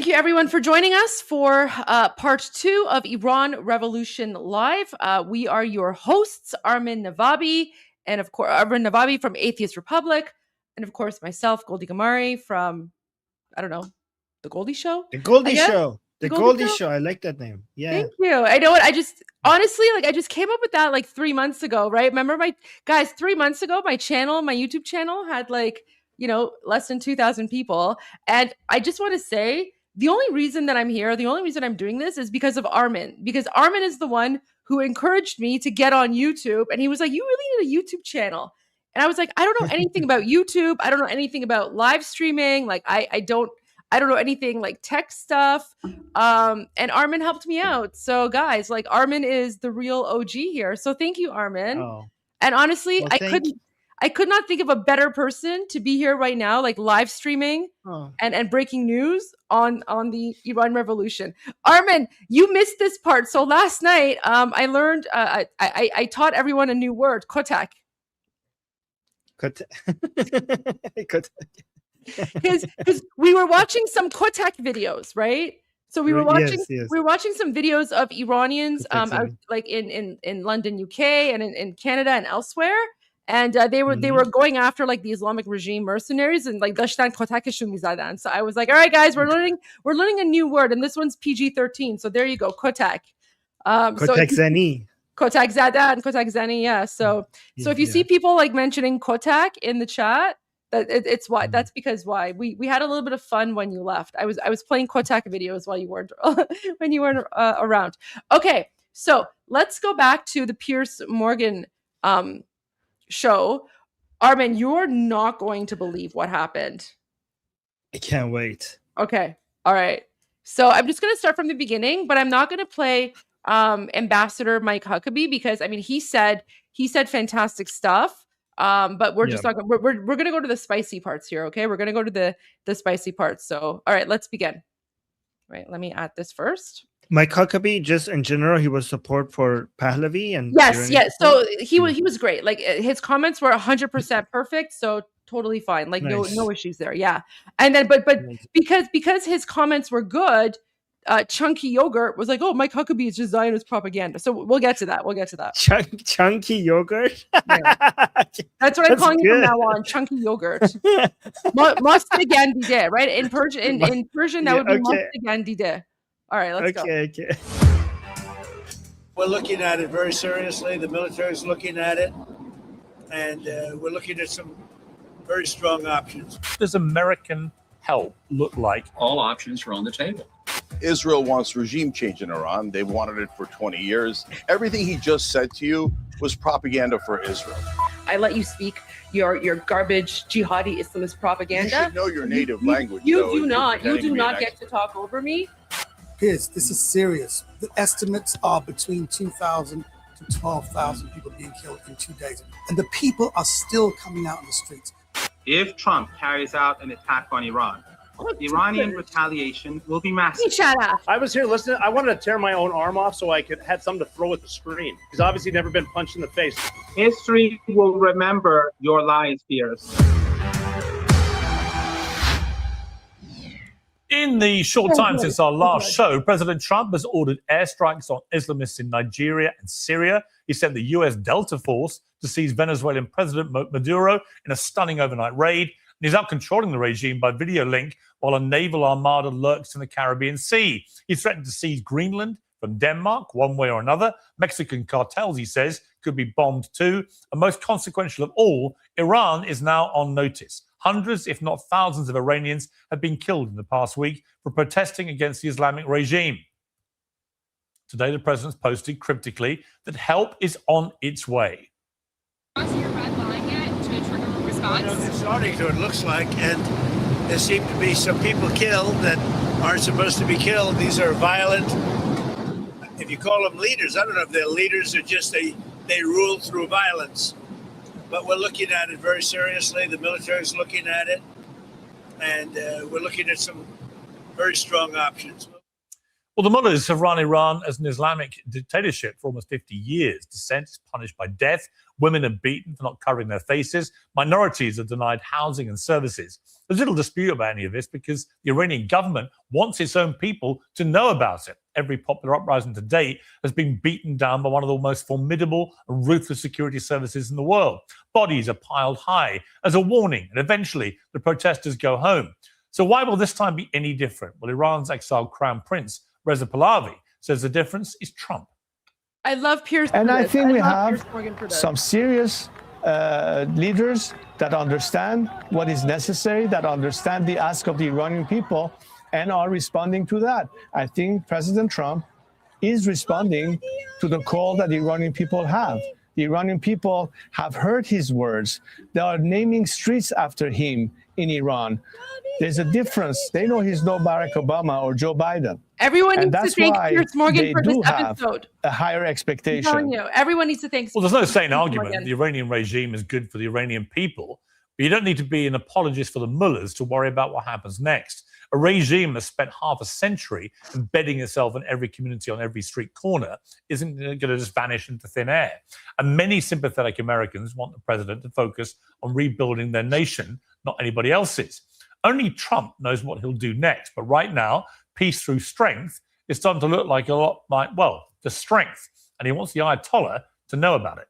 Thank you, everyone, for joining us for part 2 of Iran Revolution Live. We are your hosts, Armin Navabi, and of course, Armin Navabi from Atheist Republic, and of course, myself, Goldie Gamari from, I don't know, The Goldie Show? The Goldie Show. The Goldie Show. I like that name. Yeah. Thank you. I know what I just, honestly, I just came up with that 3 months ago, right? Remember 3 months ago, my YouTube channel had less than 2,000 people. And I just want to say, the only reason that I'm here, the only reason I'm doing this is because of Armin, because Armin is the one who encouraged me to get on YouTube. And he was like, you really need a YouTube channel. And I was like, I don't know anything about YouTube. I don't know anything about live streaming. I don't know anything like tech stuff. And Armin helped me out. So guys, Armin is the real OG here. So thank you, Armin. Oh. And honestly, I could not think of a better person to be here right now, live streaming and breaking news on the Iran Revolution. Armin, you missed this part. So last night, I learned, I taught everyone a new word, kotak. Kotak. Because we were watching some kotak videos, right? So we were watching we were watching some videos of Iranians in London, UK, and in Canada and elsewhere. And they were going after the Islamic regime mercenaries and dashtan kotakeshun mizadan. So I was like, all right, guys, we're learning a new word, and this one's PG-13. So there you go, kotak. Kotak zani. Kotak zadan, kotak zani. Yeah. So if you see people mentioning kotak in the chat, it's why. That's because why we had a little bit of fun when you left. I was playing kotak videos while you weren't around. Okay, so let's go back to the Piers Morgan show. Armin, you're not going to believe what happened. I can't wait. Okay. All right. So I'm just going to start from the beginning, but I'm not going to play Ambassador Mike Huckabee because he said fantastic stuff. But we're just not we're going to go to the spicy parts here. Okay. We're going to go to the spicy parts. So, all right, let's begin. Right. Let me add this first. Mike Huckabee, just in general, he was support for Pahlavi and yes. So he was great. His comments were 100% perfect. So totally fine. No issues there. Yeah. And then, but because his comments were good, Chunky Yogurt was like, oh, Mike Huckabee is just Zionist propaganda. So we'll get to that. Chunky Yogurt? Yeah. That's what I'm calling you from now on, Chunky Yogurt. Mustagandide, right? In Persian, that would be Mustagandide. All right, let's go. Okay. We're looking at it very seriously. The military is looking at it. And we're looking at some very strong options. Does American help look like? All options are on the table. Israel wants regime change in Iran. They've wanted it for 20 years. Everything he just said to you was propaganda for Israel. I let you speak your garbage jihadi Islamist propaganda. You should know your native language. You do not get to talk over me. This is serious. The estimates are between 2,000 to 12,000 people being killed in 2 days. And the people are still coming out in the streets. If Trump carries out an attack on Iran, Iranian retaliation will be massive. Shut up. I was here listening. I wanted to tear my own arm off so I could have something to throw at the screen. He's obviously never been punched in the face. History will remember your lies, Piers. In the short time since our last show, President Trump has ordered airstrikes on Islamists in Nigeria and Syria. He sent the U.S. Delta Force to seize Venezuelan President Maduro in a stunning overnight raid. And he's out controlling the regime by video link while a naval armada lurks in the Caribbean Sea. He threatened to seize Greenland from Denmark, one way or another. Mexican cartels, he says, could be bombed too. And most consequential of all, Iran is now on notice. Hundreds, if not thousands, of Iranians have been killed in the past week for protesting against the Islamic regime. Today, the president's posted cryptically that help is on its way. Crossing your red line yet to trigger a response? Well, it's starting to, it looks like, and there seem to be some people killed that aren't supposed to be killed. These are violent, if you call them leaders, I don't know if they're leaders or just they rule through violence. But we're looking at it very seriously. The military is looking at it, and we're looking at some very strong options. Well, the Mullahs have run Iran as an Islamic dictatorship for almost 50 years. Dissent is punished by death. Women are beaten for not covering their faces. Minorities are denied housing and services. There's little dispute about any of this because the Iranian government wants its own people to know about it. Every popular uprising to date has been beaten down by one of the most formidable and ruthless security services in the world. Bodies are piled high as a warning, and eventually the protesters go home. So why will this time be any different? Well, Iran's exiled crown prince, Reza Pahlavi, says the difference is Trump. I love Piers. And I think we love have some serious leaders that understand what is necessary, that understand the ask of the Iranian people, and are responding to that. I think President Trump is responding to the call that the Iranian people have. The Iranian people have heard his words. They are naming streets after him in Iran. There's a difference. They know he's no Barack Obama or Joe Biden. Everyone needs to thank Piers Morgan for this episode. A higher expectation. I'm telling you, everyone needs to thank. Well, there's no saying argument. The Iranian regime is good for the Iranian people, but you don't need to be an apologist for the mullahs to worry about what happens next. A regime that's spent half a century embedding itself in every community on every street corner isn't going to just vanish into thin air. And many sympathetic Americans want the president to focus on rebuilding their nation, not anybody else's. Only Trump knows what he'll do next. But right now, peace through strength is starting to look like a lot like, well, the strength. And he wants the Ayatollah to know about it.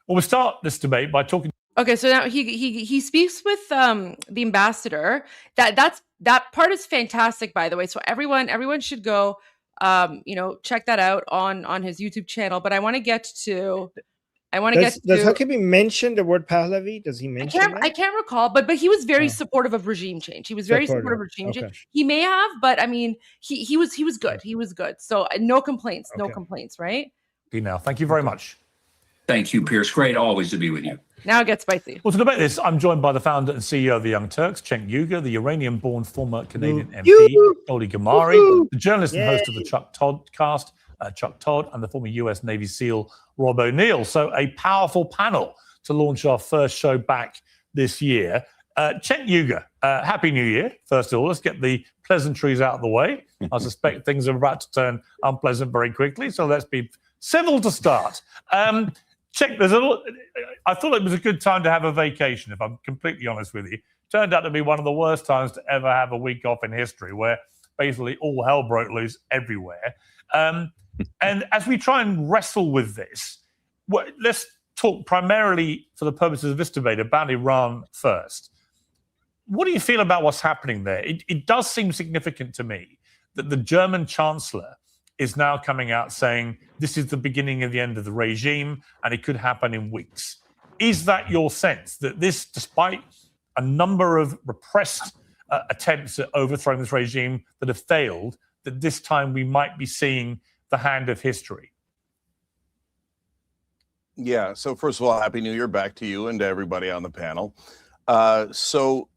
Well, we'll start this debate by talking. Okay, so now he speaks with the ambassador. That part is fantastic, by the way. So everyone should go check that out on his YouTube channel. But I want to get to. Does Huckabee mention the word Pahlavi? Does he mention I can't recall, but he was very supportive of regime change. He was very supportive of regime change. He may have, but I mean, he was good. He was good. So no complaints, right? Now, thank you very much. Thank you, Piers. Great always to be with you. Now it gets spicy. Well, to debate this, I'm joined by the founder and CEO of the Young Turks, Cenk Uygur, the Iranian-born former Canadian MP, Goldie Gamari, the journalist and host of the Chuck Todd cast, Chuck Todd, and the former US Navy SEAL Rob O'Neill. So a powerful panel to launch our first show back this year. Cenk Uygur, Happy New Year. First of all, let's get the pleasantries out of the way. I suspect things are about to turn unpleasant very quickly, so let's be civil to start. Cenk, I thought it was a good time to have a vacation, if I'm completely honest with you. Turned out to be one of the worst times to ever have a week off in history, where basically all hell broke loose everywhere. And as we try and wrestle with this, let's talk primarily for the purposes of this debate about Iran first. What do you feel about what's happening there? It does seem significant to me that the German chancellor is now coming out saying this is the beginning of the end of the regime and it could happen in weeks. Is that your sense that this, despite a number of repressed attempts at overthrowing this regime that have failed, that this time we might be seeing the hand of history? Yeah. So first of all, Happy New Year back to you and to everybody on the panel. So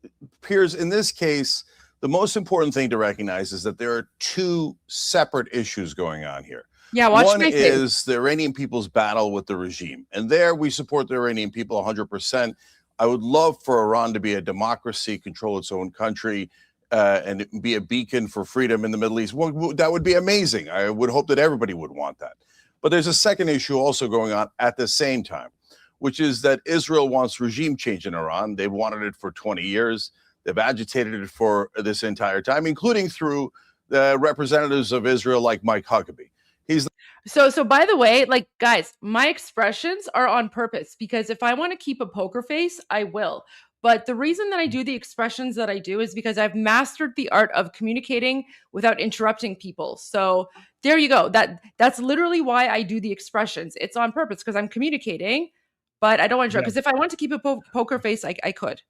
Piers, in this case, the most important thing to recognize is that there are two separate issues going on here. Yeah, one is the Iranian people's battle with the regime. And there we support the Iranian people 100%. I would love for Iran to be a democracy, control its own country, and be a beacon for freedom in the Middle East. Well, that would be amazing. I would hope that everybody would want that. But there's a second issue also going on at the same time, which is that Israel wants regime change in Iran. They've wanted it for 20 years. They've agitated it for this entire time, including through the representatives of Israel like Mike Huckabee. So by the way, like, guys, my expressions are on purpose because if I want to keep a poker face, I will. But the reason that I do the expressions that I do is because I've mastered the art of communicating without interrupting people. So there you go. That's literally why I do the expressions. It's on purpose because I'm communicating, but I don't want to interrupt. Because if I want to keep a poker face, I could.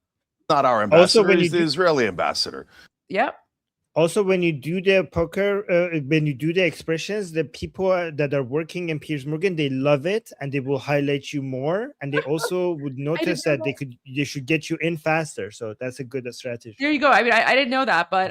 Not our ambassador, he's the Israeli ambassador. Yep. Also, when you do the poker, when you do the expressions, the people that are working in Piers Morgan, they love it and they will highlight you more. And they also would notice that they should get you in faster. So that's a good strategy. There you go. I mean, I didn't know that, but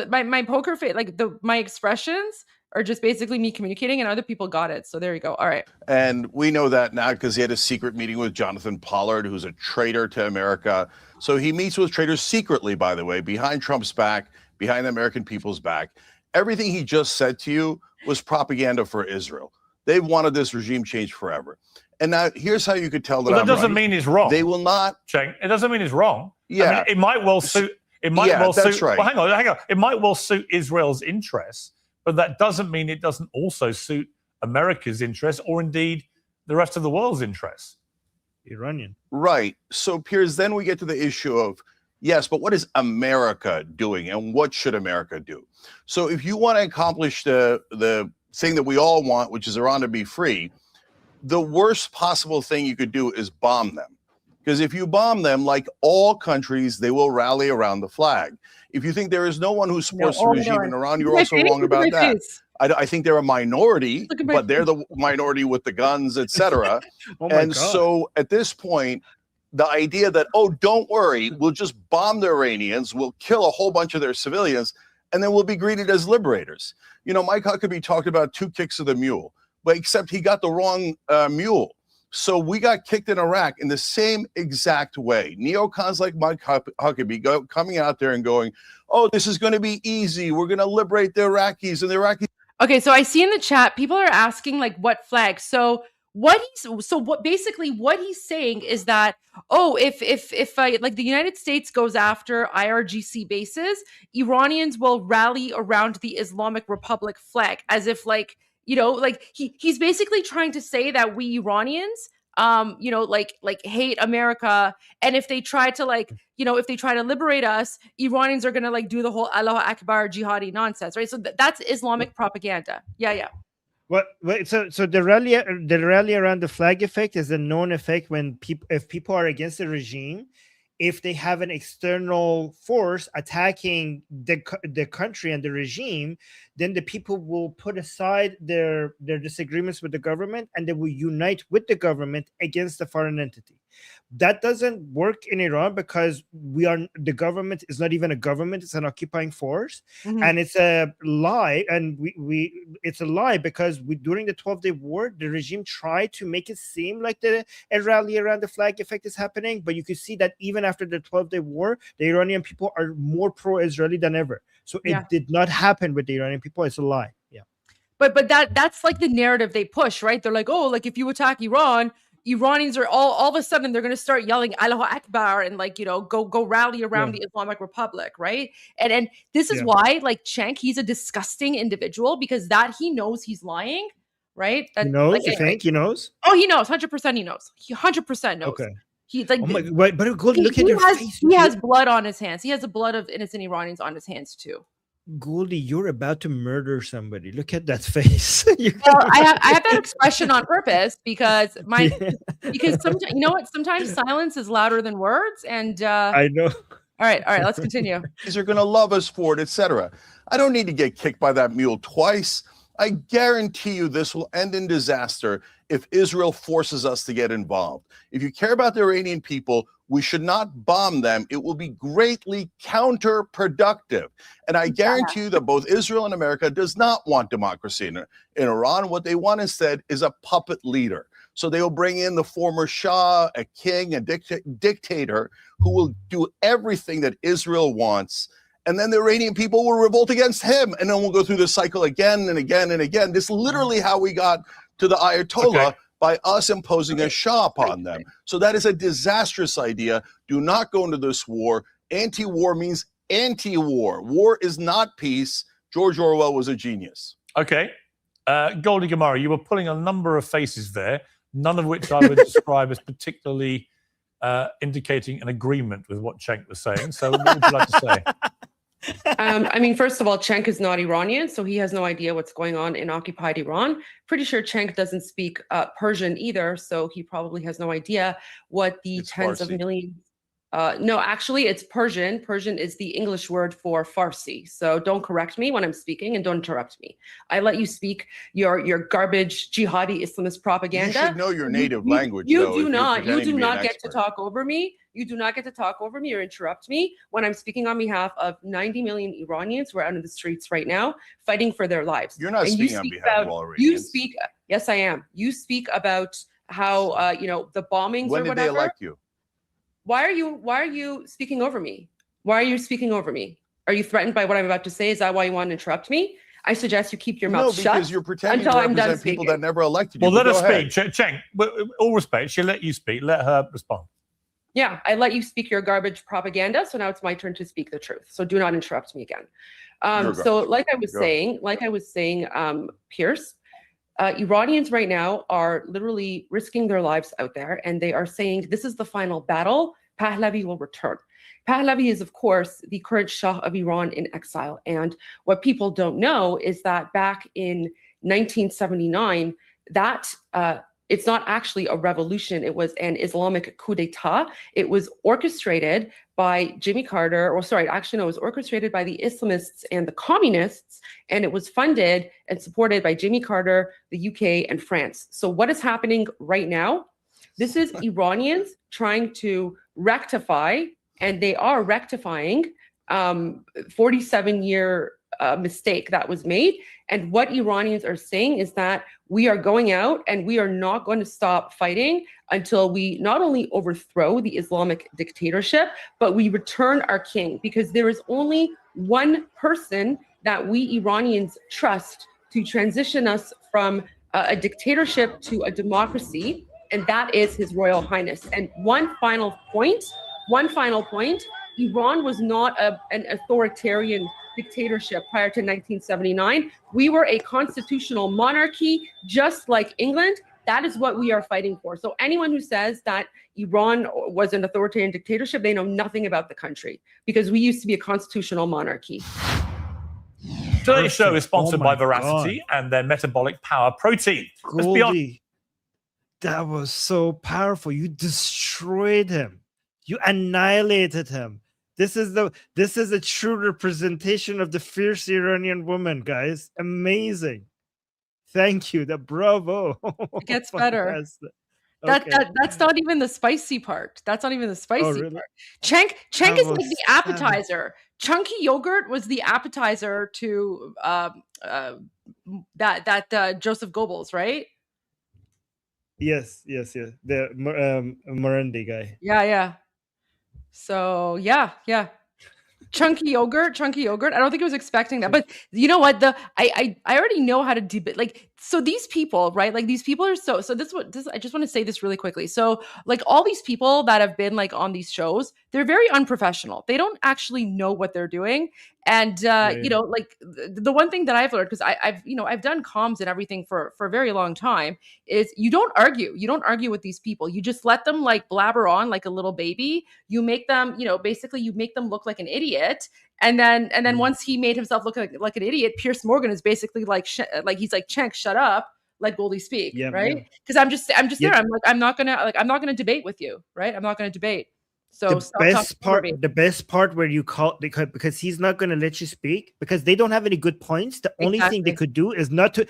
my poker face, like my expressions are just basically me communicating, and other people got it. So there you go. All right. And we know that now because he had a secret meeting with Jonathan Pollard, who's a traitor to America. So he meets with traitors secretly, by the way, behind Trump's back, behind the American people's back. Everything he just said to you was propaganda for Israel. They've wanted this regime change forever. And now here's how you could tell that. Well, that doesn't mean he's wrong. They will not. Cenk, it doesn't mean he's wrong. Yeah. I mean, it might well suit. It might well suit. Right. Well, hang on. It might well suit Israel's interests, but that doesn't mean it doesn't also suit America's interests, or indeed the rest of the world's interests. Iranian. Right. So, Piers, then we get to the issue of, yes, but what is America doing and what should America do? So if you want to accomplish the thing that we all want, which is Iran to be free, the worst possible thing you could do is bomb them. Because if you bomb them, like all countries, they will rally around the flag. If you think there is no one who supports the regime in Iran, you're also wrong about that. I think they're a minority, but they're the minority with the guns, etc. So at this point, the idea that, oh, don't worry, we'll just bomb the Iranians, we'll kill a whole bunch of their civilians, and then we'll be greeted as liberators. You know, Mike Huckabee talked about 2 kicks of the mule, but except he got the wrong mule. So we got kicked in Iraq in the same exact way. Neocons like Mike Huckabee coming out there and going, oh, this is going to be easy. We're going to liberate the Iraqis, and the Iraqis. Okay, so I see in the chat, people are asking like what flag. So what he's saying is that, oh, if like the United States goes after IRGC bases, Iranians will rally around the Islamic Republic flag, as if like, you know, like he's basically trying to say that we Iranians you know, like hate America, and if they try to like, you know, if they try to liberate us, Iranians are gonna like do the whole Allahu Akbar jihadi nonsense, right? So that's Islamic propaganda. Yeah. So the rally around the flag effect is a known effect when if people are against the regime, if they have an external force attacking the country and the regime, then the people will put aside their disagreements with the government and they will unite with the government against the foreign entity. That doesn't work in Iran because the government is not even a government; it's an occupying force, and it's a lie. And it's a lie because during the 12-day war, the regime tried to make it seem like a rally around the flag effect is happening, but you can see that even after the 12-day war, the Iranian people are more pro-Israeli than ever. So it did not happen with the Iranian people. It's a lie. Yeah, but that's like the narrative they push, right? They're like, oh, like if you attack Iran, Iranians are all of a sudden they're going to start yelling Allahu Akbar and like, you know, go rally around the Islamic Republic, right? And this is why like Cenk, he's a disgusting individual because that he knows he's lying, right? That, he knows. Like, you think he knows? Oh, he knows. 100%. He knows. He 100% knows. Okay. He's like, but look at your face. He has blood on his hands. He has the blood of innocent Iranians on his hands too. Goldie, you're about to murder somebody. Look at that face. Well, I have that expression on purpose because sometimes, you know what? Sometimes silence is louder than words. And I know. All right, let's continue. These are going to love us for it, etc. I don't need to get kicked by that mule twice. I guarantee you this will end in disaster if Israel forces us to get involved. If you care about the Iranian people, we should not bomb them. It will be greatly counterproductive. And I guarantee you that both Israel and America does not want democracy in Iran. What they want instead is a puppet leader. So they will bring in the former Shah, a king, a dictator who will do everything that Israel wants. And then the Iranian people will revolt against him. And then we'll go through this cycle again and again and again. This is literally how we got to the Ayatollah. By us imposing a Shah upon them. So that is a disastrous idea. Do not go into this war. Anti-war means anti-war. War is not peace. George Orwell was a genius. Okay. Goldie Gamara, you were pulling a number of faces there, none of which I would describe as particularly indicating an agreement with what Cenk was saying. So what would you like to say? I mean, first of all, Cenk is not Iranian, so he has no idea what's going on in occupied Iran. Pretty sure Cenk doesn't speak Persian either, so he probably has no idea what the tens of millions. No, actually, it's Persian. Persian is the English word for Farsi. So don't correct me when I'm speaking and don't interrupt me. I let you speak your garbage jihadi Islamist propaganda. You should know your native language. You do not get to talk over me. You do not get to talk over me or interrupt me when I'm speaking on behalf of 90 million Iranians who are out in the streets right now fighting for their lives. You're not speaking on behalf of all Iranians. You speak. Yes, I am. You speak about how you know, the bombings when or whatever. When did they elect you? Why are you speaking over me? Why are you speaking over me? Are you threatened by what I'm about to say? Is that why you want to interrupt me? I suggest you keep your No, mouth shut because you're pretending until to I'm done represent people speaking. that never elected you. Well, let But her go ahead. speak. Cenk, with all respect, she'll let you speak. Let her respond. Yeah, I let you speak your garbage propaganda, so now it's my turn to speak the truth. So do not interrupt me again. So like I was saying, Pierce, Iranians right now are literally risking their lives out there, and they are saying this is the final battle. Pahlavi will return. Pahlavi is, of course, the current Shah of Iran in exile. And what people don't know is that back in 1979, that it's not actually a revolution. It was an Islamic coup d'etat. It was orchestrated by Jimmy Carter, or sorry, actually, no, it was orchestrated by the Islamists and the communists, and it was funded and supported by Jimmy Carter, the UK, and France. So what is happening right now? This is Iranians trying to rectify, and they are rectifying, 47-year mistake that was made. And what Iranians are saying is that we are going out and we are not going to stop fighting until we not only overthrow the Islamic dictatorship, but we return our king, because there is only one person that we Iranians trust to transition us from a dictatorship to a democracy, and that is His Royal Highness. And one final point, Iran was not an authoritarian dictatorship prior to 1979. We were a constitutional monarchy, just like England. That is what we are fighting for. So anyone who says that Iran was an authoritarian dictatorship, they know nothing about the country, because we used to be a constitutional monarchy. Today's show is sponsored by Veracity and their metabolic power protein. Goldie, that was so powerful. You destroyed him. You annihilated him. This is a true representation of the fierce Iranian woman, guys. Amazing. Thank you. Bravo. It gets better. That's not even the spicy part. That's not even the spicy part. Cenk is like the appetizer. Chunky yogurt was the appetizer to that Joseph Goebbels, right? Yes. The Morandi guy. Yeah. So yeah. Chunky yogurt. I don't think I was expecting that, but you know what? I already know how to debate. Like, so these people, right? Like, these people are so I just want to say this really quickly. So, like, all these people that have been like on these shows, they're very unprofessional. They don't actually know what they're doing. And you know, like the one thing that I've learned, because I've done comms and everything for a very long time, is you don't argue. You don't argue with these people. You just let them like blabber on like a little baby. You make them, basically you make them look like an idiot. And then once he made himself look like an idiot, Piers Morgan is basically like he's like, Cenk, shut up, let Goldie speak, right? Because I'm just there. I'm like, I'm not gonna debate with you, right? I'm not gonna debate. So the best part where you call, because he's not going to let you speak, because they don't have any good points. The only thing they could do is not to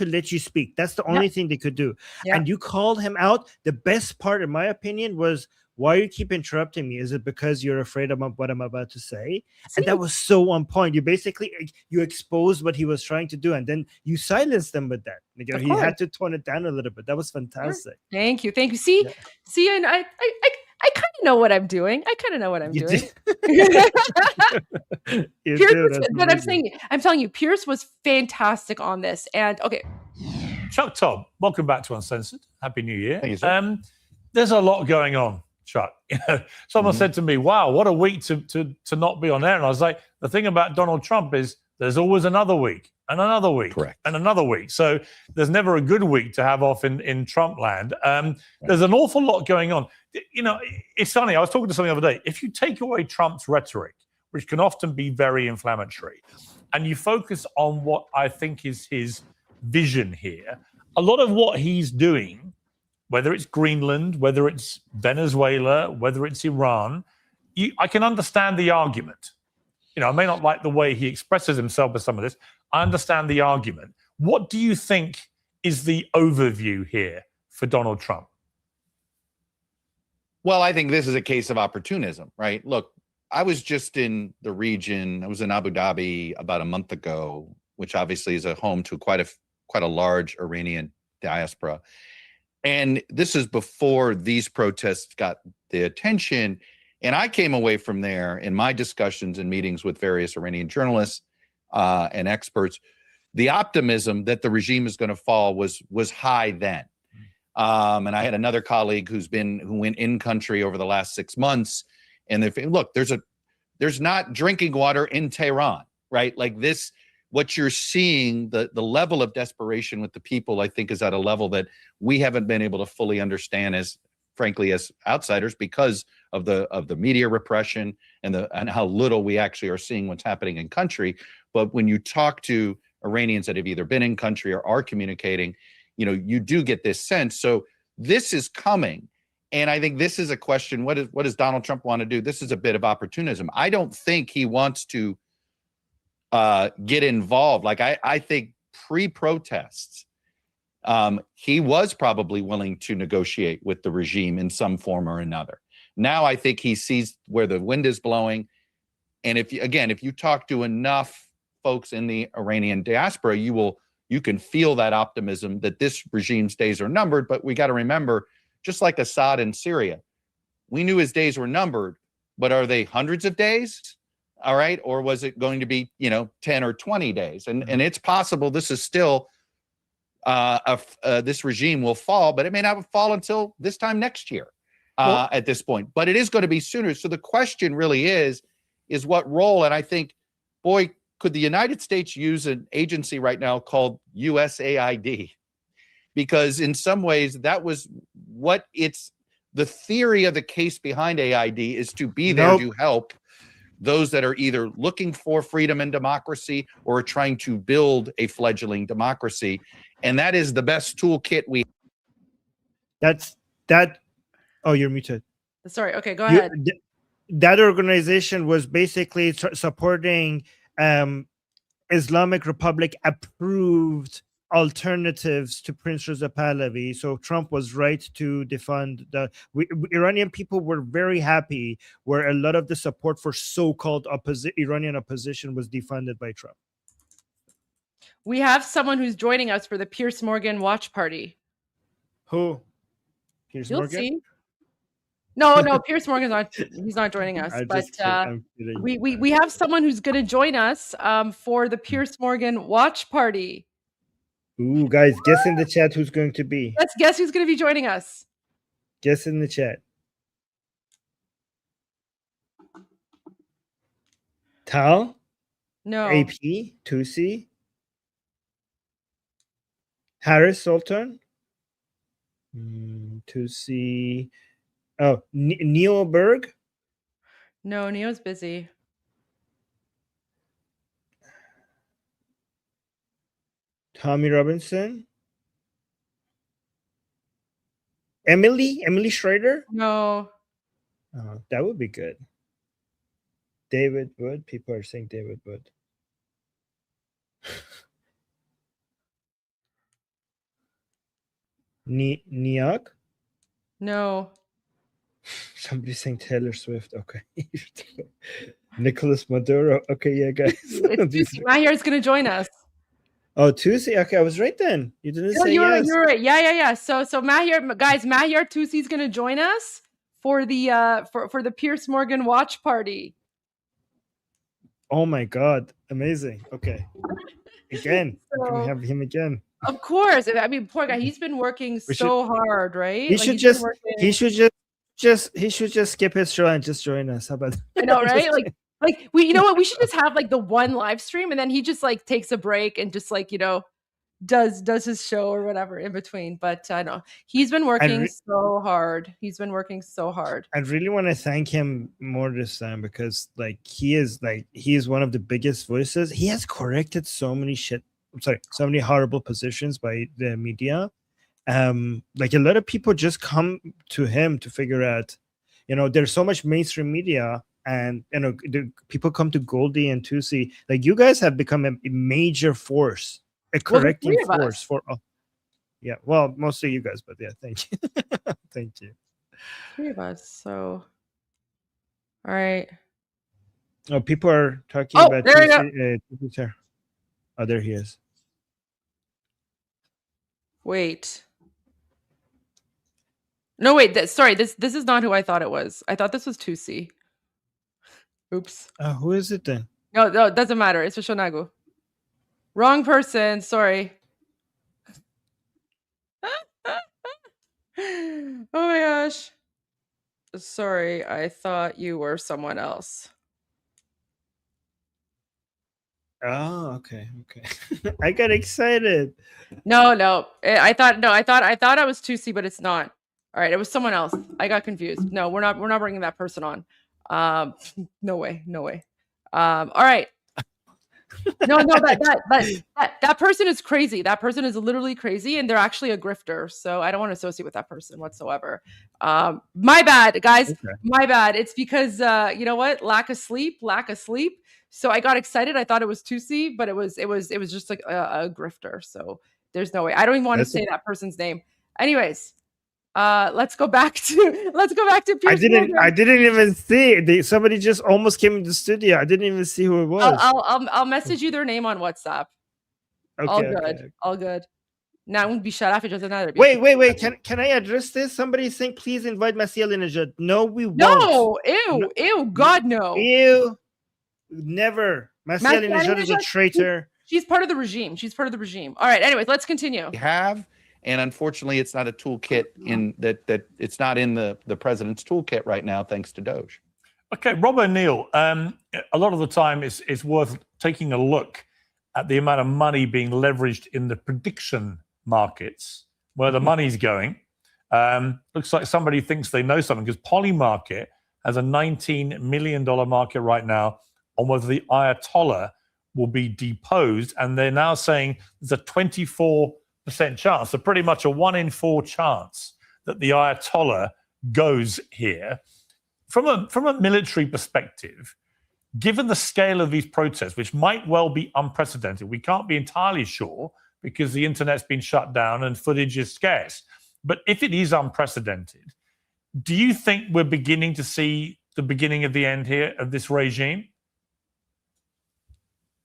let you speak. That's the only thing they could do. And you called him out. The best part, in my opinion, was, why you keep interrupting me? Is it because you're afraid of what I'm about to say? And that was so on point. You exposed what he was trying to do, and then you silenced them with that. He had to tone it down a little bit. That was fantastic. Thank you. See, and I kind of know what I'm doing. But I'm telling you, Pierce was fantastic on this. And okay. Chuck Todd, welcome back to Uncensored. Happy New Year. Thank you, sir. There's a lot going on, Chuck. Someone said to me, wow, what a week to not be on air. And I was like, the thing about Donald Trump is there's always another week and another week. Correct. And another week. So there's never a good week to have off in Trump land. There's an awful lot going on. It's funny. I was talking to somebody the other day. If you take away Trump's rhetoric, which can often be very inflammatory, and you focus on what I think is his vision here, a lot of what he's doing, whether it's Greenland, whether it's Venezuela, whether it's Iran, I can understand the argument. I may not like the way he expresses himself with some of this. I understand the argument. What do you think is the overview here for Donald Trump? Well, I think this is a case of opportunism, right? Look, I was just in the region. I was in Abu Dhabi about a month ago, which obviously is a home to quite a large Iranian diaspora. And this is before these protests got the attention. And I came away from there in my discussions and meetings with various Iranian journalists and experts. The optimism that the regime is going to fall was high then. And I had another colleague who went in country over the last 6 months, and look, there's not drinking water in Tehran, right? Like this, what you're seeing, the level of desperation with the people, I think, is at a level that we haven't been able to fully understand frankly, as outsiders, because of the media repression and how little we actually are seeing what's happening in country. But when you talk to Iranians that have either been in country or are communicating, you do get this sense. So this is coming. And I think this is a question, what does Donald Trump want to do? This is a bit of opportunism. I don't think he wants to get involved. Like I think pre-protests, he was probably willing to negotiate with the regime in some form or another. Now I think he sees where the wind is blowing. And if you talk to enough folks in the Iranian diaspora, you can feel that optimism that this regime's days are numbered. But we got to remember, just like Assad in Syria, we knew his days were numbered, but are they hundreds of days? All right. Or was it going to be, 10 or 20 days? And it's possible this is still this regime will fall, but it may not fall until this time next year at this point. But it is going to be sooner. So the question really is what role? And I think, boy, could the United States use an agency right now called USAID? Because in some ways, that was the theory of the case behind AID is to be there to help those that are either looking for freedom and democracy or are trying to build a fledgling democracy. And that is the best toolkit we Oh, you're muted. Sorry. Okay, go ahead. That organization was basically supporting Islamic Republic approved alternatives to Prince Reza Pahlavi. So Trump was right to defund Iranian people were very happy where a lot of the support for so-called Iranian opposition was defunded by Trump. We have someone who's joining us for the Piers Morgan watch party. Who? Piers Morgan? See. No, Piers Morgan's he's not joining us. We have someone who's going to join us for the Piers Morgan watch party. Ooh, guys, guess in the chat who's going to be. Let's guess who's going to be joining us. Guess in the chat. Tal? No. AP? Tusi? Harris Sultan? Tusi? Oh, Neil Berg? No, Neo's busy. Tommy Robinson? Emily Schrader? No. Oh, that would be good. David Wood? People are saying David Wood. Niak? No. Somebody's saying Taylor Swift. Okay. Nicolas Maduro. Okay, yeah, guys. Mahir's going to join us. Oh, Tusi. Okay, I was right then. You didn't say yes. You're right. Yeah. So Mahir, guys, Mahir Tusi's going to join us for the for the Piers Morgan watch party. Oh my God, amazing. Okay, again, we're gonna have him again. Of course. I mean, poor guy. He's been working so hard, right? He should just skip his show and just join us. How about that? I know, right? Like we, you know what? We should just have like the one live stream, and then he just like takes a break and just like does his show or whatever in between. But I know he's been working so hard. He's been working so hard. I really want to thank him more this time because he is one of the biggest voices. He has corrected so many horrible positions by the media. Like a lot of people just come to him to figure out, there's so much mainstream media. And the people come to Goldie and Tusi. Like you guys have become a major force, a correcting force for. Yeah, well, mostly you guys, but yeah, thank you, thank you. 3 of us. So, all right. Oh, people are talking about. There we go. Oh, there he is. Wait. No, wait. Sorry, this is not who I thought it was. I thought this was Tusi. Oops. Who is it then? No, it doesn't matter. It's Shonagu. Wrong person. Sorry. Oh my gosh. Sorry, I thought you were someone else. Oh, okay. I got excited. No. I thought I was Tusi, but it's not. All right, it was someone else. I got confused. No, we're not bringing that person on. No way. All right. No, that person is crazy. That person is literally crazy, and they're actually a grifter. So I don't want to associate with that person whatsoever. My bad, guys. Okay. My bad. It's because you know what? Lack of sleep. So I got excited. I thought it was Tusi, but it was just like a grifter. So there's no way. I don't even want to say that person's name. Anyways. Let's go back to Piers Morgan. I didn't even see. Somebody just almost came into the studio. I didn't even see who it was. I'll message you their name on WhatsApp. Okay, all good. Now be shut off. It doesn't matter. Wait. Can I address this? Somebody is saying, please invite Masih Alinejad. No, we won't. No, ew, God, no. Ew, never. Masih Alinejad is a traitor. She's part of the regime. All right. Anyways, let's continue. We have. And unfortunately, it's not a toolkit in that it's not in the president's toolkit right now, thanks to Doge. Okay, Rob O'Neill, a lot of the time it's worth taking a look at the amount of money being leveraged in the prediction markets, where the money's going. Looks like somebody thinks they know something, because Polymarket has a $19 million market right now on whether the Ayatollah will be deposed. And they're now saying there's a 24% chance, so pretty much a 1 in 4 chance that the Ayatollah goes here. From a military perspective, given the scale of these protests, which might well be unprecedented, we can't be entirely sure because the internet's been shut down and footage is scarce. But if it is unprecedented, do you think we're beginning to see the beginning of the end here of this regime?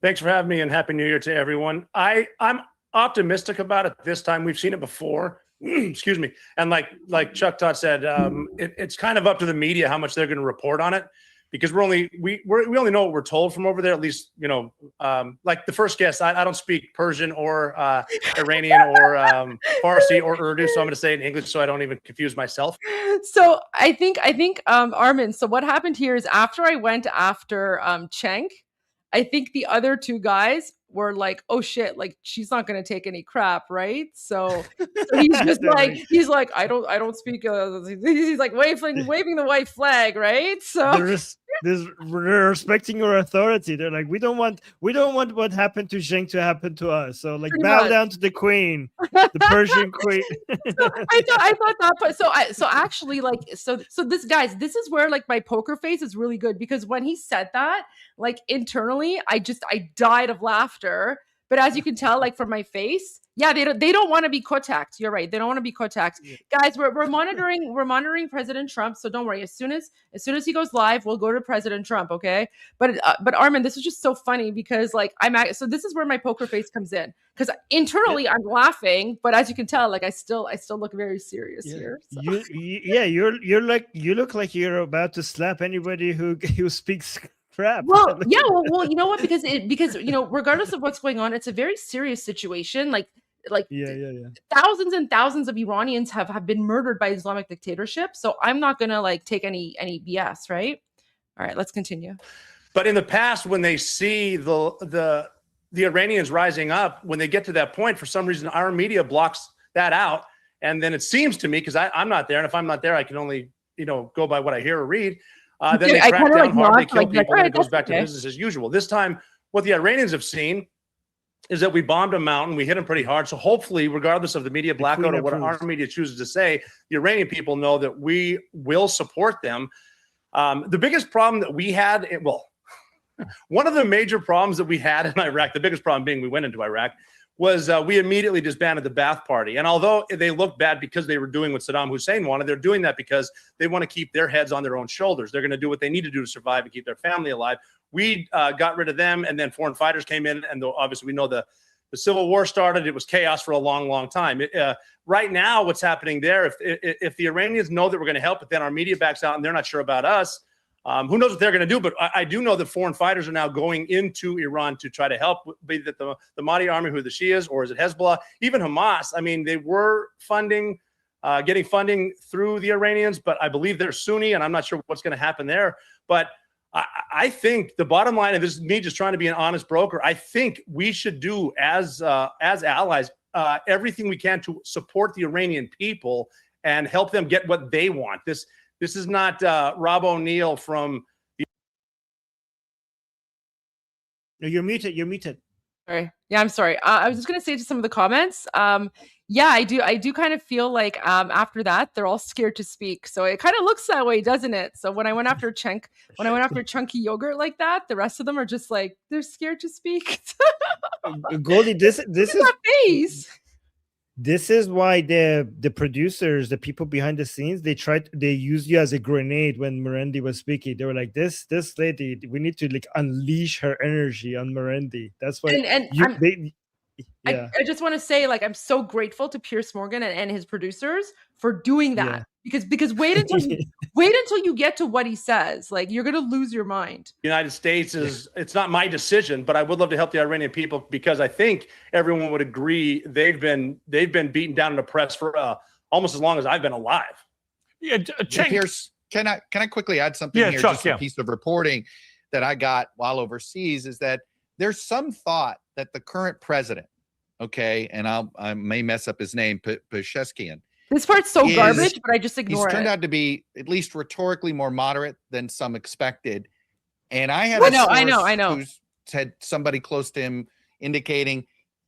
Thanks for having me, and Happy New Year to everyone. I'm optimistic about it this time. We've seen it before. Excuse me. And like Chuck Todd said, it's kind of up to the media how much they're going to report on it, because we only know what we're told from over there. At least, you know, like the first guest, I don't speak Persian or Iranian or Farsi or Urdu, so I'm going to say it in English so I don't even confuse myself. So I think Armin. So what happened here is after I went after Cenk, I think the other two guys were like, oh shit, like she's not going to take any crap, right? So he's just he's like, I don't speak. He's like waving the white flag, right? So they're respecting your authority. They're like, we don't want what happened to Cenk to happen to us. So like, bow down to the queen, the Persian queen. I thought that. So actually, like, so this, guys, this is where like my poker face is really good, because when he said that, like internally, I died of laughter. But as you can tell, like from my face, yeah, they don't want to be kotacked. You're right. They don't want to be kotacked. Yeah. Guys, we're monitoring President Trump. So don't worry. As soon as he goes live, we'll go to President Trump. Okay. But Armin, this is just so funny because like so this is where my poker face comes in, because internally I'm laughing, but as you can tell, like I still look very serious here. So. You look like you're about to slap anybody who speaks crap. Well, yeah, well, you know what? Because you know, regardless of what's going on, it's a very serious situation. Like thousands and thousands of Iranians have been murdered by Islamic dictatorship. So I'm not gonna like take any BS, right? All right, let's continue. But in the past, when they see the Iranians rising up, when they get to that point, for some reason, our media blocks that out. And then it seems to me, because I'm not there, and if I'm not there, I can only go by what I hear or read. Then they crack down hard, they kill people, and it goes back to business as usual. This time, what the Iranians have seen is that we bombed a mountain, we hit them pretty hard. So hopefully, regardless of the media blackout or what our media chooses to say, the Iranian people know that we will support them. The biggest problem that we had, one of the major problems that we had in Iraq, the biggest problem being we went into Iraq, was we immediately disbanded the Ba'ath Party. And although they look bad because they were doing what Saddam Hussein wanted, they're doing that because they want to keep their heads on their own shoulders. They're going to do what they need to do to survive and keep their family alive. We got rid of them, and then foreign fighters came in, and obviously we know the the Civil War started, it was chaos for a long, long time. Right now, what's happening there, if the Iranians know that we're going to help, but then our media backs out and they're not sure about us, who knows what they're going to do? But I do know that foreign fighters are now going into Iran to try to help, be that the Mahdi army, who the Shias, or is it Hezbollah, even Hamas. I mean, they were getting funding through the Iranians, but I believe they're Sunni, and I'm not sure what's going to happen there. But I think the bottom line, and this is me just trying to be an honest broker, I think we should do as allies everything we can to support the Iranian people and help them get what they want. This is not Rob O'Neill from the. No, you're muted. You're muted. Sorry. Yeah, I'm sorry. I was just gonna say to some of the comments. Yeah, I do kind of feel like after that they're all scared to speak. So it kind of looks that way, doesn't it? So when I went after Chunky Yogurt like that, the rest of them are just like they're scared to speak. Goldie, this is that face. This is why the producers, the people behind the scenes, they used you as a grenade when Merendi was speaking. They were like, this lady, we need to like unleash her energy on Merendi. That's why. I just want to say, like, I'm so grateful to Piers Morgan and his producers for doing that. Because wait until you get to what he says. Like, you're gonna lose your mind. The United States it's not my decision, but I would love to help the Iranian people because I think everyone would agree they've been beaten down and oppressed for almost as long as I've been alive. Yeah, Pierce, can I quickly add something here? Chuck, just a piece of reporting that I got while overseas is that there's some thought that the current president, okay, and I may mess up his name, Pezeshkian. This part's so garbage, but I just ignore it. He's turned out to be at least rhetorically more moderate than some expected. And I have I know. Who's had somebody close to him indicating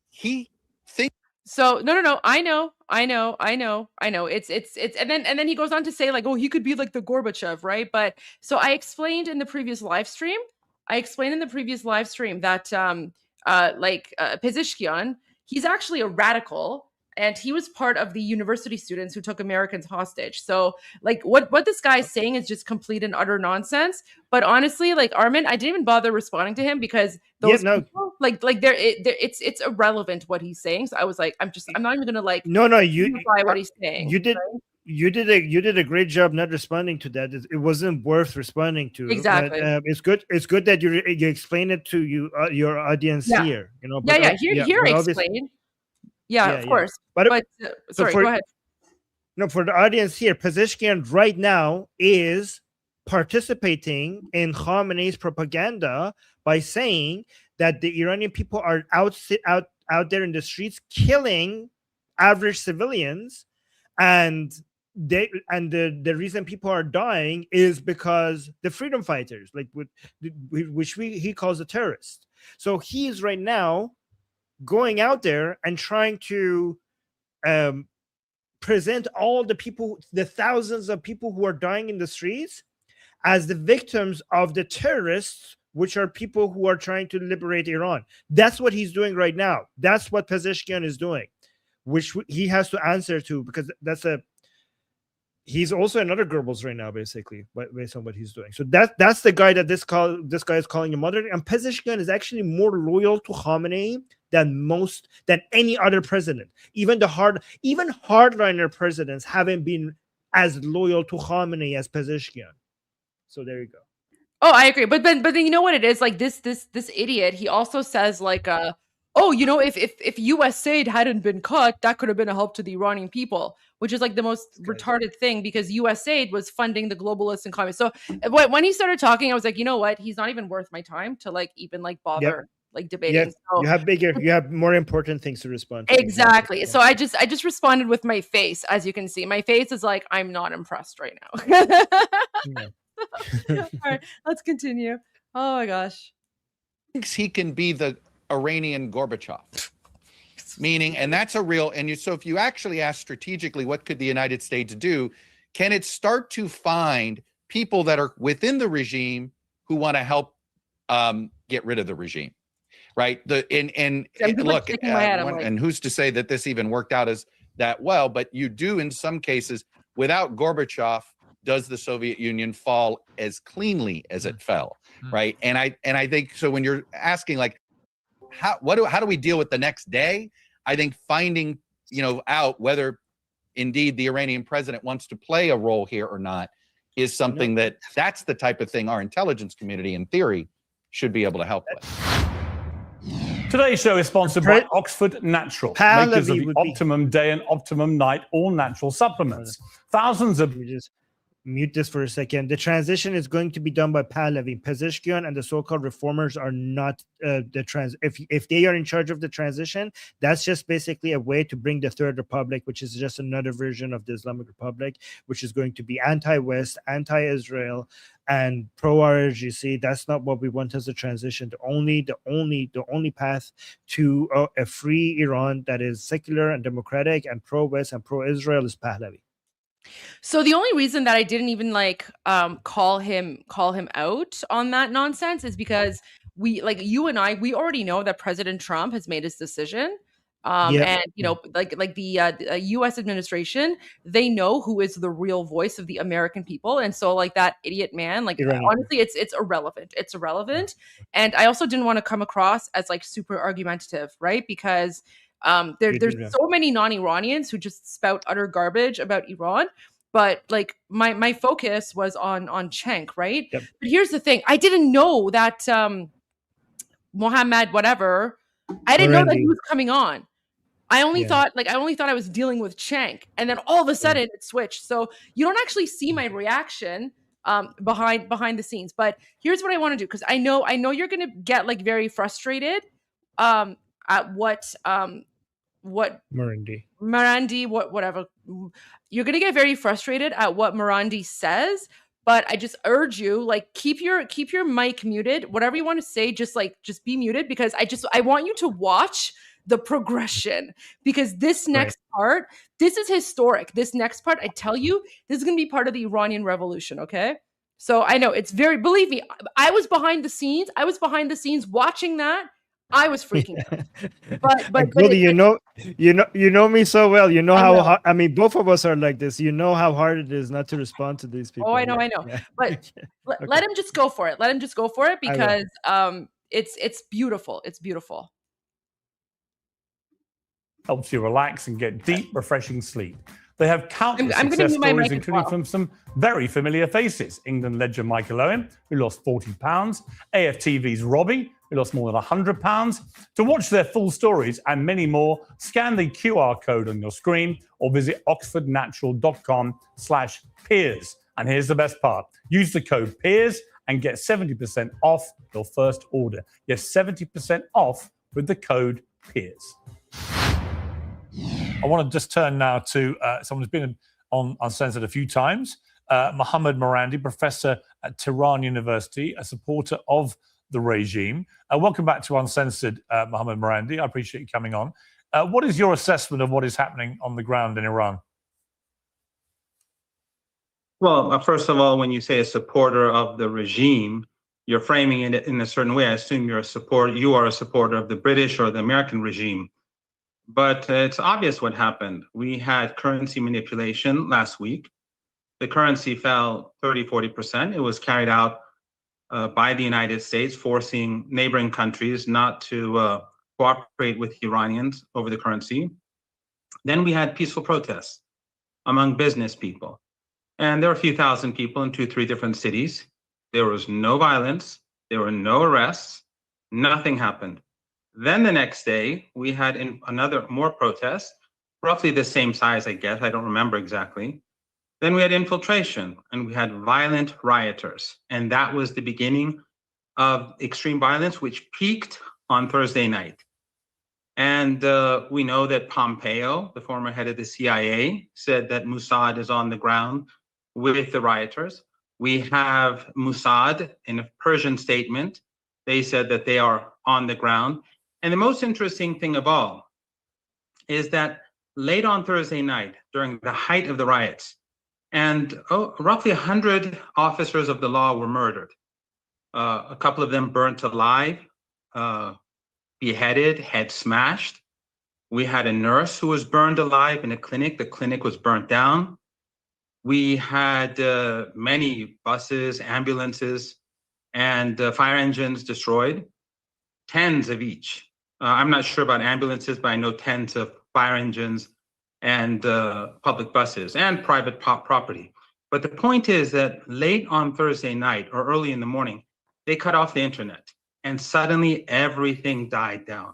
he thinks. So no. I know. It's and then he goes on to say like, oh, he could be like the Gorbachev, right? But so I explained in the previous live stream that Pezeshkian, he's actually a radical. And he was part of the university students who took Americans hostage. So like what this guy is saying is just complete and utter nonsense. But honestly, like Armin, I didn't even bother responding to him because those people, it's irrelevant what he's saying. So I was like, I'm not even gonna like what he's saying. You did a great job not responding to that. It wasn't worth responding to. Exactly. But, it's good that you explain it to your audience here. You know. Here I explain. Yeah, of course. But sorry, go ahead. No, for the audience here, Pezeshkian right now is participating in Khamenei's propaganda by saying that the Iranian people are out there in the streets killing average civilians, and the reason people are dying is because the freedom fighters, like which he calls the terrorists. So he is right now going out there and trying to present all the people, the thousands of people who are dying in the streets, as the victims of the terrorists, which are people who are trying to liberate Iran. That's what he's doing right now. That's what Pezeshkian is doing, which he has to answer to, because he's also another Goebbels right now, basically, based on what he's doing. So that's the guy that this guy is calling a moderate. And Pezeshkian is actually more loyal to Khamenei than any other president. Even hardliner presidents haven't been as loyal to Khamenei as Pezeshkian. So there you go. Oh, I agree. But then you know what it is? Like this idiot, he also says like if US aid hadn't been cut, that could have been a help to the Iranian people, which is like the most retarded thing, because US aid was funding the globalists and communists. So when he started talking, I was like, you know what? He's not even worth my time to like even like bother like debating. Yeah, so, you have more important things to respond to. Exactly. So I just responded with my face. As you can see, my face is like, I'm not impressed right now. All right, let's continue. Oh my gosh. Thinks he can be the Iranian Gorbachev, meaning, and that's a real, so if you actually ask strategically, what could the United States do? Can it start to find people that are within the regime who want to help get rid of the regime, right? And who's to say that this even worked out as that well? But you do in some cases. Without Gorbachev, does the Soviet Union fall as cleanly as it fell, right? And I think so. When you're asking like, how do we deal with the next day? I think finding, out whether indeed the Iranian president wants to play a role here or not is something that's the type of thing our intelligence community, in theory, should be able to help with. Today's show is sponsored by Oxford Natural, makers of the Optimum Day and Optimum Night all-natural supplements. Thousands of... Just mute this for a second. The transition is going to be done by Pahlavi. Pezeshkian and the so-called reformers are not if they are in charge of the transition, that's just basically a way to bring the Third Republic, which is just another version of the Islamic Republic, which is going to be anti-West, anti-Israel, and pro-RGC. That's not what we want as a transition. The only path to a free Iran that is secular and democratic and pro-West and pro-Israel is Pahlavi. So the only reason that I didn't even call him out on that nonsense is because you and I, we already know that President Trump has made his decision. And the U.S. administration, they know who is the real voice of the American people, and so that idiot man, honestly, it's irrelevant. It's irrelevant, and I also didn't want to come across as super argumentative, right? Because there's so many non-Iranians who just spout utter garbage about Iran, but my focus was on Cenk, right? Yep. But here's the thing: I didn't know that Mohammed whatever. I didn't know that he was coming on. I only thought I was dealing with Cenk, and then all of a sudden it switched. So you don't actually see my reaction behind the scenes. But here's what I want to do, because I know you're gonna get very frustrated at what Marandi, whatever. You're gonna get very frustrated at what Marandi says. But I just urge you, keep your mic muted. Whatever you want to say, just be muted, because I want you to watch the progression, because this next part, this is historic. This next part, I tell you, this is going to be part of the Iranian Revolution. Okay. So I know it's believe me, I was behind the scenes. Watching that. I was freaking out. But Goldie, you know me so well. You know how I mean, both of us are like this. You know how hard it is not to respond to these people. Oh, I know. Yeah. But let him just go for it. Because it's beautiful. It's beautiful. Helps you relax and get deep, refreshing sleep. They have countless success stories, including from some very familiar faces. England legend Michael Owen, who lost 40 pounds. AFTV's Robbie, who lost more than 100 pounds. To watch their full stories and many more, scan the QR code on your screen or visit oxfordnatural.com/peers. And here's the best part. Use the code PEERS and get 70% off your first order. Yes, 70% off with the code PEERS. I want to just turn now to someone who's been on Uncensored a few times, Mohammed Marandi, professor at Tehran University, a supporter of the regime. Welcome back to Uncensored, Mohammed Marandi. I appreciate you coming on. What is your assessment of what is happening on the ground in Iran? Well, first of all, when you say a supporter of the regime, you're framing it in a certain way. I assume you are a supporter of the British or the American regime. But it's obvious what happened. We had currency manipulation last week. The currency fell 30-40%. It was carried out by the United States, forcing neighboring countries not to cooperate with Iranians over the currency. Then we had peaceful protests among business people. And there were a few thousand people in 2-3 different cities. There was no violence. There were no arrests. Nothing happened. Then the next day, we had more protests, roughly the same size, I guess. I don't remember exactly. Then we had infiltration, and we had violent rioters. And that was the beginning of extreme violence, which peaked on Thursday night. And we know that Pompeo, the former head of the CIA, said that Mossad is on the ground with the rioters. We have Mossad in a Persian statement. They said that they are on the ground. And the most interesting thing of all is that late on Thursday night, during the height of the riots, and roughly 100 officers of the law were murdered. A couple of them burnt alive, beheaded, head smashed. We had a nurse who was burned alive in a clinic. The clinic was burnt down. We had many buses, ambulances, and fire engines destroyed, tens of each. I'm not sure about ambulances, but I know tens of fire engines and public buses and private property. But the point is that late on Thursday night or early in the morning, they cut off the internet and suddenly everything died down.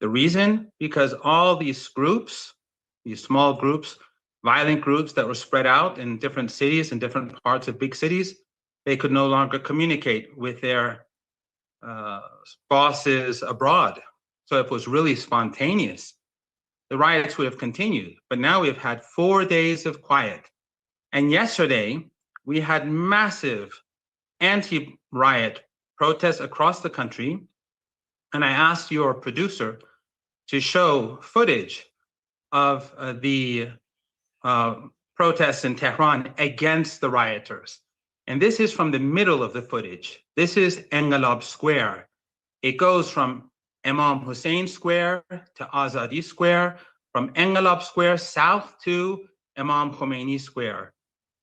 The reason? Because all these groups, these small groups, violent groups that were spread out in different cities and different parts of big cities, they could no longer communicate with their bosses abroad. So if it was really spontaneous, the riots would have continued. But now we've had 4 days of quiet. And yesterday, we had massive anti-riot protests across the country. And I asked your producer to show footage of the protests in Tehran against the rioters. And this is from the middle of the footage. This is Engelab Square. It goes from Imam Hussein Square to Azadi Square, from Engelab Square south to Imam Khomeini Square.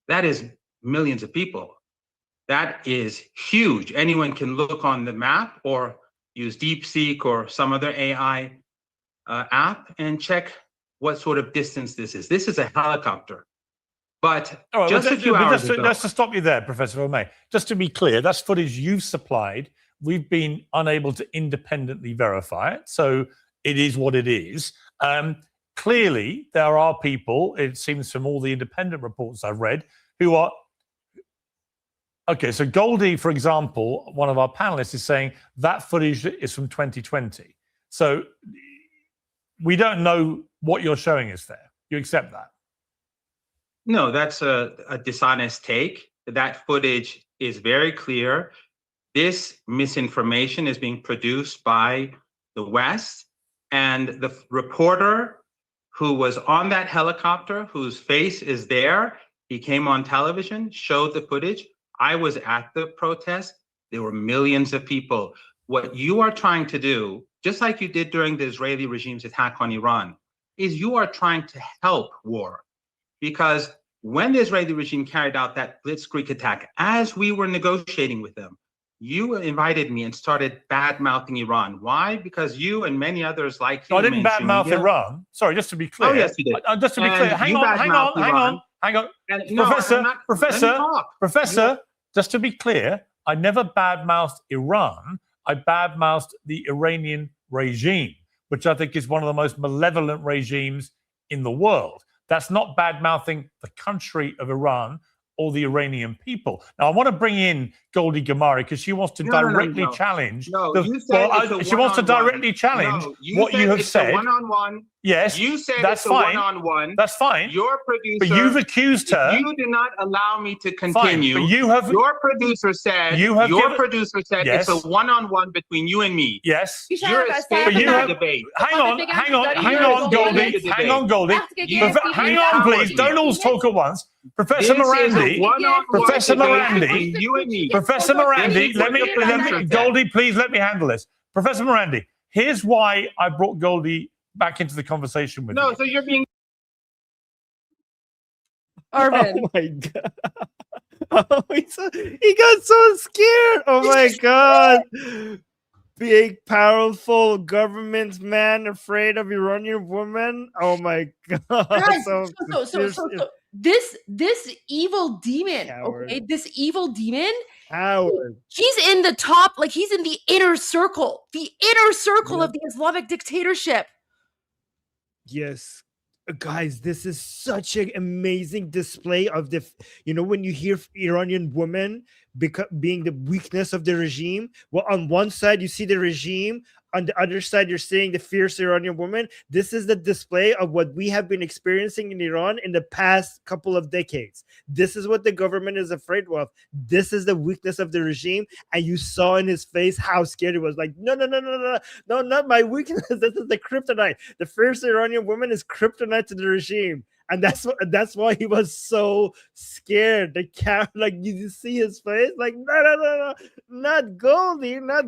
That is millions of people. That is huge. Anyone can look on the map or use DeepSeek or some other AI app and check what sort of distance this is. This is a helicopter. But All right, just a few hours ago. Just to stop you there, Professor O'May, just to be clear, that's footage you've supplied. We've been unable to independently verify it. So it is what it is. Clearly, there are people, it seems from all the independent reports I've read, who are... Okay, so Goldie, for example, one of our panelists is saying that footage is from 2020. So we don't know what you're showing us there. You accept that? No, that's a dishonest take. That footage is very clear. This misinformation is being produced by the West, and the reporter who was on that helicopter, whose face is there, he came on television, showed the footage. I was at the protest. There were millions of people. What you are trying to do, just like you did during the Israeli regime's attack on Iran, is you are trying to help war. Because when the Israeli regime carried out that blitzkrieg attack, as we were negotiating with them, you invited me and started bad-mouthing Iran. Why? Because you and many others like you. No, I didn't bad-mouth Iran. Sorry, just to be clear. Oh, yes, you did. Just to be clear. Hang on. Professor, just to be clear, I never bad-mouthed Iran. I bad-mouthed the Iranian regime, which I think is one of the most malevolent regimes in the world. That's not bad-mouthing the country of Iran or the Iranian people. Now, I want to bring in Goldie Gamari because she wants to directly challenge. She wants to directly challenge what you have said. One-on-one. Yes, you said that's it's fine. A one-on-one. That's fine. Your producer, but you've accused her. You did not allow me to continue. Fine, but you have. Your producer said. Yes. It's a one-on-one between you and me. Yes. You're escaping the debate. Hang on, Goldie. Hang on, please. Don't all talk at once. Professor Morandi, you and me. Professor Morandi, let me, Goldie, please let me handle this. Professor Morandi, here's why I brought Goldie back into the conversation with you. No, so you're being... Arvin. Oh my God. Oh, he got so scared. Oh my God. Big, powerful government man afraid of Iranian woman. Oh my God. Guys, so this evil demon, okay, this evil demon, he's in the top, like he's in the inner circle of the Islamic dictatorship. Yes. Guys, this is such an amazing display of the, when you hear Iranian women being the weakness of the regime, well, on one side you see the regime, on the other side you're seeing the fierce Iranian woman. This is the display of what we have been experiencing in Iran in the past couple of decades. This is what the government is afraid of. This is the weakness of the regime, and you saw in his face how scared he was. Like, no, not my weakness. This is the kryptonite. The fierce Iranian woman is kryptonite to the regime. And that's why he was so scared. The cat, like, you see his face, like, no, not Goldie. Well,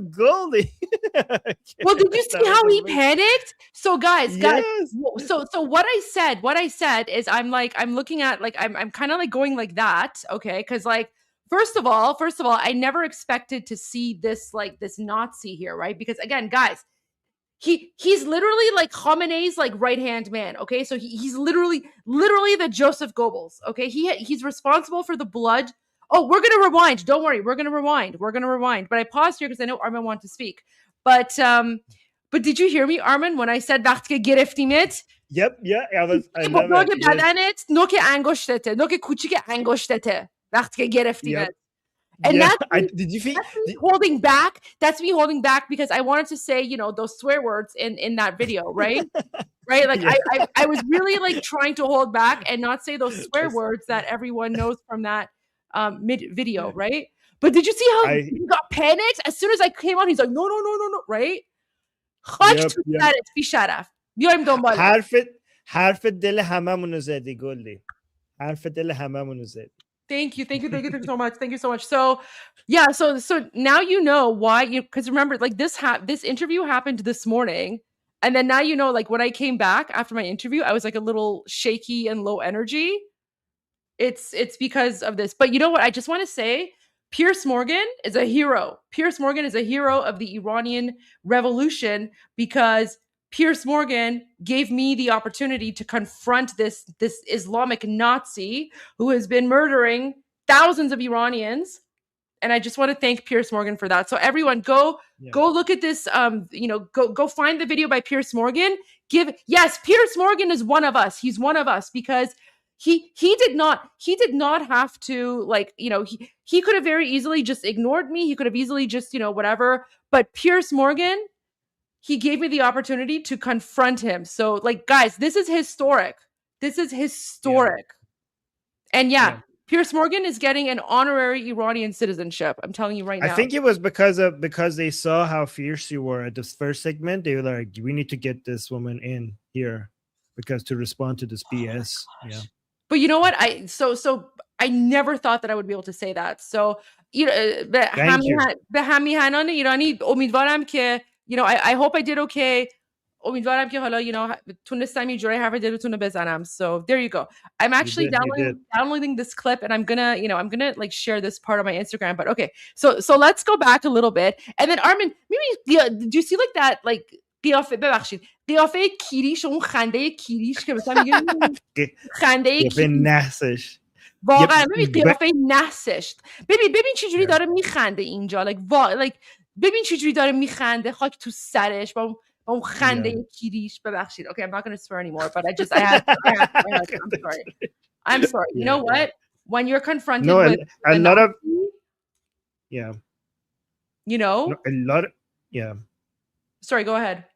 did you see how he panicked? So guys, yes. so what I said is I'm looking at, like, I'm kind of like going like that, okay? Because, like, first of all, I never expected to see this, like, this Nazi here, right? Because again, guys, he's literally like Khamenei's like right-hand man, okay? So he's literally the Joseph Goebbels, okay? He's responsible for the blood. Oh, we're gonna rewind. Don't worry, we're gonna rewind. But I paused here because I know Armin wanted to speak. But did you hear me, Armin, when I said وقتی که گرفتیمت؟ Yep, yeah, I love it. بدنت نوک انگشتته، نوک کوچیک انگشتته وقتی که گرفتیمت. And yeah, did you feel holding back? That's me holding back because I wanted to say, you know, those swear words in that video, right? Right? Like I was really like trying to hold back and not say those swear words that everyone knows from that video, right? But did you see how he got panicked as soon as I came on? He's like, no, right? حرف دل هممونو زدی گلی. حرف دل هممونو زدی. Thank you so much. Thank you so much. So yeah, so now you know why because remember, like this interview happened this morning, and then now you know, like when I came back after my interview, I was like a little shaky and low energy. It's because of this. But you know what? I just want to say Piers Morgan is a hero. Piers Morgan is a hero of the Iranian revolution because Piers Morgan gave me the opportunity to confront this Islamic Nazi who has been murdering thousands of Iranians. And I just want to thank Piers Morgan for that. So everyone go look at this. Go find the video by Piers Morgan. Yes, Piers Morgan is one of us. He's one of us because he did not have to, like, you know, he could have very easily just ignored me. He could have easily just, you know, whatever. But Piers Morgan, he gave me the opportunity to confront him. So, like, guys, this is historic. And Piers Morgan is getting an honorary Iranian citizenship. I'm telling you right now. I think it was because they saw how fierce you were at this first segment. They were like, we need to get this woman in here because to respond to this BS. Yeah. But you know what? I never thought that I would be able to say that. So, you know, به همیهنان ایرانی امیدوارم که, you know, I hope I did okay. امیدوارم که حالا, you know, تونستم یه جوری حرف دلتون رو بزنم. So there you go. I'm actually downloading this clip and I'm gonna like share this part on my Instagram. But okay, so let's go back a little bit. And then Armin, maybe do you see like that, like قیافه کیریش، اون خنده کیریش که مثلا میگه خنده نحسش، واقعا ببین قیافه نحسش، ببین چجوری داره میخنده اینجا، like ببین چجوری داره میخنده، خاک تو سرش با اون خنده کیریش. ببخشید. Okay, I'm not going to swear anymore, but I had I'm sorry. You know what? When you're confronted with a lot of you know, a lot of sorry, go ahead.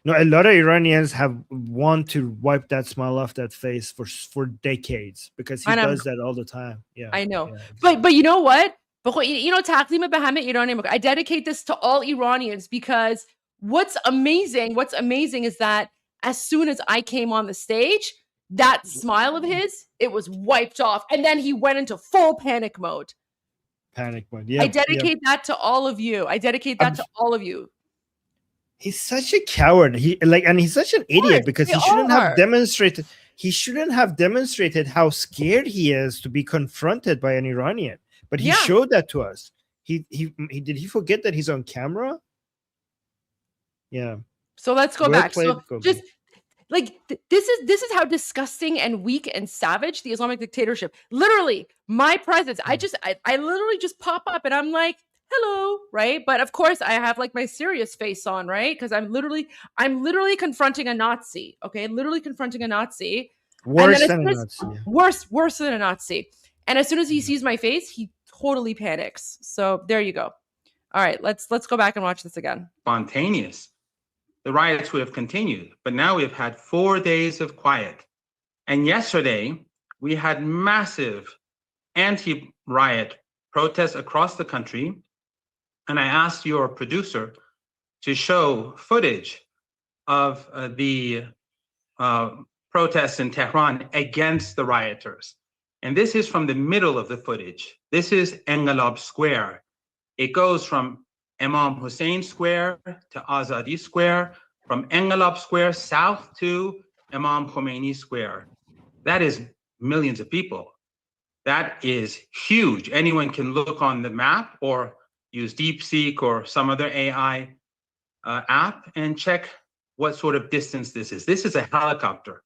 No, a lot of Iranians have want to wipe that smile off that face for decades because he does that all the time. Yeah, I know. Yeah. But you know what? You know, تقدیم به همه ایرانی. I dedicate this to all Iranians because what's amazing is that as soon as I came on the stage, that smile of his, it was wiped off, and then he went into full panic mode. Yeah. I dedicate that to all of you. All of you. He's such a coward. And he's such an idiot because he shouldn't have demonstrated. He shouldn't have demonstrated how scared he is to be confronted by an Iranian. But he showed that to us. Did he forget that he's on camera? Yeah. So let's go back. So just like this is how disgusting and weak and savage the Islamic dictatorship. Literally, my presence. I literally just pop up and I'm like, hello, right? But of course I have like my serious face on, right? Because I'm literally confronting a Nazi. Okay, literally confronting a Nazi. Worse than a Nazi. Worse than a Nazi. And as soon as he sees my face, he totally panics. So there you go. All right, let's go back and watch this again. Spontaneous. The riots would have continued, but now we've had 4 days of quiet. And yesterday we had massive anti-riot protests across the country. And I asked your producer to show footage of the protests in Tehran against the rioters. And this is from the middle of the footage. This is Engelab Square. It goes from Imam Hussein Square to Azadi Square, from Engelab Square south to Imam Khomeini Square. That is millions of people. That is huge. Anyone can look on the map or use DeepSeek or some other AI app and check what sort of distance this is. This is a helicopter.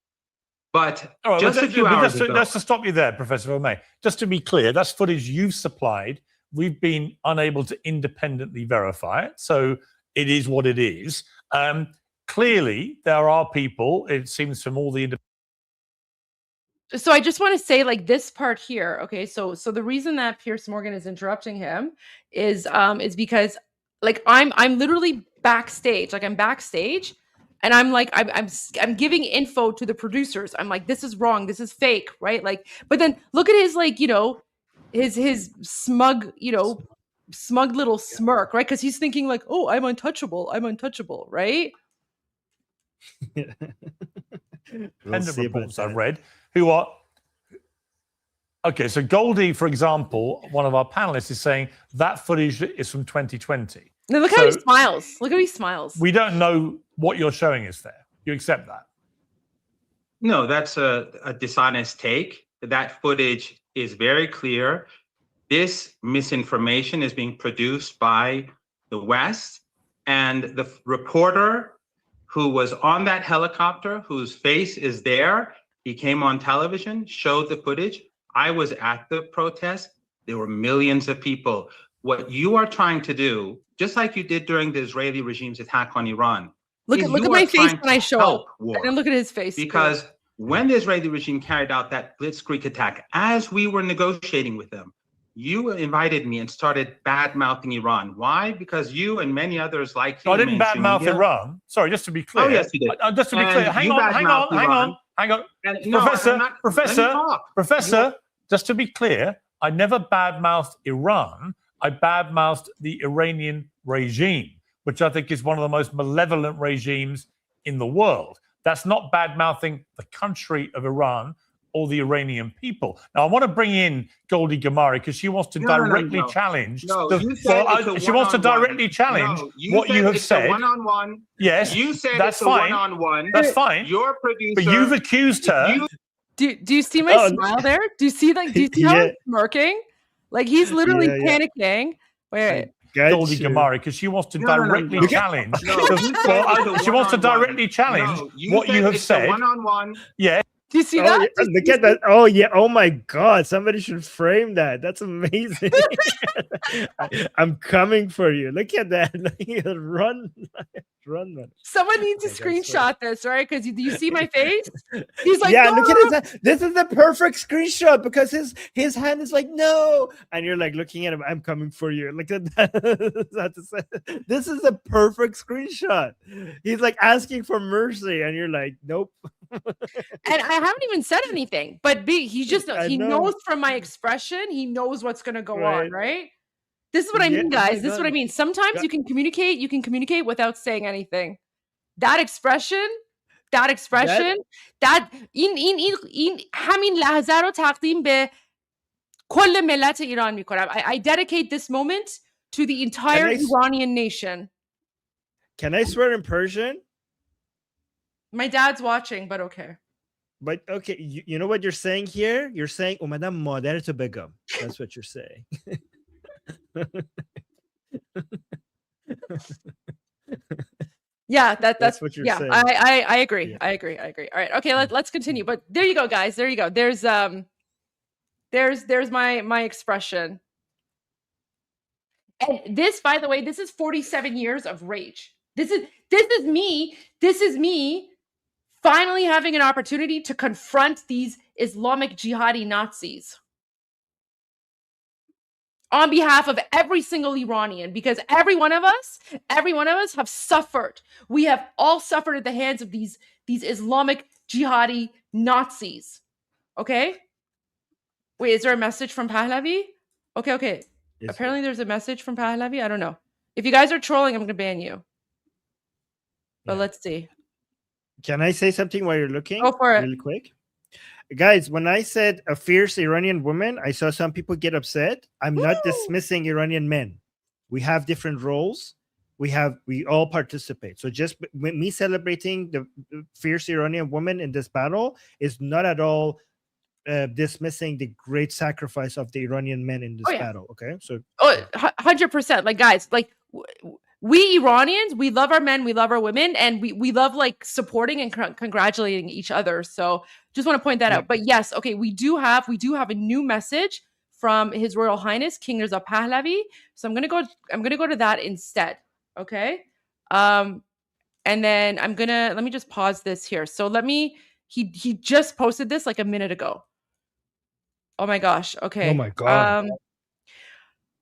But All right, just well, a few hours ago, just to stop you there, Professor O'May, just to be clear, that's footage you've supplied. We've been unable to independently verify it, so it is what it is. Clearly, there are people, it seems from all the So I just want to say, like, this part here, okay? So the reason that Piers Morgan is interrupting him is because, like, I'm literally backstage, like I'm backstage, and I'm like I'm giving info to the producers. I'm like, this is wrong, this is fake, right? Like, but then look at his, like, you know, his smug, you know, smug little smirk, right? Because he's thinking like, oh, I'm untouchable, right? independent reports I've read who are okay. So Goldie, for example, one of our panelists is saying that footage is from 2020. Now look how he smiles. Look how he smiles. We don't know what you're showing us there. You accept that? No, that's a dishonest take. That footage is very clear. This misinformation is being produced by the West, and the reporter who was on that helicopter, whose face is there, he came on television, showed the footage. I was at the protest. There were millions of people. What you are trying to do, just like you did during the Israeli regime's attack on Iran, look at my face when I show up, and then look at his face. Because when the Israeli regime carried out that blitzkrieg attack, as we were negotiating with them, you invited me and started bad-mouthing Iran. Why? Because you and many others like you. I didn't bad-mouth Iran. Sorry, just to be clear. Oh, yes, you did. Just to be clear. Hang on. Professor, just to be clear, I never bad-mouthed Iran. I bad-mouthed the Iranian regime, which I think is one of the most malevolent regimes in the world. That's not bad-mouthing the country of Iran or the Iranian people. Now, I want to bring in Goldie Gamari because she wants to directly challenge. She wants to directly challenge what you have said. One-on-one. Yes, you said that's it's fine. A one-on-one. That's fine. Your producer. But you've accused her. Do you see my smile there? Do you see how he's smirking? Like he's literally panicking. Wait. Goldie Gamari because she wants to directly challenge. She wants to directly challenge what you have said. One-on-one. Yeah. Do you see that? Yeah, look at that. Oh, yeah. Oh, my God. Somebody should frame that. That's amazing. I'm coming for you. Look at that. Run. Someone needs to screenshot this, right? Because do you see my face? He's like, yeah, no! Look at his. This is the perfect screenshot because his hand is like, no. And you're like looking at him. I'm coming for you. Look at that. This is the perfect screenshot. He's like asking for mercy. And you're like, nope. And I haven't even said anything, but he just knows. He knows from my expression. He knows what's going to go on, right? This is what I mean, guys. This is what I mean. Sometimes you can communicate without saying anything. That expression, that این همین لحظه رو تقدیم به کل ملت ایران میکنم. I dedicate this moment to the entire Iranian nation. Can I swear in Persian? My dad's watching, but okay. But okay, you know what you're saying here? You're saying اومدم مادرتو بگم. That's what you're saying. Yeah, that's what you're saying. I agree. Yeah. I agree. All right. Okay, let's continue. But there you go, guys. There you go. There's my expression. And this, by the way, this is 47 years of rage. This is me finally having an opportunity to confront these Islamic jihadi Nazis on behalf of every single Iranian, because every one of us have suffered. We have all suffered at the hands of these Islamic jihadi Nazis. Okay? Wait, is there a message from Pahlavi? Okay. Yes, apparently there's a message from Pahlavi. I don't know. If you guys are trolling, I'm going to ban you. But let's see. Can I say something while you're looking? Go for it. Really quick. Guys, when I said a fierce Iranian woman, I saw some people get upset. I'm not dismissing Iranian men. We have different roles. We all participate. So just me celebrating the fierce Iranian woman in this battle is not at all dismissing the great sacrifice of the Iranian men in this battle. Okay, so 100%. Like, guys, like we Iranians, we love our men, we love our women, and we love like supporting and congratulating each other. So just want to point that out. But yes, okay, we do have a new message from His Royal Highness King Reza Pahlavi. So I'm gonna go to that instead. Okay. And then let me just pause this here. So he just posted this like a minute ago. Oh my gosh. Okay. Oh my God.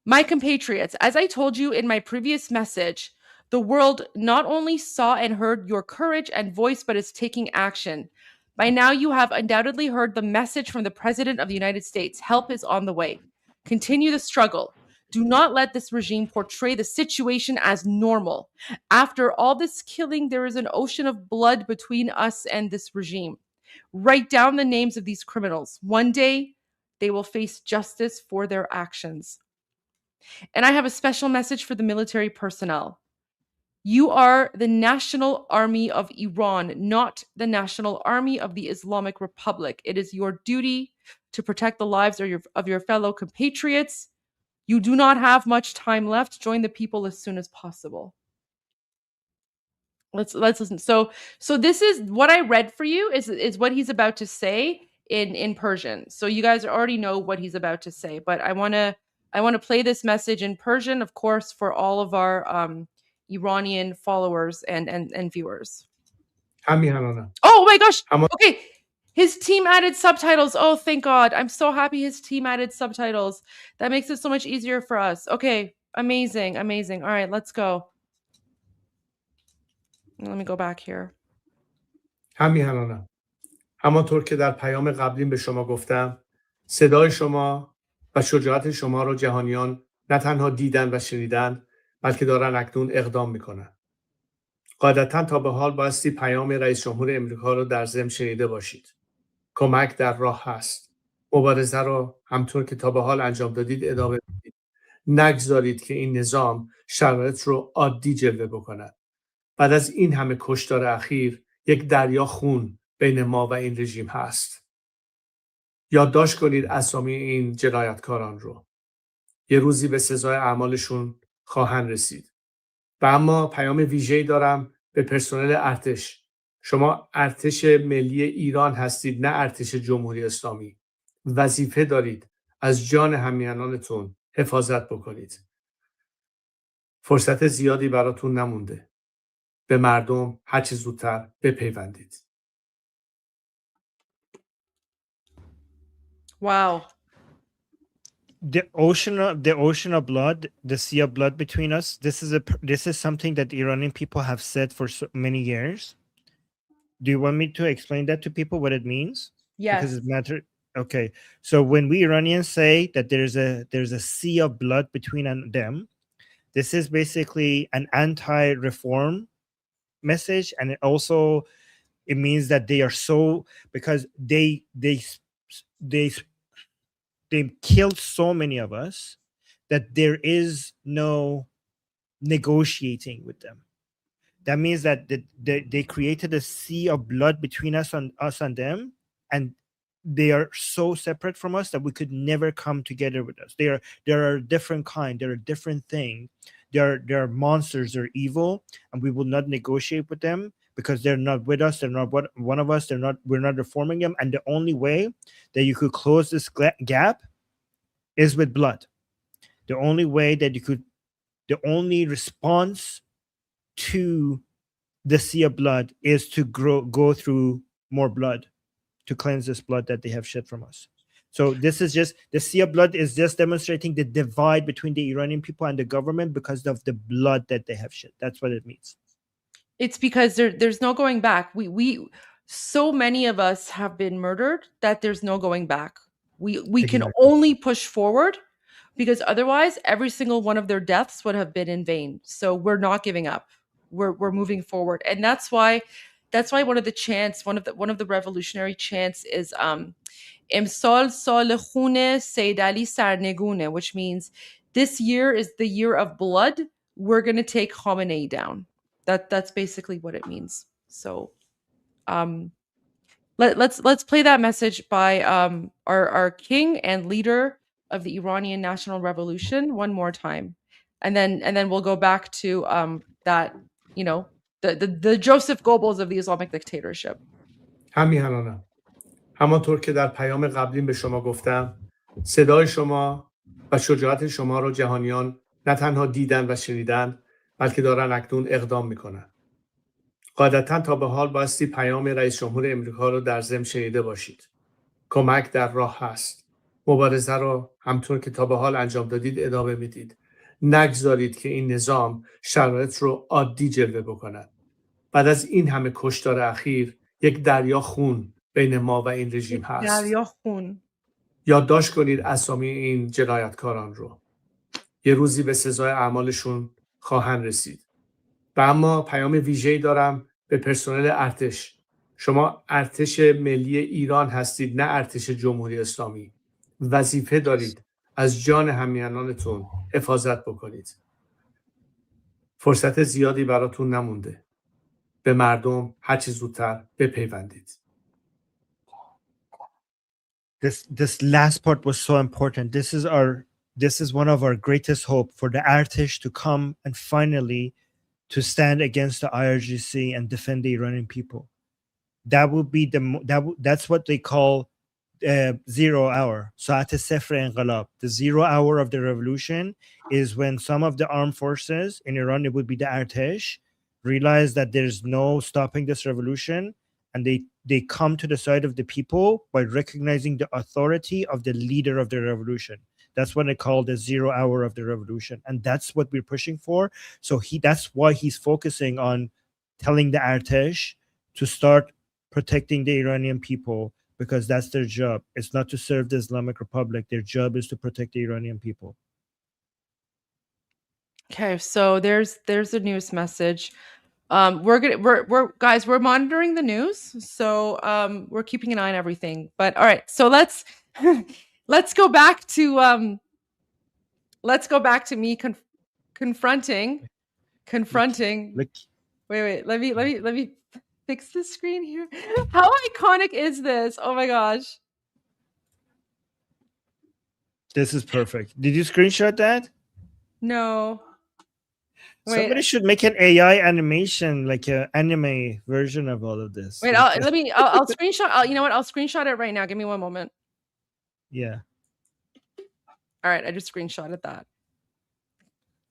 My compatriots, as I told you in my previous message, the world not only saw and heard your courage and voice, but is taking action. By now, you have undoubtedly heard the message from the President of the United States. Help is on the way. Continue the struggle. Do not let this regime portray the situation as normal. After all this killing, there is an ocean of blood between us and this regime. Write down the names of these criminals. One day, they will face justice for their actions. And I have a special message for the military personnel. You are the National Army of Iran, not the National Army of the Islamic Republic. It is your duty to protect the lives of your fellow compatriots. You do not have much time left. Join the people as soon as possible. Let's listen. So this is what I read for you is what he's about to say in Persian. So you guys already know what he's about to say, but I want to play this message in Persian, of course, for all of our Iranian followers and viewers. Oh my gosh. Okay. His team added subtitles. Oh, thank God. I'm so happy his team added subtitles. That makes it so much easier for us. Okay. Amazing. Amazing. All right, let's go. Let me go back here. همیهنانم همانطور که در پیام قبلیم به شما گفتم صدای شما و شجاعت شما را جهانیان نه تنها دیدن و شنیدن بلکه دارن اکنون اقدام میکنن. قاعدتاً تا به حال بایستی پیام رئیس جمهور امریکا را در ضمن شنیده باشید. کمک در راه هست. مبارزه را همطور که تا به حال انجام دادید ادامه بدید. نگذارید که این نظام شرایط رو عادی جلوه بکند. بعد از این همه کشتار اخیر یک دریا خون بین ما و این رژیم هست. یادداشت کنید اسامی این جنایتکاران رو. یه روزی به سزای اعمالشون خواهند رسید. و اما پیام ویژه‌ای دارم به پرسنل ارتش. شما ارتش ملی ایران هستید، نه ارتش جمهوری اسلامی. وظیفه دارید از جان همیهنانتون حفاظت بکنید. فرصت زیادی براتون نمونده. به مردم هر چه زودتر بپیوندید. Wow. The ocean of blood, the sea of blood between us. This is something that the Iranian people have said for so many years. Do you want me to explain that to people what it means? Yes. Because it matters. Okay. So when we Iranians say that there's a sea of blood between them, this is basically an anti-reform message, and it means that they are so, because they killed so many of us that there is no negotiating with them. That means that they created a sea of blood between us and them, and they are so separate from us that we could never come together with us. They are a different kind. They're a different thing. They are monsters. They're evil, and we will not negotiate with them because they're not with us. They're not one of us. We're not reforming them. And the only way that you could close this gap is with blood. The only way that the only response to the sea of blood is to go through more blood, to cleanse this blood that they have shed from us. So this is just, the sea of blood is just demonstrating the divide between the Iranian people and the government because of the blood that they have shed. That's what it means. It's because there's no going back. We so many of us have been murdered that there's no going back. We can only push forward, because otherwise every single one of their deaths would have been in vain. So we're not giving up. We're moving forward. And that's why one of the chants, one of the revolutionary chants is Imsal Sal Khune Sayyid Ali Sarnegune, which means this year is the year of blood. We're going to take Khamenei down. That's basically what it means. So let's play that message by our king and leader of the Iranian National Revolution one more time. and then we'll go back to that, you know, the Joseph Goebbels of the Islamic dictatorship. همیهنانم همانطور که در پیام قبلی به شما گفتم صدای شما و شجاعت شما رو جهانیان نه تنها دیدن و شنیدن بلکه دارن اکنون اقدام میکنن. قاعدتاً تا به حال بایستی پیام رئیس جمهور امریکا رو در ضمن شنیده باشید. کمک در راه هست. مبارزه رو همطور که تا به حال انجام دادید ادامه میدید. نگذارید که این نظام شرایط رو عادی جلوه بکند. بعد از این همه کشتار اخیر یک دریا خون بین ما و این رژیم هست. دریا خون. یادداشت کنید اسامی این جنایتکاران رو. یه روزی به سزای اعمالشون خواهند رسید. و اما پیام ویژه‌ای دارم به پرسنل ارتش. شما ارتش ملی ایران هستید، نه ارتش جمهوری اسلامی. وظیفه دارید از جان همیهنانتون حفاظت بکنید. فرصت زیادی براتون نمونده. به مردم هر چه زودتر بپیوندید. This last part was so important. This is one of our greatest hope for the Artish to come and finally to stand against the IRGC and defend the Iranian people. That would be that's what they call 0 hour. Saat Sefr Inqilab. The 0 hour of the revolution is when some of the armed forces in Iran, it would be the Artish, realize that there's no stopping this revolution, and they come to the side of the people by recognizing the authority of the leader of the revolution. That's what they call the 0 hour of the revolution. And that's what we're pushing for. So that's why he's focusing on telling the Artesh to start protecting the Iranian people, because that's their job. It's not to serve the Islamic Republic. Their job is to protect the Iranian people. Okay, so there's a news message. We're monitoring the news, so we're keeping an eye on everything. But all right, so let's go back to me confronting. Wait, let me fix the screen here. How iconic is this? Oh my gosh. This is perfect. Did you screenshot that? No. Wait. Somebody should make an AI animation, like an anime version of all of this. Wait, I'll screenshot. You know what? I'll screenshot it right now. Give me one moment. Yeah. All right, I just screenshotted that.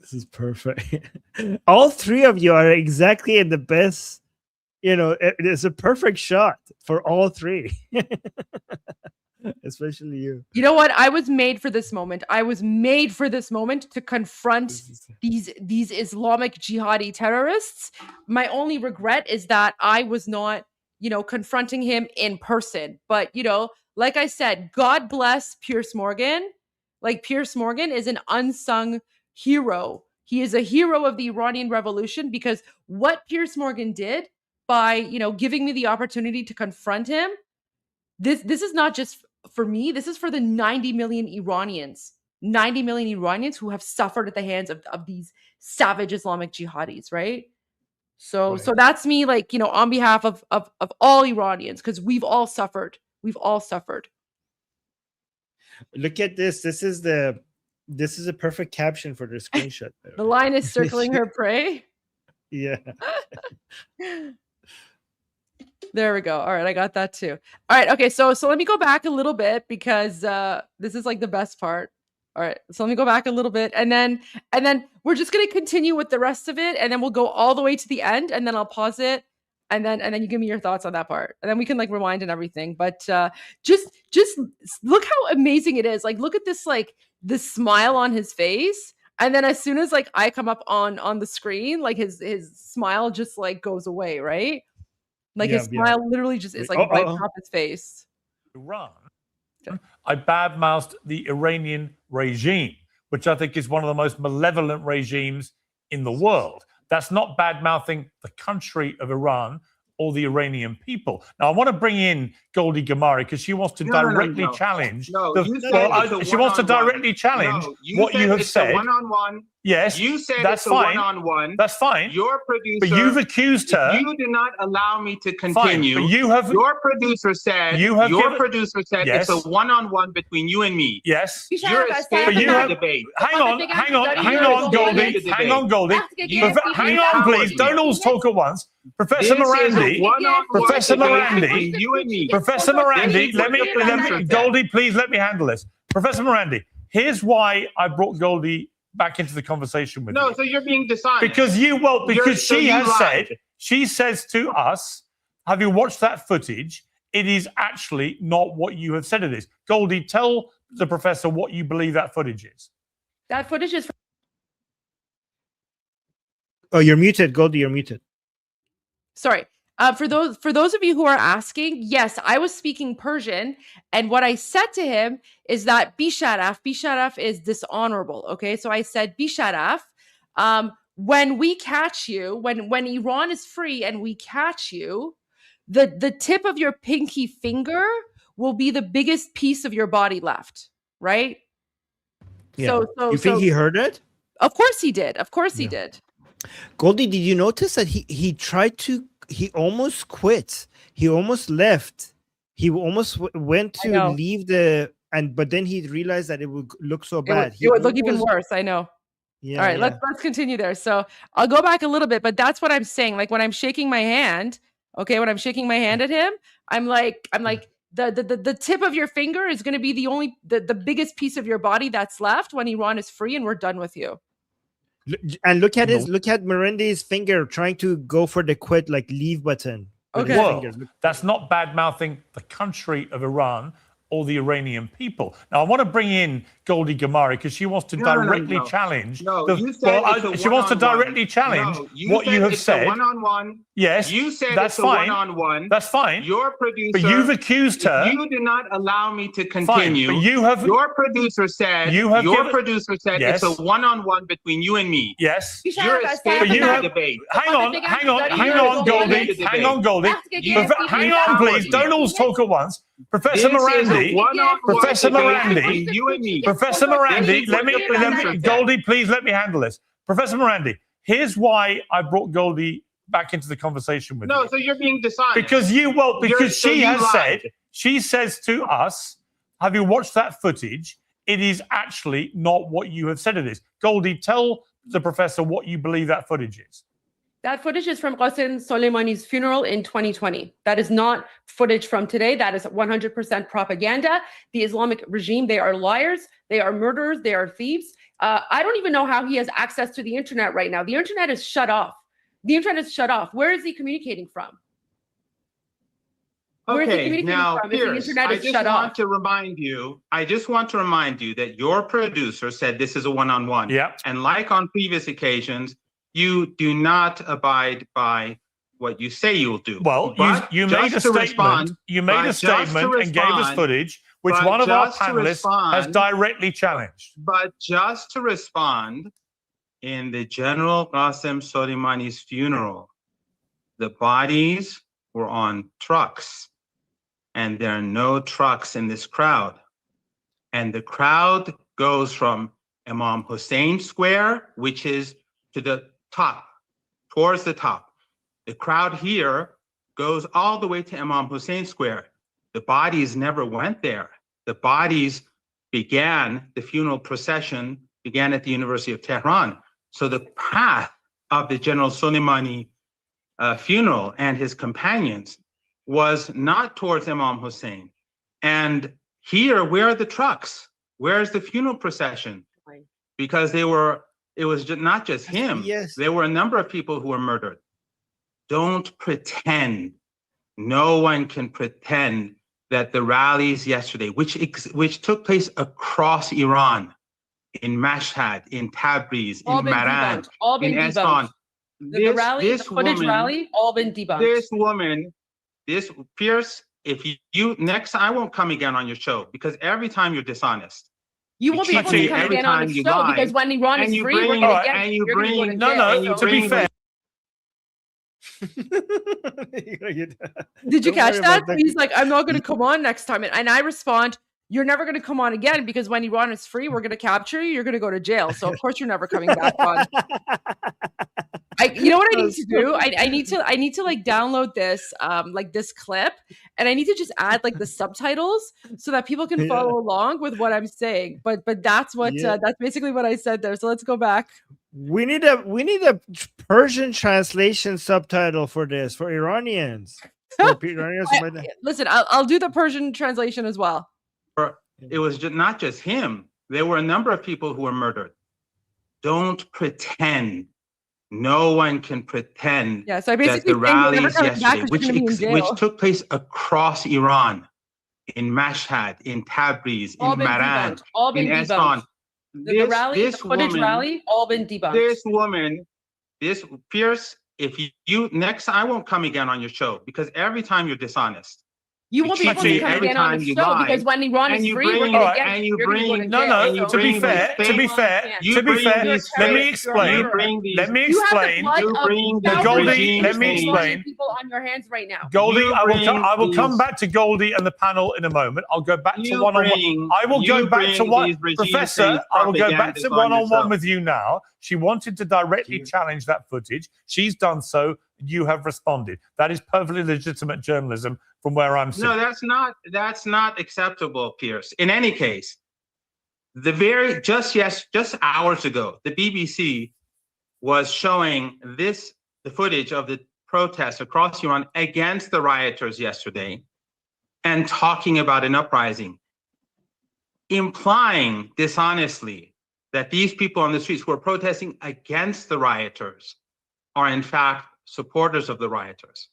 This is perfect. All three of you are exactly in the best. You know, it's a perfect shot for all three. Especially you. You know what? I was made for this moment. I was made for this moment to confront these Islamic jihadi terrorists. My only regret is that I was not, you know, confronting him in person. But, you know, like I said, God bless Piers Morgan. Like, Piers Morgan is an unsung hero. He is a hero of the Iranian Revolution, because what Piers Morgan did by, you know, giving me the opportunity to confront him, this is not just for me, this is for the 90 million Iranians who have suffered at the hands of these savage Islamic jihadis, right? So that's me, like, you know, on behalf of all Iranians, because we've all suffered. Look at this. This is a perfect caption for the screenshot. The line is circling her prey. Yeah. There we go. All right, I got that too. All right, okay, so let me go back a little bit, because this is like the best part. All right, so let me go back a little bit, and then we're just gonna continue with the rest of it, and then we'll go all the way to the end, and then I'll pause it, and then you give me your thoughts on that part, and then we can like rewind and everything. But just look how amazing it is. Like, look at this, like, this smile on his face. And then as soon as like I come up on the screen, like his smile just like goes away, right? Like his smile literally just is like right off his face. Iran. I badmouthed the Iranian regime, which I think is one of the most malevolent regimes in the world. That's not badmouthing the country of Iran or the Iranian people. Now, I want to bring in Goldie Gamari, because she wants to challenge. She wants to directly challenge what you have said. One-on-one. Yes, You said that's it's a fine. one-on-one. That's fine. Your producer. But you've accused her. You did not allow me to Fine, continue. but you have. Your producer said. Your producer said yes. it's a one-on-one between you and me. Yes. You're escaping the debate. Hang on, Goldie. Hang on, Goldie. Hang on, please. Don't all talk at once. Professor Morandi. Professor Morandi. You and me. Professor Morandi. Let me. Goldie, please let me handle this. Professor Morandi. Here's why I brought Goldie back into the conversation with you. No, so you're being dishonest. Because she has said, she says to us, have you watched that footage? It is actually not what you have said it is. Goldie, tell the professor what you believe that footage is. That footage is. Oh, you're muted, Goldie. You're muted. Sorry. For those of you who are asking, yes, I was speaking Persian, and what I said to him is that bisharaf is dishonorable. Okay, so I said bisharaf. When we catch you, when Iran is free and we catch you, the tip of your pinky finger will be the biggest piece of your body left, right? Yeah. You think he heard it? Of course he did. Of course he did. Goldie, did you notice that he tried to? He almost quit. He almost left. He almost went to leave but then he realized that it would look so bad. It would look even worse. I know. Yeah. All right, let's continue there. So I'll go back a little bit, but that's what I'm saying. Like when I'm shaking my hand, okay, when I'm shaking my hand at him, I'm like the tip of your finger is going to be the biggest piece of your body that's left when Iran is free and we're done with you. And look at Morandi's finger trying to go for the quit, like leave button. Okay. Well, that's not bad-mouthing the country of Iran or the Iranian people. Now, I want to bring in Goldie Gamari because she wants to directly challenge. She wants to directly challenge what you have said. One-on-one. Yes, you said that's it's fine. A one-on-one. That's fine. Your producer. But you've accused her. You did not allow me to continue. Fine, but you have. Your producer said. Yes. It's a one-on-one between you and me. Yes. You're escaping the debate. Hang on, Goldie. Hang on, Goldie. Hang on, please. Don't all talk at once. Professor Morandi. Professor Morandi. You and me. Professor Morandi, let me, Goldie, please let me handle this. Professor Morandi, here's why I brought Goldie back into the conversation with you. No, so you're being dishonest. Because she has said, she says to us, have you watched that footage? It is actually not what you have said it is. Goldie, tell the professor what you believe that footage is. That footage is from Qasem Soleimani's funeral in 2020. That is not footage from today. That is 100% propaganda. The Islamic regime, they are liars. They are murderers. They are thieves. I don't even know how he has access to the internet right now. The internet is shut off. The internet is shut off. Where is he communicating from? Okay, now, Pierce, I just want to remind you that your producer said this is a one-on-one. Yeah. And like on previous occasions, you do not abide by what you say you'll do. Well, you made a statement. You made a statement and gave us footage, which one of our panelists has directly challenged. But just to respond, in the General Qasem Soleimani's funeral, the bodies were on trucks, and there are no trucks in this crowd. And the crowd goes from Imam Hussein Square, which is to the top, towards the top. The crowd here goes all the way to Imam Hussein Square. The bodies never went there. The bodies the funeral procession began at the University of Tehran. So the path of the General Soleimani funeral and his companions was not towards Imam Hussein. And here, where are the trucks? Where's the funeral procession? Because it was not just him. Yes. There were a number of people who were murdered. Don't pretend. No one can pretend that the rallies yesterday, which took place across Iran, in Mashhad, in Tabriz, in Maran, in Isfahan. The footage rally, all been debunked. This woman, Pierce, if you next time, I won't come again on your show because every time you're dishonest. You won't be able to come again on the show because when Iran is free, we're going to get you. To be fair. Did you catch that? He's like, I'm not going to come on next time. And I respond, you're never going to come on again, because when Iran is free, we're going to capture you. You're going to go to jail. So of course you're never coming back on. You know what I need to do? I need to like download this like this clip, and I need to just add like the subtitles so that people can follow along with what I'm saying. But that's what that's basically what I said there. So let's go back. We need a Persian translation subtitle for this for Iranians. Listen, I'll do the Persian translation as well. It was not just him. There were a number of people who were murdered. Don't pretend. No one can pretend so I basically that the rallies yesterday, which took place across Iran, in Mashhad, in Tabriz, in Maran, in Esfahan. The rally, the footage rally, all been debunked. This woman, this Pierce, if you next, I won't come again on your show, because every time you're dishonest. You won't be able to come again on the show, because when Iran is free, we're going to get you. To be fair, let me explain. Goldie, let me explain. People on your hands right now. Goldie, I will come back to Goldie and the panel in a moment. I'll go back to one-on-one. I will go back to one, Professor. I will go back to one-on-one with you now. She wanted to directly challenge that footage. She's done so. You have responded. That is perfectly legitimate journalism from where I'm sitting. No, that's not acceptable, Pierce. In any case, just hours ago, the BBC was showing the footage of the protests across Iran against the rioters yesterday, and talking about an uprising, implying dishonestly that these people on the streets who are protesting against the rioters are in fact supporters of the rioters.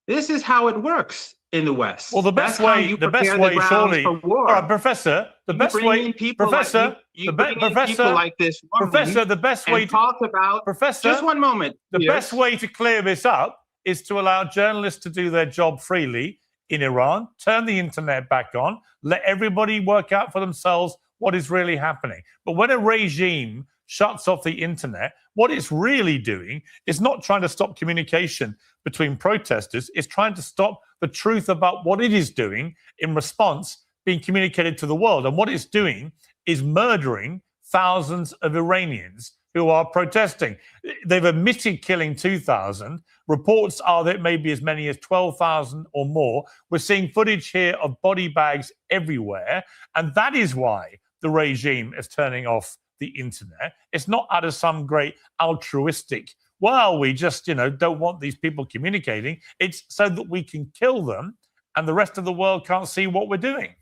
This is how it works in the West. Well, the best way, surely, all right, Professor, the best way, Professor, Professor, the best way to talk about, Professor, just one moment. The best way to clear this up is to allow journalists to do their job freely in Iran, turn the internet back on, let everybody work out for themselves what is really happening. But when a regime shuts off the internet, what it's really doing is not trying to stop communication between protesters, it's trying to stop the truth about what it is doing in response being communicated to the world. And what it's doing is murdering thousands of Iranians who are protesting. They've admitted killing 2,000. Reports are that maybe as many as 12,000 or more. We're seeing footage here of body bags everywhere. And that is why the regime is turning off the internet. It's not out of some great altruistic, well, we just, don't want these people communicating. It's so that we can kill them and the rest of the world can't see what we're doing.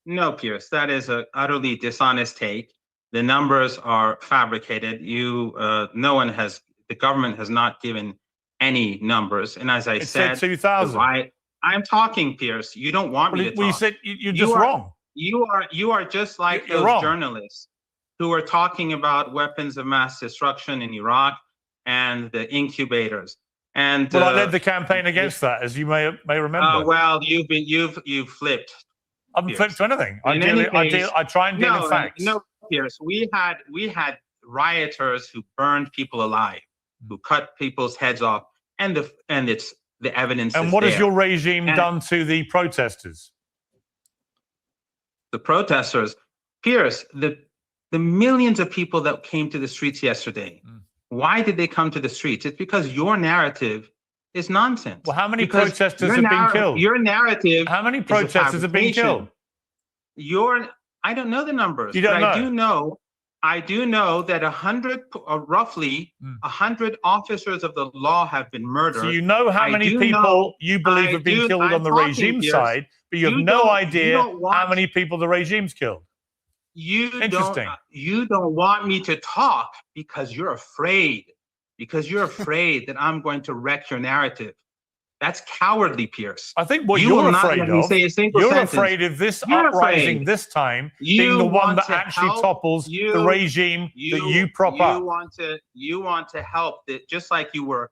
No, Pierce, that is an utterly dishonest take. The numbers are fabricated. The government has not given any numbers. And as I said 2,000. I'm talking, Pierce. You don't want me to talk. Well, you said you're just wrong. You are just like those journalists who are talking about weapons of mass destruction in Iraq and the incubators. And I led the campaign against that, as you may remember. Well, you've flipped. I haven't flipped to anything. I try and deal in facts. No, Pierce. We had rioters who burned people alive, who cut people's heads off, and it's the evidence. And what has your regime done to the protesters? The protesters, Pierce, the millions of people that came to the streets yesterday, why did they come to the streets? It's because your narrative is nonsense. Well, how many protesters have been killed? Your narrative. How many protesters have been killed? I don't know the numbers. You don't know. I do know that roughly 100 officers of the law have been murdered. So you know how many people you believe have been killed on the regime side, but you have no idea how many people the regime's killed. Interesting. You don't want me to talk because you're afraid. Because you're afraid that I'm going to wreck your narrative. That's cowardly, Pierce. I think what you're afraid of, afraid of this uprising this time being the one that actually topples the regime that you prop up. You want to help, just like you were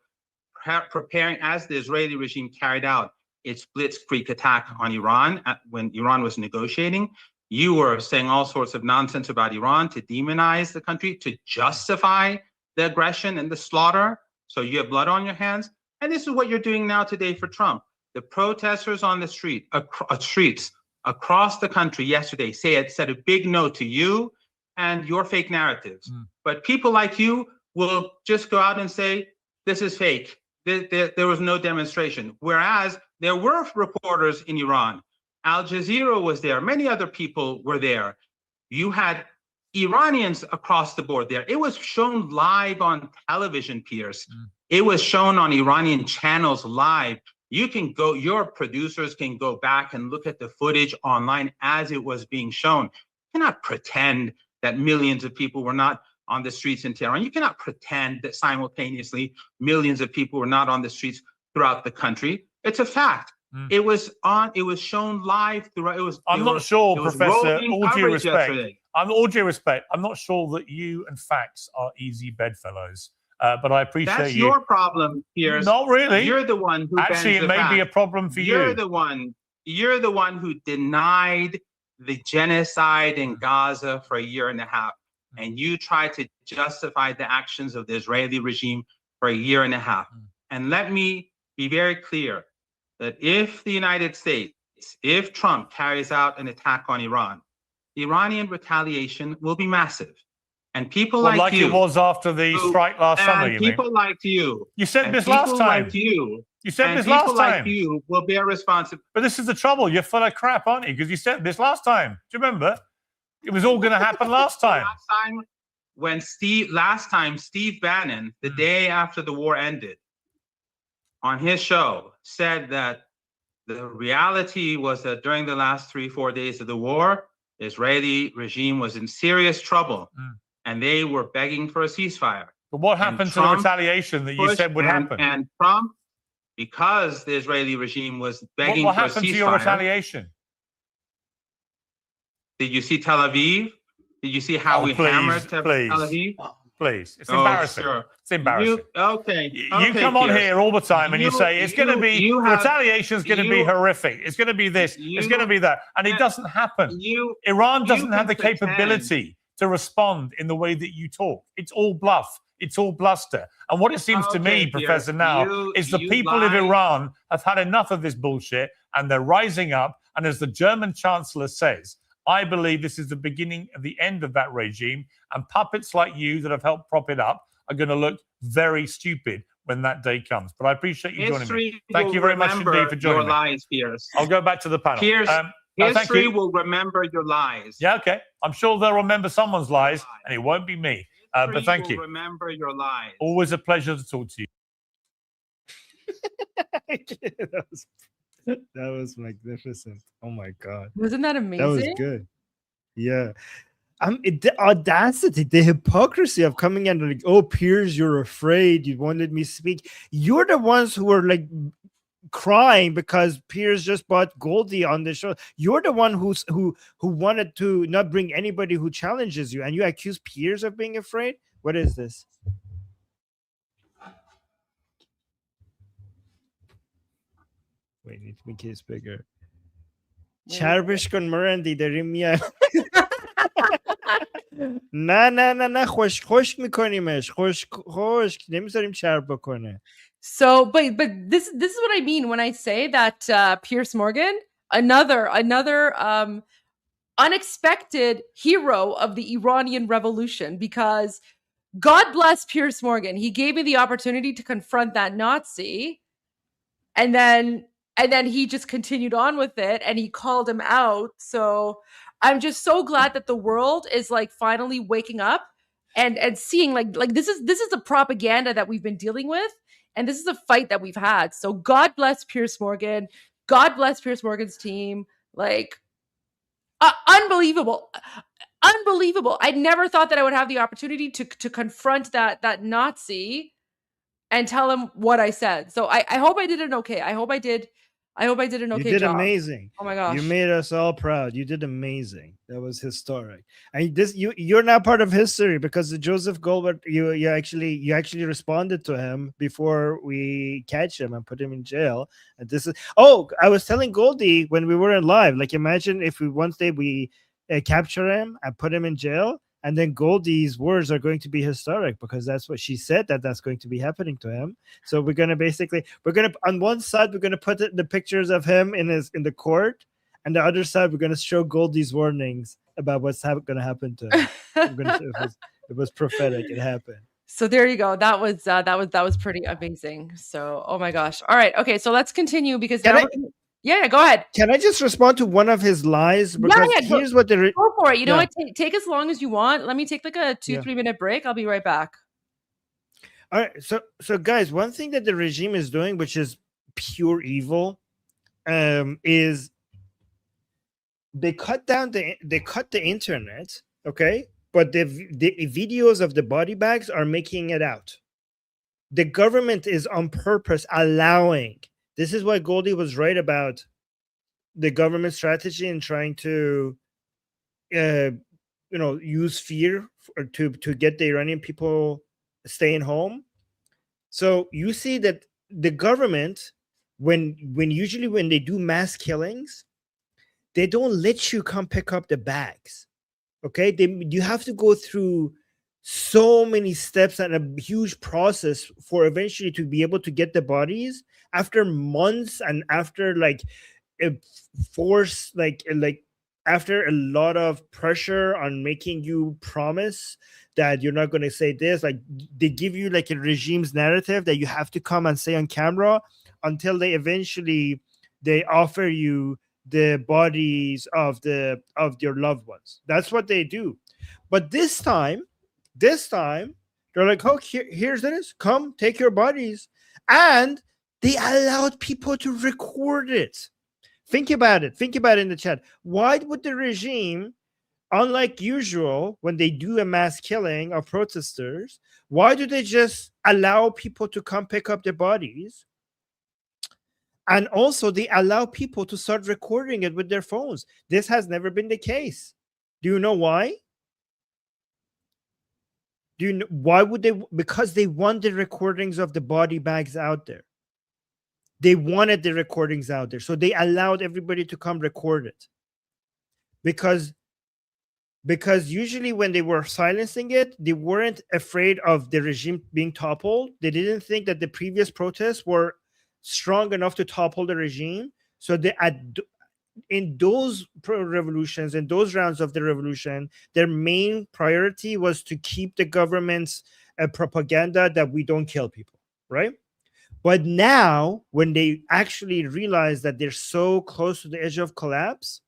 preparing as the Israeli regime carried out its blitzkrieg attack on Iran when Iran was negotiating. You were saying all sorts of nonsense about Iran to demonize the country, to justify the aggression and the slaughter. So you have blood on your hands. And this is what you're doing now today for Trump. The protesters on the streets across the country yesterday said a big no to you and your fake narratives. But people like you will just go out and say, this is fake. There was no demonstration. Whereas there were reporters in Iran. Al Jazeera was there. Many other people were there. You had Iranians across the board there. It was shown live on television, Piers. It was shown on Iranian channels live. You can go, your producers can go back and look at the footage online as it was being shown. You cannot pretend that millions of people were not on the streets in Tehran. You cannot pretend that simultaneously millions of people were not on the streets throughout the country. It's a fact. It was shown live throughout. I'm not sure, Professor, all due respect, I'm not sure that you and facts are easy bedfellows. But I appreciate That's you. your problem, Piers. Not really. You're the one who actually it may be a problem for you. You're the one who denied the genocide in Gaza for a year and a half. And you tried to justify the actions of the Israeli regime for a year and a half. And let me be very clear that if the United States, if Trump carries out an attack on Iran, the Iranian retaliation will be massive. And people like you, it was after the strike last summer, you mean? People like you. You said this last time. You said this last time. People like you will bear responsibility. But this is the trouble. You're full of crap, aren't you? Because you said this last time. Do you remember? It was all going to happen last time. Last time, Steve Bannon, the day after the war ended, on his show, said that the reality was that during the last 3-4 days of the war, the Israeli regime was in serious trouble, and they were begging for a ceasefire. But what happened to the retaliation that you said would happen? And Trump, because the Israeli regime was begging for a ceasefire. What happened to your retaliation? Did you see Tel Aviv? Did you see how we hammered Tel Aviv? Please, it's embarrassing. Sure. It's embarrassing. You come on here all the time and you say it's going to be retaliation is going to be horrific. It's going to be this. It's going to be that, and it doesn't happen. Iran doesn't have the capability to respond in the way that you talk. It's all bluff. It's all bluster. And what it seems to me, Professor, now is the people of Iran have had enough of this bullshit and they're rising up. And as the German Chancellor says, I believe this is the beginning of the end of that regime, and puppets like you that have helped prop it up are going to look very stupid when that day comes. But I appreciate you joining me. Thank you very much indeed for joining me. Lies, Piers. I'll go back to the panel. Piers, history will remember your lies. Yeah, okay. I'm sure they'll remember someone's lies, and it won't be me. But thank you. Remember your lies. Always a pleasure to talk to you. That was magnificent. Oh my God. Wasn't that amazing? That was good. Yeah. The audacity, the hypocrisy of coming in like, oh, Piers, you're afraid. You won't let me speak. You're the ones who are like crying because Piers just bought Goldie on the show. You're the one who wanted to not bring anybody who challenges you, and you accuse Piers of being afraid. What is this? Wait, need to make his bigger. چربش کن مرندی داریم میاد. نه خشک میکنیمش خشک نمیذاریم چرب بکنه. So, but this is what I mean when I say that Piers Morgan, another unexpected hero of the Iranian revolution, because God bless Piers Morgan. He gave me the opportunity to confront that Nazi, and then he just continued on with it and he called him out. So I'm just so glad that the world is like finally waking up and seeing like this is the propaganda that we've been dealing with, and this is a fight that we've had. So God bless Piers Morgan. God bless Piers Morgan's team. Like unbelievable. I never thought that I would have the opportunity to confront that Nazi and tell him what I said. So I hope I did it okay. I hope I did an okay job. You did amazing. Oh my gosh. You made us all proud. You did amazing. That was historic. And you're now part of history because Joseph Goldberg, you actually responded to him before we catch him and put him in jail. And I was telling Goldie when we were in live, like imagine if one day we capture him and put him in jail, and then Goldie's words are going to be historic because that's what she said that's going to be happening to him. So we're gonna on one side we're gonna put the pictures of him in the court, and the other side we're going to show Goldie's warnings about what's going to happen to him. It was prophetic. It happened. So there you go. That was pretty amazing. So, oh my gosh. All right. Okay. So let's continue because yeah, go ahead. Can I just respond to one of his lies? Because here's what go for it. You know what? Take as long as you want. Let me take like a 2-3 minute break. I'll be right back. All right. So guys, one thing that the regime is doing, which is pure evil, is they cut the internet. Okay. But the videos of the body bags are making it out. The government is on purpose allowing. This is why Goldie was right about the government strategy and trying to, use fear to get the Iranian people staying home. So you see that the government, when they do mass killings, they don't let you come pick up the bags. Okay, you have to go through so many steps and a huge process for eventually to be able to get the bodies after months and after after a lot of pressure on making you promise that you're not going to say this. Like they give you like a regime's narrative that you have to come and say on camera until they offer you the bodies of your loved ones. That's what they do. But this time they're like, oh, here's this, come take your bodies. And they allowed people to record it. Think about it in the chat. Why would the regime, unlike usual when they do a mass killing of protesters, why do they just allow people to come pick up their bodies? And also, they allow people to start recording it with their phones. This has never been the case. Do you know why? Why would they? Because they want the recordings of the body bags out there. They wanted the recordings out there. So they allowed everybody to come record it. Because usually when they were silencing it, they weren't afraid of the regime being toppled. They didn't think that the previous protests were strong enough to topple the regime. So in those revolutions, in those rounds of the revolution, their main priority was to keep the government's propaganda that we don't kill people, right? But now, when they actually realize that they're so close to the edge of collapse,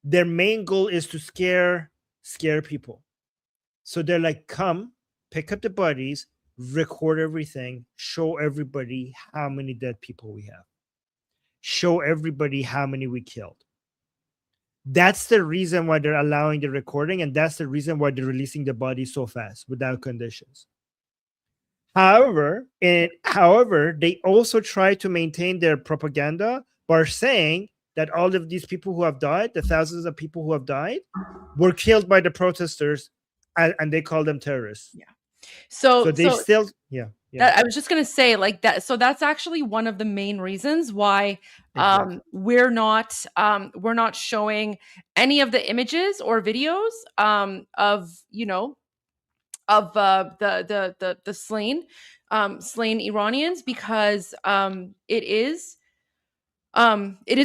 their main goal is to scare people. So they're like, come, pick up the bodies, record everything, show everybody how many dead people we have, show everybody how many we killed. That's the reason why they're allowing the recording, and that's the reason why they're releasing the bodies so fast without conditions. However, they also try to maintain their propaganda by saying that all of these people who have died, the thousands of people who have died, were killed by the protesters, and they call them terrorists. Yeah. So they still, yeah. I was just gonna say like that. So that's actually one of the main reasons why we're not showing any of the images or videos of the slain Iranians, because it is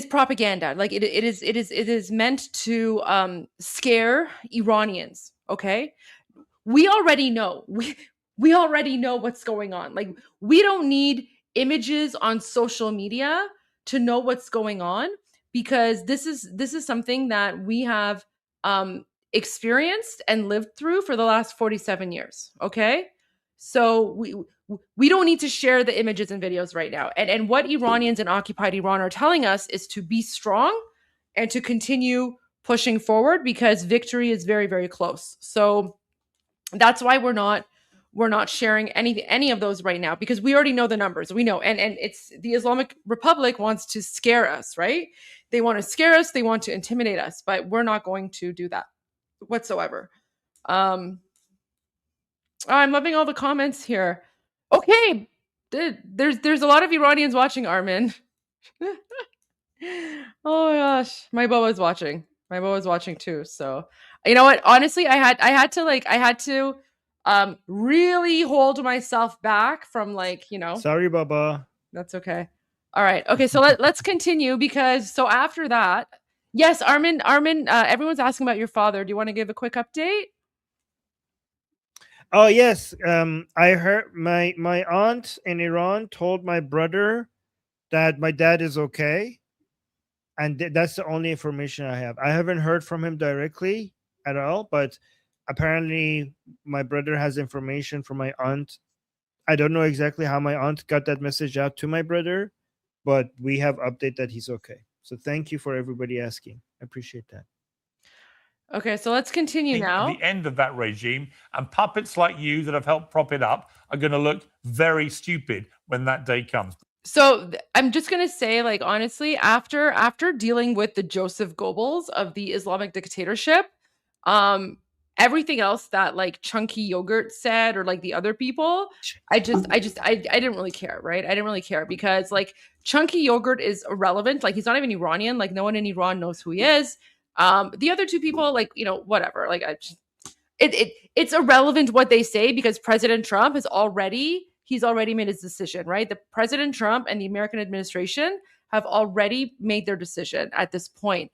propaganda. Like it is meant to scare Iranians. Okay, we already know. We already know what's going on. Like we don't need images on social media to know what's going on, because this is something that we have experienced and lived through for the last 47 years. Okay, so we don't need to share the images and videos right now. And what Iranians in occupied Iran are telling us is to be strong and to continue pushing forward, because victory is very, very close. So that's why we're not sharing any of those right now, because we already know the numbers. We know, and it's the Islamic Republic wants to scare us, right? They want to scare us, they want to intimidate us, but we're not going to do that whatsoever. I'm loving all the comments here. Okay, there's a lot of Iranians watching, Armin. Oh my gosh, my Boa's watching. My Boa's watching too. So you know what? Honestly, I had to really hold myself back from Sorry, Baba. That's okay. All right. Okay. So let's continue, because so after that, Yes, Armin, everyone's asking about your father. Do you want to give a quick update? Oh yes, I heard my aunt in Iran told my brother that my dad is okay, and that's the only information I have. I haven't heard from him directly at all, but apparently my brother has information from my aunt. I don't know exactly how my aunt got that message out to my brother, but we have update that he's okay. So thank you for everybody asking. I appreciate that. Okay, so let's continue now. The end of that regime, and puppets like you that have helped prop it up are going to look very stupid when that day comes. So I'm just going to say, like, honestly, after dealing with the Joseph Goebbels of the Islamic dictatorship, everything else that like Chunky Yogurt said, or like the other people, I didn't really care, right? I didn't really care because like Chunky Yogurt is irrelevant. Like, he's not even Iranian. Like, no one in Iran knows who he is. The other two people, like, you know, whatever. Like, it's irrelevant what they say because President Trump he's already made his decision, right? The President Trump and the American administration have already made their decision at this point.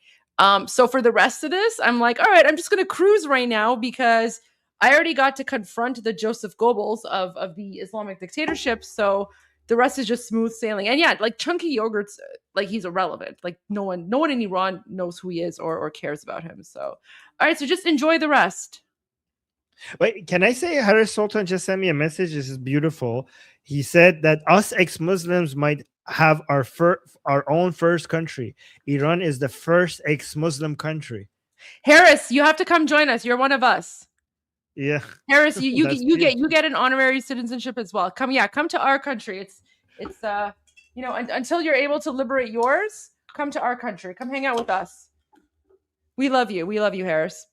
So for the rest of this, I'm like, all right, I'm just going to cruise right now because I already got to confront the Joseph Goebbels of the Islamic dictatorship. So the rest is just smooth sailing. And yeah, like Chunky Yogurt's like, he's irrelevant. Like no one in Iran knows who he is or cares about him. So, all right. So just enjoy the rest. Wait, can I say Harris Sultan just sent me a message? This is beautiful. He said that us ex-Muslims might have our own first country. Iran is the first ex-Muslim country. Harris, you have to come join us. You're one of us. Yeah. Harris, you get an honorary citizenship as well. Come to our country. It's you know, until you're able to liberate yours, come to our country. Come hang out with us. We love you. We love you, Harris.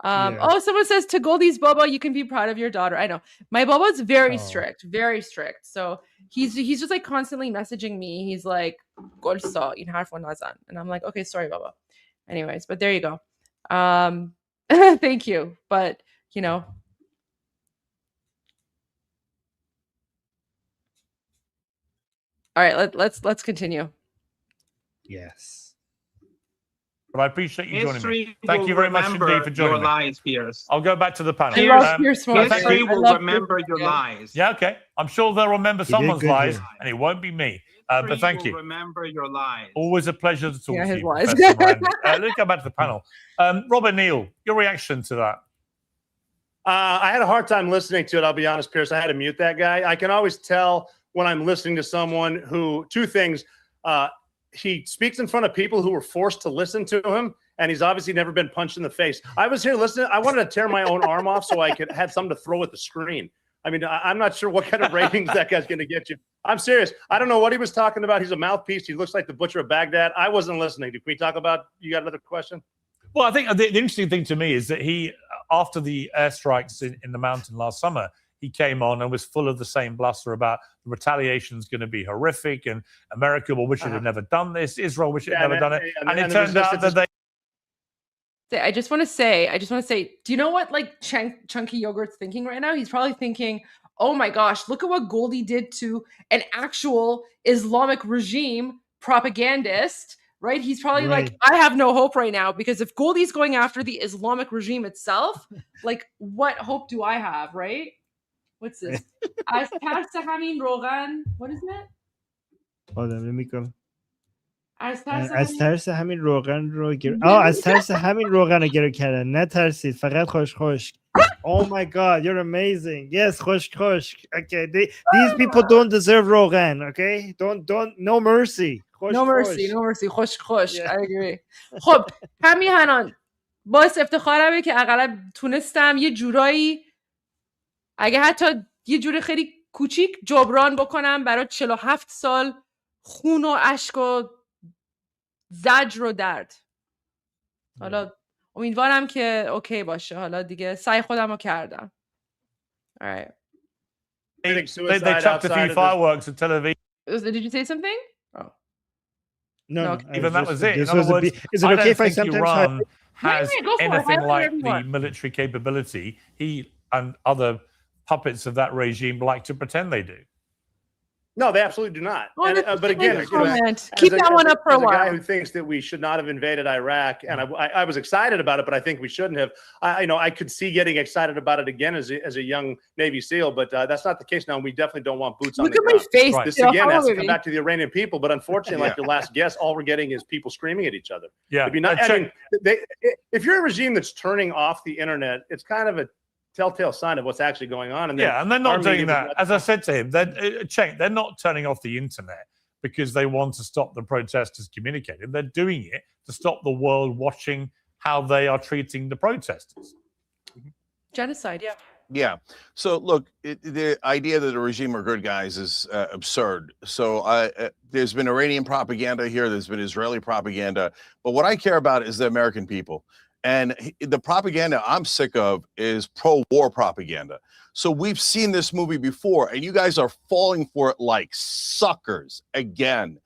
Oh, someone says to Goldie's Bobo, you can be proud of your daughter. I know my Bobo's very strict. So he's just like constantly messaging me. He's like, Golsa in harf nazan, and I'm like, okay, sorry, Bobo. Anyways, but there you go. Thank you, but you know. All right, let's continue. Yes. But I appreciate you joining me. Thank you very much indeed for joining me. Lies, Pierce. I'll go back to the panel. History will remember your lies. Yeah, okay. I'm sure they'll remember someone's lies, and it won't be me. But thank you. Remember your lies. Always a pleasure to talk to you, Professor Miranda. Let's go back to the panel. Robert Neal, your reaction to that? I had a hard time listening to it. I'll be honest, Pierce. I had to mute that guy. I can always tell when I'm listening to someone who, two things. He speaks in front of people who were forced to listen to him, and he's obviously never been punched in the face. I was here listening. I wanted to tear my own arm off so I could have something to throw at the screen. I mean, I'm not sure what kind of ratings that guy's going to get you. I'm serious. I don't know what he was talking about. He's a mouthpiece. He looks like the Butcher of Baghdad. I wasn't listening. Can we talk about, you got another question? Well, I think the interesting thing to me is that he, after the airstrikes in the mountain last summer, he came on and was full of the same bluster about the retaliation is going to be horrific, and America will wish it had never done this. Israel wish it had never done it. And it turned out that they... I just want to say, do you know what like Chunky Yogurt's thinking right now? He's probably thinking, oh my gosh, look at what Goldie did to an actual Islamic regime propagandist, right? He's probably like, I have no hope right now, because if Goldie's going after the Islamic regime itself, like what hope do I have, right? What's this? As tarse hamin rogan. What is that? Hold on, let me go. از ترس همین روغن رو از ترس همین روغن رو گرو کردن. نترسید، فقط خشک. Oh my God, you're amazing. Yes, خشک. Okay, these people don't deserve روغن. Okay, don't no mercy. No mercy. خشک. I agree. خب همین هنان باعث افتخارمه که اقلا تونستم یه جورایی، اگه حتی یه جوری خیلی کوچیک جبران بکنم برای 47 سال خون و اشک و زجر و درد. حالا امیدوارم که اوکی باشه. حالا دیگه سعی خودم رو کردم. All right. They chucked a few fireworks at Tel Aviv. Did you say something? Oh. No. Even that was it. In other words, is it okay if I sometimes Iran has anything like the military capability. He and other puppets of that regime like to pretend they do. No, they absolutely do not. Oh, And, but again, keep that one up for a as a guy while. who thinks that we should not have invaded Iraq, and I was excited about it, but I think we shouldn't have. I could see getting excited about it again as a young Navy SEAL, but that's not the case now. And we definitely don't want boots on the ground. Look at my face. This again has to come back to the Iranian people, but unfortunately, like your last guest, all we're getting is people screaming at each other. Yeah, it'd be not, I mean, if you're a regime that's turning off the internet, it's kind of a telltale sign of what's actually going on. And and they're not doing that. As I said to him, they're not turning off the internet because they want to stop the protesters communicating. They're doing it to stop the world watching how they are treating the protesters. Genocide, yeah. Yeah. So look, the idea that the regime are good guys is absurd. So there's been Iranian propaganda here. There's been Israeli propaganda. But what I care about is the American people. And the propaganda I'm sick of is pro-war propaganda. So we've seen this movie before, and you guys are falling for it like suckers again.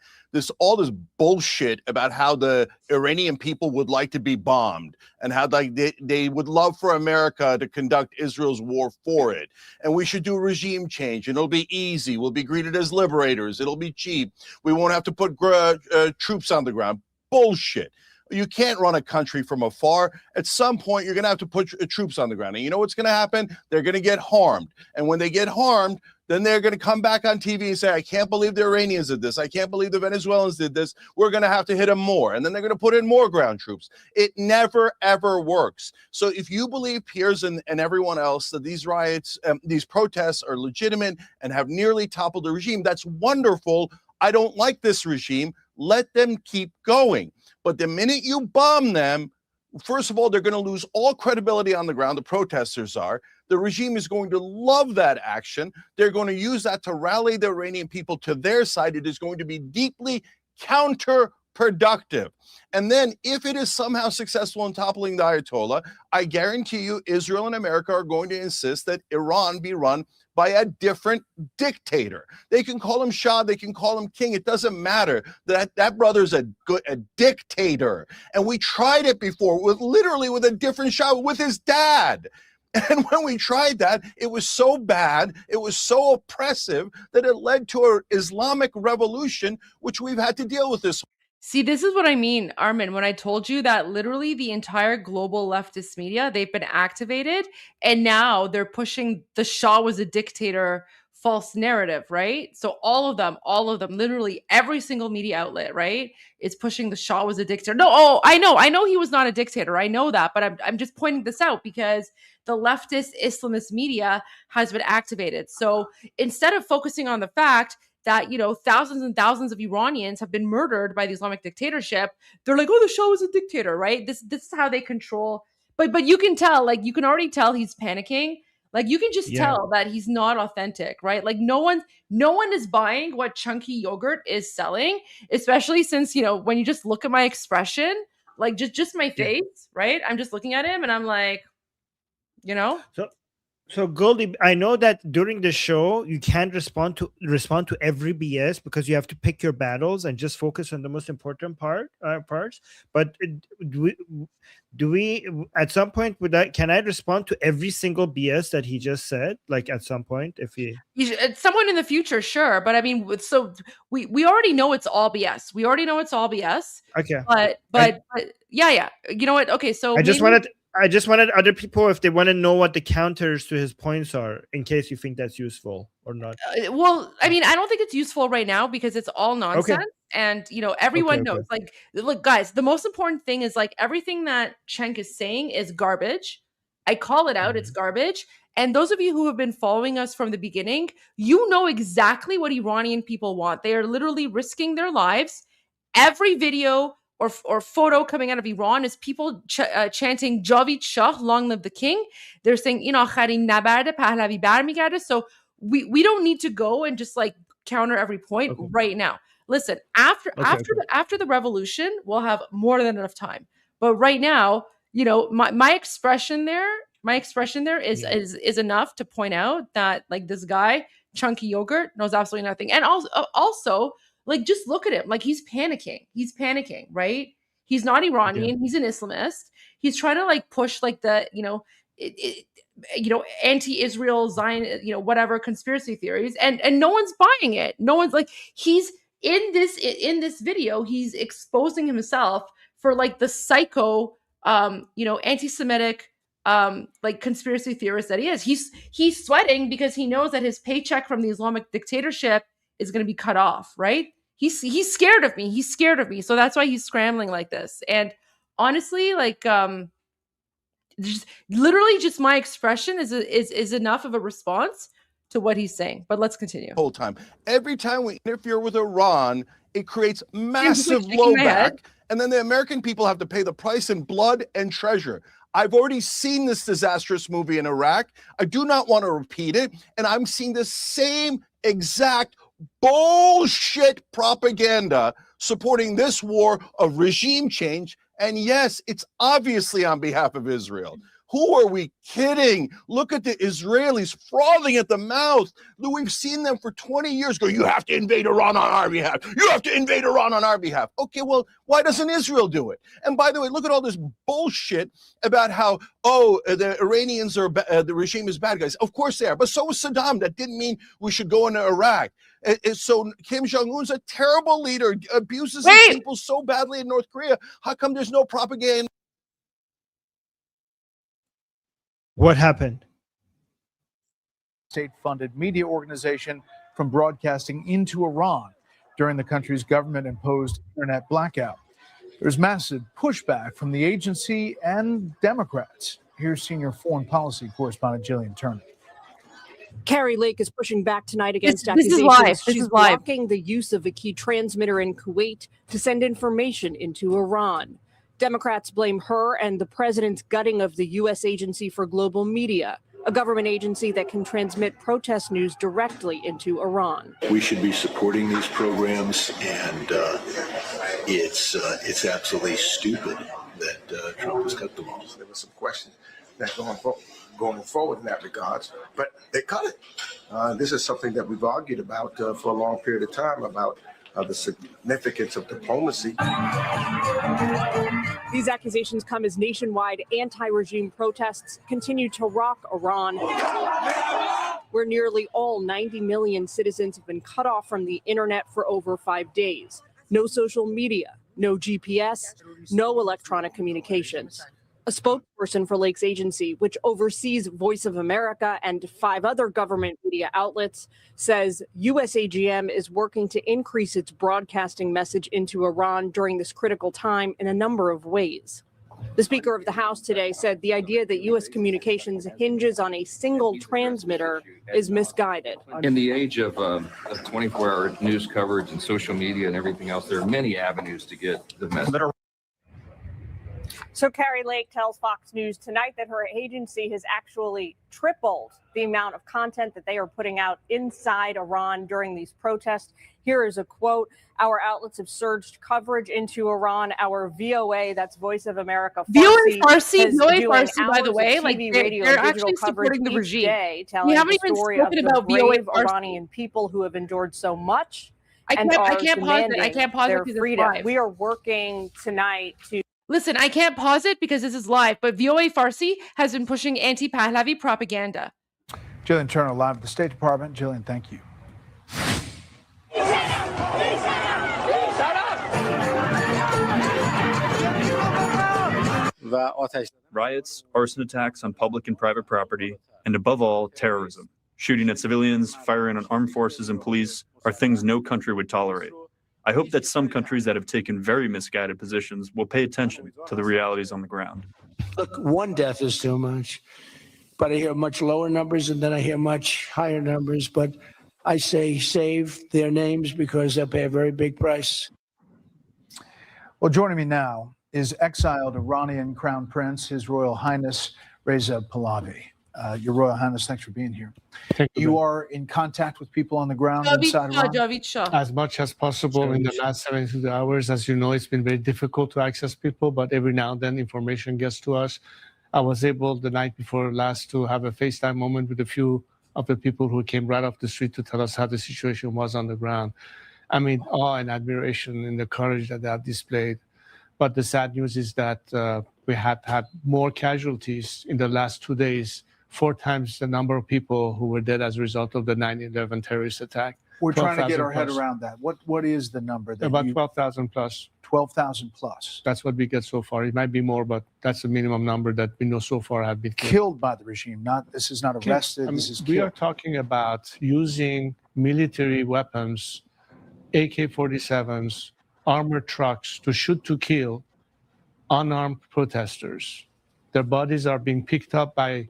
All this bullshit about how the Iranian people would like to be bombed and how they would love for America to conduct Israel's war for it. And we should do a regime change, and it'll be easy. We'll be greeted as liberators. It'll be cheap. We won't have to put troops on the ground. Bullshit. You can't run a country from afar. At some point, you're going to have to put troops on the ground. And you know what's going to happen? They're going to get harmed. And when they get harmed, then they're going to come back on TV and say, I can't believe the Iranians did this. I can't believe the Venezuelans did this. We're going to have to hit them more. And then they're going to put in more ground troops. It never, ever works. So if you believe, Piers and everyone else, that these riots, these protests are legitimate and have nearly toppled the regime, that's wonderful. I don't like this regime. Let them keep going. But the minute you bomb them, first of all, they're going to lose all credibility on the ground. The protesters are. The regime is going to love that action. They're going to use that to rally the Iranian people to their side. It is going to be deeply counterproductive. And then if it is somehow successful in toppling the Ayatollah, I guarantee you Israel and America are going to insist that Iran be run by a different dictator. They can call him Shah, they can call him king. It doesn't matter. That brother's a dictator. And we tried it before with a different Shah, with his dad. And when we tried that, it was so bad, it was so oppressive that it led to an Islamic revolution, which we've had to deal with this. See, this is what I mean, Armin, when I told you that literally the entire global leftist media, they've been activated, and now they're pushing the Shah was a dictator false narrative, right? So all of them, literally every single media outlet, right, is pushing the Shah was a dictator. No, I know he was not a dictator. I know that, but I'm just pointing this out because the leftist Islamist media has been activated. So instead of focusing on the fact that, thousands and thousands of Iranians have been murdered by the Islamic dictatorship, they're like, oh, the Shah was a dictator, right? This is how they control. But you can tell, you can already tell he's panicking. You can just tell that he's not authentic, right? No one is buying what Chunky Yogurt is selling, especially since, when you just look at my expression, just my face, right? I'm just looking at him and I'm like, So Goldie, I know that during the show you can't respond to every BS because you have to pick your battles and just focus on the most important parts. But do we at some point can I respond to every single BS that he just said? At some point, at someone in the future, sure. But I mean, so we already know it's all BS. We already know it's all BS. Okay. But yeah. You know what? Okay, so I just wanted other people, if they want to know what the counters to his points are, in case you think that's useful or not. Well, I mean, I don't think it's useful right now because it's all nonsense. Okay. And, everyone knows. Look, guys, the most important thing is everything that Cenk is saying is garbage. I call it out. It's garbage. And those of you who have been following us from the beginning, you know exactly what Iranian people want. They are literally risking their lives. Every video or photo coming out of Iran is people chanting Javid Shah, long live the king. They're saying, Akharin nabarde Pahlavi barmigerde. So we don't need to go and just counter every point right now. Listen, after the revolution, we'll have more than enough time. But right now, my expression there is enough to point out that this guy, Chunky Yogurt, knows absolutely nothing. And also just look at him. He's panicking, right? He's not Iranian. Okay. He's an Islamist. He's trying to push the anti-Israel, Zion, whatever conspiracy theories, and no one's buying it. No one's like, he's in this video, he's exposing himself for like the psycho, anti-Semitic, like conspiracy theorist that he is. He's sweating because he knows that his paycheck from the Islamic dictatorship is going to be cut off, right? He's scared of me. He's scared of me. So that's why he's scrambling like this. And honestly, like, literally just my expression is enough of a response to what he's saying. But let's continue. Whole time. Every time we interfere with Iran, it creates massive blowback. And then the American people have to pay the price in blood and treasure. I've already seen this disastrous movie in Iraq. I do not want to repeat it. And I'm seeing the same exact bullshit propaganda supporting this war of regime change. And yes, it's obviously on behalf of Israel. Who are we kidding? Look at the Israelis frothing at the mouth. We've seen them for 20 years go, you have to invade Iran on our behalf. You have to invade Iran on our behalf. Okay, well, why doesn't Israel do it? And by the way, look at all this bullshit about how, the Iranians are, the regime is bad guys. Of course they are, but so was Saddam. That didn't mean we should go into Iraq. So Kim Jong-un's a terrible leader, abuses his people so badly in North Korea. How come there's no propaganda? What happened? State-funded media organization from broadcasting into Iran during the country's government-imposed internet blackout. There's massive pushback from the agency and Democrats. Here's senior foreign policy correspondent Jillian Turner. Carrie Lake is pushing back tonight against accusations she's blocking the use of a key transmitter in Kuwait to send information into Iran. Democrats blame her and the president's gutting of the U.S. Agency for Global Media, a government agency that can transmit protest news directly into Iran. We should be supporting these programs, and it's absolutely stupid that Trump has cut them off. There was some questions that going forward in that regards, but they cut it. This is something that we've argued about for a long period of time, about the significance of diplomacy. These accusations come as nationwide anti-regime protests continue to rock Iran, where nearly all 90 million citizens have been cut off from the internet for over 5 days. No social media, no GPS, no electronic communications. A spokesperson for Lake's agency, which oversees Voice of America and 5 other government media outlets, says USAGM is working to increase its broadcasting message into Iran during this critical time in a number of ways. The Speaker of the House today said the idea that U.S. communications hinges on a single transmitter is misguided. In the age of 24-hour news coverage and social media and everything else, there are many avenues to get the message. So Carrie Lake tells Fox News tonight that her agency has actually tripled the amount of content that they are putting out inside Iran during these protests. Here is a quote. Our outlets have surged coverage into Iran. Our VOA, that's Voice of America, VOA Farsi, by the way, like they're actually supporting the regime. Day, telling the story of the brave Iranian people who have endured so much. I can't pause it. I can't pause it because freedom. We are working tonight to. Listen, I can't pause it because this is live, but VOA Farsi has been pushing anti-Pahlavi propaganda. Jillian Turner, live at the State Department. Jillian, thank you. Riots, arson attacks on public and private property, and above all, terrorism. Shooting at civilians, firing on armed forces and police are things no country would tolerate. I hope that some countries that have taken very misguided positions will pay attention to the realities on the ground. Look, one death is too much, but I hear much lower numbers and then I hear much higher numbers. But I say save their names because they'll pay a very big price. Well, joining me now is exiled Iranian Crown Prince, His Royal Highness Reza Pahlavi. Your Royal Highness, thanks for being here. You are in contact with people on the ground inside Iran? Javid Shah. As much as possible in the last 72 hours. As you know, it's been very difficult to access people, but every now and then information gets to us. I was able the night before last to have a FaceTime moment with a few of the people who came right off the street to tell us how the situation was on the ground. I mean, awe and admiration in the courage that they have displayed. But the sad news is that we had more casualties in the last 2 days, 4 times the number of people who were dead as a result of the 9/11 terrorist attack. We're trying to get our head plus. around that. What is the number? That About 12,000 plus. 12,000 plus. That's what we get so far. It might be more, but that's the minimum number that we know so far have been killed by the regime. This is not arrested. This is we killed. are talking about using military weapons, AK-47s, armored trucks to shoot to kill unarmed protesters. Their bodies are being picked up by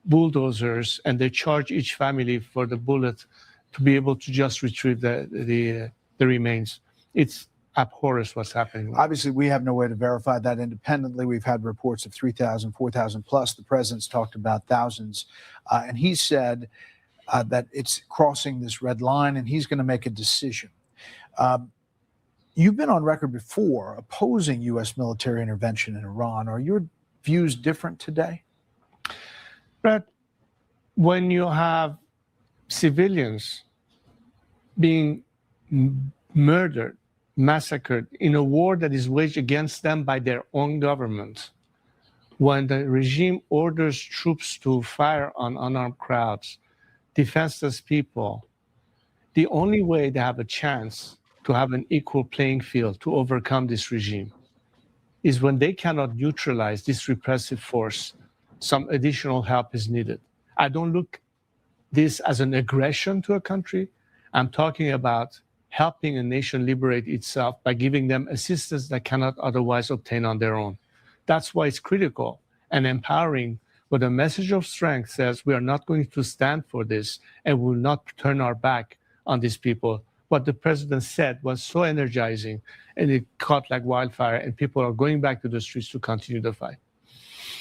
bulldozers, and they charge each family for the bullet to be able to just retrieve the remains. It's abhorrent what's happening. Obviously, we have no way to verify that independently. We've had reports of 3,000, 4,000 plus. The president's talked about thousands. And he said that it's crossing this red line, and he's going to make a decision. You've been on record before opposing U.S. military intervention in Iran. Are your views different today? But when you have civilians being murdered, massacred in a war that is waged against them by their own government, when the regime orders troops to fire on unarmed crowds, defenseless people, the only way they have a chance to have an equal playing field to overcome this regime is when they cannot neutralize this repressive force. Some additional help is needed. I don't look this as an aggression to a country. I'm talking about helping a nation liberate itself by giving them assistance that cannot otherwise obtain on their own. That's why it's critical and empowering, but a message of strength says we are not going to stand for this and we will not turn our back on these people. What the president said was so energizing, and it caught like wildfire, and people are going back to the streets to continue the fight.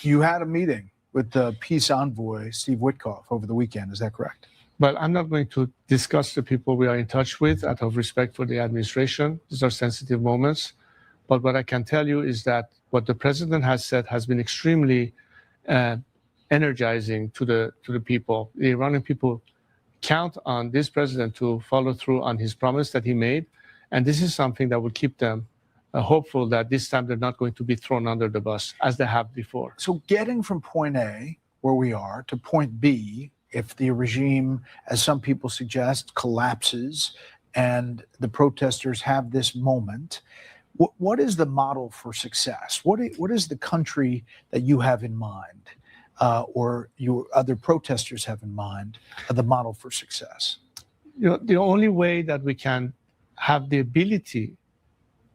You had a meeting with the peace envoy, Steve Witkoff, over the weekend. Is that correct? But I'm not going to discuss the people we are in touch with out of respect for the administration. These are sensitive moments. But what I can tell you is that what the president has said has been extremely energizing to the people. The Iranian people count on this president to follow through on his promise that he made. And this is something that will keep them hopeful that this time they're not going to be thrown under the bus as they have before. So getting from point A, where we are, to point B, if the regime, as some people suggest, collapses and the protesters have this moment, what is the model for success? What is the country that you have in mind, or your other protesters have in mind, the model for success? The only way that we can have the ability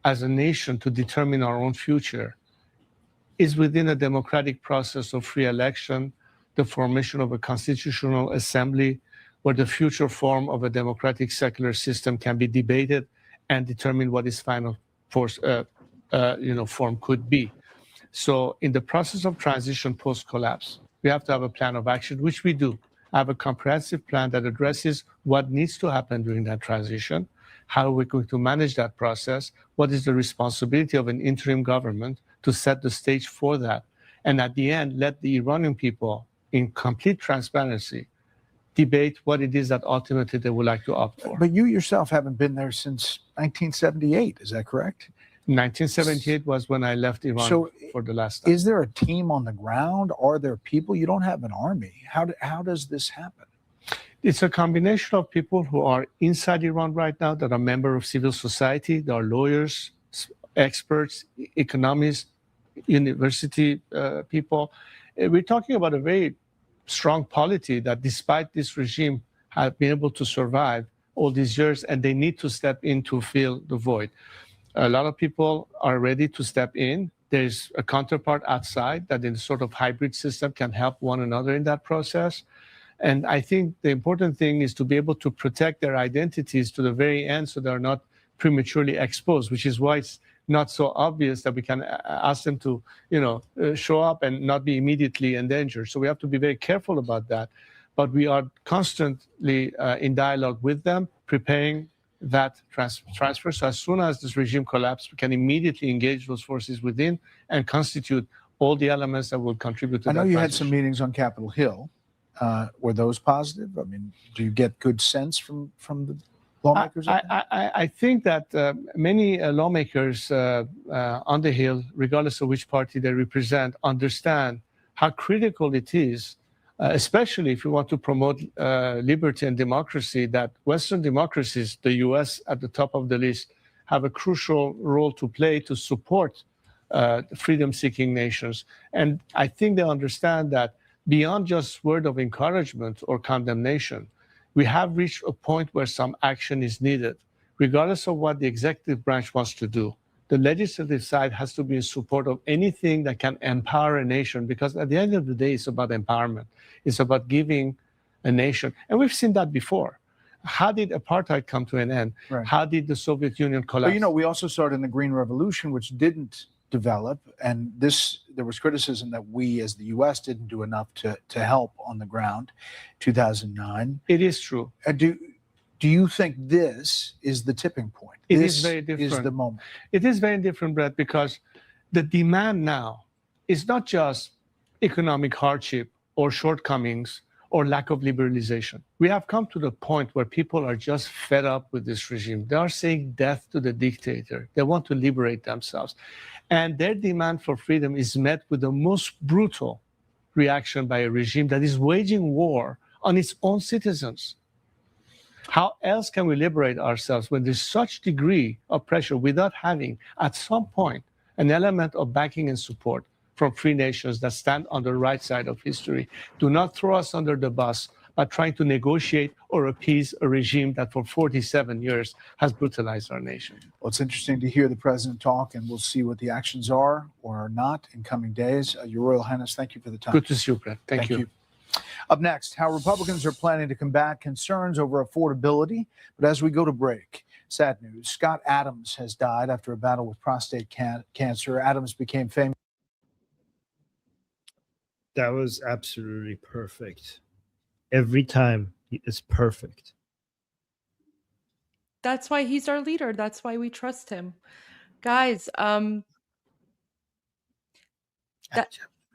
as a nation to determine our own future is within a democratic process of free election, the formation of a constitutional assembly where the future form of a democratic secular system can be debated and determine what its final form could be. So in the process of transition post-collapse, we have to have a plan of action, which we do. I have a comprehensive plan that addresses what needs to happen during that transition, how we're going to manage that process, what is the responsibility of an interim government to set the stage for that, and at the end, let the Iranian people, in complete transparency, debate what it is that ultimately they would like to opt for. But you yourself haven't been there since 1978, is that correct? 1978 was when I left Iran for the last time. Is there a team on the ground? Are there people? You don't have an army. How does this happen? It's a combination of people who are inside Iran right now that are members of civil society. There are lawyers, experts, economists, university people. We're talking about a very strong polity that despite this regime have been able to survive all these years, and they need to step in to fill the void. A lot of people are ready to step in. There's a counterpart outside that in a sort of hybrid system can help one another in that process. And I think the important thing is to be able to protect their identities to the very end so they're not prematurely exposed, which is why it's not so obvious that we can ask them to, show up and not be immediately endangered. So we have to be very careful about that. But we are constantly in dialogue with them, preparing that transfer. So as soon as this regime collapses, we can immediately engage those forces within and constitute all the elements that will contribute to that. I know you had some meetings on Capitol Hill. Were those positive? I mean, do you get good sense from the lawmakers? I think that many lawmakers on the Hill, regardless of which party they represent, understand how critical it is, especially if you want to promote liberty and democracy, that Western democracies, the US at the top of the list, have a crucial role to play to support freedom-seeking nations. And I think they understand that beyond just word of encouragement or condemnation, we have reached a point where some action is needed. Regardless of what the executive branch wants to do, the legislative side has to be in support of anything that can empower a nation, because at the end of the day, it's about empowerment. It's about giving a nation. And we've seen that before. How did apartheid come to an end? Right. How did the Soviet Union collapse? But you know, we also saw it in the Green Revolution, which didn't develop, and there was criticism that we as the US didn't do enough to help on the ground. 2009. It is true. Do you think this is the tipping point? It This is very different. is the moment. It is very different, Brett, because the demand now is not just economic hardship or shortcomings or lack of liberalization. We have come to the point where people are just fed up with this regime. They are saying death to the dictator. They want to liberate themselves. And their demand for freedom is met with the most brutal reaction by a regime that is waging war on its own citizens. How else can we liberate ourselves when there's such degree of pressure without having, at some point, an element of backing and support from free nations that stand on the right side of history? Do not throw us under the bus by trying to negotiate or appease a regime that for 47 years has brutalized our nation. Well, it's interesting to hear the president talk, and we'll see what the actions are or are not in coming days. Your Royal Highness, thank you for the time. Good to see you, Brett. Thank you. Up next, how Republicans are planning to combat concerns over affordability. But as we go to break, sad news. Scott Adams has died after a battle with prostate cancer. Adams became famous. That was absolutely perfect. Every time it's perfect. That's why he's our leader. That's why we trust him. Guys,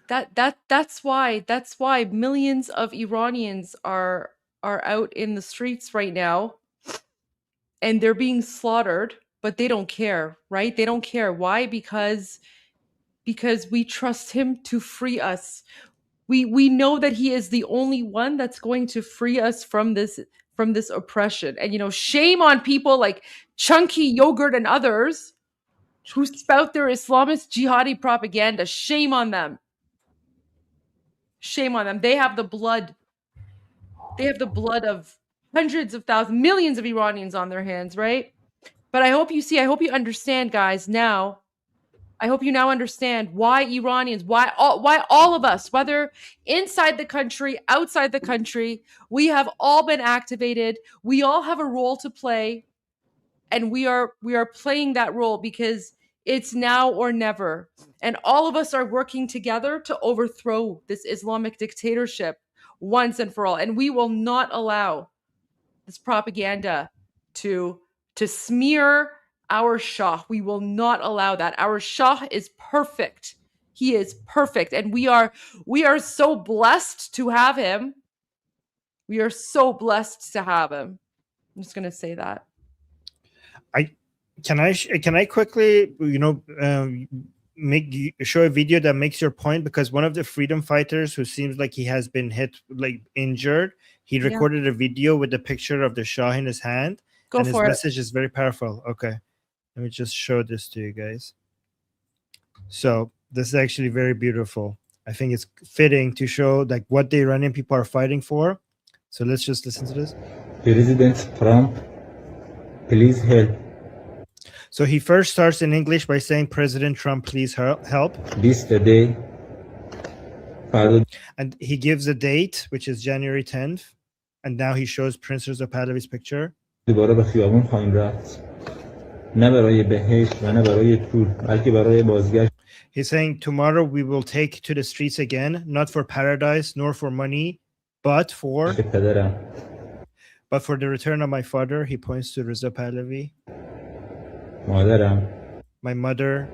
that's why millions of Iranians are out in the streets right now, and they're being slaughtered, but they don't care, right? They don't care. Why? Because we trust him to free us. We know that he is the only one that's going to free us from this oppression. And shame on people like Chunky Yogurt and others who spout their Islamist jihadi propaganda. Shame on them. Shame on them. They have the blood. They have the blood of hundreds of thousands, millions of Iranians on their hands, right? But I hope you understand, guys, now. I hope you now understand why Iranians, why all of us, whether inside the country, outside the country, we have all been activated. We all have a role to play, and we are playing that role because it's now or never. And all of us are working together to overthrow this Islamic dictatorship once and for all. And we will not allow this propaganda to smear our Shah. We will not allow that. Our Shah is perfect. He is perfect. And we are so blessed to have him. We are so blessed to have him. I'm just going to say that. Can I quickly, show a video that makes your point? Because one of the freedom fighters who seems like he has been hit, like injured, he recorded a video with the picture of the Shah in his hand. Go for it. His message is very powerful. Okay. Let me just show this to you guys. So this is actually very beautiful. I think it's fitting to show like what the Iranian people are fighting for. So let's just listen to this. President Trump, please help. So he first starts in English by saying, President Trump, please help. This the day. And he gives a date, which is January 10th. And now he shows Prince Reza Pahlavi's picture. He's saying tomorrow we will take to the streets again, not for paradise nor for money, but for the return of my father. He points to Reza Pahlavi. My mother,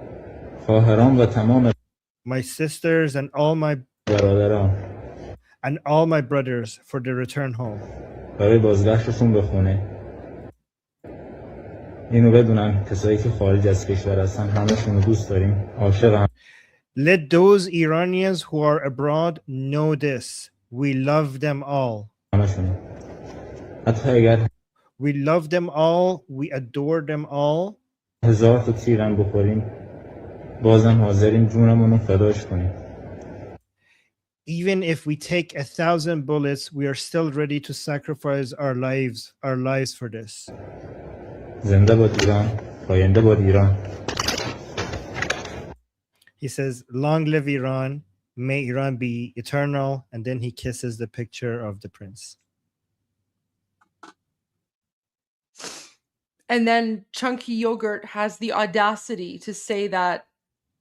my sisters, and all my brothers for the return home. اینو بدونن کسایی که خارج از کشور هستن همشون رو دوست داریم عاشق هم. Let those Iranians who are abroad know this. We love them all. همشون. حتی اگر We love them all. We adore them all. هزار تا تیرم بخوریم بازم حاضریم جونمون رو فداش کنیم. Even if we take 1,000 bullets, we are still ready to sacrifice our lives for this. زنده باد ایران، پاینده باد ایران. He says, long live Iran, may Iran be eternal, and then he kisses the picture of the prince. And then Chunky Yogurt has the audacity to say that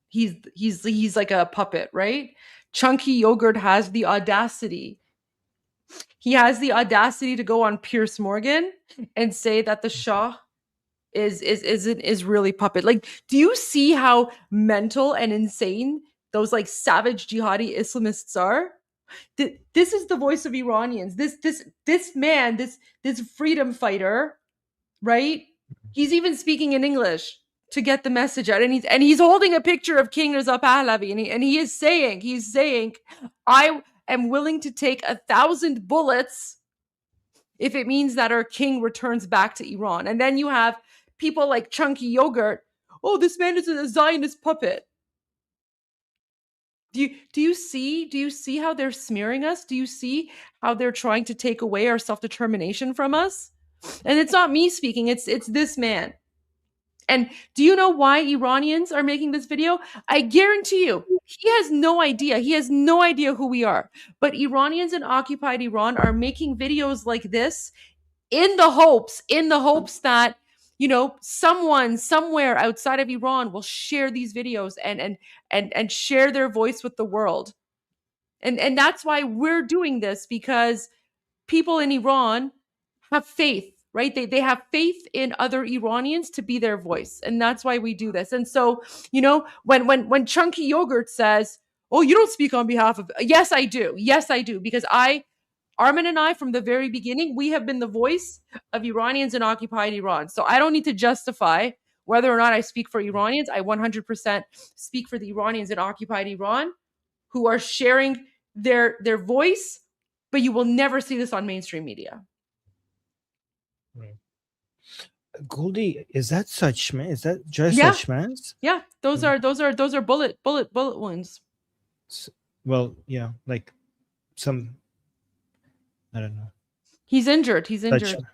he's like a puppet, right? Chunky Yogurt has the audacity. He has the audacity to go on Piers Morgan and say that the Shah is really puppet. Like, do you see how mental and insane those like savage jihadi Islamists are? This is the voice of Iranians. This man, this freedom fighter, right? He's even speaking in English to get the message out, and he's holding a picture of King Reza Pahlavi, and he's saying, I am willing to take 1,000 bullets if it means that our king returns back to Iran. And then you have people like Chunky Yogurt. Oh, this man is a Zionist puppet. Do you see how they're smearing us? Do you see how they're trying to take away our self-determination from us? And it's not me speaking, it's this man. And do you know why Iranians are making this video? I guarantee you, he has no idea. He has no idea who we are. But Iranians in occupied Iran are making videos like this in the hopes that, you know, someone somewhere outside of Iran will share these videos and share their voice with the world. And that's why we're doing this, because people in Iran have faith. Right? They have faith in other Iranians to be their voice. And that's why we do this. And so, you know, when Chunky Yogurt says, oh, you don't speak on behalf of, yes, I do. Yes, I do. Because Armin and I, from the very beginning, we have been the voice of Iranians in occupied Iran. So I don't need to justify whether or not I speak for Iranians. I 100% speak for the Iranians in occupied Iran who are sharing their voice, but you will never see this on mainstream media. Goldie, is that such man? Is that just such man's? Yeah, those are bullet wounds. Well, yeah, like some, I don't know. He's injured. He's injured.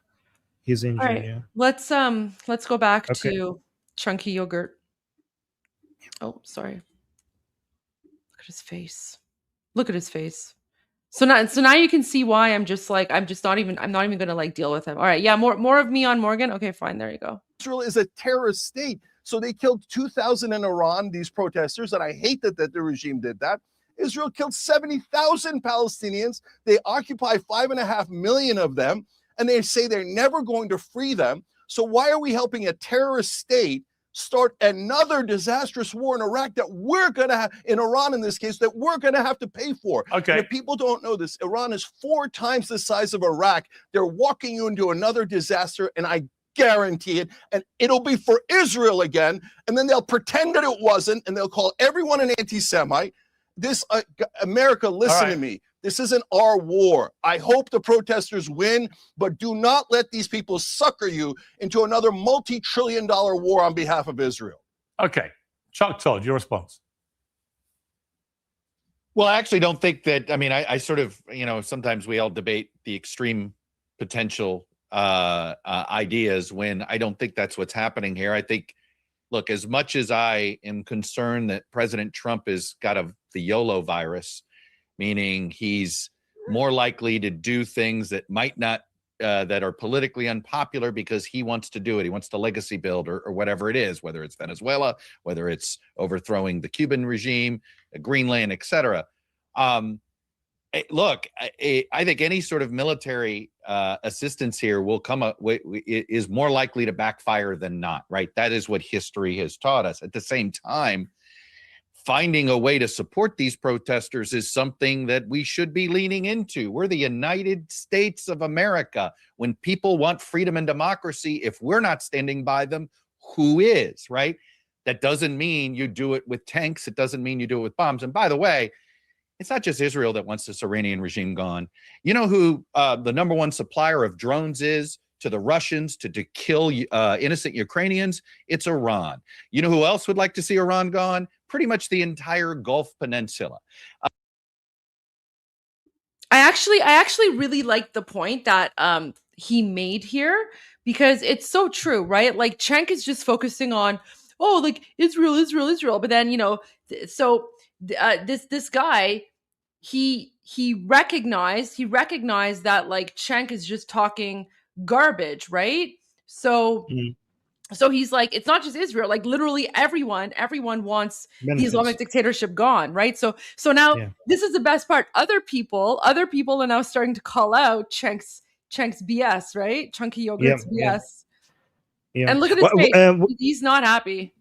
All right. Yeah. Let's go back to Chunky Yogurt. Oh, sorry. Look at his face. Look at his face. So now you can see why I'm not even going to like deal with him. All right. Yeah. More of me on Morgan. Okay, fine. There you go. Israel is a terrorist state. So they killed 2,000 in Iran, these protesters, and I hate that the regime did that. Israel killed 70,000 Palestinians. They occupy 5.5 million of them, and they say they're never going to free them. So why are we helping a terrorist state start another disastrous war in Iraq that we're going to have, in Iran in this case, that we're going to have to pay for? Okay. And if people don't know this, Iran is 4 times the size of Iraq. They're walking you into another disaster, and I guarantee it. And it'll be for Israel again. And then they'll pretend that it wasn't, and they'll call everyone an anti-Semite. This, America, listen to me. This isn't our war. I hope the protesters win, but do not let these people sucker you into another multi-trillion-dollar war on behalf of Israel. Okay. Chuck Todd, your response. Well, I actually don't think that, I mean, I sort of, you know, sometimes we all debate the extreme potential ideas when I don't think that's what's happening here. I think, look, as much as I am concerned that President Trump has got the YOLO virus, meaning he's more likely to do things that might not, that are politically unpopular because he wants to do it. He wants to legacy build or whatever it is, whether it's Venezuela, whether it's overthrowing the Cuban regime, Greenland, etc. Look, I think any sort of military assistance here will come up is more likely to backfire than not, right? That is what history has taught us. At the same time, finding a way to support these protesters is something that we should be leaning into. We're the United States of America. When people want freedom and democracy, if we're not standing by them, who is, right? That doesn't mean you do it with tanks. It doesn't mean you do it with bombs. And by the way, it's not just Israel that wants this Iranian regime gone. You know who the number one supplier of drones is to the Russians to kill innocent Ukrainians? It's Iran. You know who else would like to see Iran gone? Pretty much the entire Gulf Peninsula. I actually really like the point that he made here, because it's so true, right? Like Cenk is just focusing on, oh, like Israel, Israel, Israel, but then this guy, he recognized that like Cenk is just talking garbage, right? So he's like, it's not just Israel, like literally everyone wants the Islamic dictatorship gone, right? So now this is the best part. Other people are now starting to call out Cenk's BS, right? Chunky Yogurt's BS. Yeah. And look at his face. He's not happy.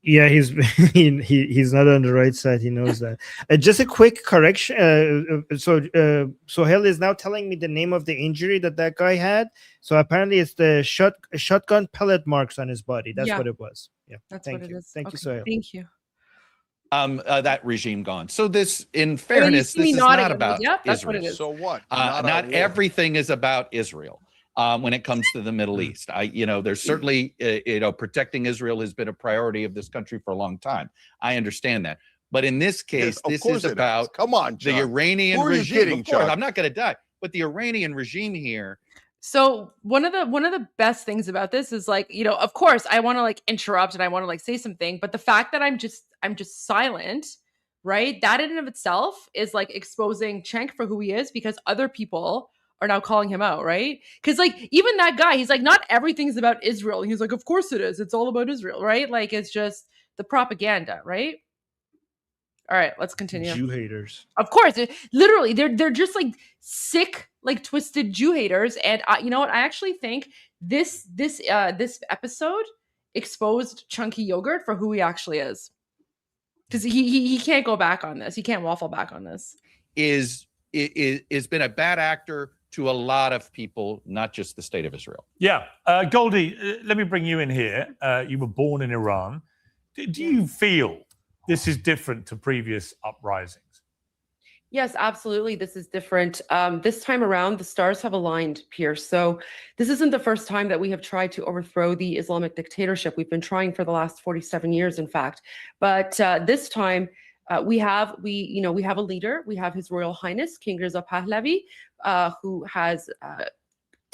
Yeah, he's not on the right side. He knows that. Just a quick correction. So Sohail is now telling me the name of the injury that guy had. So apparently it's the shotgun pellet marks on his body. That's what it was. Yeah, that's what it is. Thank you, Sohail. Thank you. That regime gone. So this, in fairness, this is not about that's Israel. what it is. So what? Not everything is about Israel. When it comes to the Middle East, there's certainly, protecting Israel has been a priority of this country for a long time. I understand that, but in this case, this is about the Iranian regime. Of course, I'm not going to die, but the Iranian regime here. So one of the best things about this is like, of course, I want to like interrupt and I want to like say something, but the fact that I'm just silent, right? That in and of itself is like exposing Cenk for who he is, because other people are now calling him out, right? Because like even that guy, he's like, not everything's about Israel. He's like, of course it is. It's all about Israel, right? Like it's just the propaganda, right? All right, let's continue. Jew haters. Of course, literally, they're just like sick, like twisted Jew haters. And you know what? I actually think this episode exposed Chunky Yogurt for who he actually is, because he can't go back on this. He can't waffle back on this. Is been a bad actor to a lot of people, not just the state of Israel. Yeah. Goldie, let me bring you in here. You were born in Iran. Do you feel this is different to previous uprisings? Yes, absolutely. This is different. This time around, the stars have aligned, Pierce. So this isn't the first time that we have tried to overthrow the Islamic dictatorship. We've been trying for the last 47 years, in fact. But this time, we have a leader. We have His Royal Highness King Reza Pahlavi, who has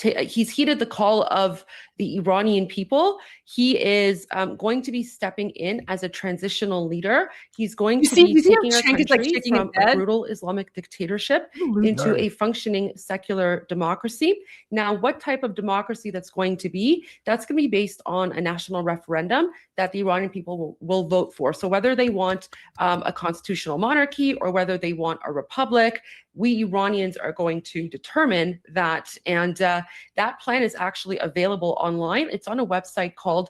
he's heeded the call of the Iranian people. He is going to be stepping in as a transitional leader. He's going to be taking our country from a brutal Islamic dictatorship into a functioning secular democracy. Now, what type of democracy that's going to be? That's going to be based on a national referendum that the Iranian people will vote for. So whether they want a constitutional monarchy or whether they want a republic, we Iranians are going to determine that. And that plan is actually available online. It's on a website called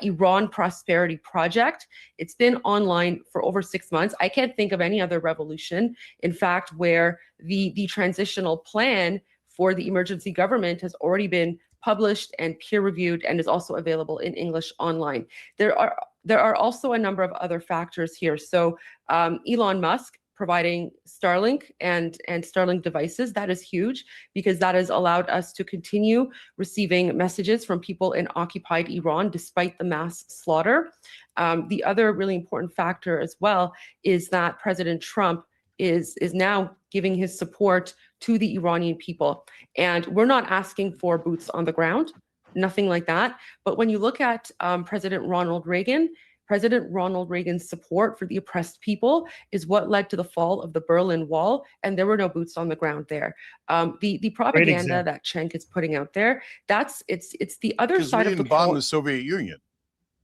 Iran Prosperity Project. It's been online for over 6 months. I can't think of any other revolution, in fact, where the transitional plan for the emergency government has already been published and peer-reviewed and is also available in English online. There are also a number of other factors here. So Elon Musk providing Starlink and Starlink devices, that is huge, because that has allowed us to continue receiving messages from people in occupied Iran despite the mass slaughter. The other really important factor as well is that President Trump is now giving his support to the Iranian people. And we're not asking for boots on the ground, nothing like that. But when you look at President Ronald Reagan's support for the oppressed people is what led to the fall of the Berlin Wall, and there were no boots on the ground there. The propaganda that Cenk is putting out there, it's the other side of the bomb the Soviet Union.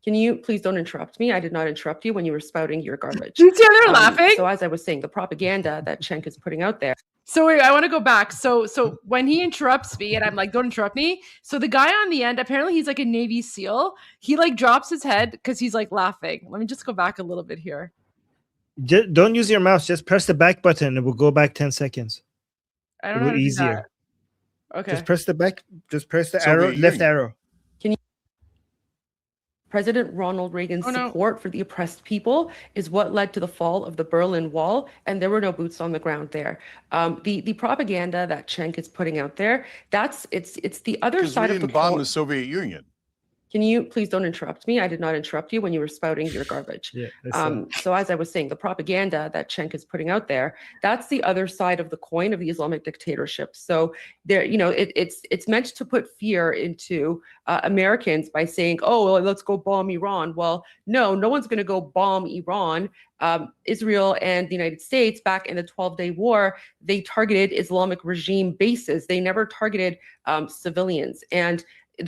Can you please don't interrupt me? I did not interrupt you when you were spouting your garbage. You see how they're laughing? So as I was saying, the propaganda that Cenk is putting out there. So wait, I want to go back. So when he interrupts me and I'm like, don't interrupt me. So the guy on the end, apparently he's like a Navy SEAL. He like drops his head because he's like laughing. Let me just go back a little bit here. Don't use your mouse. Just press the back button. It will go back 10 seconds. I It don't know will how to do easier. that. Okay. Just press the back. Just press the Soviet arrow, left Union. arrow. President Ronald Reagan's support for the oppressed people is what led to the fall of the Berlin Wall, and there were no boots on the ground there. The propaganda that Cenk is putting out there, it's the other Because side we of the didn't bomb coin. the Soviet Union. Can you please don't interrupt me? I did not interrupt you when you were spouting your garbage. Yeah, So as I was saying, the propaganda that Cenk is putting out there, that's the other side of the coin of the Islamic dictatorship. So there, it's meant to put fear into Americans by saying, oh, well, let's go bomb Iran. Well, no one's going to go bomb Iran. Israel and the United States back in the 12-day war, they targeted Islamic regime bases. They never targeted civilians. And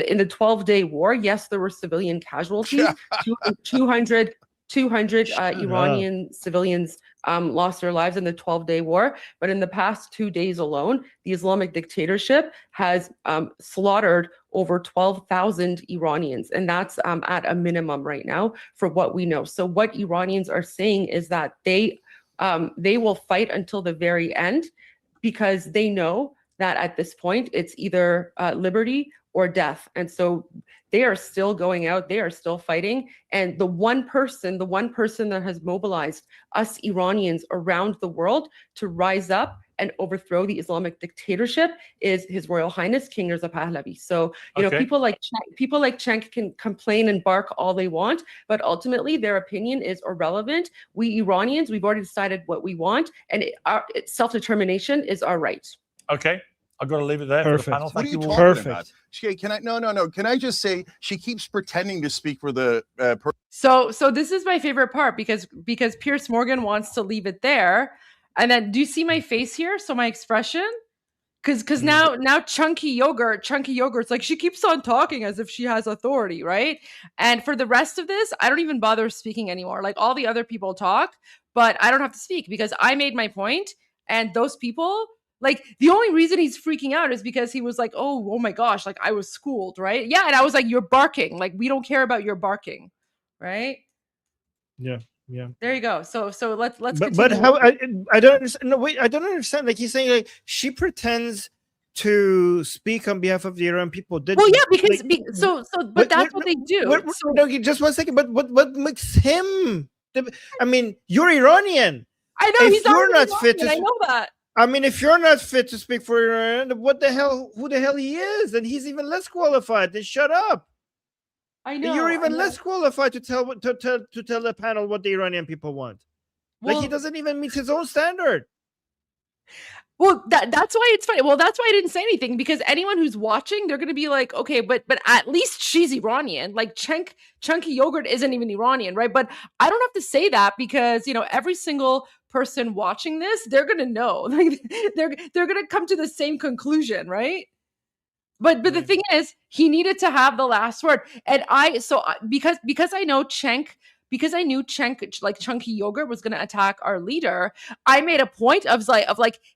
in the 12-day war, yes, there were civilian casualties. 200 Iranian civilians lost their lives in the 12-day war. But in the past 2 days alone, the Islamic dictatorship has slaughtered over 12,000 Iranians. And that's at a minimum right now for what we know. So what Iranians are saying is that they will fight until the very end, because they know that at this point, it's either liberty or death. And so they are still going out, they are still fighting. And the one person that has mobilized us Iranians around the world to rise up and overthrow the Islamic dictatorship is His Royal Highness King Reza Pahlavi. So, people like Cenk can complain and bark all they want, but ultimately their opinion is irrelevant. We Iranians, we've already decided what we want, and self-determination is our right. Okay. I've got to leave it there for the panel. What are you all. talking about? Can I? No. Can I just say she keeps pretending to speak for the So this is my favorite part because Piers Morgan wants to leave it there. And then do you see my face here? So my expression? Because now Chunky Yogurt's like, she keeps on talking as if she has authority, right? And for the rest of this, I don't even bother speaking anymore. Like, all the other people talk, but I don't have to speak because I made my point, and those people, like, the only reason he's freaking out is because he was like, oh my gosh, like, I was schooled, right? Yeah, and I was like, you're barking. Like, we don't care about your barking, right? Yeah. There you go. So let's But continue. how? I don't understand. No, wait. I don't understand. Like, he's saying, like, she pretends to speak on behalf of the Iran people. Well, yeah, but that's what they do. No, just 1 second. But what makes him? I mean, you're Iranian. I know, If he's you're not not fit to, I know that. I mean, if you're not fit to speak for Iran, what the hell? Who the hell he is? And he's even less qualified. Then shut up. I know. You're even less qualified to tell the panel what the Iranian people want. Like, he doesn't even meet his own standard. Well, that's why it's funny. Well, that's why I didn't say anything, because anyone who's watching, they're going to be like, okay, but at least she's Iranian. Like, Chunky Yogurt isn't even Iranian, right? But I don't have to say that because, every single person watching this, they're going to know. Like, they're going to come to the same conclusion, right? But the thing is, he needed to have the last word. And because I know Cenk, because I knew Cenk, like Chunky Yogurt, was going to attack our leader, I made a point of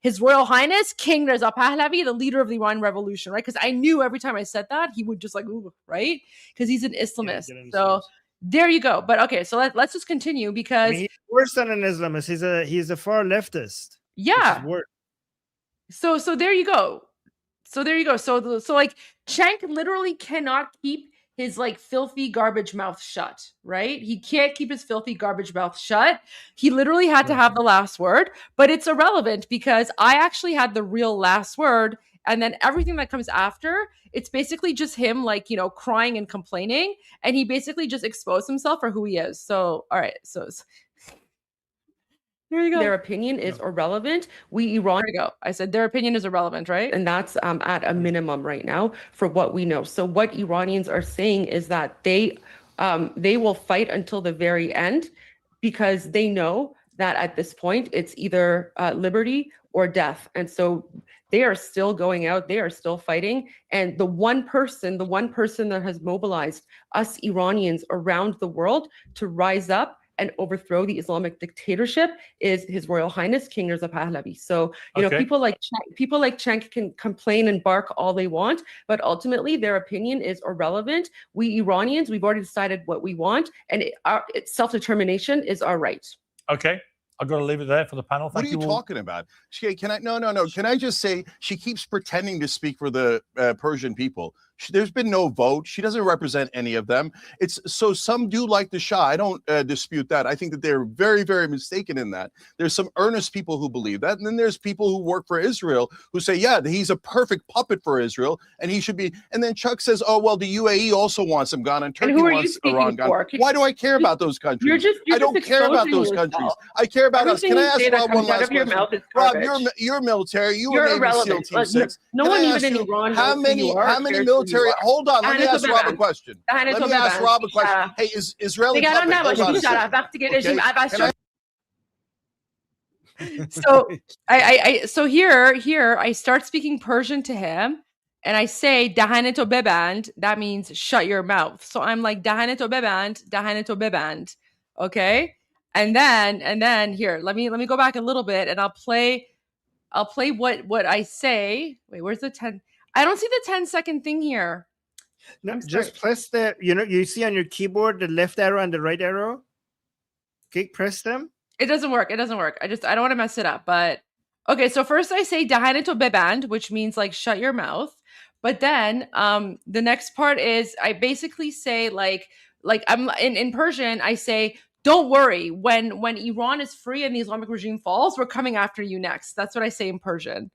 His Royal Highness King Reza Pahlavi, the leader of the Iran Revolution, right? Because I knew every time I said that, he would just ooh, right? Because he's an Islamist. So there you go. But okay, so let's just continue, because he's worse than an Islamist. He's a far leftist. Yeah. So there you go. So like, Cenk literally cannot keep his filthy garbage mouth shut, right? He can't keep his filthy garbage mouth shut. He literally had to have the last word, but it's irrelevant because I actually had the real last word. And then everything that comes after, it's basically just him crying and complaining. And he basically just exposed himself for who he is. So, all right. So there you go. Their opinion is irrelevant. I said their opinion is irrelevant, right? And that's at a minimum right now for what we know. So what Iranians are saying is that they will fight until the very end, because they know that at this point it's either liberty or death. And so they are still going out, they are still fighting. And the one person that has mobilized us Iranians around the world to rise up and overthrow the Islamic dictatorship is His Royal Highness King Reza Pahlavi. So, people like Cenk can complain and bark all they want, but ultimately their opinion is irrelevant. We Iranians, we've already decided what we want, and self-determination is our right. Okay. I've got to leave it there for the panel. What are you talking about? Can I? No. Can I just say she keeps pretending to speak for the Persian people? There's been no vote. She doesn't represent any of them. It's so some do like the Shah. I don't dispute that. I think that they're very, very mistaken in that. There's some earnest people who believe that, and then there's people who work for Israel who say, yeah, he's a perfect puppet for Israel, and he should be. And then Chuck says, oh well, the UAE also wants him gone, and Turkey wants Iran gone. Why do I care about those countries? I don't care about those countries. I care about us. Can I ask Rob one last question? Rob, you're military. You were Navy SEAL Team 6. No one even in Iran. How many military? Hold on. Let me ask Rob a question. Hey, is Israeli puppet? So here I start speaking Persian to him, and I say "Dahaneto beband." That means shut your mouth. So I'm like "Dahaneto beband," okay. And then here, let me go back a little bit, and I'll play what I say. Wait, where's the 10? I don't see the 10-second thing here. No, just press the, you see on your keyboard the left arrow and the right arrow. Okay, press them. It doesn't work. I don't want to mess it up. But okay, so first I say "Dahaneto beband," which means like shut your mouth. But then the next part is I basically say like I'm in Persian, I say, don't worry, when Iran is free and the Islamic regime falls, we're coming after you next. That's what I say in Persian.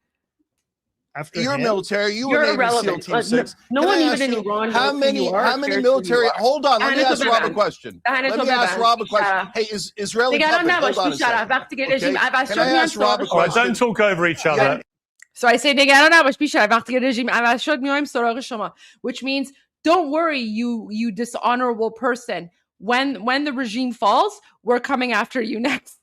You're military. You were Navy SEAL Team 6. No one even in Iran. How many military? Hold on. Let me ask Rob a question. Hey, is Israeli puppet? Hold on a second. Okay. Can I ask Rob a question? Don't talk over each other. So I say نگران نباش بیشتر وقتی که رژیم عوض شد میایم سراغ شما, which means don't worry, you dishonorable person. When the regime falls, we're coming after you next.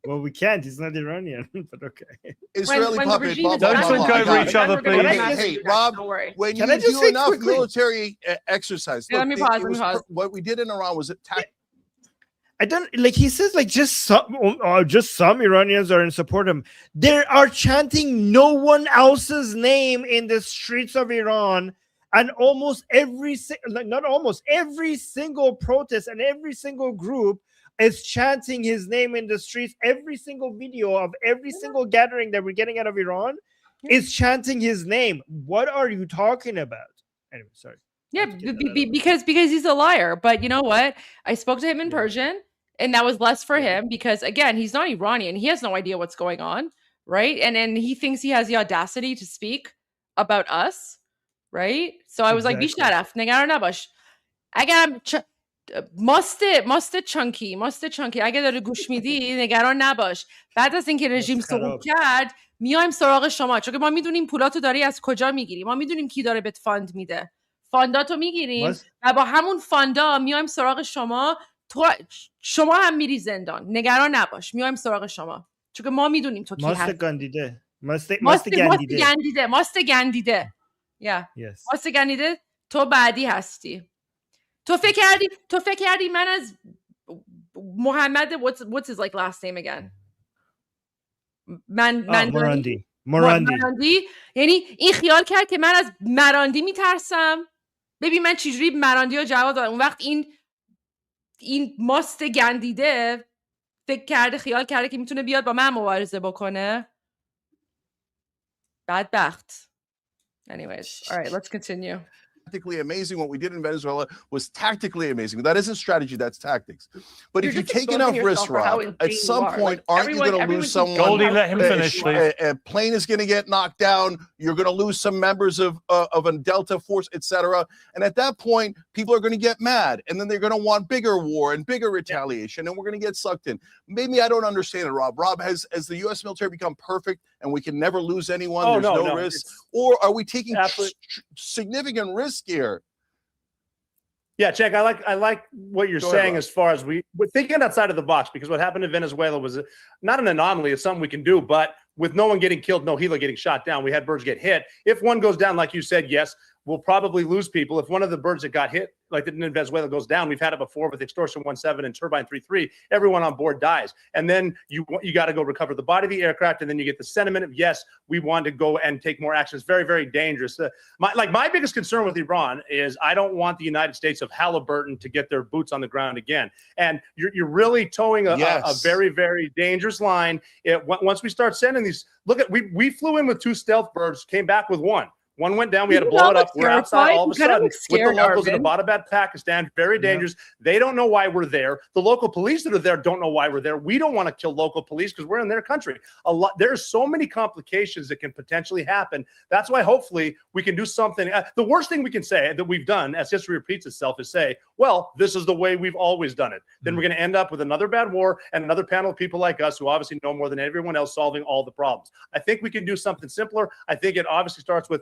Well, we can't. He's not Iranian, but okay. Israeli puppet. Don't talk over each other, please. Hey, Rob, when you do enough military exercise, let me pause. What we did in Iran was I don't like. He says like just some Iranians are in support of him. They are chanting no one else's name in the streets of Iran, and every single protest and every single group is chanting his name in the streets. Every single video of every single gathering that we're getting out of Iran is chanting his name. What are you talking about? Anyway, sorry. Yeah, because he's a liar. But you know what? I spoke to him in Persian, and that was less for him because, again, he's not Iranian. He has no idea what's going on, right? And he thinks he has the audacity to speak about us, right? So I was like, بیشترف نگران نباش. اگرم ماست چانکی اگه داره گوش میدی نگران نباش. بعد از اینکه رژیم سقوط کرد میایم سراغ شما، چون که ما میدونیم پولاتو داری از کجا میگیری، ما میدونیم کی داره بهت فاند میده، فانداتو میگیریم و با همون فاندا میایم سراغ شما. شما هم میری زندان، نگران نباش، میایم سراغ شما، چون که ما میدونیم تو کی هستی. ماست گندیده ماست گندیده تو بعدی هستی. تو فکر کردی من از محمد what's his like last name again مراندی، یعنی این خیال کرد که من از مراندی میترسم. ببین من چجوری مراندی رو جواب دادم. اون وقت این ماست گندیده خیال کرده که میتونه بیاد با من مبارزه بکنه. بدبخت. Anyways, all right, let's continue. Tactically amazing. What we did in Venezuela was tactically amazing. That isn't strategy, that's tactics. But if you take enough risks, Rob, at some point, aren't you going to lose someone? Goldie, let him finish, please. A plane is going to get knocked down. You're going to lose some members of a Delta force, etc. And at that point, people are going to get mad. And then they're going to want bigger war and bigger retaliation. And we're going to get sucked in. Maybe I don't understand it, Rob. Rob, has the U.S. military become perfect and we can never lose anyone? There's no risk? Or are we taking significant risk here? Yeah, Cenk, I like what you're saying as far as we're thinking outside of the box, because what happened in Venezuela was not an anomaly. It's something we can do, but with no one getting killed, no healer getting shot down, we had birds get hit. If one goes down, like you said, yes, we'll probably lose people. If one of the birds that got hit, like in Venezuela, goes down, we've had it before with Extortion 17 and Turbine 33, everyone on board dies. And then you got to go recover the body of the aircraft, and then you get the sentiment of, yes, we want to go and take more action. It's very, very dangerous. My biggest concern with Iran is I don't want the United States of Halliburton to get their boots on the ground again. And you're really towing a very, very dangerous line. Once we start sending these, we flew in with 2 stealth birds, came back with 1. One went down. We had to blow it up. We're outside all of a sudden with the locals in Abbottabad, Pakistan. Very dangerous. They don't know why we're there. The local police that are there don't know why we're there. We don't want to kill local police because we're in their country. There's so many complications that can potentially happen. That's why hopefully we can do something. The worst thing we can say that we've done, as history repeats itself, is say, well, this is the way we've always done it. Then we're going to end up with another bad war and another panel of people like us who obviously know more than everyone else solving all the problems. I think we can do something simpler. I think it obviously starts with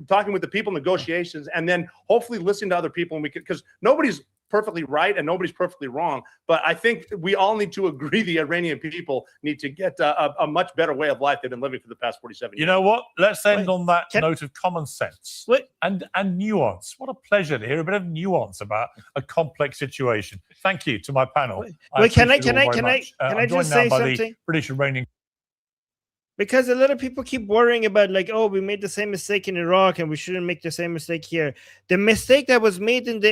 talking with the people, negotiations, and then hopefully listening to other people. And we can, because nobody's perfectly right and nobody's perfectly wrong, but I think we all need to agree the Iranian people need to get a much better way of life they've been living for the past 47 years. You know what? Let's end on that note of common sense and nuance. What a pleasure to hear a bit of nuance about a complex situation. Thank you to my panel. Can I just say something? British Iranian. Because a lot of people keep worrying about, like, oh, we made the same mistake in Iraq and we shouldn't make the same mistake here. The mistake that was made in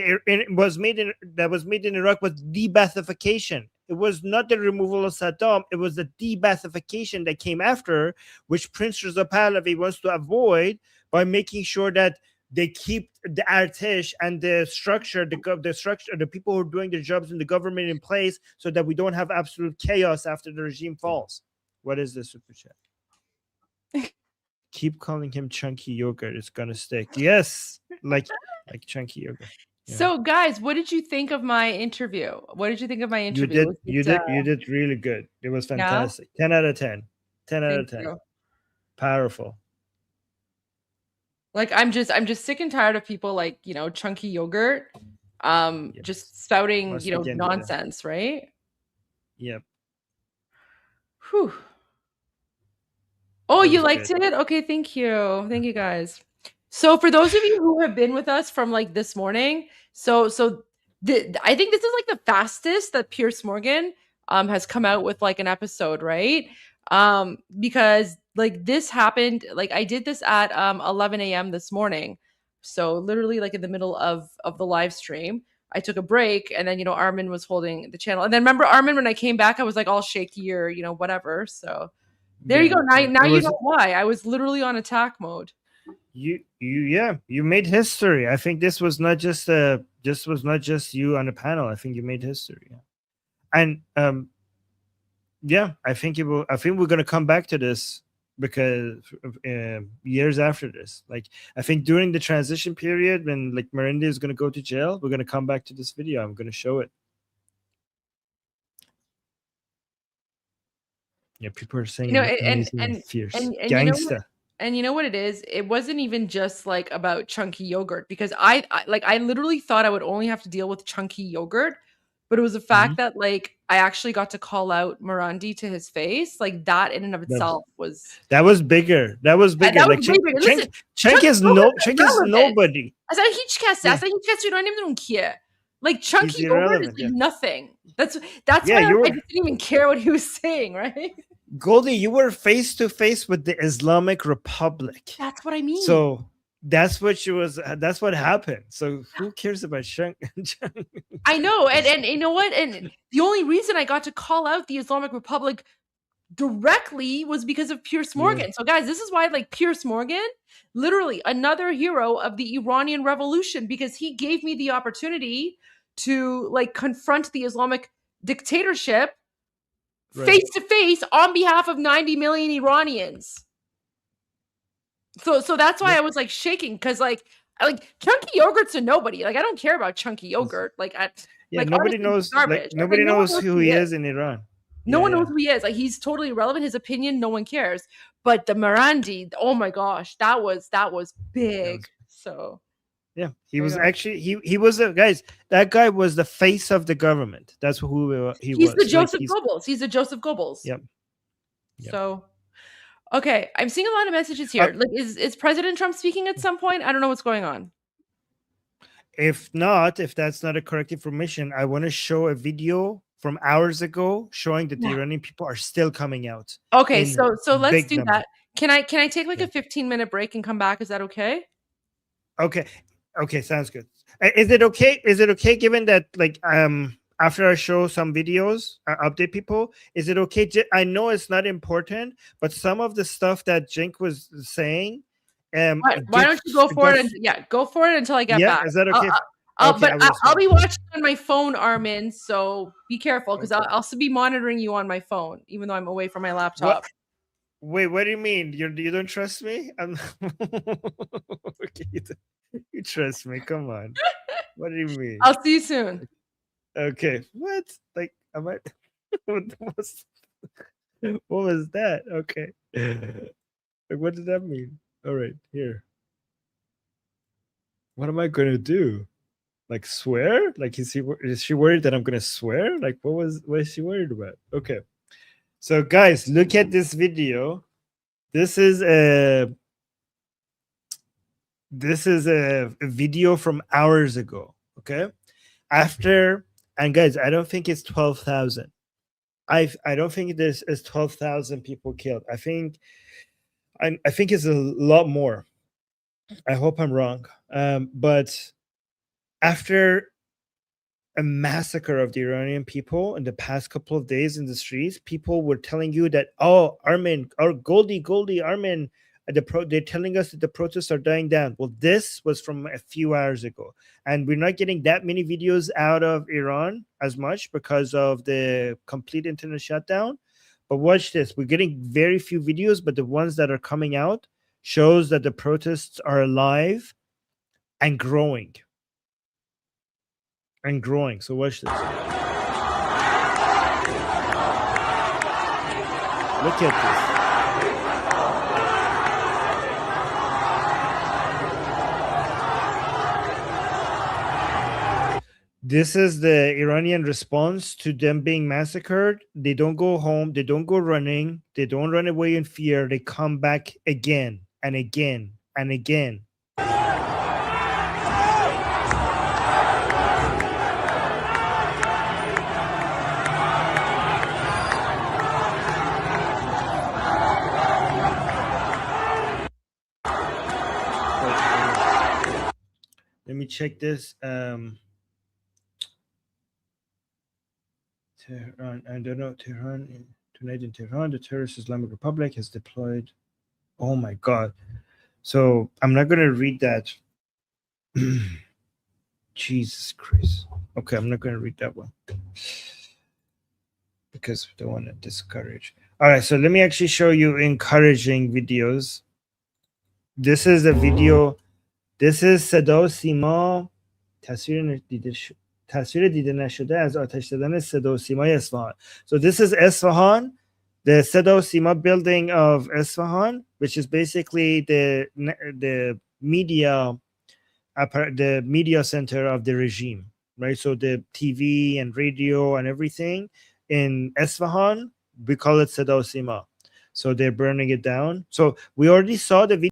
Iraq was de-Baathification. It was not the removal of Saddam. It was the de-Baathification that came after, which Prince Reza Pahlavi wants to avoid by making sure that they keep the Artesh and the structure, the people who are doing their jobs in the government in place, so that we don't have absolute chaos after the regime falls. What is this super chat? Keep calling him Chunky Yogurt. It's gonna stick. Yes, like Chunky Yogurt. Yeah. So, guys, what did you think of my interview? What did you think of my interview? You did really good. It was fantastic. Yeah? 10 out of 10. 10 out of 10. You. Powerful. Like, I'm just sick and tired of people like, Chunky Yogurt, just spouting, nonsense, right? Yep. Whew. Oh, you liked it? Okay, thank you. Thank you, guys. So for those of you who have been with us from like this morning, I think this is like the fastest that Piers Morgan has come out with like an episode, right? Because like this happened, like I did this at 11 a.m. this morning. So literally like in the middle of the live stream. I took a break, and then, Armin was holding the channel. And then remember, Armin, when I came back, I was like all shaky or, whatever. So there you go. Now you know why. I was literally on attack mode. You made history. I think this was not just you on the panel. I think you made history. And I think I think we're gonna come back to this because years after this, like I think during the transition period when like Miranda is going to go to jail, we're going to come back to this video. I'm going to show it. Yeah, people are saying and fierce gangsta. And you know what it is? It wasn't even just like about Chunky Yogurt, because I literally thought I would only have to deal with Chunky Yogurt, but it was the fact that like I actually got to call out Morandi to his face. Like that in and of itself was bigger. That was bigger. Like Cenk is nobody. As hiç kes don't care. Like Chunky Yogurt is like nothing. That's why I didn't even care what he was saying, right? Goldie, you were face to face with the Islamic Republic. That's what I mean. So that's what that's what happened. So who cares about Cenk? I know. And you know what? And the only reason I got to call out the Islamic Republic directly was because of Piers Morgan. Yeah. So guys, this is why like Piers Morgan, literally another hero of the Iranian Revolution, because he gave me the opportunity to like confront the Islamic dictatorship face to face on behalf of 90 million Iranians. So that's why I was like shaking, because like Chunky Yogurt's a nobody. Like I don't care about Chunky Yogurt. Nobody knows. Nobody knows who he is in Iran. No one knows who he is. Like he's totally irrelevant. His opinion, no one cares. But the Morandi, oh my gosh, that was big. So yeah, he was actually he was guys. That guy was the face of the government. That's who he was. He's the Joseph Goebbels. He's the Joseph Goebbels. Yep. So. Okay, I'm seeing a lot of messages here. Like, is President Trump speaking at some point? I don't know what's going on. If not, if that's not a correct information, I want to show a video from hours ago showing that the Yeah. Iranian people are still coming out. Okay, in so let's big do numbers. that. Can I take like a 15-minute break and come back? Is that okay? Okay. Okay, sounds good. Is it okay? Is it okay given that like after I show some videos, update people, is it okay? I know it's not important, but some of the stuff that Cenk was saying, Why don't you go for it? Yeah, go for it until I get back. Is that okay? I'll be watching on my phone, Armin. So be careful because I'll still be monitoring you on my phone, even though I'm away from my laptop. Wait, what do you mean? You don't trust me? Okay, you trust me? Come on. What do you mean? I'll see you soon. Okay. What? Like, am I? what was that? Okay. Like, what did that mean? All right, here. What am I gonna do? Like swear? Like is she worried that I'm gonna swear? Like what is she worried about? Okay. So guys, look at this video. This is a video from hours ago. Okay. And guys, I don't think it's 12,000. I don't think this is 12,000 people killed. I think it's a lot more. I hope I'm wrong. But after a massacre of the Iranian people in the past couple of days in the streets, people were telling you that, oh, Armin, or Goldie, Armin, they're telling us that the protests are dying down. Well, this was from a few hours ago. And we're not getting that many videos out of Iran as much because of the complete internet shutdown. But watch this. We're getting very few videos, but the ones that are coming out shows that the protests are alive and growing. So watch this. Look at this. This is the Iranian response to them being massacred. They don't go home. They don't go running. They don't run away in fear. They come back again and again and again. Let me check this. Tehran, I don't know. Tehran, tonight in Tehran, the terrorist Islamic Republic has deployed. Oh my God. So I'm not going to read that. Jesus Christ. Okay, I'm not going to read that one because we don't want to discourage. All right, so let me actually show you encouraging videos. This is a video. This is صدا و سیما تصویر دیده نشده از آتش زدن صدا و سیمای اصفهان. So this is Isfahan, the صدا و سیما building of Isfahan, which is basically the media center of the regime, right? So the TV and radio and everything in Isfahan, we call it صدا و سیما. So they're burning it down. So we already saw the video.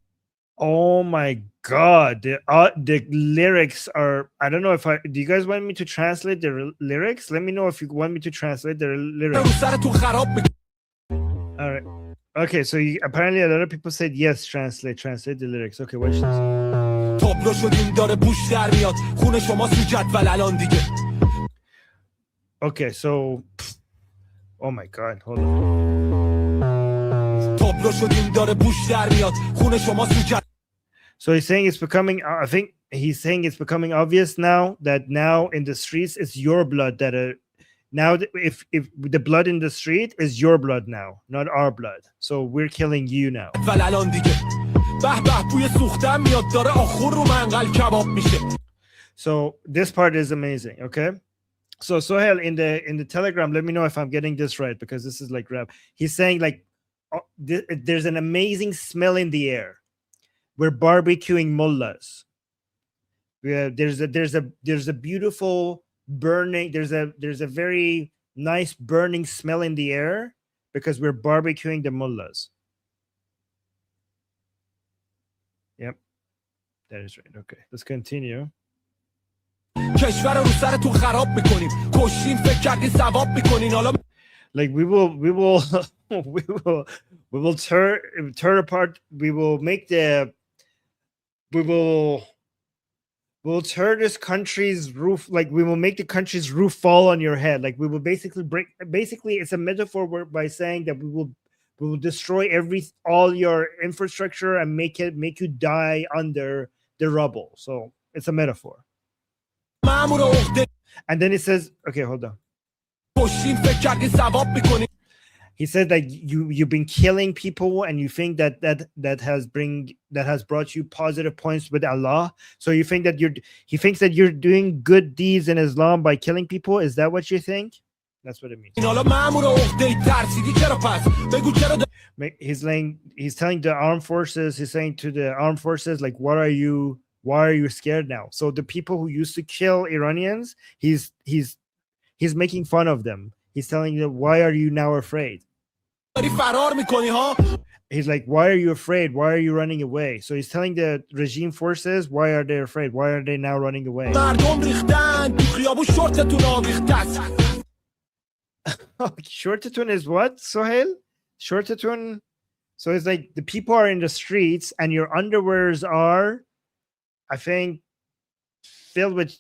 Oh my God, the lyrics are, I don't know if do you guys want me to translate the lyrics? Let me know if you want me to translate the lyrics. All right. Okay, so apparently a lot of people said yes, translate the lyrics. Okay, watch this. Okay, so oh my God, hold on. So he's saying it's becoming, I think he's saying it's becoming obvious now that now in the streets it's your blood that now if the blood in the street is your blood now, not our blood. So we're killing you now. So this part is amazing. Okay. So Sohail in the Telegram, let me know if I'm getting this right because this is like rap. He's saying like there's an amazing smell in the air. We're barbecuing mullahs. There's a beautiful burning. There's a very nice burning smell in the air because we're barbecuing the mullahs. Yep, that is right. Okay, let's continue. Like we will we will tear apart, we will make the we'll tear this country's roof, like we will make the country's roof fall on your head. Like we will basically it's a metaphor by saying that we will destroy all your infrastructure and make you die under the rubble. So it's a metaphor. And then it says, okay, hold on. He said that you've been killing people and you think that has brought you positive points with Allah. So you think that he thinks that you're doing good deeds in Islam by killing people. Is that what you think? That's what it means. He's telling the armed forces, he's saying to the armed forces, like, why are you scared now? So the people who used to kill Iranians, he's making fun of them. He's telling them, why are you now afraid? He's like, why are you afraid? Why are you running away? So he's telling the regime forces, why are they afraid? Why are they now running away? Shortatun is what, Sohail? Shortatun. So it's like the people are in the streets and your underwears are, I think, filled with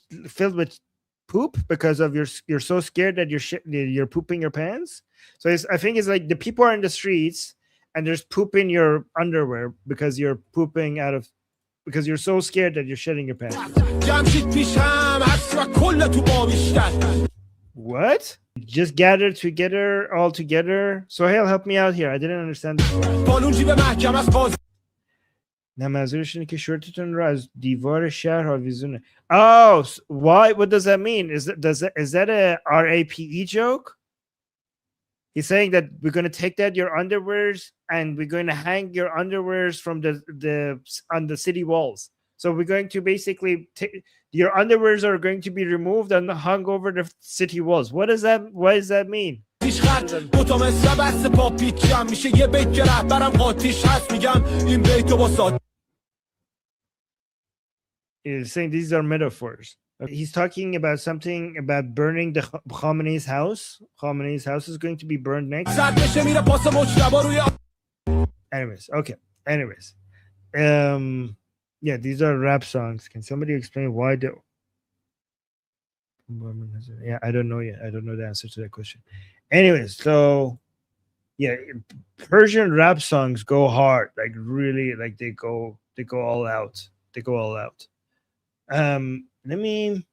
poop because of you're so scared that you're pooping your pants. So I think it's like the people are in the streets and there's poop in your underwear because you're pooping because you're so scared that you're shitting your pants. What? Just gather together, all together. Sohail, help me out here. I didn't understand. نه منظورش اینه که شورتتون رو از دیوار شهر آویزونه. Oh, why? What does that mean? Is that a RAPE joke? He's saying that we're going to take your underwears and we're going to hang your underwears from on the city walls. So we're going to basically take your underwears are going to be removed and hung over the city walls. What does that mean? He's saying these are metaphors. He's talking about something about burning the Khamenei's house. Khamenei's house is going to be burned next. Anyways, okay. Anyways, yeah, these are rap songs. Can somebody explain why the? Yeah, I don't know yet. I don't know the answer to that question. Anyways, so yeah, Persian rap songs go hard, like really, like they go all out. They go all out. Let me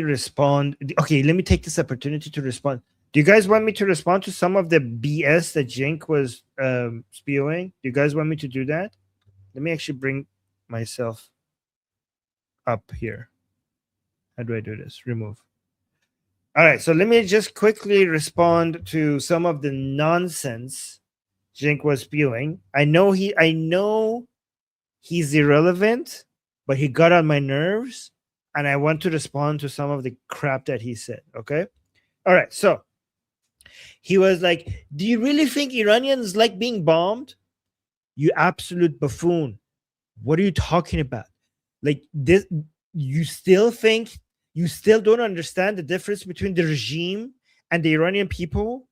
respond. Okay, let me take this opportunity to respond. Do you guys want me to respond to some of the BS that Cenk was spewing? Do you guys want me to do that? Let me actually bring myself up here. How do I do this? Remove. All right, so let me just quickly respond to some of the nonsense Cenk was spewing. I know he's irrelevant, but he got on my nerves, and I want to respond to some of the crap that he said, okay? All right, so he was like, do you really think Iranians like being bombed? You absolute buffoon. What are you talking about? Like this, you still don't understand the difference between the regime and the Iranian people?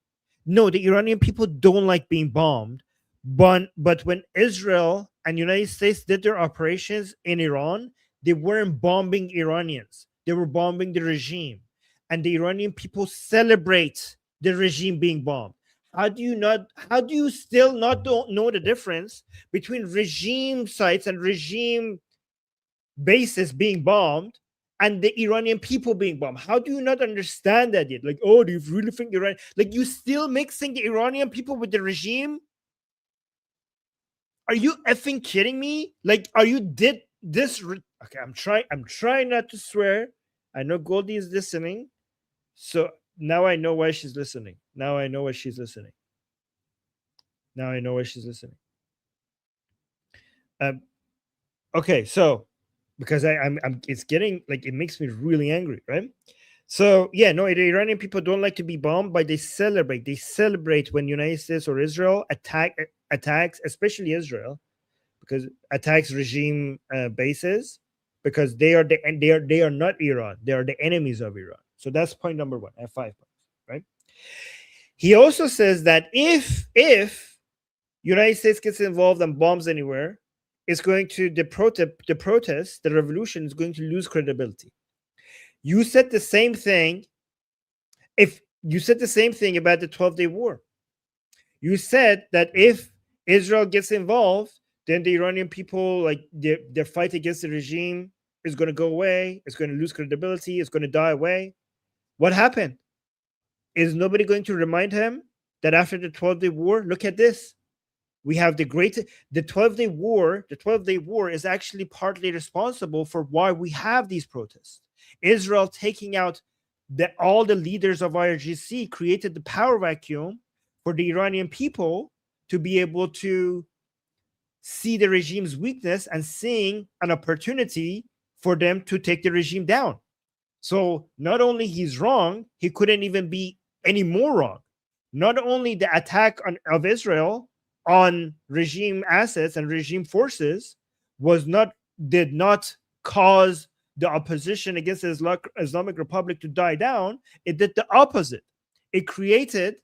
No, the Iranian people don't like being bombed, but when Israel and United States did their operations in Iran, they weren't bombing Iranians. They were bombing the regime. And the Iranian people celebrate the regime being bombed. How do you still not don't know the difference between regime sites and regime bases being bombed and the Iranian people being bombed? How do you not understand that yet? Like, oh, do you really think Iran? Like, you still mixing the Iranian people with the regime? Are you effing kidding me? Like, did this? Okay, I'm trying not to swear. I know Goldie is listening, so now I know why she's listening. Now I know why she's listening. Okay, so because I'm it's getting like it makes me really angry, right? So yeah, no, the Iranian people don't like to be bombed, but they celebrate. They celebrate when United States or Israel attacks, especially Israel, because attacks regime bases, because they are not Iran. They are the enemies of Iran. So that's point number one. I have 5 points, right? He also says that if United States gets involved and bombs anywhere, it's going to the revolution is going to lose credibility. You said the same thing. If you said the same thing about the 12-day war, you said that if Israel gets involved, then the Iranian people, like their fight against the regime, is going to go away. It's going to lose credibility. It's going to die away. What happened? Is nobody going to remind him that after the 12-day war, look at this. We have the 12-day war. The 12-day war is actually partly responsible for why we have these protests. Israel taking out all the leaders of IRGC created the power vacuum for the Iranian people to be able to see the regime's weakness and seeing an opportunity for them to take the regime down. So not only he's wrong, he couldn't even be any more wrong. Not only the attack of Israel on regime assets and regime forces did not cause the opposition against the Islamic Republic to die down, it did the opposite. It created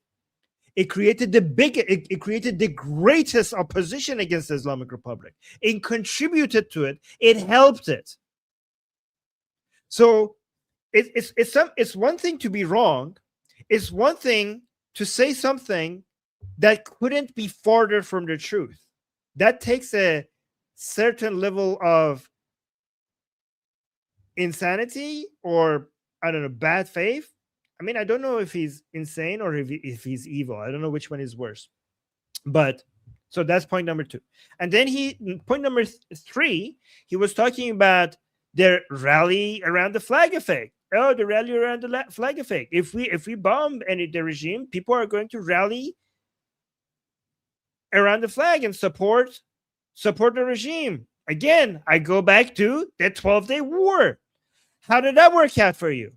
the greatest opposition against the Islamic Republic. It contributed to it. It helped it. So it's one thing to be wrong. It's one thing to say something that couldn't be farther from the truth. That takes a certain level of insanity or, I don't know, bad faith. I mean, I don't know if he's insane or if he's evil. I don't know which one is worse. But so that's point number 2. And then point number 3, he was talking about their rally around the flag effect. Oh, the rally around the flag effect. If we bomb the regime, people are going to rally around the flag and support the regime. Again, I go back to the 12-day war. How did that work out for you?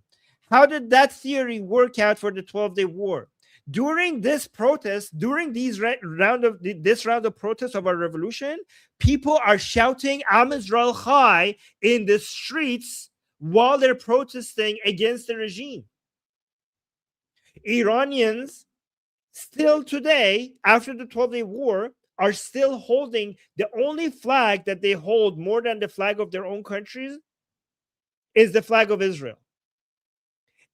How did that theory work out for the 12-day war? During this protest, during this round of protests of our revolution, people are shouting Am Israel Chai in the streets while they're protesting against the regime. Iranians still today, after the 12-day war, are still holding the only flag that they hold more than the flag of their own countries is the flag of Israel.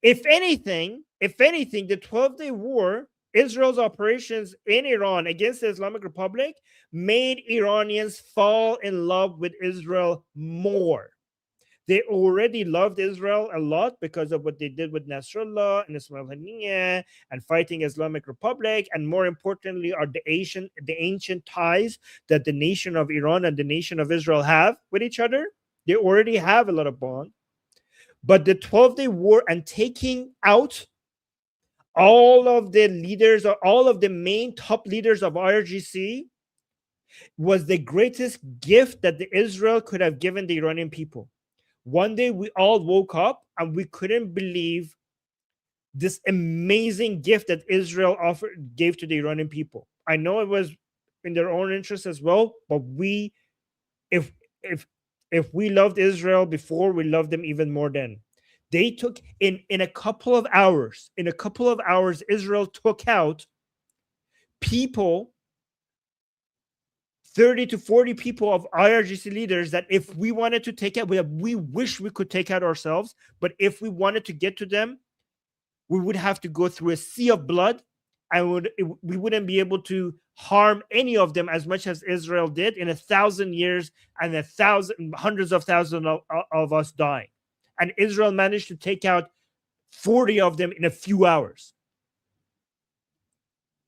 If anything, the 12-day war, Israel's operations in Iran against the Islamic Republic, made Iranians fall in love with Israel more. They already loved Israel a lot because of what they did with Nasrallah and Ismail Haniyeh and fighting Islamic Republic, and more importantly are the ancient ties that the nation of Iran and the nation of Israel have with each other. They already have a lot of bond. But the 12-day war and taking out all of the leaders, or all of the main top leaders of IRGC, was the greatest gift that Israel could have given the Iranian people. One day we all woke up and we couldn't believe this amazing gift that Israel gave to the Iranian people. I know it was in their own interest as well, but if we loved Israel before, we loved them even more then. They took in a couple of hours, Israel took out people, 30 to 40 people of IRGC leaders that if we wanted to take out, we wish we could take out ourselves, but if we wanted to get to them, we would have to go through a sea of blood, and we wouldn't be able to harm any of them as much as Israel did in 1,000 years and hundreds of thousands of us dying. And Israel managed to take out 40 of them in a few hours.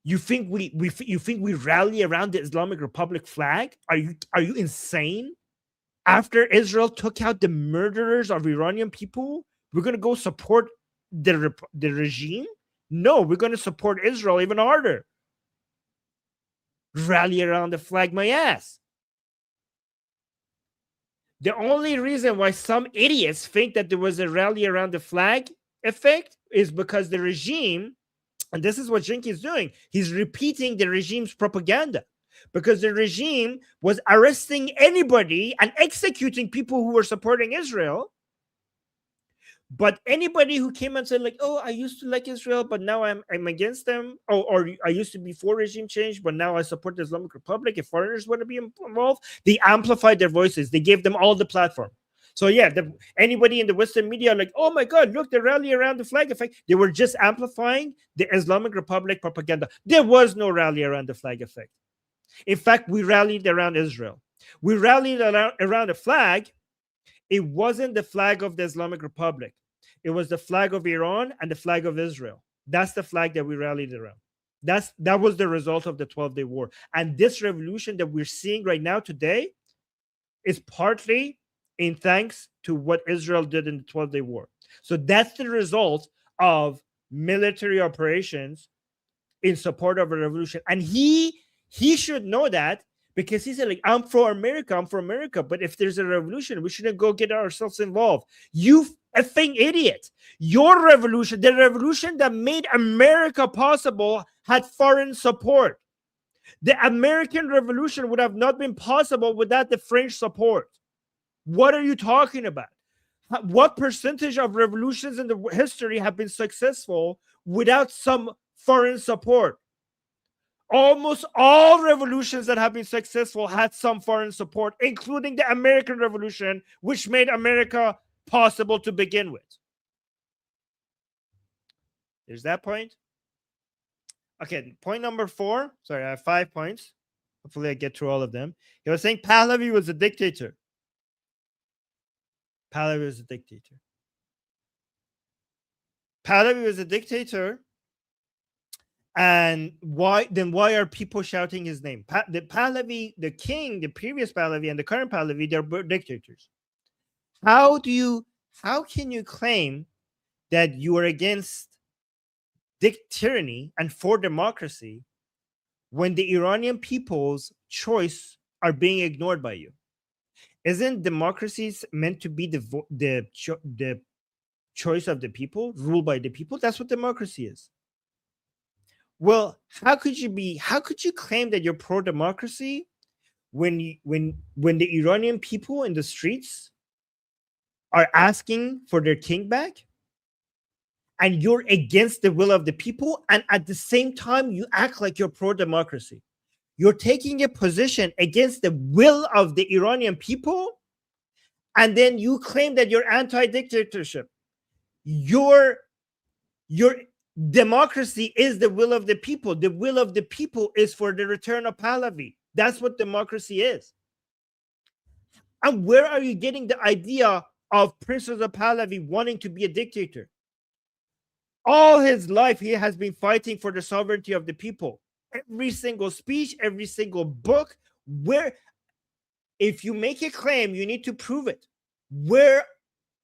You think we rally around the Islamic Republic flag? Are you insane? After Israel took out the murderers of Iranian people, we're going to go support the regime? No, we're going to support Israel even harder. Rally around the flag, my ass. The only reason why some idiots think that there was a rally around the flag effect is because the regime, and this is what Cenk is doing, he's repeating the regime's propaganda. because the regime was arresting anybody and executing people who were supporting Israel. But anybody who came and said, like, oh, I used to like Israel, but now I'm against them, or I used to be for regime change, but now I support the Islamic Republic. If foreigners want to be involved, they amplified their voices. They gave them all the platform. So yeah, anybody in the Western media, like, oh my God, look, they rally around the flag effect. They were just amplifying the Islamic Republic propaganda. There was no rally around the flag effect. In fact, we rallied around Israel. We rallied around a flag. It wasn't the flag of the Islamic Republic. It was the flag of Iran and the flag of Israel. That's the flag that we rallied around. That was the result of the 12-day war. And this revolution that we're seeing right now today is partly in thanks to what Israel did in the 12-day war. So that's the result of military operations in support of a revolution. And he should know that, because he said, like, I'm for America. But if there's a revolution, we shouldn't go get ourselves involved. You effing idiot. Your revolution, the revolution that made America possible, had foreign support. The American Revolution would have not been possible without the French support. What are you talking about? What percentage of revolutions in the history have been successful without some foreign support? Almost all revolutions that have been successful had some foreign support, including the American Revolution, which made America possible to begin with. There's that point. Okay, point number 4. Sorry, I have 5 points. Hopefully I get through all of them. He was saying Pahlavi was a dictator. Pahlavi was a dictator. Pahlavi was a dictator. And why are people shouting his name? The Pahlavi, the king, the previous Pahlavi and the current Pahlavi, they're dictators. How can you claim that you are against tyranny and for democracy when the Iranian people's choice are being ignored by you? Isn't democracies meant to be the choice of the people, ruled by the people? That's what democracy is. Well, how could you claim that you're pro-democracy when the Iranian people in the streets are asking for their king back, and you're against the will of the people, and at the same time you act like you're pro-democracy? You're taking a position against the will of the Iranian people, and then you claim that you're anti-dictatorship. Your democracy is the will of the people. The will of the people is for the return of Pahlavi. That's what democracy is. And where are you getting the idea of Prince Reza Pahlavi wanting to be a dictator? All his life, he has been fighting for the sovereignty of the people. Every single speech, every single book, if you make a claim, you need to prove it. Where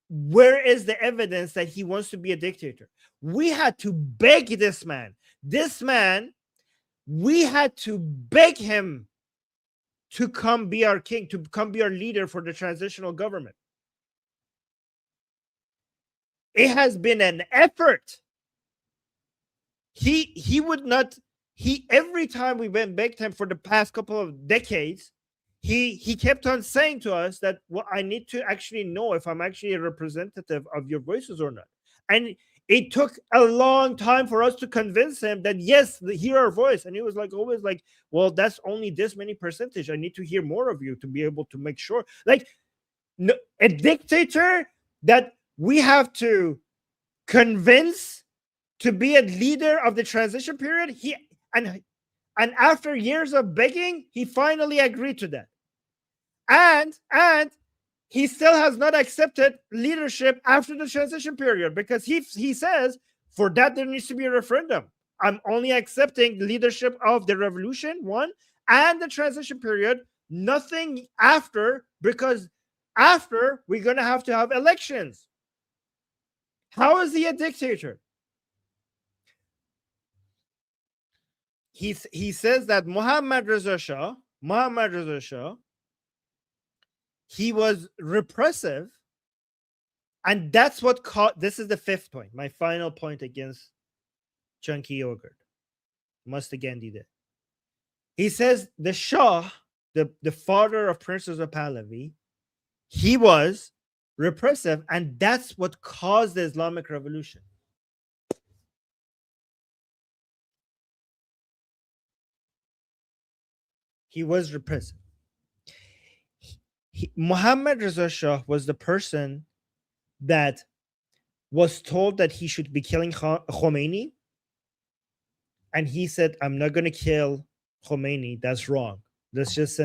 is the evidence that he wants to be a dictator? We had to beg this man. We had to beg him to come be our king, to come be our leader for the transitional government. It has been an effort. Every time we went begged him for the past couple of decades, he kept on saying to us that, well, I need to actually know if I'm actually a representative of your voices or not. And it took a long time for us to convince him that, yes, hear our voice. And he was like, always like, well, that's only this many percentage. I need to hear more of you to be able to make sure. Like, no, a dictator that we have to convince to be a leader of the transition period, and after years of begging, he finally agreed to that. And he still has not accepted leadership after the transition period, because he says for that there needs to be a referendum. I'm only accepting leadership of the revolution, one, and the transition period, nothing after, because after we're going to have elections. How is he a dictator? He says that Mohammad Reza Shah, he was repressive, and that's what this is the 5th point, my final point against Cenk Uygur. Must again do that. He says the Shah, the father of Prince Reza Pahlavi, he was repressive, and that's what caused the Islamic Revolution. He was repressive. Mohammad Reza Shah was the person that was told that he should be killing Khomeini, and he said, I'm not going to kill Khomeini. That's wrong. Let's just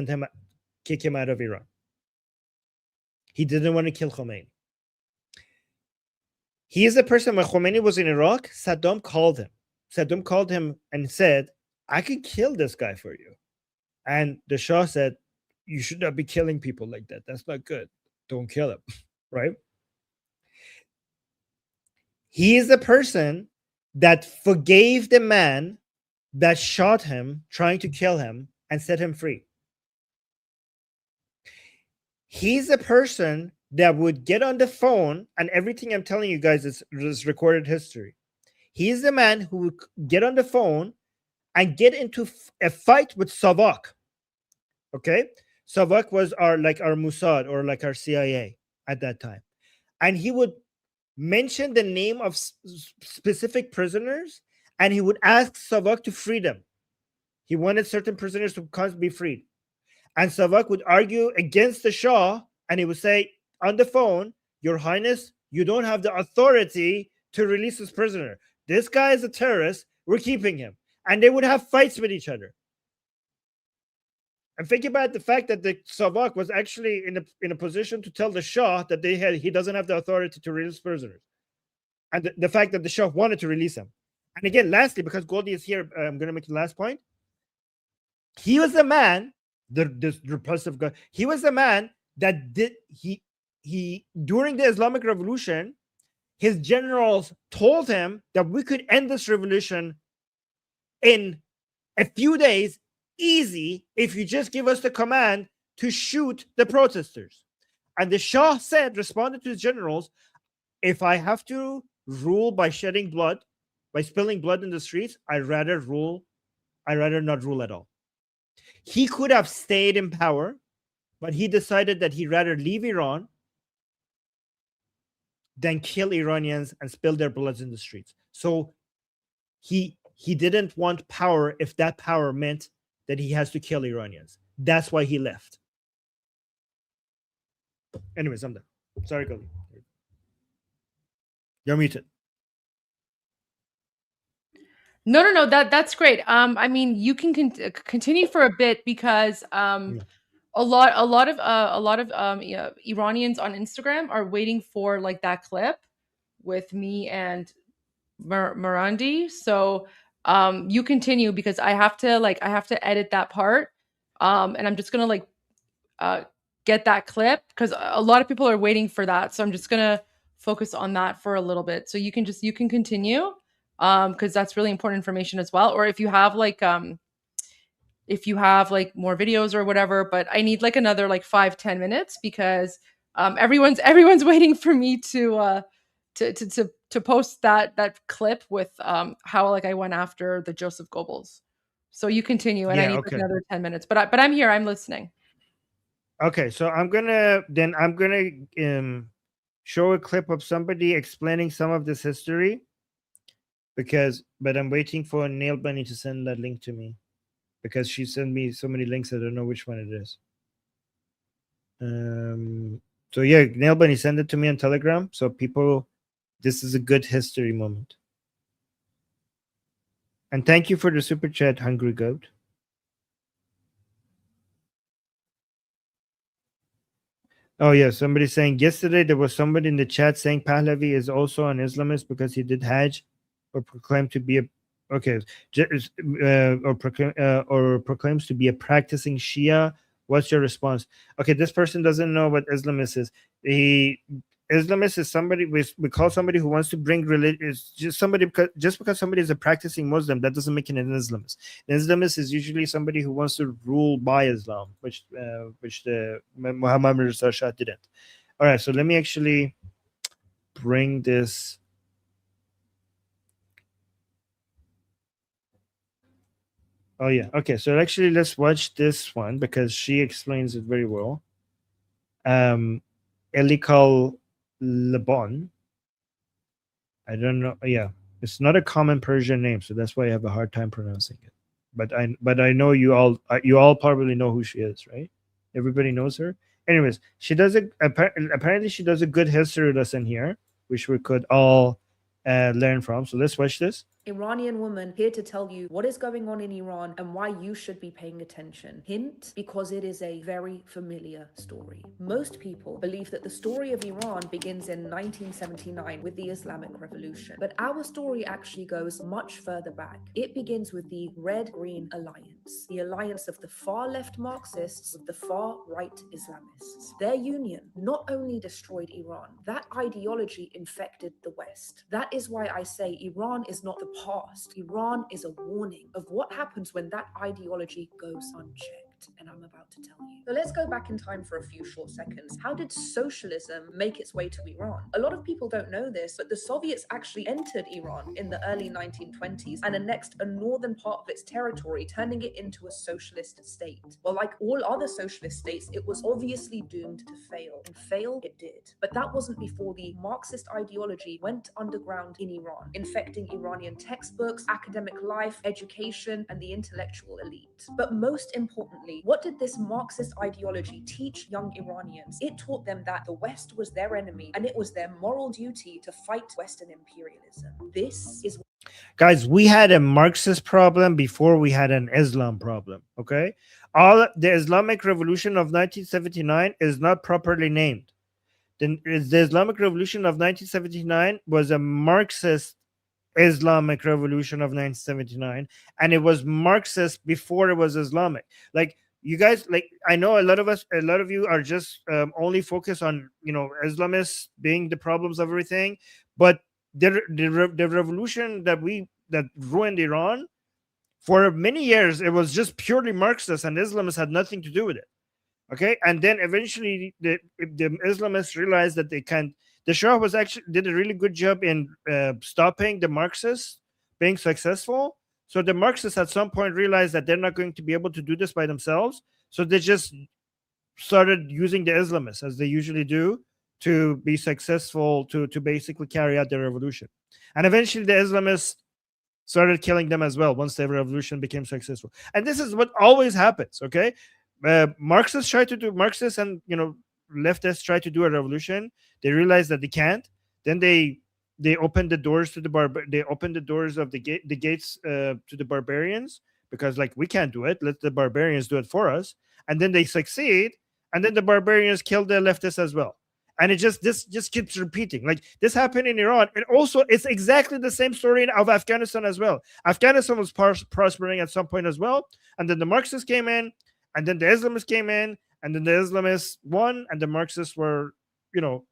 kick him out of Iran. He didn't want to kill Khomeini. He is the person, when Khomeini was in Iraq, Saddam called him. Saddam called him and said, I could kill this guy for you. And the Shah said, you should not be killing people like that. That's not good. Don't kill him, right? He is the person that forgave the man that shot him, trying to kill him, and set him free. He's the person that would get on the phone, and everything I'm telling you guys is recorded history. He's the man who would get on the phone and get into a fight with Savak. Okay? Savak was our Mossad, or like our CIA at that time. And he would mention the name of specific prisoners, and he would ask Savak to free them. He wanted certain prisoners to be freed. And Savak would argue against the Shah, and he would say on the phone, Your Highness, you don't have the authority to release this prisoner. This guy is a terrorist. We're keeping him. And they would have fights with each other. And think about the fact that the Savak was actually in a position to tell the Shah that he doesn't have the authority to release prisoners. And the fact that the Shah wanted to release him. And again, lastly, because Goldie is here, I'm going to make the last point. He was the man, this repressive guy, he was the man that during the Islamic Revolution, his generals told him that we could end this revolution in a few days, easy, if you just give us the command to shoot the protesters. And the Shah responded to his generals, if I have to rule by shedding blood, by spilling blood in the streets, I'd rather not rule at all. He could have stayed in power, but he decided that he'd rather leave Iran than kill Iranians and spill their bloods in the streets. So he didn't want power if that power meant that he has to kill Iranians. That's why he left. Anyways, I'm done. Sorry, Goldie. You're muted. No. That's great. I mean, you can continue for a bit because a lot of Iranians on Instagram are waiting for like that clip with me and Marandi. So you continue because I have to edit that part. And I'm just gonna get that clip because a lot of people are waiting for that. So I'm just gonna focus on that for a little bit. So you can continue. Because that's really important information as well. Or if you have more videos or whatever, but I need like another 5-10 minutes because everyone's waiting for me to post that clip with how I went after the Joseph Goebbels. So you continue, and I need another 10 minutes. But I'm here. I'm listening. Okay, so I'm gonna show a clip of somebody explaining some of this history. But I'm waiting for Nail Bunny to send that link to me because she sent me so many links I don't know which one it is. So yeah, Nail Bunny, send it to me on Telegram so this is a good history moment. And thank you for the super chat, Hungry Goat. Oh yeah, somebody's saying yesterday there was somebody in the chat saying Pahlavi is also an Islamist because he did Hajj. Or proclaimed to be or proclaims to be a practicing Shia. What's your response? Okay, this person doesn't know what Islamist is. Islamist is somebody we call somebody who wants to bring religion. It's just because somebody is a practicing Muslim, that doesn't make it an Islamist. An Islamist is usually somebody who wants to rule by Islam, which the Muhammad Reza Shah didn't. All right, so let me actually bring this. Oh yeah. Okay. So actually, let's watch this one because she explains it very well. Elikal Lebon. I don't know. Yeah, it's not a common Persian name, so that's why I have a hard time pronouncing it. But I know you all probably know who she is, right? Everybody knows her. Anyways, she does apparently she does a good history lesson here, which we could all learn from. So let's watch this. Iranian woman here to tell you what is going on in Iran and why you should be paying attention. Hint, because it is a very familiar story. Most people believe that the story of Iran begins in 1979 with the Islamic Revolution, but our story actually goes much further back. It begins with the Red-Green Alliance, the alliance of the far-left Marxists with the far-right Islamists. Their union not only destroyed Iran, that ideology infected the West. That is why I say Iran is not the past. Iran is a warning of what happens when that ideology goes unchecked. And I'm about to tell you. So let's go back in time for a few short seconds. How did socialism make its way to Iran? A lot of people don't know this, but the Soviets actually entered Iran in the early 1920s and annexed a northern part of its territory, turning it into a socialist state. Well, like all other socialist states, it was obviously doomed to fail, and fail it did. But that wasn't before the Marxist ideology went underground in Iran, infecting Iranian textbooks, academic life, education, and the intellectual elite. But most importantly, what did this Marxist ideology teach young Iranians? It taught them that the West was their enemy and it was their moral duty to fight Western imperialism. This is... Guys, we had a Marxist problem before we had an Islam problem, okay? The Islamic Revolution of 1979 is not properly named. The Islamic Revolution of 1979 was a Marxist Islamic Revolution of 1979, and it was Marxist before it was Islamic. Like, you guys, like, I know a lot of you are just only focused on, you know, Islamists being the problems of everything, but the revolution that ruined Iran, for many years it was just purely Marxist, and Islamists had nothing to do with it. Okay, and then eventually the Islamists realized that they can't. The Shah did a really good job in stopping the Marxists being successful. So the Marxists at some point realized that they're not going to be able to do this by themselves. So they just started using the Islamists, as they usually do, to be successful, to basically carry out their revolution. And eventually the Islamists started killing them as well once the revolution became successful. And this is what always happens, okay? Marxists and, you know, leftists try to do a revolution. They realize that they can't. Then they open the doors to they open the doors of the gates to the barbarians, because, like, we can't do it. Let the barbarians do it for us. And then they succeed, and then the barbarians kill the leftists as well. And this just keeps repeating. Like, this happened in Iran, and also it's exactly the same story of Afghanistan as well. Afghanistan was prospering at some point as well, and then the Marxists came in, and then the Islamists came in, and then the Islamists won, and the Marxists were, you know,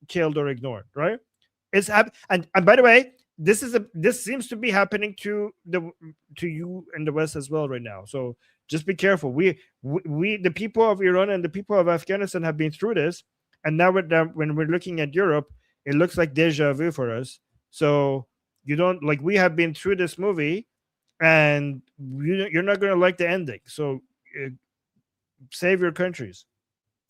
killed or ignored, right? And by the way, this seems to be happening to you in the West as well right now. So just be careful. We the people of Iran and the people of Afghanistan have been through this, and now when we're looking at Europe, it looks like deja vu for us. So you don't, like, we have been through this movie, and you're not going to like the ending. So save your countries.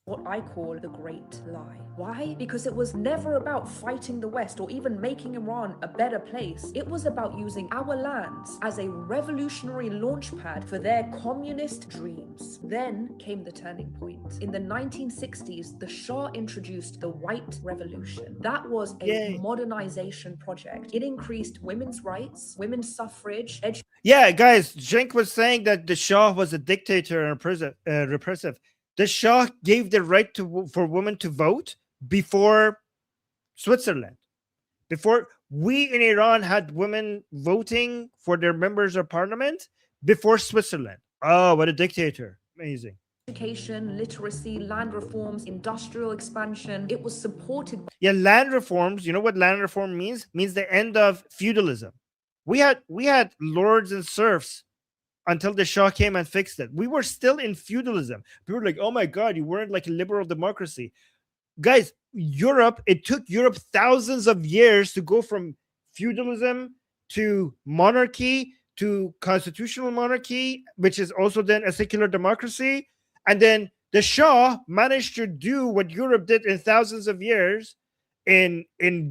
What I call the great lie. Why? Because it was never about fighting the West or even making Iran a better place. It was about using our lands as a revolutionary launchpad for their communist dreams. Then came the turning point. In the 1960s, the Shah introduced the White Revolution. That was a modernization project. It increased women's rights, women's suffrage, Yeah, guys, Cenk was saying that the Shah was a dictator and repressive. The Shah gave the right for women to vote before Switzerland. Before, we in Iran had women voting for their members of parliament before Switzerland. Oh, what a dictator. Amazing. education, literacy, land reforms, industrial expansion. It was supported. Yeah, land reforms. You know what land reform means? Means the end of feudalism. We had lords and serfs until the Shah came and fixed it. We were still in feudalism. People were like, oh my God, you weren't like a liberal democracy. Guys, it took Europe thousands of years to go from feudalism to monarchy to constitutional monarchy, which is also then a secular democracy. And then the Shah managed to do what Europe did in thousands of years in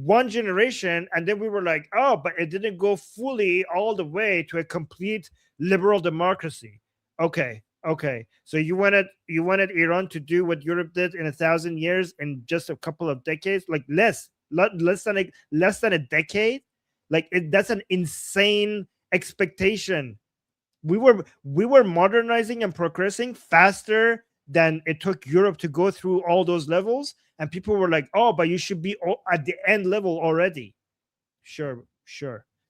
one generation. And then we were like, oh, but it didn't go fully all the way to a complete liberal democracy. Okay. So you wanted Iran to do what Europe did in 1,000 years in just a couple of decades, like less than a decade. Like that's an insane expectation. We were modernizing and progressing faster than it took Europe to go through all those levels, and people were like, "Oh, but you should be at the end level already." Sure.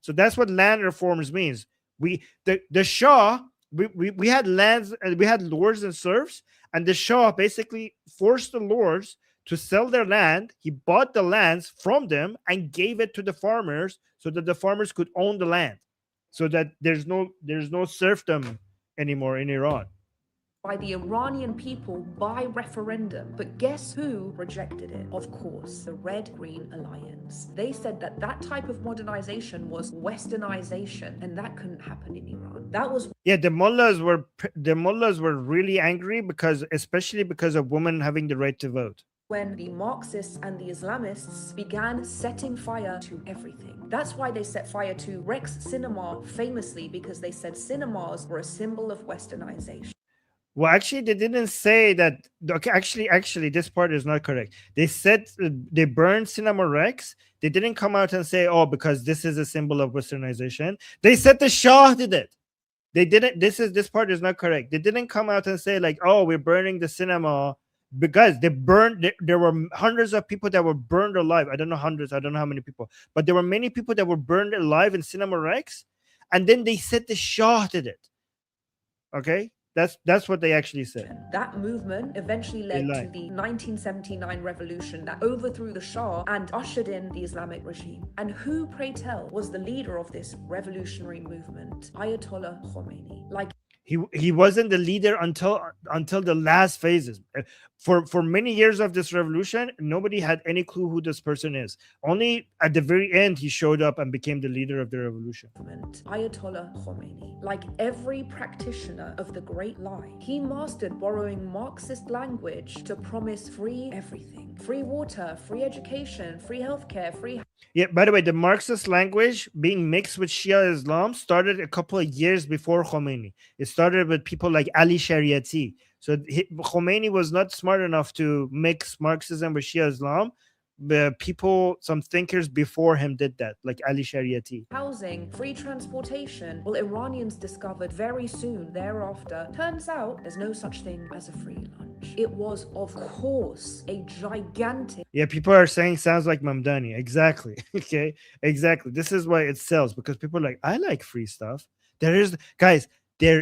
So that's what land reforms means. The Shah, we had lands and we had lords and serfs, and the Shah basically forced the lords to sell their land. He bought the lands from them and gave it to the farmers so that the farmers could own the land, so that there's no serfdom anymore in Iran. By the Iranian people by referendum. But guess who rejected it? Of course, the Red-Green Alliance. They said that type of modernization was westernization, and that couldn't happen in Iran. That was the mullahs were really angry especially because of women having the right to vote. When the Marxists and the Islamists began setting fire to everything. That's why they set fire to Rex Cinema famously, because they said cinemas were a symbol of westernization. Well, actually, they didn't say that. Okay, actually, this part is not correct. They said they burned Cinema Rex. They didn't come out and say, "Oh, because this is a symbol of westernization." They said the Shah did it. They didn't. This part is not correct. They didn't come out and say like, "Oh, we're burning the cinema," because they burned. There were hundreds of people that were burned alive. I don't know hundreds. I don't know how many people, but there were many people that were burned alive in Cinema Rex, and then they said the Shah did it. Okay. That's what they actually said. That movement eventually led to the 1979 revolution that overthrew the Shah and ushered in the Islamic regime. And who, pray tell, was the leader of this revolutionary movement? Ayatollah Khomeini. He wasn't the leader until the last phases. For many years of this revolution, nobody had any clue who this person is. Only at the very end, he showed up and became the leader of the revolution. Ayatollah Khomeini, like every practitioner of the Great Lie, he mastered borrowing Marxist language to promise free everything. Free water, free education, free healthcare, free... Yeah, by the way, the Marxist language being mixed with Shia Islam started a couple of years before Khomeini. It started with people like Ali Shariati. So Khomeini was not smart enough to mix Marxism with Shia Islam. Some thinkers before him did that, like Ali Shariati. Housing, free transportation. Well, Iranians discovered very soon thereafter, turns out there's no such thing as a free lunch. It was, of course, a gigantic... Yeah, people are saying sounds like Mamdani. Exactly. Okay, exactly. This is why it sells, because people are like, I like free stuff. There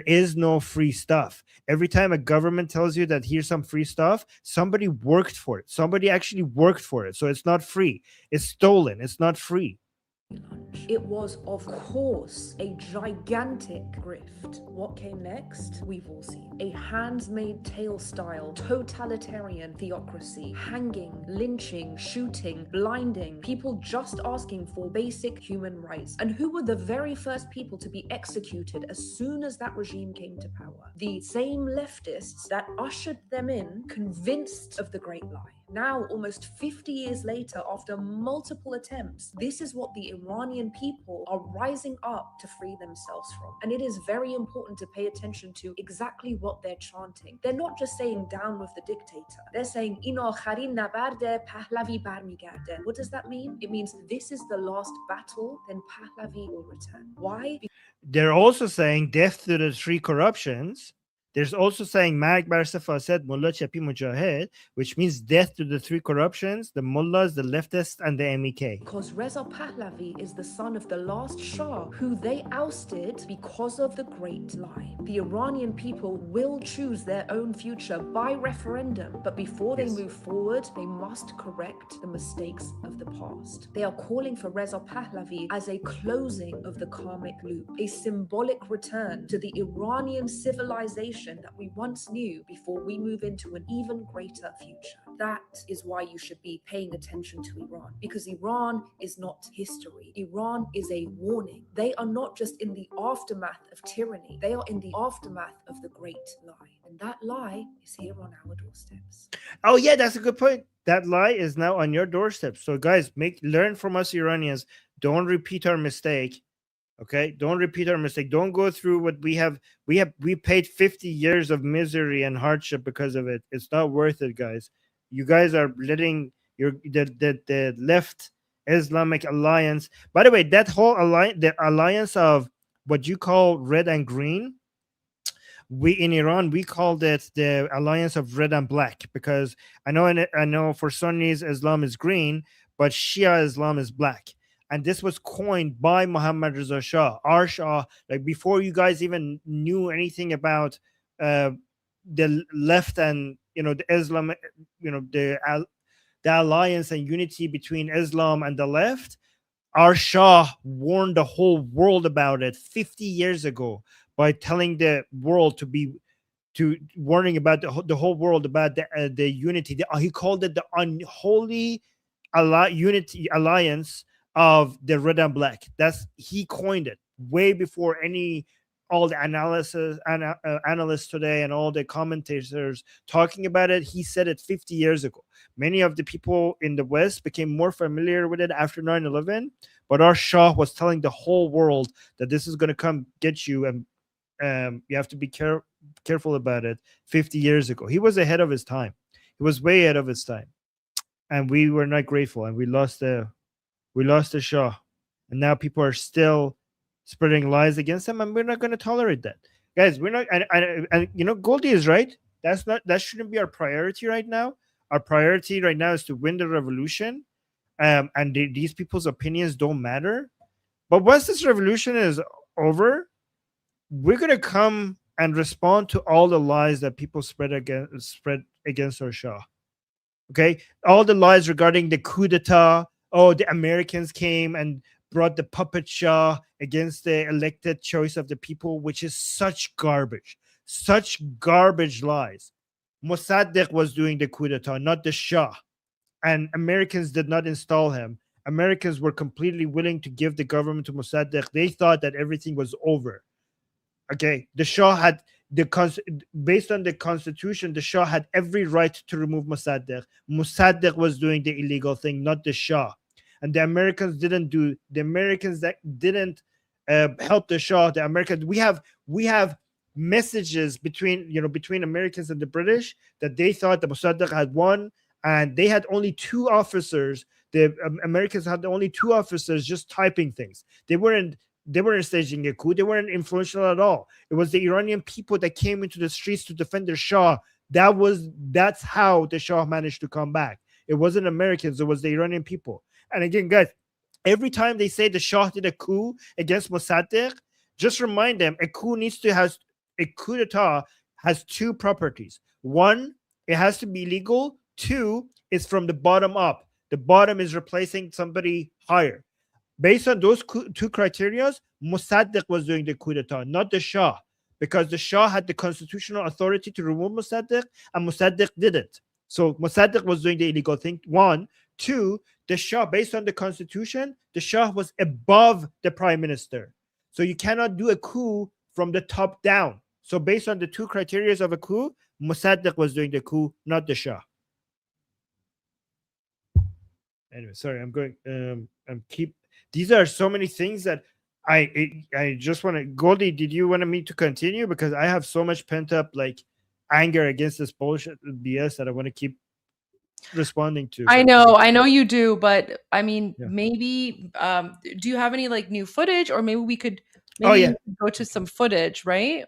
is no free stuff. Every time a government tells you that here's some free stuff, somebody worked for it. Somebody actually worked for it. So it's not free. It's stolen. It's not free. It was, of course, a gigantic grift. What came next? We've all seen. A hands-made tale-style, totalitarian theocracy. Hanging, lynching, shooting, blinding. People just asking for basic human rights. And who were the very first people to be executed as soon as that regime came to power? The same leftists that ushered them in, convinced of the Great Lie. Now, almost 50 years later, after multiple attempts, this is what the Iranian people are rising up to free themselves from. And it is very important to pay attention to exactly what they're chanting. They're not just saying down with the dictator. They're saying in akharin nabarde Pahlavi barmigarde. What does that mean? It means this is the last battle, then Pahlavi will return. Why? They're also saying death to the three corruptions. There's also saying Marg bar Fasid Mullah Chapi Mujahid, which means death to the three corruptions, the mullahs, the leftists, and the MEK. Because Reza Pahlavi is the son of the last Shah, who they ousted because of the Great Lie. The Iranian people will choose their own future by referendum, but before they move forward, they must correct the mistakes of the past. They are calling for Reza Pahlavi as a closing of the karmic loop, a symbolic return to the Iranian civilization destruction that we once knew before we move into an even greater future. That is why you should be paying attention to Iran, because Iran is not history. Iran is a warning. They are not just in the aftermath of tyranny, they are in the aftermath of the great lie. And that lie is here on our doorsteps. Oh yeah, that's a good point. That lie is now on your doorstep. So guys, learn from us Iranians. Don't repeat our mistake. Okay, don't repeat our mistake. Don't go through what we have. We paid 50 years of misery and hardship because of it. It's not worth it, guys. You guys are letting the left Islamic alliance. By the way, that whole alliance, the alliance of what you call red and green, we in Iran we called it the alliance of red and black, because I know for Sunnis Islam is green, but Shia Islam is black. And this was coined by Mohammad Reza Shah, our Shah, like before you guys even knew anything about the left and the Islam, the alliance and unity between Islam and the left. Our Shah warned the whole world about it 50 years ago by telling the world warning about the whole world about the unity. He called it the unholy alliance of the red and black. He coined it way before all the analysts today and all the commentators talking about it. He said it 50 years ago. Many of the people in the West became more familiar with it after 9/11, but our Shah was telling the whole world that this is going to come get you, and you have to be careful about it 50 years ago. He was ahead of his time. He was way ahead of his time, and we were not grateful, and we lost the Shah, and now people are still spreading lies against him, and we're not going to tolerate that, guys. We're not. And Goldie is right. That shouldn't be our priority right now. Our priority right now is to win the revolution, and these people's opinions don't matter. But once this revolution is over, we're going to come and respond to all the lies that people spread against our Shah. Okay, all the lies regarding the coup d'etat. Oh, the Americans came and brought the puppet Shah against the elected choice of the people, which is such garbage lies. Mossadegh was doing the coup d'etat, not the Shah. And Americans did not install him. Americans were completely willing to give the government to Mossadegh. They thought that everything was over. Okay, the Shah had based on the constitution, the Shah had every right to remove Mossadegh. Mossadegh was doing the illegal thing, not the Shah. And the Americans didn't help the Shah. The Americans, we have messages between Americans and the British that they thought that Mossadegh had won, and they had only 2 officers. The Americans had only 2 officers just typing things. They weren't staging a coup. They weren't influential at all. It was the Iranian people that came into the streets to defend their Shah. That's how the Shah managed to come back. It wasn't Americans. It was the Iranian people. And again, guys, every time they say the Shah did a coup against Mossadegh, just remind them a coup d'etat has 2 properties. 1, it has to be legal. 2, it's from the bottom up. The bottom is replacing somebody higher. Based on those 2 criteria, Mossadegh was doing the coup d'etat, not the Shah, because the Shah had the constitutional authority to remove Mossadegh, and Mossadegh didn't. So Mossadegh was doing the illegal thing, 1. 2, the Shah, based on the constitution, the Shah was above the prime minister. So you cannot do a coup from the top down. So based on the 2 criteria of a coup, Mossadegh was doing the coup, not the Shah. Anyway, sorry, I'm going. These are so many things that I just want to. Goldie, did you want me to continue? Because I have so much pent up anger against this bullshit BS that I want to keep responding to. I know you do, but I mean, maybe do you have any new footage, or maybe we could go to some footage, right?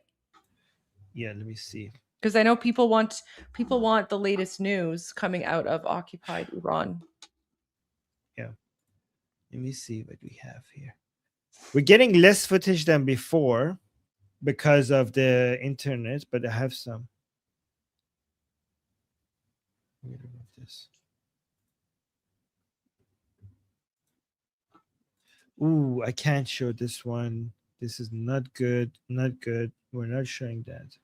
Yeah, let me see. Because I know people want the latest news coming out of occupied Iran. Yeah. Let me see what we have here. We're getting less footage than before because of the internet, but I have some. Let me remove this. Ooh, I can't show this one. This is not good. Not good. We're not showing that.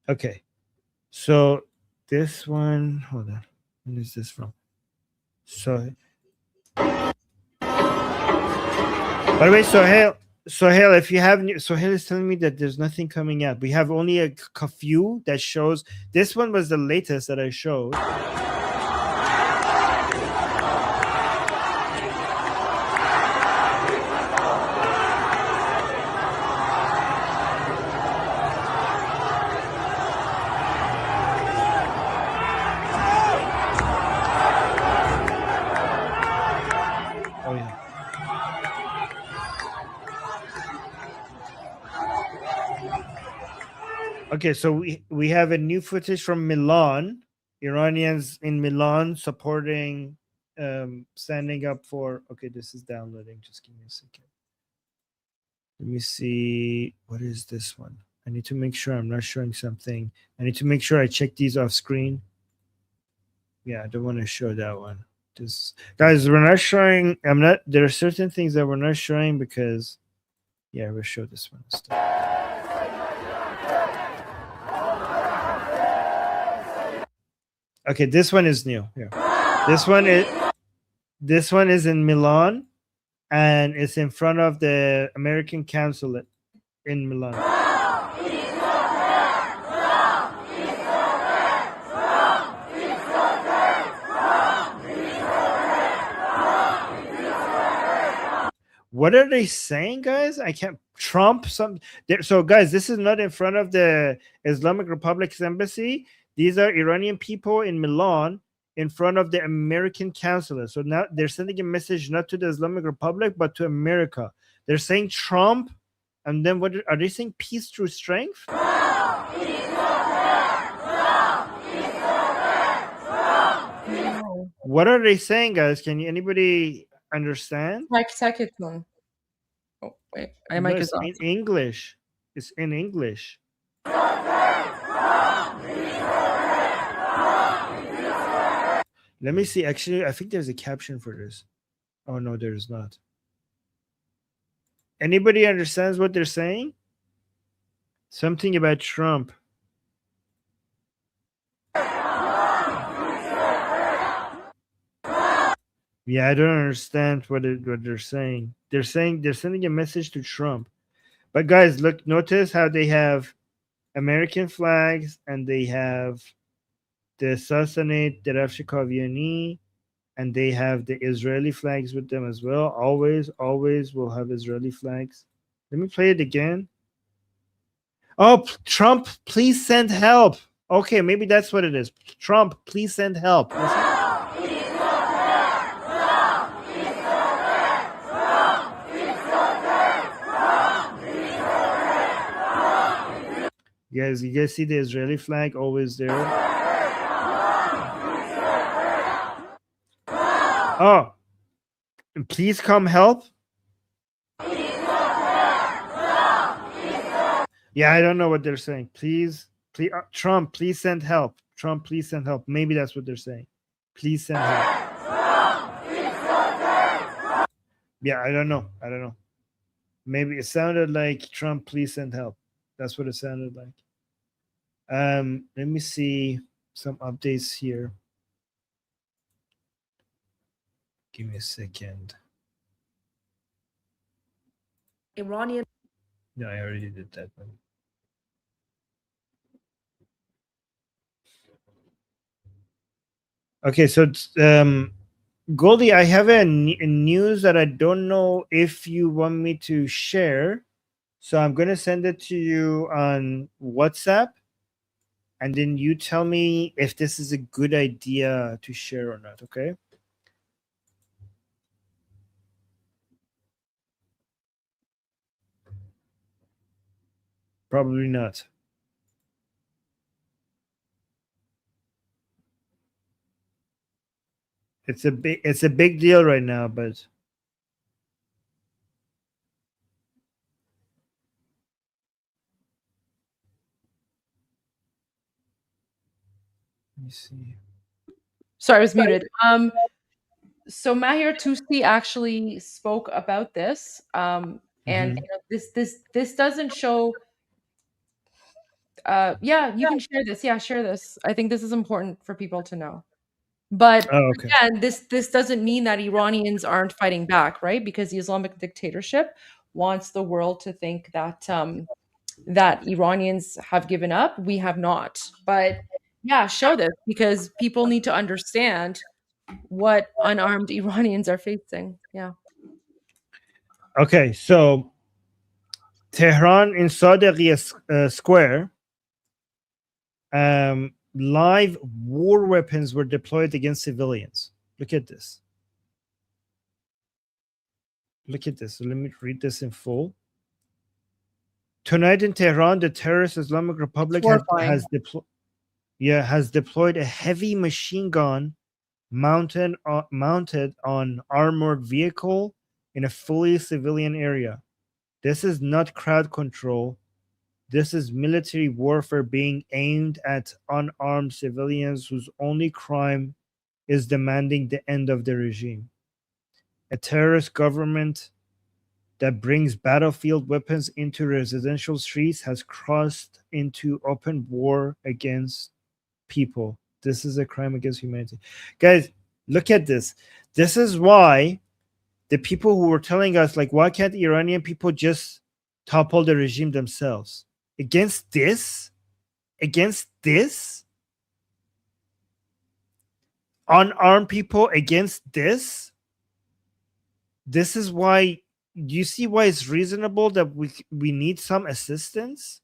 Okay. So this one, hold on. When is this from? So, by the way, Sohail, if you have, Sohail is telling me that there's nothing coming out. We have only a few that shows. This one was the latest that I showed. Okay, so we have a new footage from Milan. Iranians in Milan supporting, standing up for. Okay, this is downloading. Just give me a second. Let me see. What is this one? I need to make sure I'm not showing something. I need to make sure I check these off screen. Yeah, I don't want to show that one. Just guys, we're not showing. I'm not. There are certain things that we're not showing because. Yeah, we'll show this one instead. Okay, this one is new. Yeah. This one is in Milan, and it's in front of the American consulate in Milan. What are they saying, guys? I can't. Trump. So, guys, this is not in front of the Islamic Republic's embassy. These are Iranian people in Milan in front of the American consulate. So now they're sending a message not to the Islamic Republic, but to America. They're saying Trump, and then what are they saying? Peace through strength? What are they saying, guys? Can anybody understand? Oh, wait. My mic is off. In English. It's in English. Let me see. Actually, I think there's a caption for this. Oh, no, there's not. Anybody understands what they're saying? Something about Trump. Yeah, I don't understand what they're saying. They're sending a message to Trump. But guys, look, notice how they have American flags and they have the Sassanid Derafsh Kaviani, and they have the Israeli flags with them as well. Always will have Israeli flags. Let me play it again. Oh, Trump, please send help. Okay, maybe that's what it is. Trump, please send help. You guys see the Israeli flag always there? Oh, please come help. Yeah, I don't know what they're saying. Please, Trump, please send help. Trump, please send help. Maybe that's what they're saying. Please send help. Yeah, I don't know. Maybe it sounded like Trump, please send help. That's what it sounded like. Let me see some updates here. Give me a second. Iranian. No, I already did that one. Okay, so Goldie, I have a news that I don't know if you want me to share. So I'm going to send it to you on WhatsApp. And then you tell me if this is a good idea to share or not, okay? Probably not. It's a big deal right now, but let me see. Sorry, I was muted. So Mahir Tusi actually spoke about this, and you know, this doesn't show. Yeah, you can share this. Yeah, share this. I think this is important for people to know. But okay. again, this doesn't mean that Iranians aren't fighting back, right? Because the Islamic dictatorship wants the world to think that that Iranians have given up. We have not. But yeah, show this because people need to understand what unarmed Iranians are facing. Yeah. Okay, so Tehran in Sadeghi Square, live war weapons were deployed against civilians. Look at this. Look at this. So let me read this in full. Tonight in Tehran, the terrorist Islamic Republic has deployed a heavy machine gun mounted on armored vehicle in a fully civilian area. This is not crowd control. This is military warfare being aimed at unarmed civilians whose only crime is demanding the end of the regime. A terrorist government that brings battlefield weapons into residential streets has crossed into open war against people. This is a crime against humanity. Guys, look at this. This is why the people who were telling us, like, why can't Iranian people just topple the regime themselves? Against this, unarmed people against this is why. Do you see why it's reasonable that we need some assistance?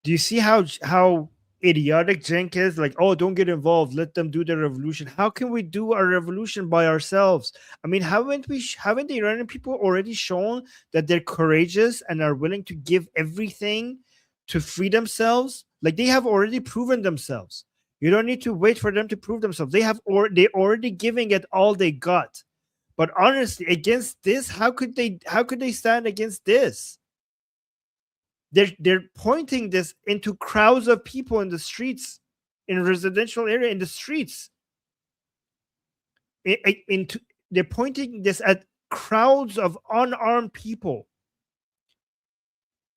Do you see how idiotic Cenk is? Like, oh, don't get involved. Let them do the revolution. How can we do our revolution by ourselves? I mean, haven't the Iranian people already shown that they're courageous and are willing to give everything to free themselves? Like, they have already proven themselves. You don't need to wait for them to prove themselves. They're already giving it all they got. But honestly, against this, how could they stand against this? They're pointing this into crowds of people in the streets, in residential area, in the streets. They're pointing this at crowds of unarmed people.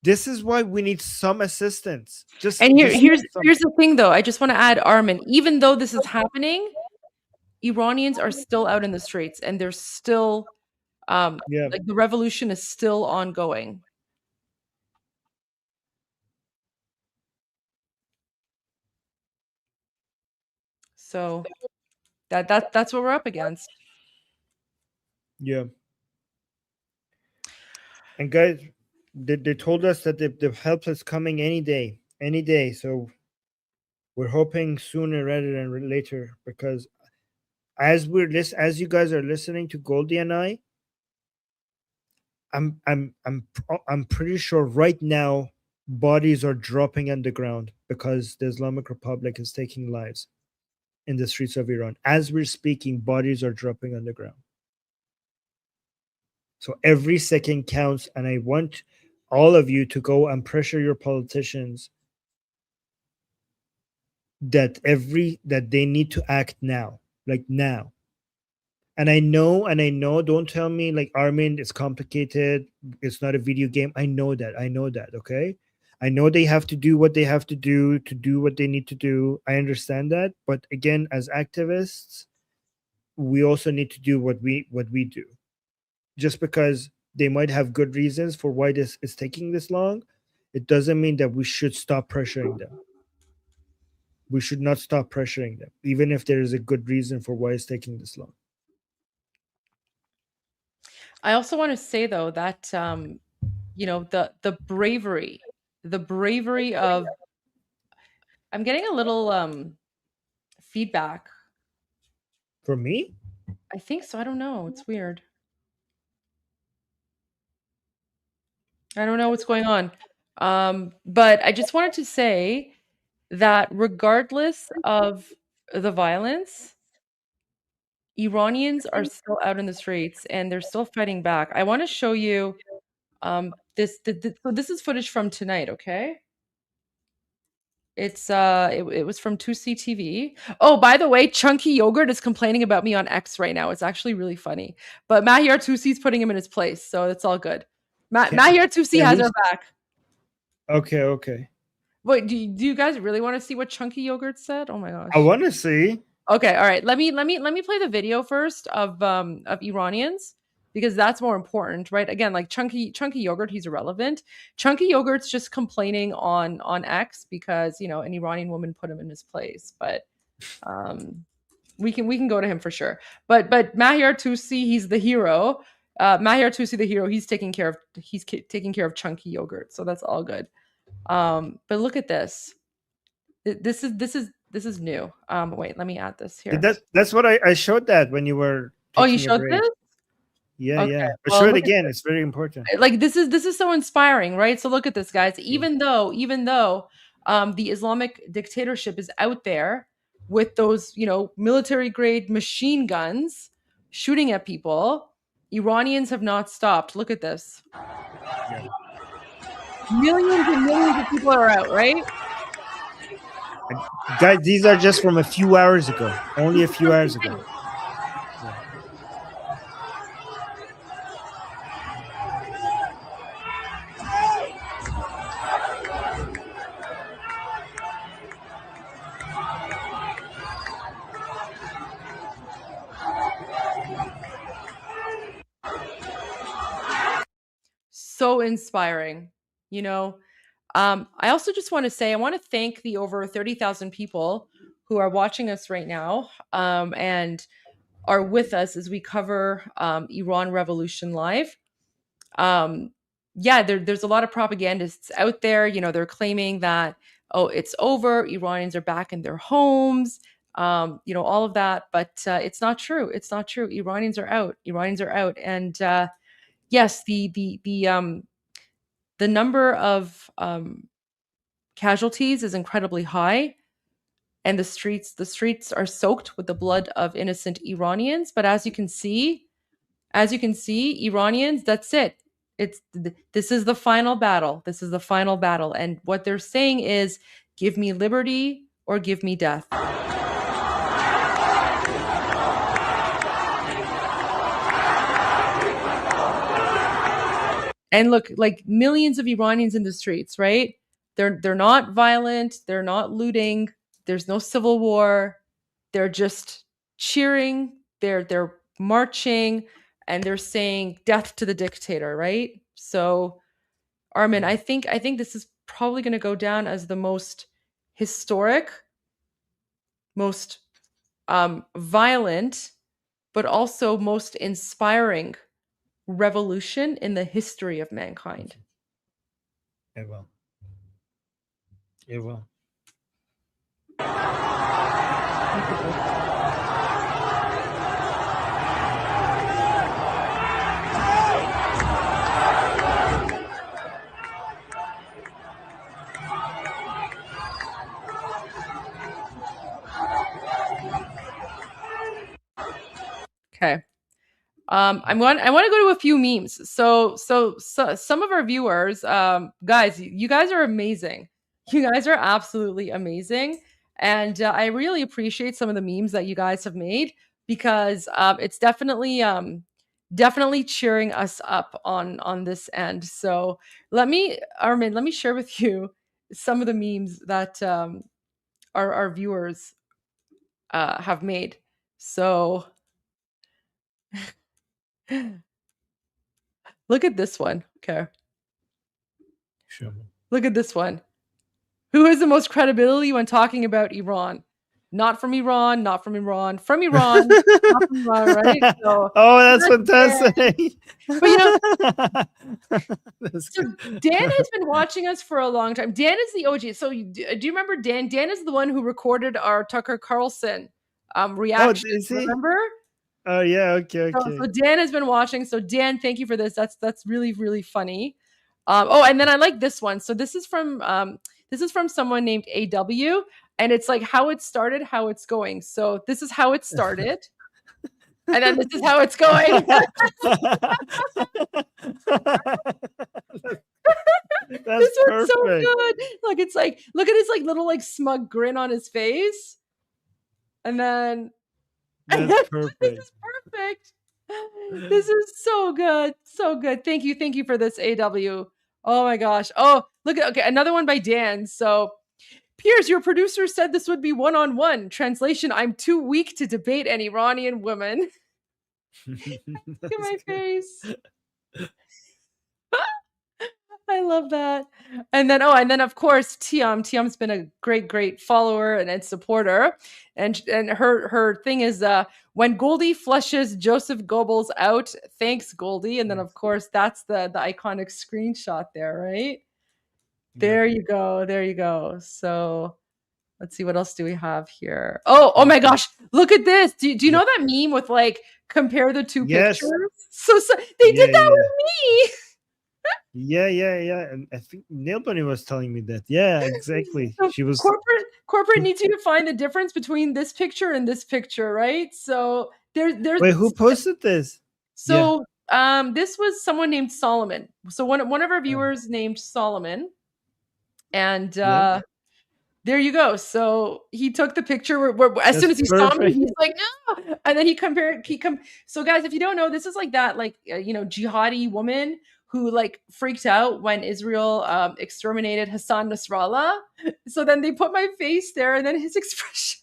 This is why we need some assistance. Here's the thing, though. I just want to add, Armin. Even though this is happening, Iranians are still out in the streets, and they're still, like, the revolution is still ongoing. So that's what we're up against. Yeah. And guys, they told us that the help is coming any day. So we're hoping sooner rather than later, because as you guys are listening to Goldie and I'm pretty sure right now bodies are dropping on the ground because the Islamic Republic is taking lives in the streets of Iran. As we're speaking, bodies are dropping on the ground. So every second counts, and I want all of you to go and pressure your politicians that they need to act now, like now. And I know, don't tell me like, Armin, it's complicated, it's not a video game. I know that, okay? I know they have to do what they have to do what they need to do. I understand that. But again, as activists, we also need to do what we do. Just because they might have good reasons for why this is taking this long, it doesn't mean that we should stop pressuring them. We should not stop pressuring them, even if there is a good reason for why it's taking this long. I also want to say, though, that the bravery of, I'm getting a little feedback from me. I think so. I don't know. It's weird. I don't know what's going on. But I just wanted to say that regardless of the violence, Iranians are still out in the streets and they're still fighting back. I want to show you this. So this is footage from tonight, okay? It's it was from 2CTV. Oh, by the way, Chunky Yogurt is complaining about me on X right now. It's actually really funny. But Mahir Tusi is putting him in his place, so it's all good. Mahir Tusi has our back. Okay. Wait, do you guys really want to see what Chunky Yogurt said? Oh my gosh. I want to see. Okay, all right. Let me play the video first of Iranians, because that's more important, right? Again, like Chunky Yogurt, he's irrelevant. Chunky Yogurt's just complaining on X because, you know, an Iranian woman put him in his place. But we can go to him for sure. But Mahir Tusi, he's the hero. Mahir Tusi, the hero, he's taking care of Chunky Yogurt, so that's all good. But look at this. This is new. Wait, let me add this here. That's what I showed that when you were. Oh, you showed this? Yeah, Okay, yeah. But well, show it look at again. this. It's very important. Like this is so inspiring, right? So look at this, guys. Even though the Islamic dictatorship is out there with those, you know, military grade machine guns shooting at people, Iranians have not stopped. Look at this. Millions and millions of people are out, right? Guys, these are just from a few hours ago. Only a few hours ago. So inspiring, you know. I also just want to say, I want to thank the over 30,000 people who are watching us right now and are with us as we cover Iran Revolution Live. Yeah, there's a lot of propagandists out there. You know, they're claiming that, oh, it's over, Iranians are back in their homes, you know, all of that. But it's not true. It's not true. Iranians are out. And yes, the number of casualties is incredibly high, and the streets are soaked with the blood of innocent Iranians. But as you can see, Iranians, that's it. This is the final battle. This is the final battle, and what they're saying is, give me liberty or give me death. And look, like millions of Iranians in the streets, right? They're not violent, they're not looting, there's no civil war. They're just cheering, they're marching, and they're saying death to the dictator, right? So, Armin, I think this is probably going to go down as the most historic, most violent, but also most inspiring revolution in the history of mankind. It will. It will. Okay. I want to go to a few memes. So some of our viewers, guys, you guys are amazing. You guys are absolutely amazing, and I really appreciate some of the memes that you guys have made, because it's definitely cheering us up on this end. So Armin, let me share with you some of the memes that our viewers have made. So. Look at this one. Okay. Sure. Look at this one. Who has the most credibility when talking about Iran? Not from Iran, not from Iran, from Iran, not from Iran, right? So, oh, that's fantastic. But you know, so Dan has been watching us for a long time. Dan is the OG. So do you remember Dan? Dan is the one who recorded our Tucker Carlson reaction. Is he? Remember? Oh yeah, okay. So Dan has been watching. So Dan, thank you for this. That's really, really funny. Oh, and then I like this one. So this is from someone named AW, and it's like how it started, how it's going. So this is how it started, and then this is how it's going. This one's so good. Look, it's like, look at his like little like smug grin on his face, and then. That's perfect. This is perfect. This is so good. So good. Thank you for this, AW. Oh my gosh. Oh, look at, okay, another one by Dan. So, Piers, your producer said this would be one-on-one. Translation, I'm too weak to debate an Iranian woman. Look at my face. I love that. And then of course Tiam's been a great follower and supporter. And her thing is when Goldie flushes Joseph Goebbels out, thanks Goldie. And then of course that's the iconic screenshot there, right? There you go. So let's see, what else do we have here? Oh my gosh, look at this. Do you know that meme with like compare the two pictures? So they did that with me. Yeah. And I think Nail Bunny was telling me that. Yeah, exactly. So She was corporate needs you to find the difference between this picture and this picture, right? So there's Wait, who posted this? So this was someone named Solomon. So one of our viewers named Solomon, and there you go. So he took the picture where as soon as he saw me, he's like, no, and then he compared. So guys, if you don't know, this is like that, like jihadi woman who like freaked out when Israel exterminated Hassan Nasrallah. So then they put my face there, and then his expression.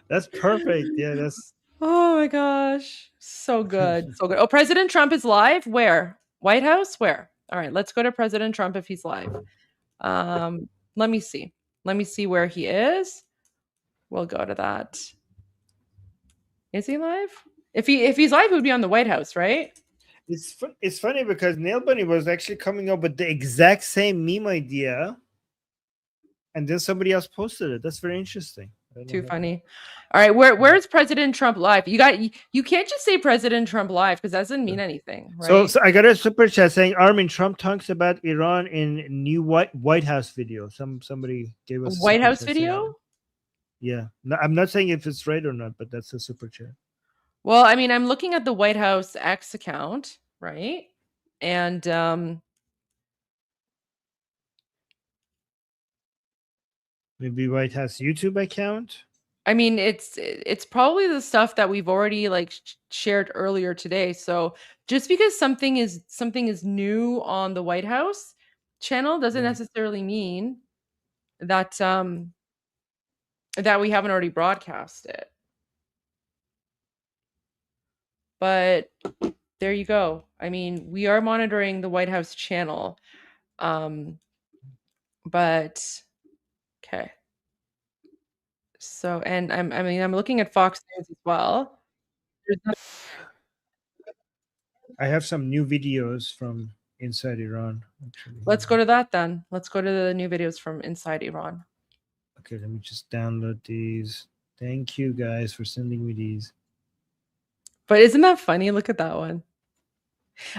That's perfect. Yeah, that's. Oh my gosh, so good, so good. Oh, President Trump is live. Where? White House? Where? All right, let's go to President Trump if he's live. Let me see. Let me see where he is. We'll go to that. Is he live? If he's live, he would be on the White House, right? It's funny because Nail Bunny was actually coming up with the exact same meme idea, and then somebody else posted it. That's very interesting. Too funny. All right, where's President Trump live? You can't just say President Trump live because that doesn't mean anything, right? So I got a super chat saying Armin Trump talks about Iran in new White House video. Somebody gave us a White House video. Yeah, no, I'm not saying if it's right or not, but that's a super chat. Well, I mean, I'm looking at the White House X account, right? And maybe White House YouTube account. I mean, it's probably the stuff that we've already like shared earlier today. So just because something is new on the White House channel doesn't necessarily mean that that we haven't already broadcast it. But there you go. I mean, we are monitoring the White House channel. But okay. So, and I'm looking at Fox News as well. I have some new videos from inside Iran. Actually. Let's go to that then. Let's go to the new videos from inside Iran. Okay, let me just download these. Thank you guys for sending me these. But isn't that funny? Look at that one.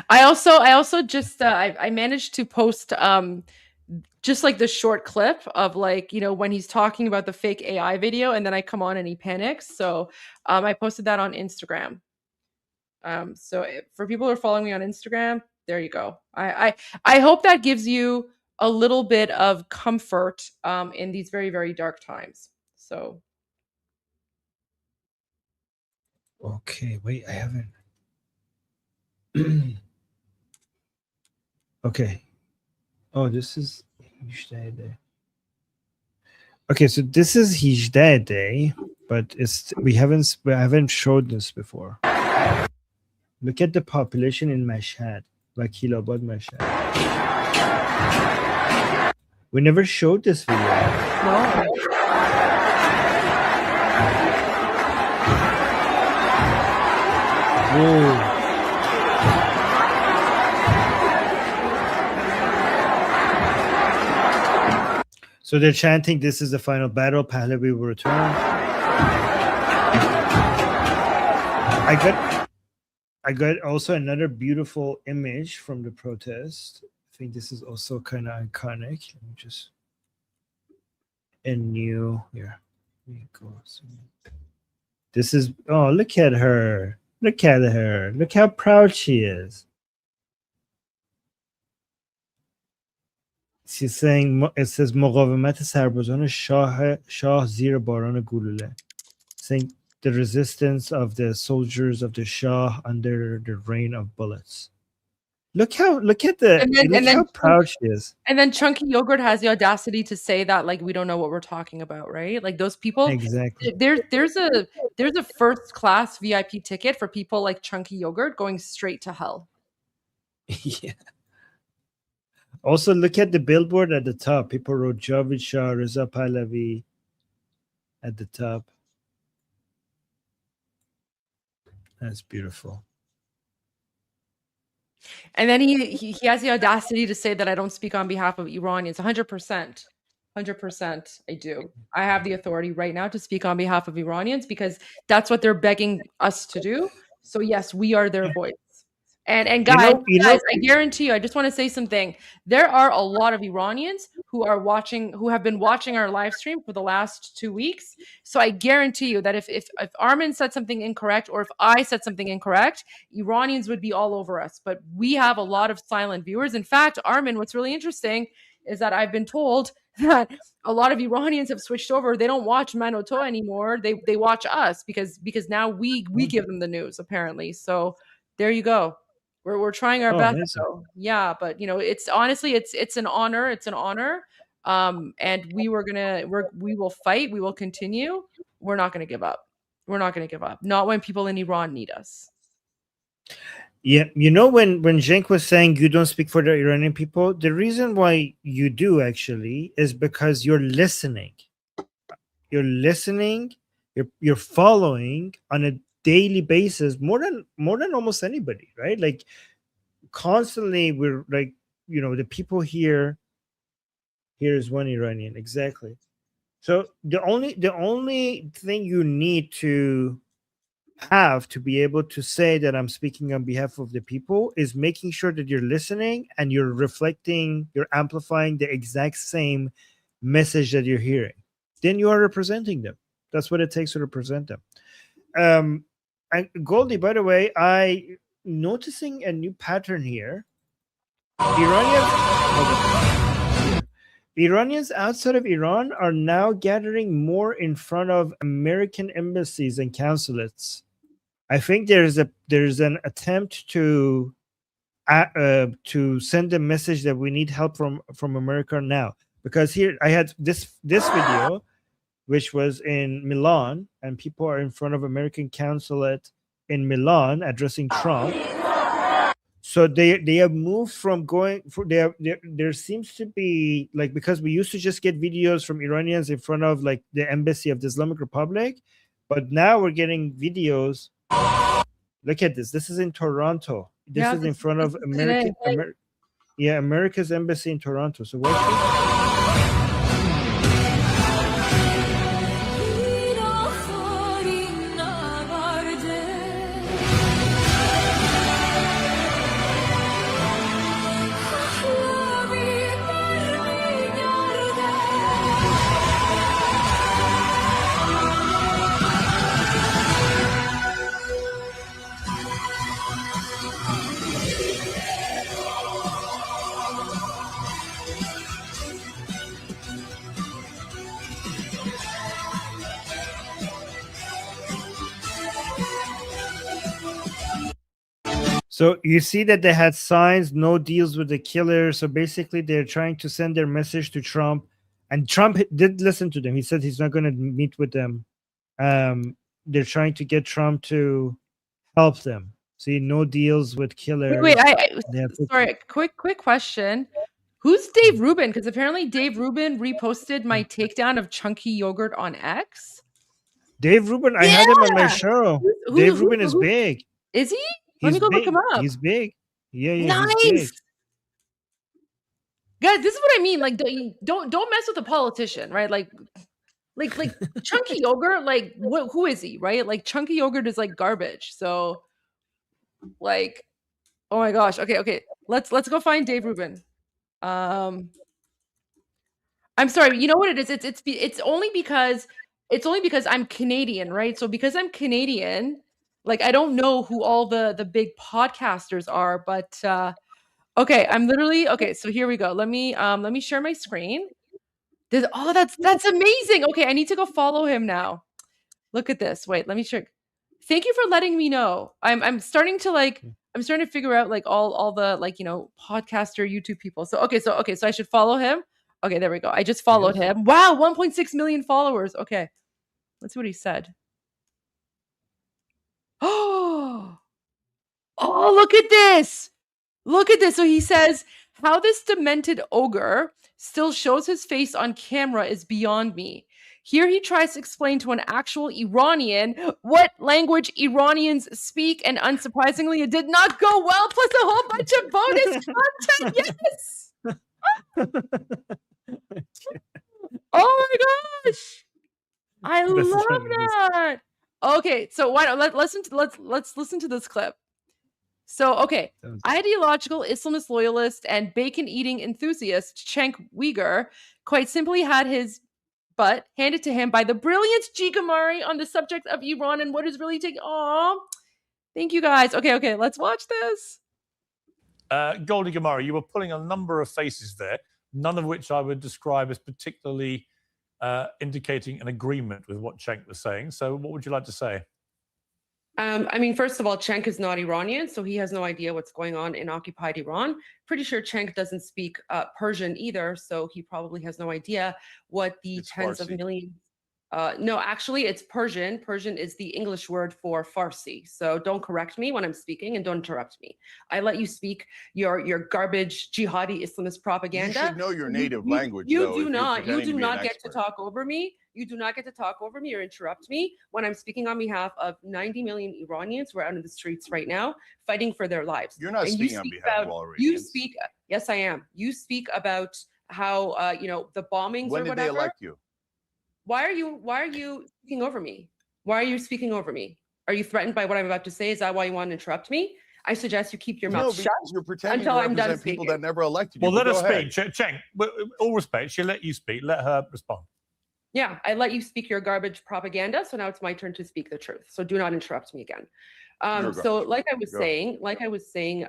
I also just I managed to post just like the short clip of like, when he's talking about the fake AI video, and then I come on and he panics. So I posted that on Instagram. So for people who are following me on Instagram, there you go. I hope that gives you a little bit of comfort in these very, very dark times. So. Okay, wait, I haven't. Okay. Oh, this is Hijde. Okay, so this is Hijde, but we haven't showed this before. Look at the population in Mashhad, Wakilabad, Mashhad. We never showed this video. No. Whoa. So they're chanting, "This is the final battle. Pahlavi will return." I got also another beautiful image from the protest. I think this is also kind of iconic. Let me just here. Here you go. This is look at her. Look at her. Look how proud she is. She's saying, it says مقاومت سربازان شاه زیر باران گلوله. Saying the resistance of the soldiers of the Shah under the rain of bullets. Look how proud she is. And then Chunky Yogurt has the audacity to say that like we don't know what we're talking about, right? Like those people. Exactly. There's a first class VIP ticket for people like Chunky Yogurt going straight to hell. Yeah. Also, look at the billboard at the top. People wrote Javid Shah, Reza Pahlavi at the top. That's beautiful. And then he has the audacity to say that I don't speak on behalf of Iranians. 100%. 100% I do. I have the authority right now to speak on behalf of Iranians because that's what they're begging us to do. So yes, we are their voice. And guys, I guarantee you, I just want to say something. There are a lot of Iranians who have been watching our live stream for the last 2 weeks. So I guarantee you that if Armin said something incorrect or if I said something incorrect, Iranians would be all over us. But we have a lot of silent viewers. In fact, Armin, what's really interesting is that I've been told that a lot of Iranians have switched over. They don't watch Manoto anymore. They watch us because now we give them the news apparently. So there you go. We're trying our best. So, yeah, but it's honestly it's an honor. It's an honor. And we will fight. We will continue. We're not going to give up. We're not going to give up. Not when people in Iran need us. Yeah, when Cenk was saying you don't speak for the Iranian people, the reason why you do actually is because you're listening. You're listening. You're following on a daily basis more than almost anybody, right? Like constantly we're like, the people here is one Iranian, exactly. So the only thing you need to have to be able to say that I'm speaking on behalf of the people is making sure that you're listening and you're reflecting, you're amplifying the exact same message that you're hearing. Then you are representing them. That's what it takes to represent them. And Goldie, by the way, I noticing a new pattern here. Iranians outside of Iran are now gathering more in front of American embassies and consulates. I think there's an attempt to send a message that we need help from America now, because here I had this video, which was in Milan, and people are in front of American consulate in Milan addressing Trump. So they have moved from there seems to be like, because we used to just get videos from Iranians in front of like the embassy of the Islamic Republic, but now we're getting videos. Look at this. This is in Toronto. This is in front of America's embassy in Toronto. So watch this. So you see that they had signs, no deals with the killer. So basically they're trying to send their message to Trump, and Trump did listen to them. He said he's not going to meet with them. They're trying to get Trump to help them. See, no deals with killers. Wait, sorry, quick question. Who's Dave Rubin? Because apparently Dave Rubin reposted my takedown of Chunky Yogurt on X. Dave Rubin, I had him on my show. Dave Rubin is big. Is he? Let me go look him up. He's big. Yeah, nice. He's big. Guys, this is what I mean. Like, don't mess with a politician, right? Like Chunky Yogurt. Like, who is he, right? Like, Chunky Yogurt is like garbage. So, like, oh my gosh. Okay. Let's go find Dave Rubin. I'm sorry. You know what it is? It's only because I'm Canadian, right? So because I'm Canadian. Like, I don't know who all the big podcasters are, but okay, I'm literally okay. So here we go. Let me share my screen. That's amazing. Okay, I need to go follow him now. Look at this. Wait, let me check. Thank you for letting me know. I'm starting to figure out like all the like, you know, podcaster YouTube people. So I should follow him. Okay, there we go. I just followed him. Wow, 1.6 million followers. Okay. Let's see what he said. Oh, look at this. Look at this. So he says, how this demented ogre still shows his face on camera is beyond me. Here he tries to explain to an actual Iranian what language Iranians speak, and unsurprisingly, it did not go well, plus a whole bunch of bonus content. Yes! Oh my gosh! I love that. Okay, so why don't let's listen to this clip. So, okay, ideological Islamist loyalist and bacon-eating enthusiast Cenk Uygur quite simply had his butt handed to him by the brilliant Gigamari on the subject of Iran and what is really taking. Aw, thank you guys. Okay, let's watch this. Goldie Gamari, you were pulling a number of faces there, none of which I would describe as particularly indicating an agreement with what Cenk was saying. So what would you like to say? I mean, first of all, Cenk is not Iranian, so he has no idea what's going on in occupied Iran. Pretty sure Cenk doesn't speak Persian either, so he probably has no idea what the tens of millions. No, actually, it's Persian. Persian is the English word for Farsi. So don't correct me when I'm speaking, and don't interrupt me. I let you speak your garbage jihadi Islamist propaganda. You should know your native language. You do not get to talk over me. You do not get to talk over me or interrupt me when I'm speaking on behalf of 90 million Iranians who are out in the streets right now fighting for their lives. You're not speaking on behalf of all Iranians. You speak. Yes, I am. You speak about how the bombings. When or did whatever. they elect you? Why are you speaking over me? Why are you speaking over me? Are you threatened by what I'm about to say? Is that why you want to interrupt me? I suggest you keep your mouth shut you're pretending until to I'm done represent speaking. people that never elected you. Well, let Go her ahead. speak. Cenk, with all respect, she'll let you speak. Let her respond. Yeah, I let you speak your garbage propaganda, so now it's my turn to speak the truth. So do not interrupt me again. So like I was saying,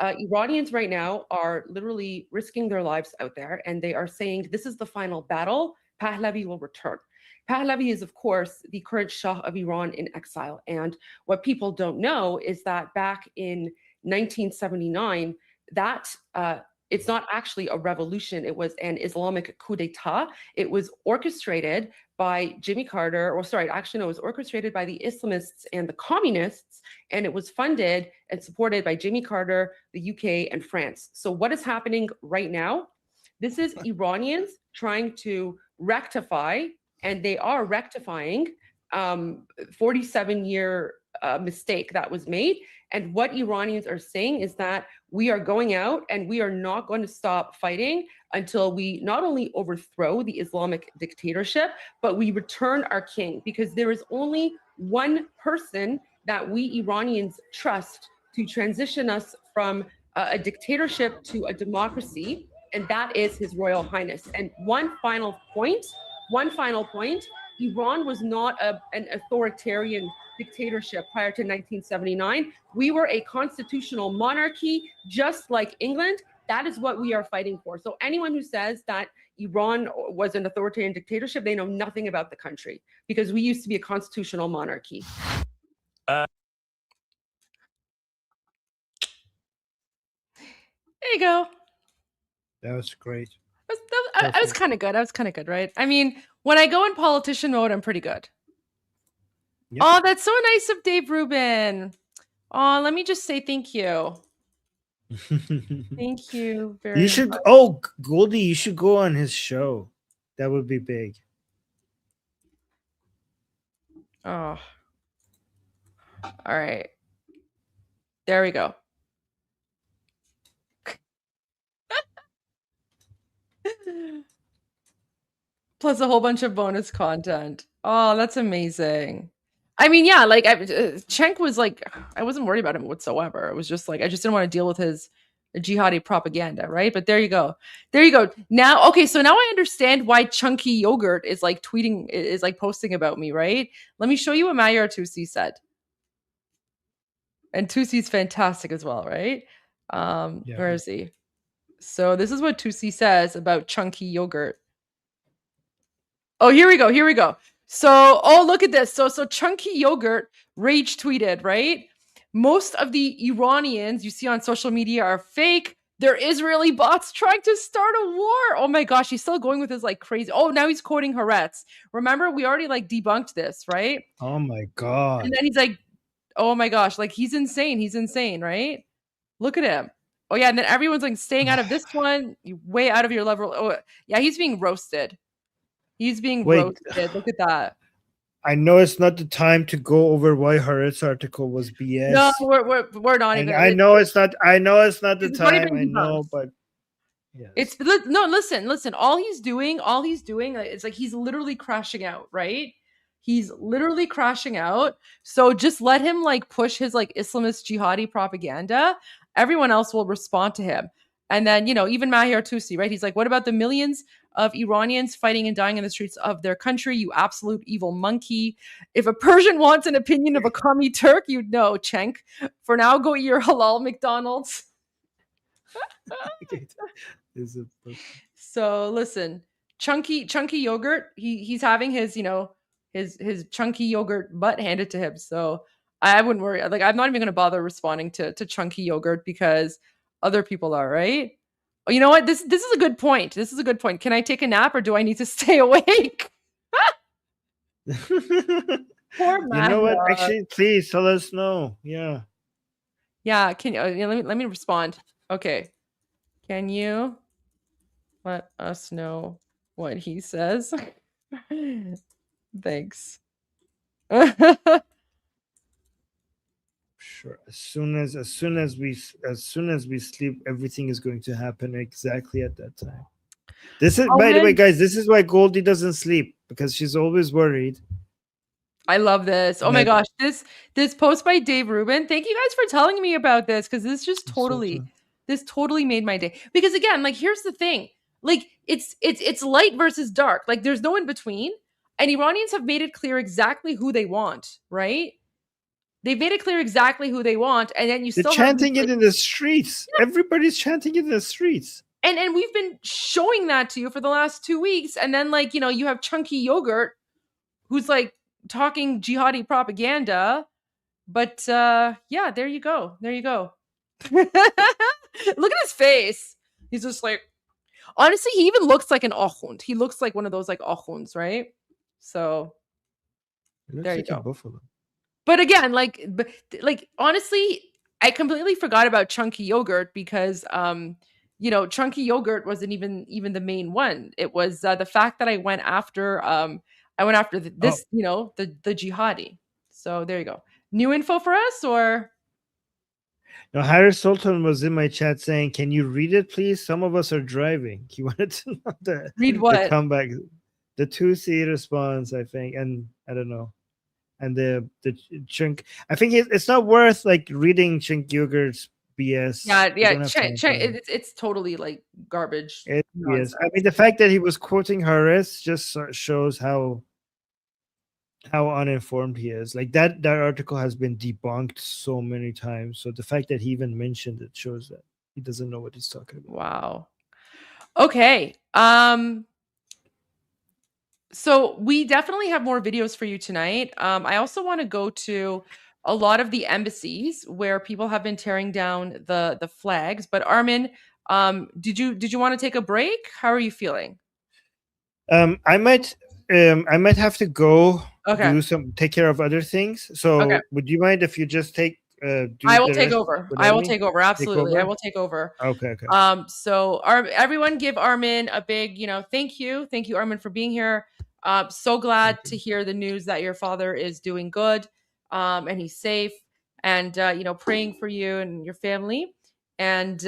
Iranians right now are literally risking their lives out there, and they are saying this is the final battle. Pahlavi will return. Pahlavi is, of course, the current Shah of Iran in exile. And what people don't know is that back in 1979, it's not actually a revolution. It was an Islamic coup d'etat. It was orchestrated by Jimmy Carter, it was orchestrated by the Islamists and the communists, and it was funded and supported by Jimmy Carter, the UK, and France. So what is happening right now? This is Iranians trying to rectify, and they are rectifying, 47-year mistake that was made. And what Iranians are saying is that we are going out and we are not going to stop fighting until we not only overthrow the Islamic dictatorship, but we return our king, because there is only one person that we Iranians trust to transition us from a dictatorship to a democracy, and that is His Royal Highness. And one final point, Iran was not an authoritarian dictatorship prior to 1979. We were a constitutional monarchy, just like England. That is what we are fighting for. So anyone who says that Iran was an authoritarian dictatorship, they know nothing about the country, because we used to be a constitutional monarchy. There you go. That was great. I was kind of good. I was kind of good, right? I mean, when I go in politician mode, I'm pretty good. Yep. Oh, that's so nice of Dave Rubin. Oh, let me just say thank you. Thank you very much. You should. Oh, Goldie, you should go on his show. That would be big. Oh. All right. There we go. Plus a whole bunch of bonus content. Oh, that's amazing. I mean, yeah, like Cenk was like, I wasn't worried about him whatsoever. It was just like, I just didn't want to deal with his jihadi propaganda, right? But there you go. There you go. Now, okay, so now I understand why Chunky Yogurt is like tweeting, is like posting about me, right? Let me show you what Mayar Tusi said. And Tusi's fantastic as well, right? Yeah. Where is he? So this is what Tusi says about Chunky Yogurt. Oh, here we go. Here we go. So, look at this. So Chunky Yogurt rage tweeted, right? Most of the Iranians you see on social media are fake. They're Israeli bots trying to start a war. Oh my gosh, he's still going with his like crazy. Oh, now he's quoting Haaretz. Remember, we already like debunked this, right? Oh my god. And then he's like, oh my gosh, like he's insane. He's insane, right? Look at him. Oh yeah, and then everyone's like staying out of this one. You way out of your level. Oh yeah, he's being roasted. He's being roasted. Look at that. I know it's not the time to go over why Haaretz article was BS. No, we're not even. I know it's not. I know it's not the time. I know, but yeah. It's no. Listen. All he's doing. It's like he's literally crashing out. Right? He's literally crashing out. So just let him like push his like Islamist jihadi propaganda. Everyone else will respond to him. And then, even Mahir Tusi, right? He's like, what about the millions of Iranians fighting and dying in the streets of their country? You absolute evil monkey. If a Persian wants an opinion of a commie Turk, you'd know, Cenk. For now, go eat your halal McDonald's. So listen, chunky yogurt, he's having his, his chunky yogurt butt handed to him. So I wouldn't worry. Like, I'm not even going to bother responding to chunky yogurt because other people are, right? Oh, you know what? This is a good point. This is a good point. Can I take a nap or do I need to stay awake? Poor man. You know what? Actually, please let us know. Yeah. Yeah. Can you? Let me respond. Okay. Can you let us know what he says? Thanks. Sure. As soon as we sleep, everything is going to happen exactly at that time. This is, by the way, guys, this is why Goldie doesn't sleep, because she's always worried. I love this. Oh my gosh, this post by Dave Rubin. Thank you guys for telling me about this, because this just totally made my day. Because again, like, here's the thing, like it's light versus dark. Like, there's no in between, and Iranians have made it clear exactly who they want, right? They've made it clear exactly who they want, and then They're chanting it in the streets. Yeah. Everybody's chanting it in the streets. And we've been showing that to you for the last 2 weeks. And then, like, you have Chunky Yogurt, who's like talking jihadi propaganda. But yeah, there you go. There you go. Look at his face. He's just like, honestly, he even looks like an Ahund. He looks like one of those like Ahunds, right? So there you go. Buffalo. But again, like honestly, I completely forgot about Chunky Yogurt because Chunky Yogurt wasn't even the main one. It was the fact that I went after this, the jihadi. So there you go. New info for us, or no? Harris Sultan was in my chat saying, "Can you read it, please? Some of us are driving." He wanted to know read what the comeback, the 2C response, I think, and I don't know. And the chunk, I think it's not worth like reading Cenk Uygur's BS. Yeah. It's totally like garbage. It is. I mean, the fact that he was quoting Haaretz just shows how uninformed he is. Like that article has been debunked so many times. So the fact that he even mentioned it shows that he doesn't know what he's talking about. Wow. Okay. So we definitely have more videos for you tonight. I also want to go to a lot of the embassies where people have been tearing down the flags. But Armin, did you want to take a break? How are you feeling? I might have to go take care of other things. So would you mind if you just take? I will take over. I will take over. Absolutely, I will take over. Okay. So everyone, give Armin a big, thank you, Armin, for being here. So glad to hear the news that your father is doing good, and he's safe, and praying for you and your family. And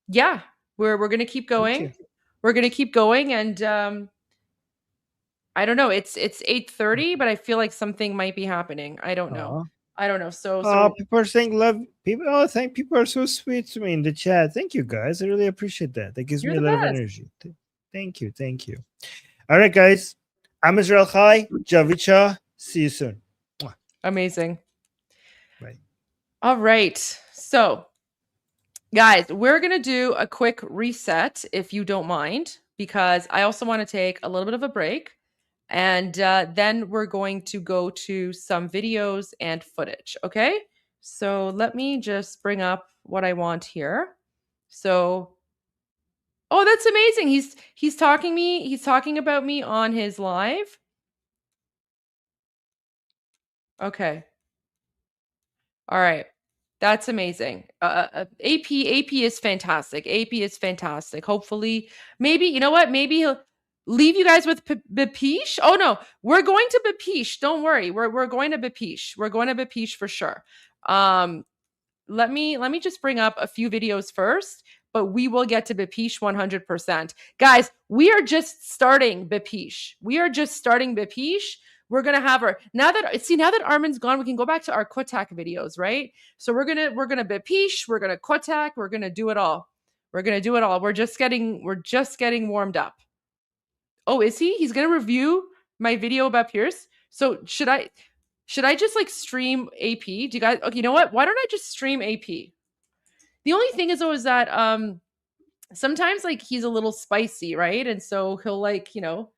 yeah, we're gonna keep going. We're gonna keep going, and I don't know. It's 8:30, but I feel like something might be happening. I don't know. So people are saying love. People are so sweet to me in the chat. Thank you, guys. I really appreciate that. That gives me a lot of energy. Thank you. All right, guys. I'm Israel Chai, Javid Shah. See you soon. Amazing. Bye. All right. So, guys, we're gonna do a quick reset, if you don't mind, because I also want to take a little bit of a break. And then we're going to go to some videos and footage. Okay. So let me just bring up what I want here. So, oh, that's amazing. He's talking about me on his live. Okay. All right. That's amazing. AP is fantastic. AP is fantastic. Hopefully, maybe, you know what? Maybe he'll leave you guys with Bapish. Oh no, we're going to Bapish. Don't worry. We're going to Bapish. We're going to Bapish for sure. Let me just bring up a few videos first, but we will get to Bapish 100%. Guys, we are just starting Bapish. We are just starting Bapish. We're gonna have her now that Armin's gone, we can go back to our Kotak videos, right? So we're gonna Bapish, we're gonna Kotak, we're gonna do it all. We're gonna do it all. We're just getting warmed up. Oh, is he? He's gonna review my video about Pierce. So should I just like stream AP? Do you guys? Okay, you know what? Why don't I just stream AP? The only thing is though is that sometimes like he's a little spicy, right? And so he'll like, you know,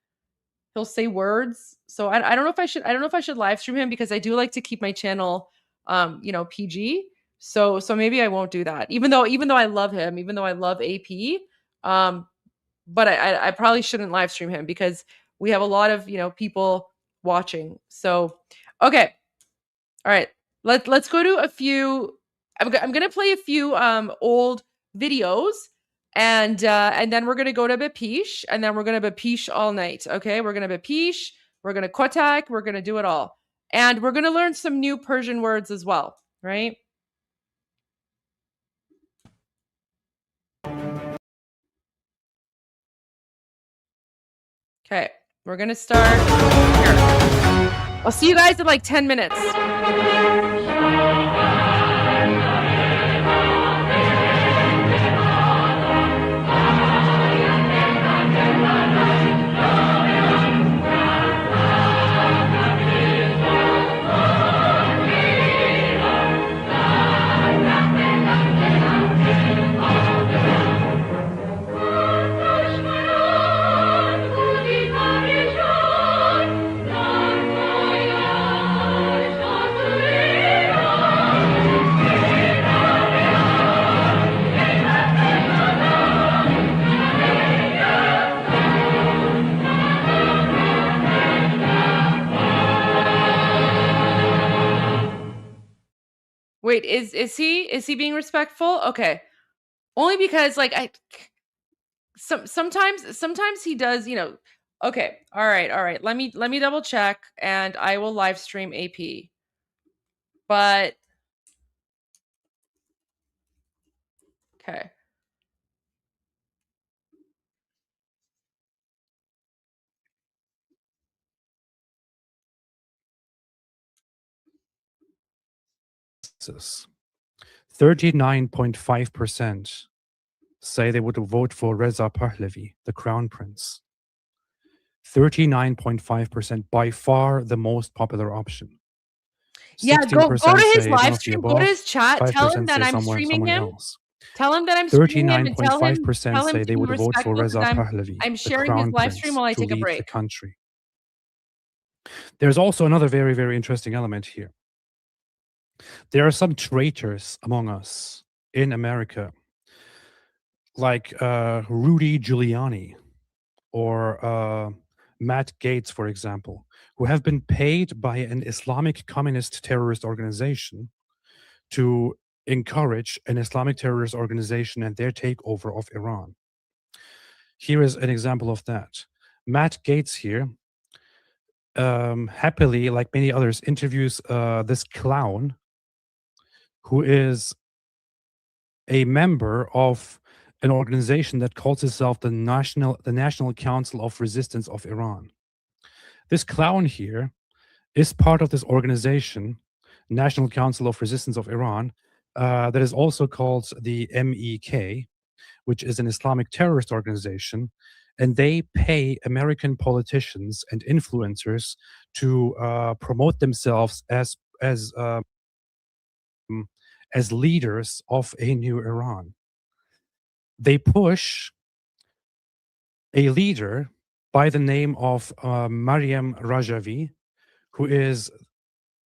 he'll say words. So I don't know if I should live stream him because I do like to keep my channel you know, PG. So maybe I won't do that. Even though I love him, even though I love AP, but I probably shouldn't live stream him because we have a lot of, you know, people watching. So okay. All right. Let's go to a few. I'm going to play a few old videos and then we're going to go to Bapish and then we're going to Bapish all night. Okay? We're going to Bapish, we're going to Kotak, we're going to do it all. And we're going to learn some new Persian words as well, right? Okay. We're going to start here. I'll see you guys in like 10 minutes. Wait, is he being respectful? Okay. Only because like sometimes he does, you know. Okay. All right. Let me double check and I will live stream AP. But okay. Census. 39.5% say they would vote for Reza Pahlavi, the crown prince. 39.5%, by far the most popular option. Yeah, go to his live stream, go to his chat, tell him that I'm streaming him. Tell him that I'm streaming him and tell him 39.5% say they would vote for Reza Pahlavi. I'm sharing his live stream while I take a break. The country. There's also another very, very interesting element here. There are some traitors among us in America, like Rudy Giuliani or Matt Gaetz, for example, who have been paid by an Islamic communist terrorist organization to encourage an Islamic terrorist organization and their takeover of Iran. Here is an example of that. Matt Gaetz here, happily, like many others, interviews this clown who is a member of an organization that calls itself the National Council of Resistance of Iran. This clown here is part of this organization, National Council of Resistance of Iran, that is also called the MEK, which is an Islamic terrorist organization, and they pay American politicians and influencers to promote themselves as leaders of a new Iran. They push a leader by the name of Maryam Rajavi, who is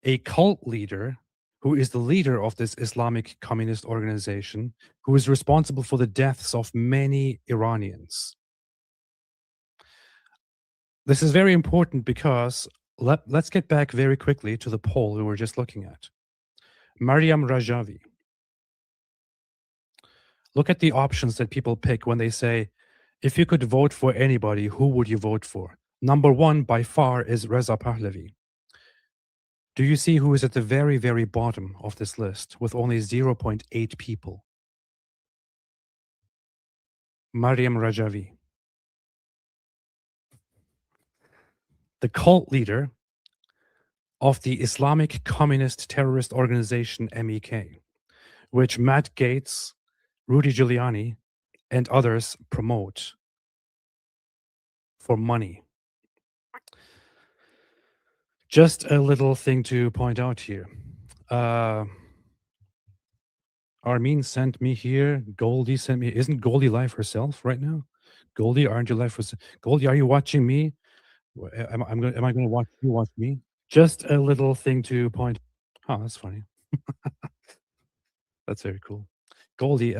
a cult leader, who is the leader of this Islamic communist organization, who is responsible for the deaths of many Iranians. This is very important because let's get back very quickly to the poll we were just looking at. Maryam Rajavi. Look at the options that people pick when they say, if you could vote for anybody, who would you vote for? Number one by far is Reza Pahlavi. Do you see who is at the very, very bottom of this list with only 0.8 people? Maryam Rajavi. The cult leader of the Islamic Communist Terrorist Organization, MEK, which Matt Gaetz, Rudy Giuliani, and others promote for money. Just a little thing to point out here. Armin sent me here. Goldie sent me. Isn't Goldie live herself right now? Goldie, aren't you live? Goldie, are you watching me? Am I going to watch you watch me? Just a little thing to point. Oh, that's funny. That's very cool. Goldie,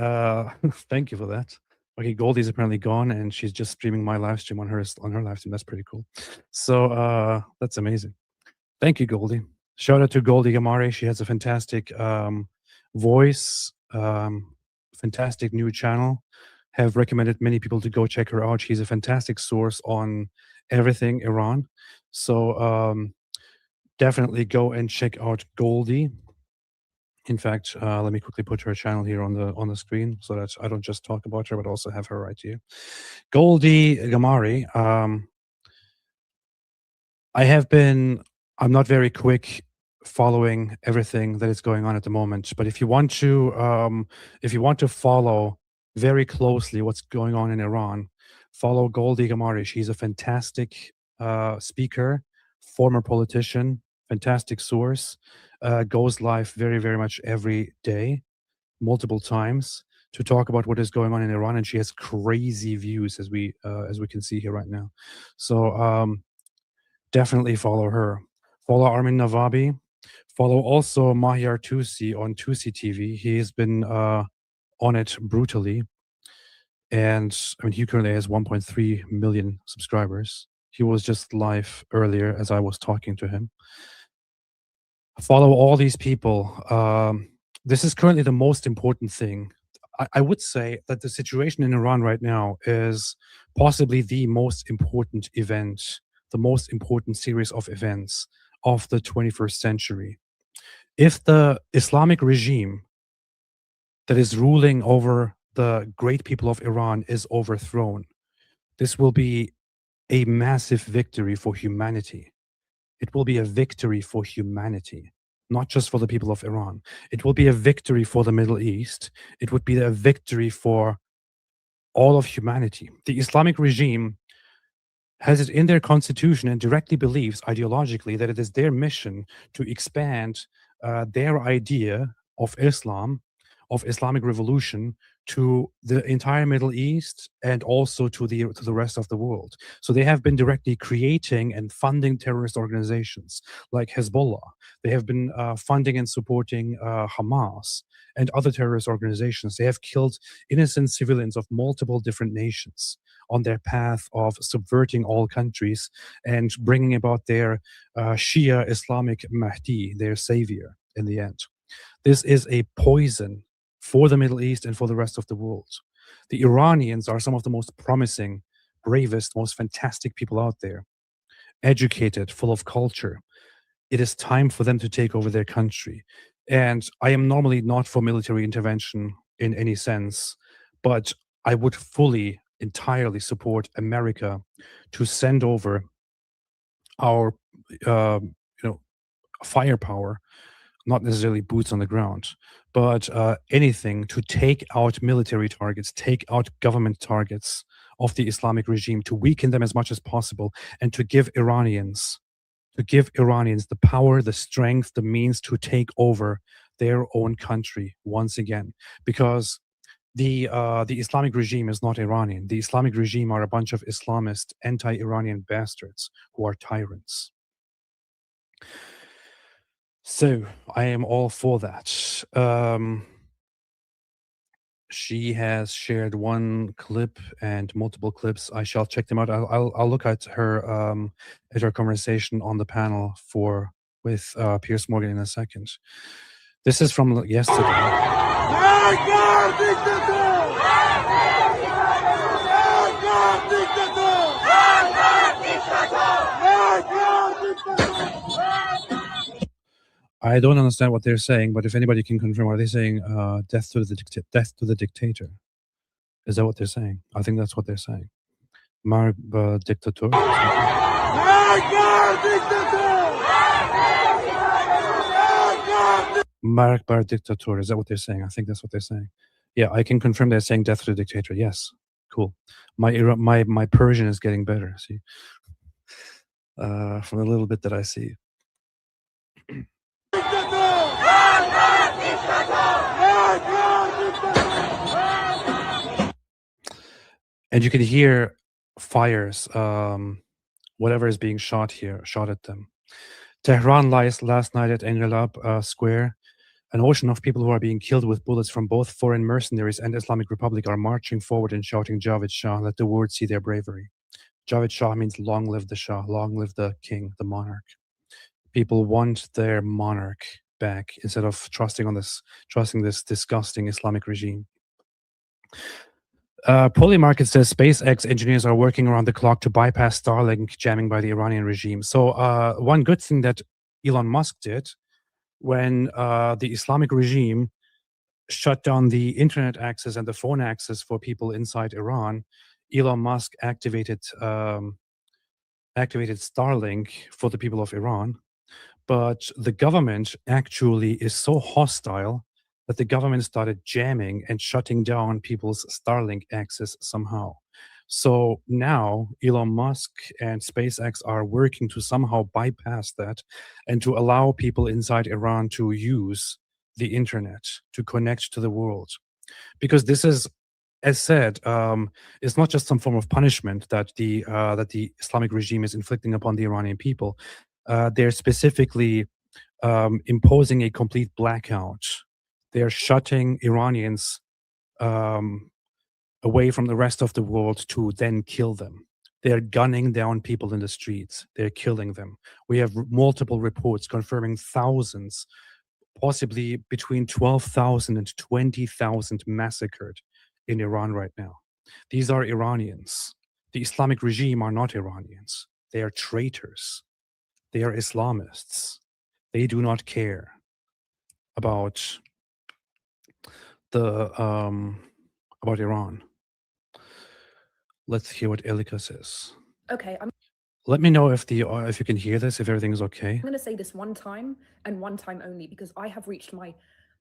thank you for that. Okay, Goldie's apparently gone, and she's just streaming my live stream on her live stream. That's pretty cool. So that's amazing. Thank you, Goldie. Shout out to Goldie Gamare. She has a fantastic voice, fantastic new channel. Have recommended many people to go check her out. She's a fantastic source on everything Iran. So definitely go and check out Goldie. In fact, let me quickly put her channel here on the screen so that I don't just talk about her, but also have her right here. Goldie Gamari. I'm not very quick following everything that is going on at the moment, but if you want to follow very closely what's going on in Iran, follow Goldie Gamari. She's a fantastic speaker, former politician, fantastic source. Goes live very, very much every day, multiple times, to talk about what is going on in Iran, and she has crazy views, as we can see here right now. So definitely follow her. Follow Armin Navabi. Follow also Mahyar Tusi on Tusi TV. He has been on it brutally, and I mean he currently has 1.3 million subscribers. He was just live earlier as I was talking to him. Follow all these people. This is currently the most important thing. I would say that the situation in Iran right now is possibly the most important event, the most important series of events of the 21st century. If the Islamic regime that is ruling over the great people of Iran is overthrown, this will be a massive victory for humanity. It will be a victory for humanity, not just for the people of Iran. It will be a victory for the Middle East. It would be a victory for all of humanity. The Islamic regime has it in their constitution and directly believes ideologically that it is their mission to expand their idea of Islam, of Islamic revolution, to the entire Middle East and also to the rest of the world. So they have been directly creating and funding terrorist organizations like Hezbollah. They have been funding and supporting Hamas and other terrorist organizations. They have killed innocent civilians of multiple different nations on their path of subverting all countries and bringing about their Shia Islamic Mahdi, their savior in the end. This is a poison for the Middle East and for the rest of the world. The Iranians are some of the most promising, bravest, most fantastic people out there, educated, full of culture. It is time for them to take over their country. And I am normally not for military intervention in any sense, but I would fully, entirely support America to send over our, firepower, not necessarily boots on the ground, but anything to take out military targets, take out government targets of the Islamic regime, to weaken them as much as possible, and to give Iranians the power, the strength, the means to take over their own country once again. Because The Islamic regime is not Iranian. The Islamic regime are a bunch of Islamist, anti-Iranian bastards who are tyrants. So I am all for that. She has shared one clip and multiple clips. I shall check them out. I'll look at her conversation on the panel with Piers Morgan in a second. This is from yesterday. I don't understand what they're saying, but if anybody can confirm, are they saying death to the dictator? Is that what they're saying? I think that's what they're saying. Mark dictator. Mark bar dictator. Is that what they're saying? I think that's what they're saying. Yeah, I can confirm they're saying death to the dictator. Yes, cool. My Persian is getting better. See, from a little bit that I see. And you can hear fires, whatever is being shot at them. Tehran lies last night at Engelab Square. An ocean of people who are being killed with bullets from both foreign mercenaries and Islamic Republic are marching forward and shouting Javid Shah, let the world see their bravery. Javid Shah means long live the Shah, long live the king, the monarch. People want their monarch back instead of trusting this disgusting Islamic regime. Polymarket says SpaceX engineers are working around the clock to bypass Starlink jamming by the Iranian regime. So one good thing that Elon Musk did when the Islamic regime shut down the internet access and the phone access for people inside Iran, Elon Musk activated Starlink for the people of Iran. But the government actually is so hostile that the government started jamming and shutting down people's Starlink access somehow. So now Elon Musk and SpaceX are working to somehow bypass that and to allow people inside Iran to use the internet to connect to the world. Because this is, as said, it's not just some form of punishment that the Islamic regime is inflicting upon the Iranian people. They're specifically imposing a complete blackout. They're shutting Iranians away from the rest of the world to then kill them. They're gunning down people in the streets. They're killing them. We have multiple reports confirming thousands, possibly between 12,000 and 20,000 massacred in Iran right now. These are Iranians. The Islamic regime are not Iranians. They are traitors. They are Islamists. They do not care about about Iran. Let's hear what Elika says. Okay, Let me know if you can hear this, if everything is okay. I'm going to say this one time and one time only because I have reached my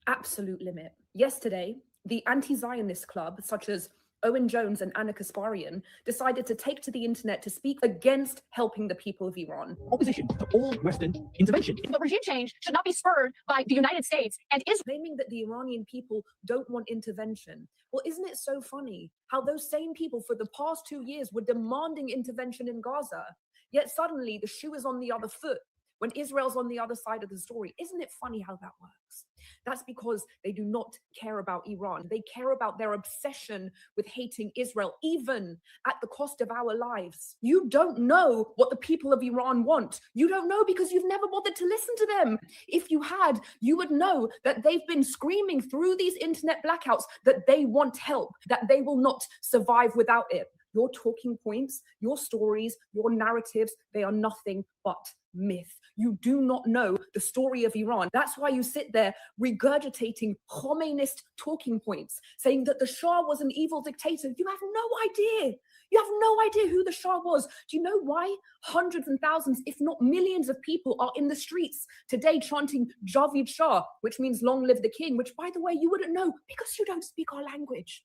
absolute limit. Yesterday, the anti-Zionist club, such as Owen Jones and Anna Kasparian, decided to take to the internet to speak against helping the people of Iran. Opposition to all Western intervention. But regime change should not be spurred by the United States and Israel. Claiming that the Iranian people don't want intervention. Well, isn't it so funny how those same people for the past 2 years were demanding intervention in Gaza, yet suddenly the shoe is on the other foot when Israel's on the other side of the story? Isn't it funny how that works? That's because they do not care about Iran. They care about their obsession with hating Israel, even at the cost of our lives. You don't know what the people of Iran want. You don't know because you've never bothered to listen to them. If you had, you would know that they've been screaming through these internet blackouts that they want help, that they will not survive without it. Your talking points, your stories, your narratives, they are nothing but myth. You do not know the story of Iran. That's why you sit there regurgitating Khomeinist talking points, saying that the Shah was an evil dictator. You have no idea. You have no idea who the Shah was. Do you know why hundreds and thousands, if not millions of people are in the streets today chanting Javid Shah, which means long live the king, which, by the way, you wouldn't know because you don't speak our language.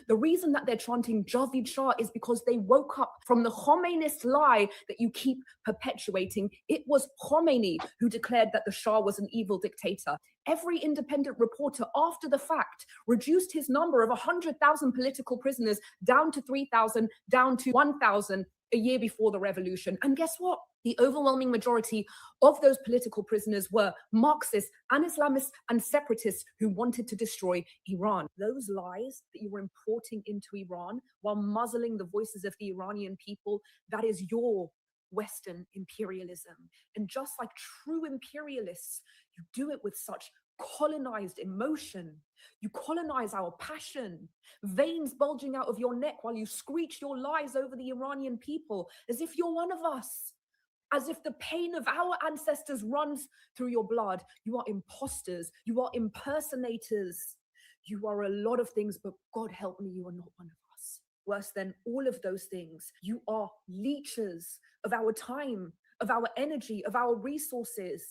The reason that they're chanting Javid Shah is because they woke up from the Khomeinist lie that you keep perpetuating. It was Khomeini who declared that the Shah was an evil dictator. Every independent reporter after the fact reduced his number of 100,000 political prisoners down to 3,000, down to 1,000 a year before the revolution. And guess what? The overwhelming majority of those political prisoners were Marxists and Islamists and separatists who wanted to destroy Iran. Those lies that you were importing into Iran while muzzling the voices of the Iranian people, that is your Western imperialism. And just like true imperialists, you do it with such colonized emotion. You colonize our passion, veins bulging out of your neck while you screech your lies over the Iranian people as if you're one of us, as if the pain of our ancestors runs through your blood. You are imposters, you are impersonators, you are a lot of things, but God help me, you are not one of us. Worse than all of those things, you are leeches of our time, of our energy, of our resources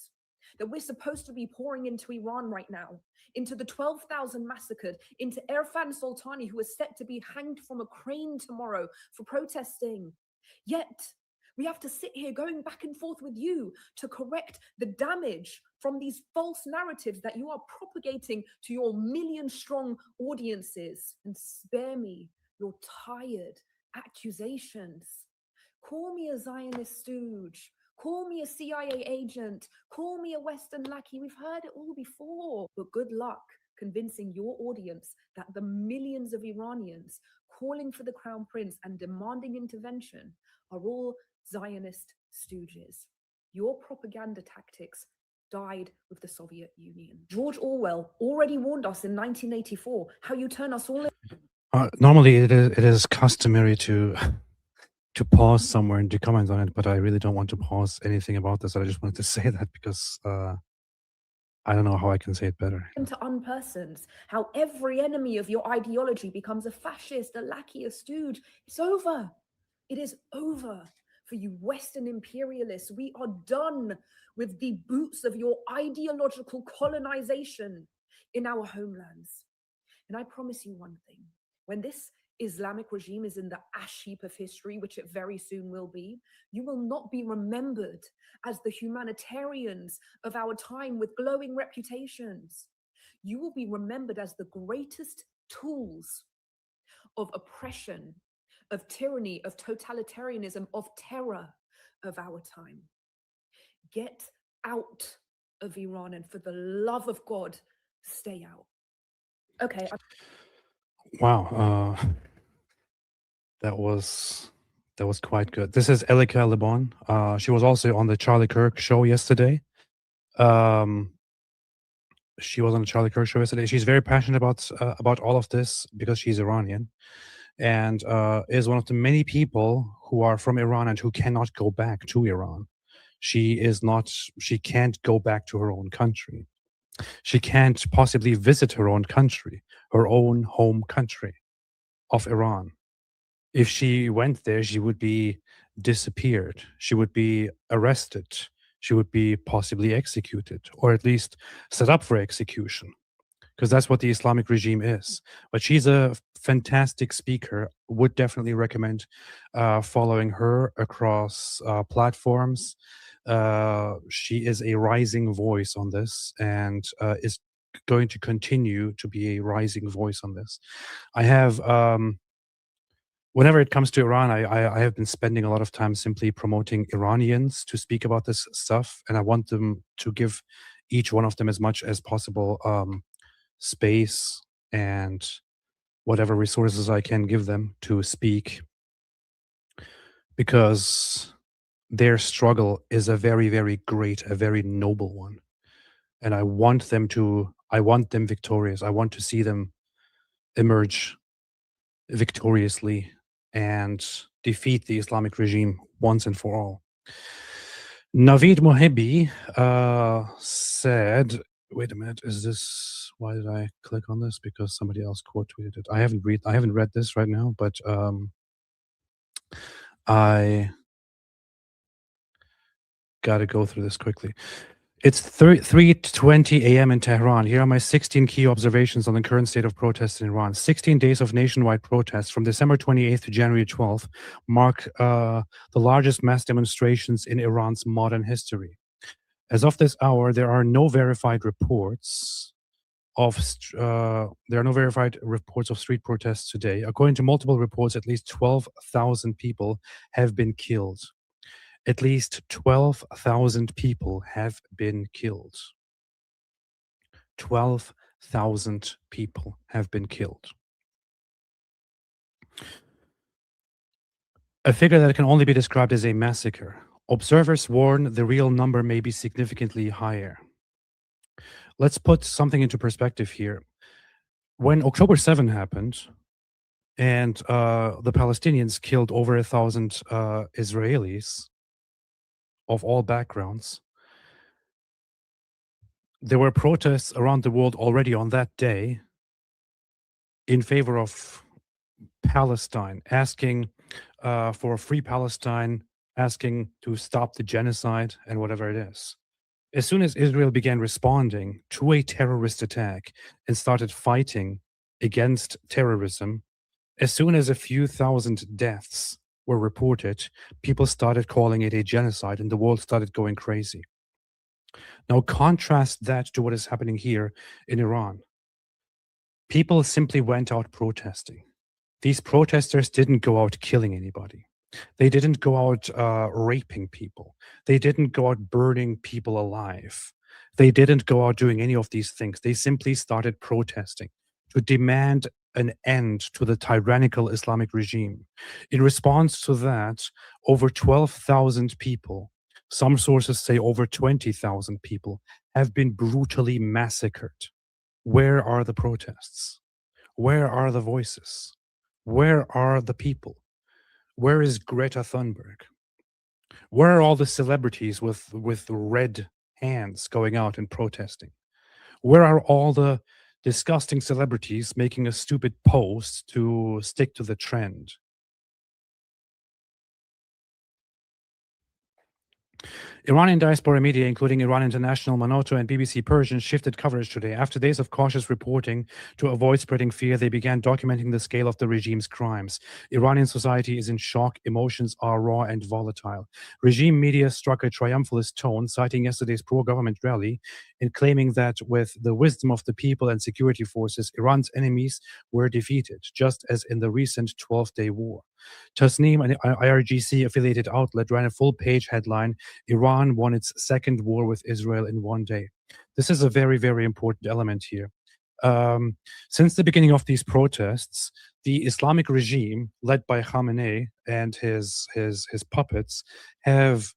that we're supposed to be pouring into Iran right now, into the 12,000 massacred, into Irfan Soltani, who is set to be hanged from a crane tomorrow for protesting. Yet, we have to sit here going back and forth with you to correct the damage from these false narratives that you are propagating to your million-strong audiences. And spare me your tired accusations. Call me a Zionist stooge. Call me a CIA agent. Call me a Western lackey. We've heard it all before. But good luck convincing your audience that the millions of Iranians calling for the Crown Prince and demanding intervention are all Zionist stooges. Your propaganda tactics died with the Soviet Union. George Orwell already warned us in 1984 how you turn us all in. Normally, it is customary to pause somewhere and to comment on it, but I really don't want to pause anything about this. I just wanted to say that because I don't know how I can say it better. To unpersons, how every enemy of your ideology becomes a fascist, a lackey, a stooge. It's over. It is over for you Western imperialists. We are done with the boots of your ideological colonization in our homelands. And I promise you one thing, when this Islamic regime is in the ash heap of history, which it very soon will be, you will not be remembered as the humanitarians of our time with glowing reputations. You will be remembered as the greatest tools of oppression, of tyranny, of totalitarianism, of terror of our time. Get out of Iran, and for the love of God, stay out. Okay. Wow, that was quite good. This is Elika Lebon. She was also on the Charlie Kirk show yesterday. She was on the Charlie Kirk show yesterday. She's very passionate about all of this because she's Iranian, and is one of the many people who are from Iran and who cannot go back to Iran. She can't go back to her own country. She can't possibly visit her own country, her own home country of Iran. If she went there, she would be disappeared. She would be arrested. She would be possibly executed, or at least set up for execution, because that's what the Islamic regime is. But she's a fantastic speaker. Would definitely recommend following her across platforms. She is a rising voice on this, and is going to continue to be a rising voice on this. I have, whenever it comes to Iran, I have been spending a lot of time simply promoting Iranians to speak about this stuff, and I want them to give each one of them as much as possible space and whatever resources I can give them to speak, because their struggle is a very, very great, a very noble one. And I want them victorious. I want to see them emerge victoriously and defeat the Islamic regime once and for all. Navid Mohebi said, wait a minute, why did I click on this? Because somebody else quote tweeted it. I haven't read this right now, but I gotta go through this quickly. It's 3:20 a.m. in Tehran. Here are my 16 key observations on the current state of protests in Iran. 16 days of nationwide protests from December 28th to January 12th mark the largest mass demonstrations in Iran's modern history. As of this hour, there are no verified reports of street protests today. According to multiple reports, at least 12,000 people have been killed. At least 12,000 people have been killed. 12,000 people have been killed. A figure that can only be described as a massacre. Observers warn the real number may be significantly higher. Let's put something into perspective here. When October 7 happened, and the Palestinians killed over 1,000 Israelis of all backgrounds, there were protests around the world already on that day in favor of Palestine, asking for a free Palestine, asking to stop the genocide and whatever it is. As soon as Israel began responding to a terrorist attack and started fighting against terrorism, as soon as a few thousand deaths were reported, people started calling it a genocide and the world started going crazy. Now contrast that to what is happening here in Iran. People simply went out protesting. These protesters didn't go out killing anybody. They didn't go out raping people. They didn't go out burning people alive. They didn't go out doing any of these things. They simply started protesting to demand an end to the tyrannical Islamic regime. In response to that, over 12,000 people, some sources say over 20,000 people, have been brutally massacred. Where are the protests? Where are the voices? Where are the people? Where is Greta Thunberg? Where are all the celebrities with red hands going out and protesting? Where are all the disgusting celebrities making a stupid post to stick to the trend? Iranian diaspora media, including Iran International, Manoto, and BBC Persian, shifted coverage today. After days of cautious reporting to avoid spreading fear, they began documenting the scale of the regime's crimes. Iranian society is in shock. Emotions are raw and volatile. Regime media struck a triumphalist tone, citing yesterday's pro-government rally in claiming that with the wisdom of the people and security forces, Iran's enemies were defeated, just as in the recent 12-day war. Tasnim, an IRGC-affiliated outlet, ran a full-page headline, Iran won its second war with Israel in one day. This is a very, very important element here. Since the beginning of these protests, the Islamic regime, led by Khamenei and his puppets, have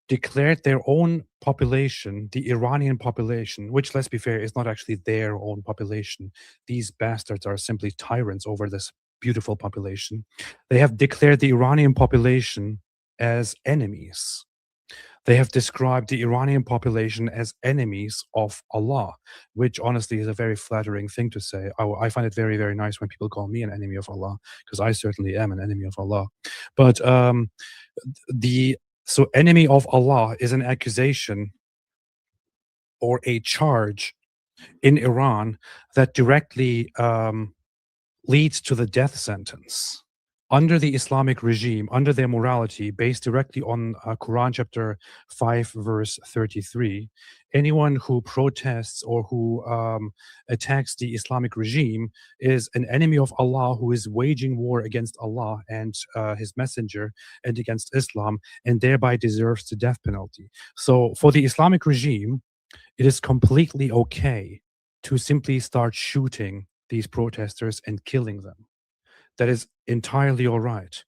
declared their own population, the Iranian population, which, let's be fair, is not actually their own population. These bastards are simply tyrants over this beautiful population. They have declared the Iranian population as enemies. They have described the Iranian population as enemies of Allah, which honestly is a very flattering thing to say. I find it very, very nice when people call me an enemy of Allah, because I certainly am an enemy of Allah. But so enemy of Allah is an accusation or a charge in Iran that directly leads to the death sentence. Under the Islamic regime, under their morality, based directly on Quran chapter 5, verse 33, anyone who protests or who attacks the Islamic regime is an enemy of Allah who is waging war against Allah and his messenger and against Islam, and thereby deserves the death penalty. So for the Islamic regime, it is completely okay to simply start shooting these protesters and killing them. That is entirely all right.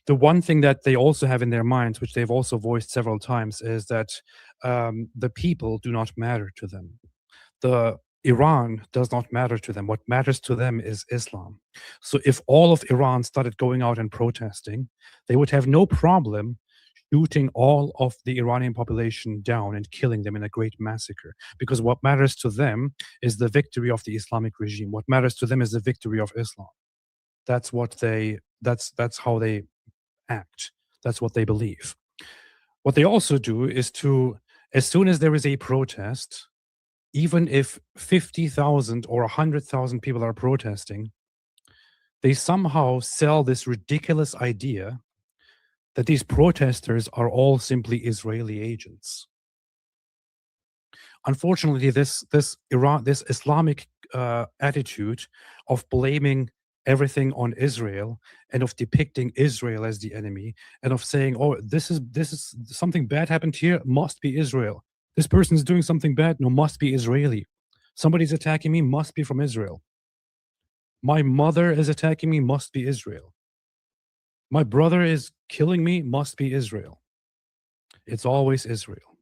The one thing that they also have in their minds, which they've also voiced several times, is that the people do not matter to them. Iran does not matter to them. What matters to them is Islam. So if all of Iran started going out and protesting, they would have no problem shooting all of the Iranian population down and killing them in a great massacre. Because what matters to them is the victory of the Islamic regime. What matters to them is the victory of Islam. That's how they act. That's what they believe. What they also do is to As soon as there is a protest, even if 50,000 or 100,000 people are protesting, they somehow sell this ridiculous idea that these protesters are all simply Israeli agents. Unfortunately, this Islamic attitude of blaming everything on Israel and of depicting Israel as the enemy and of saying, "Oh, this is something bad happened here, must be Israel. This person is doing something bad, no, must be Israeli. Somebody's attacking me, must be from Israel. My mother is attacking me, must be Israel. My brother is killing me, must be Israel." It's always Israel.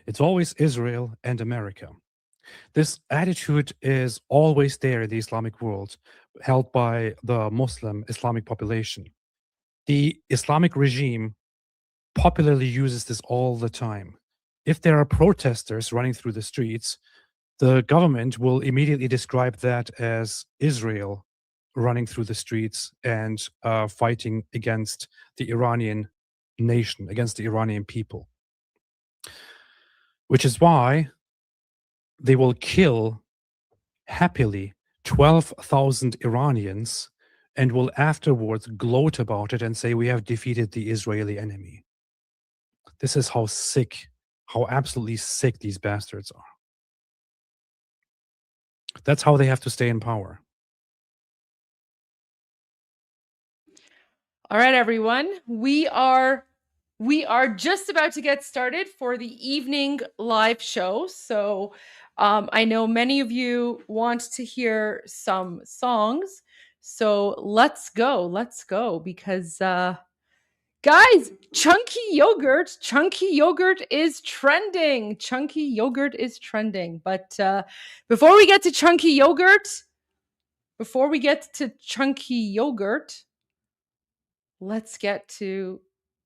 It's always Israel and America. This attitude is always there in the Islamic world, held by the Muslim Islamic population. The Islamic regime popularly uses this all the time. If there are protesters running through the streets, the government will immediately describe that as Israel running through the streets and fighting against the Iranian nation, against the Iranian people. Which is why they will kill happily 12,000 Iranians and will afterwards gloat about it and say, "We have defeated the Israeli enemy." This is how sick, how absolutely sick these bastards are. That's how they have to stay in power. All right, everyone. We are just about to get started for the evening live show. So I know many of you want to hear some songs. So let's go because guys, chunky yogurt is trending. Chunky yogurt is trending. But before we get to chunky yogurt, let's get to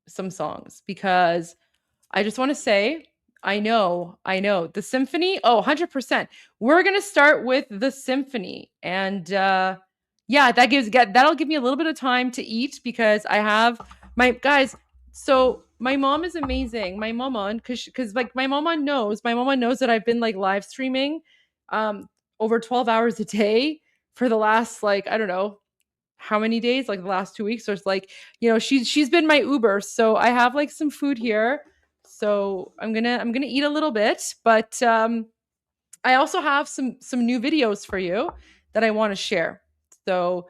some songs, because I just want to say, I know, the symphony, 100%. We're going to start with the symphony. And that'll give me a little bit of time to eat, because I have my guys. So my mom is amazing. My mama, because like my mama knows that I've been like live streaming over 12 hours a day for the last, like, I don't know how many days, like the last 2 weeks. So it's like, you know, she's been my Uber. So I have like some food here. So I'm gonna eat a little bit, but I also have some new videos for you that I want to share. So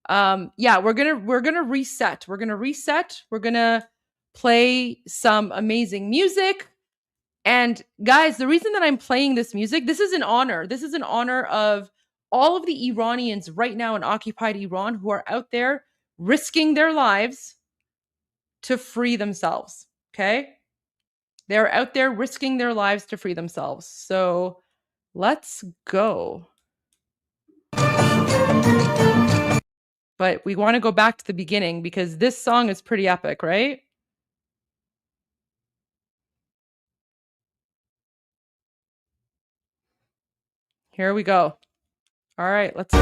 we're gonna reset. We're gonna play some amazing music. And guys, the reason that I'm playing this music, this is in honor of all of the Iranians right now in occupied Iran who are out there risking their lives to free themselves. Okay? They're out there risking their lives to free themselves. So let's go. But we want to go back to the beginning, because this song is pretty epic, right? Here we go. All right, let's go.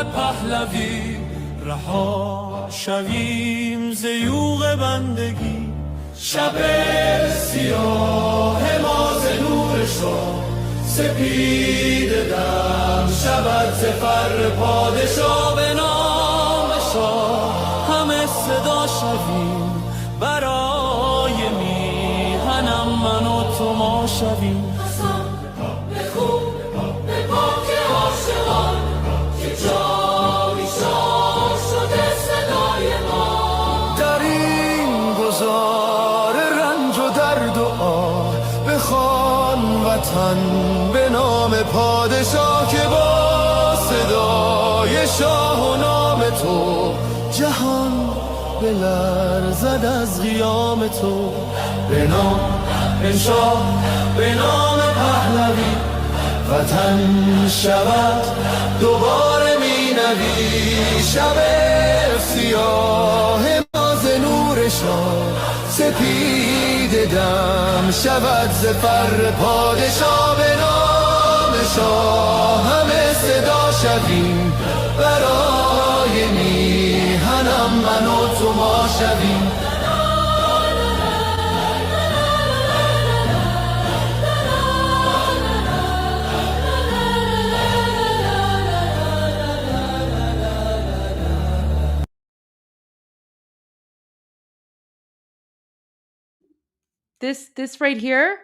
پهلوی رها شویم ز یوغ بندگی شب سیاه ما ز نور شاه سپید دم شود ز فر پادشاه به نام شاه همه صدا شویم برای میهنم من و تو ما شویم به خوب به پاک عاشقان که جاوی شاه شده صدای ما در این گذار رنج و درد و آه بخوان وطن به نام پادشاه که با صدای شاه و نام تو جهان بلرزد از قیام تو به نام شاه به نام پهلوی وطن شود دوباره می نوی شب سیاه ما ز نور شاه سپید دم شود ز فر پادشاه به نام شاه همه صدا شویم برای میهنم من و تو ما شویم This right here,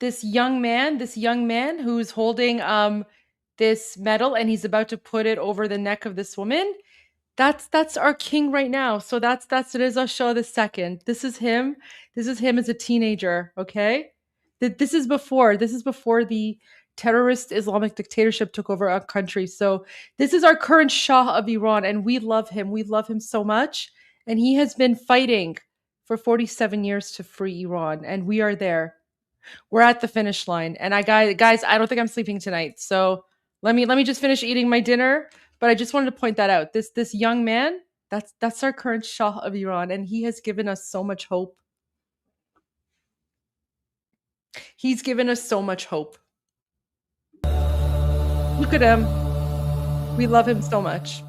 this young man who's holding this medal and he's about to put it over the neck of this woman. That's our king right now. So that's Reza Shah II. This is him. This is him as a teenager, okay? This is before the terrorist Islamic dictatorship took over our country. So this is our current Shah of Iran and we love him. We love him so much. And he has been fighting for 47 years to free Iran, and we are there. We're at the finish line. And guys, I don't think I'm sleeping tonight. So let me just finish eating my dinner. But I just wanted to point that out. This young man, that's our current Shah of Iran, and he has given us so much hope. He's given us so much hope. Look at him. We love him so much.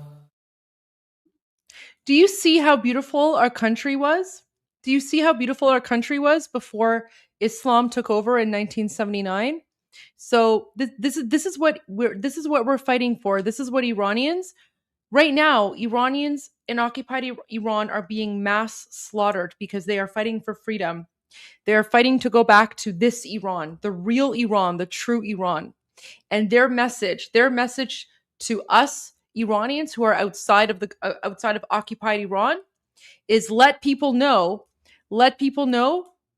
Do you see how beautiful our country was? Do you see how beautiful our country was before Islam took over in 1979? So this is what we're fighting for. This is what Iranians right now, Iranians in occupied Iran are being mass slaughtered because they are fighting for freedom. They are fighting to go back to this Iran, the real Iran, the true Iran. And their message to us Iranians who are outside of occupied Iran is let people know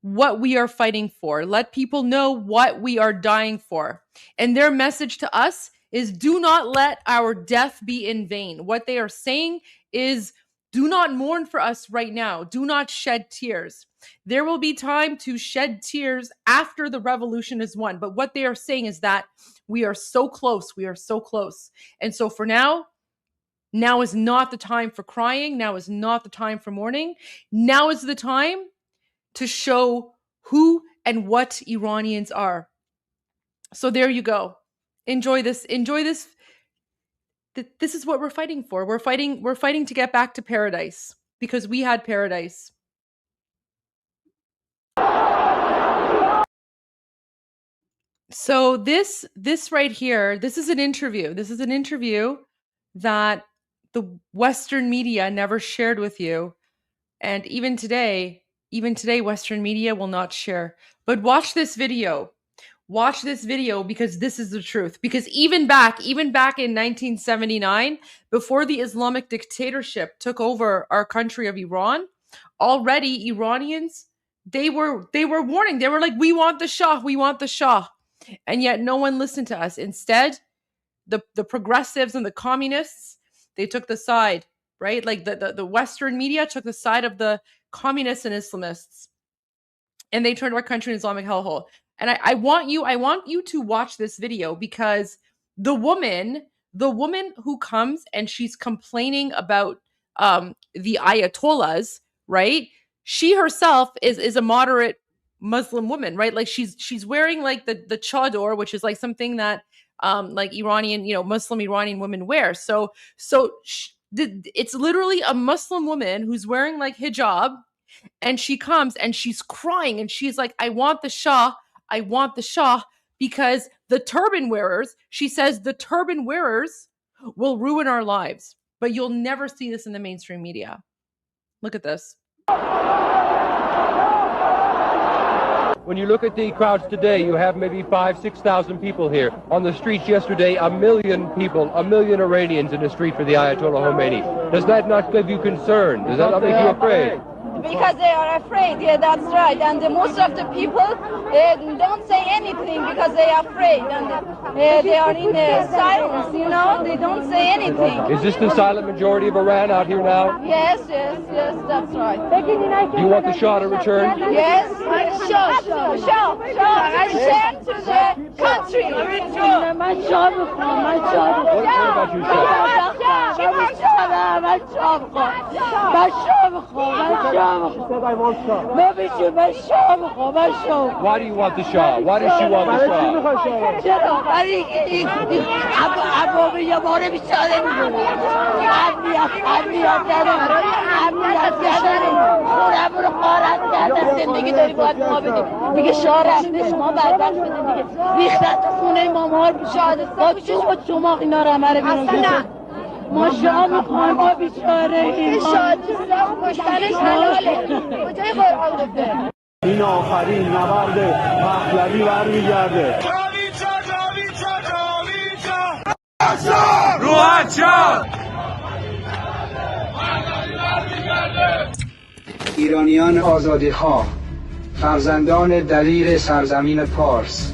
what we are fighting for. Let people know what we are dying for. And their message to us is do not let our death be in vain. What they are saying is do not mourn for us right now. Do not shed tears. There will be time to shed tears after the revolution is won. But what they are saying is that we are so close. We are so close. And so for now is not the time for crying. Now is not the time for mourning. Now is the time to show who and what Iranians are. So there you go. Enjoy this. This is what we're fighting for. We're fighting to get back to paradise because we had paradise. So this right here, this is an interview. This is an interview that the Western media never shared with you. And even today, Western media will not share. But watch this video. Watch this video because this is the truth. Because even back in 1979, before the Islamic dictatorship took over our country of Iran, already Iranians, they were warning. They were like, we want the Shah, we want the Shah. And yet no one listened to us. Instead, the progressives and the communists, they took the side, right? Like the Western media took the side of the communists and Islamists. And they turned our country into Islamic hellhole. And I want you to watch this video because the woman who comes and she's complaining about the Ayatollahs, right? She herself is a moderate Muslim woman, right? Like she's wearing like the chador, which is like something that like Iranian, Muslim Iranian women wear. So it's literally a Muslim woman who's wearing like hijab, and she comes and she's crying and she's like, I want the Shah, because the turban wearers, she says, the turban wearers will ruin our lives. But you'll never see this in the mainstream media. Look at this. When you look at the crowds today, you have maybe 5,000-6,000 people here. On the streets yesterday, 1 million people, 1 million Iranians in the street for the Ayatollah Khomeini. Does that not give you concern? Does that not make you afraid? Because they are afraid, yeah, that's right. And most of the people don't say anything because they are afraid. And they are in silence, they don't say anything. Is this the silent majority of Iran out here now? Yes, that's right. Do you want the Shah to return? Yes, Shah, return to the country. What about you, Shah? Why do you want the Shah? Why does she want the Shah? ما شاه میخوایم ما بیچاره شاه کشتنش حلاله کجای قرآن گفته این آخرین نبرد پهلوی برمیگرده روحت شاد ایرانیان آزادیخواه، فرزندان دلیر سرزمین پارس،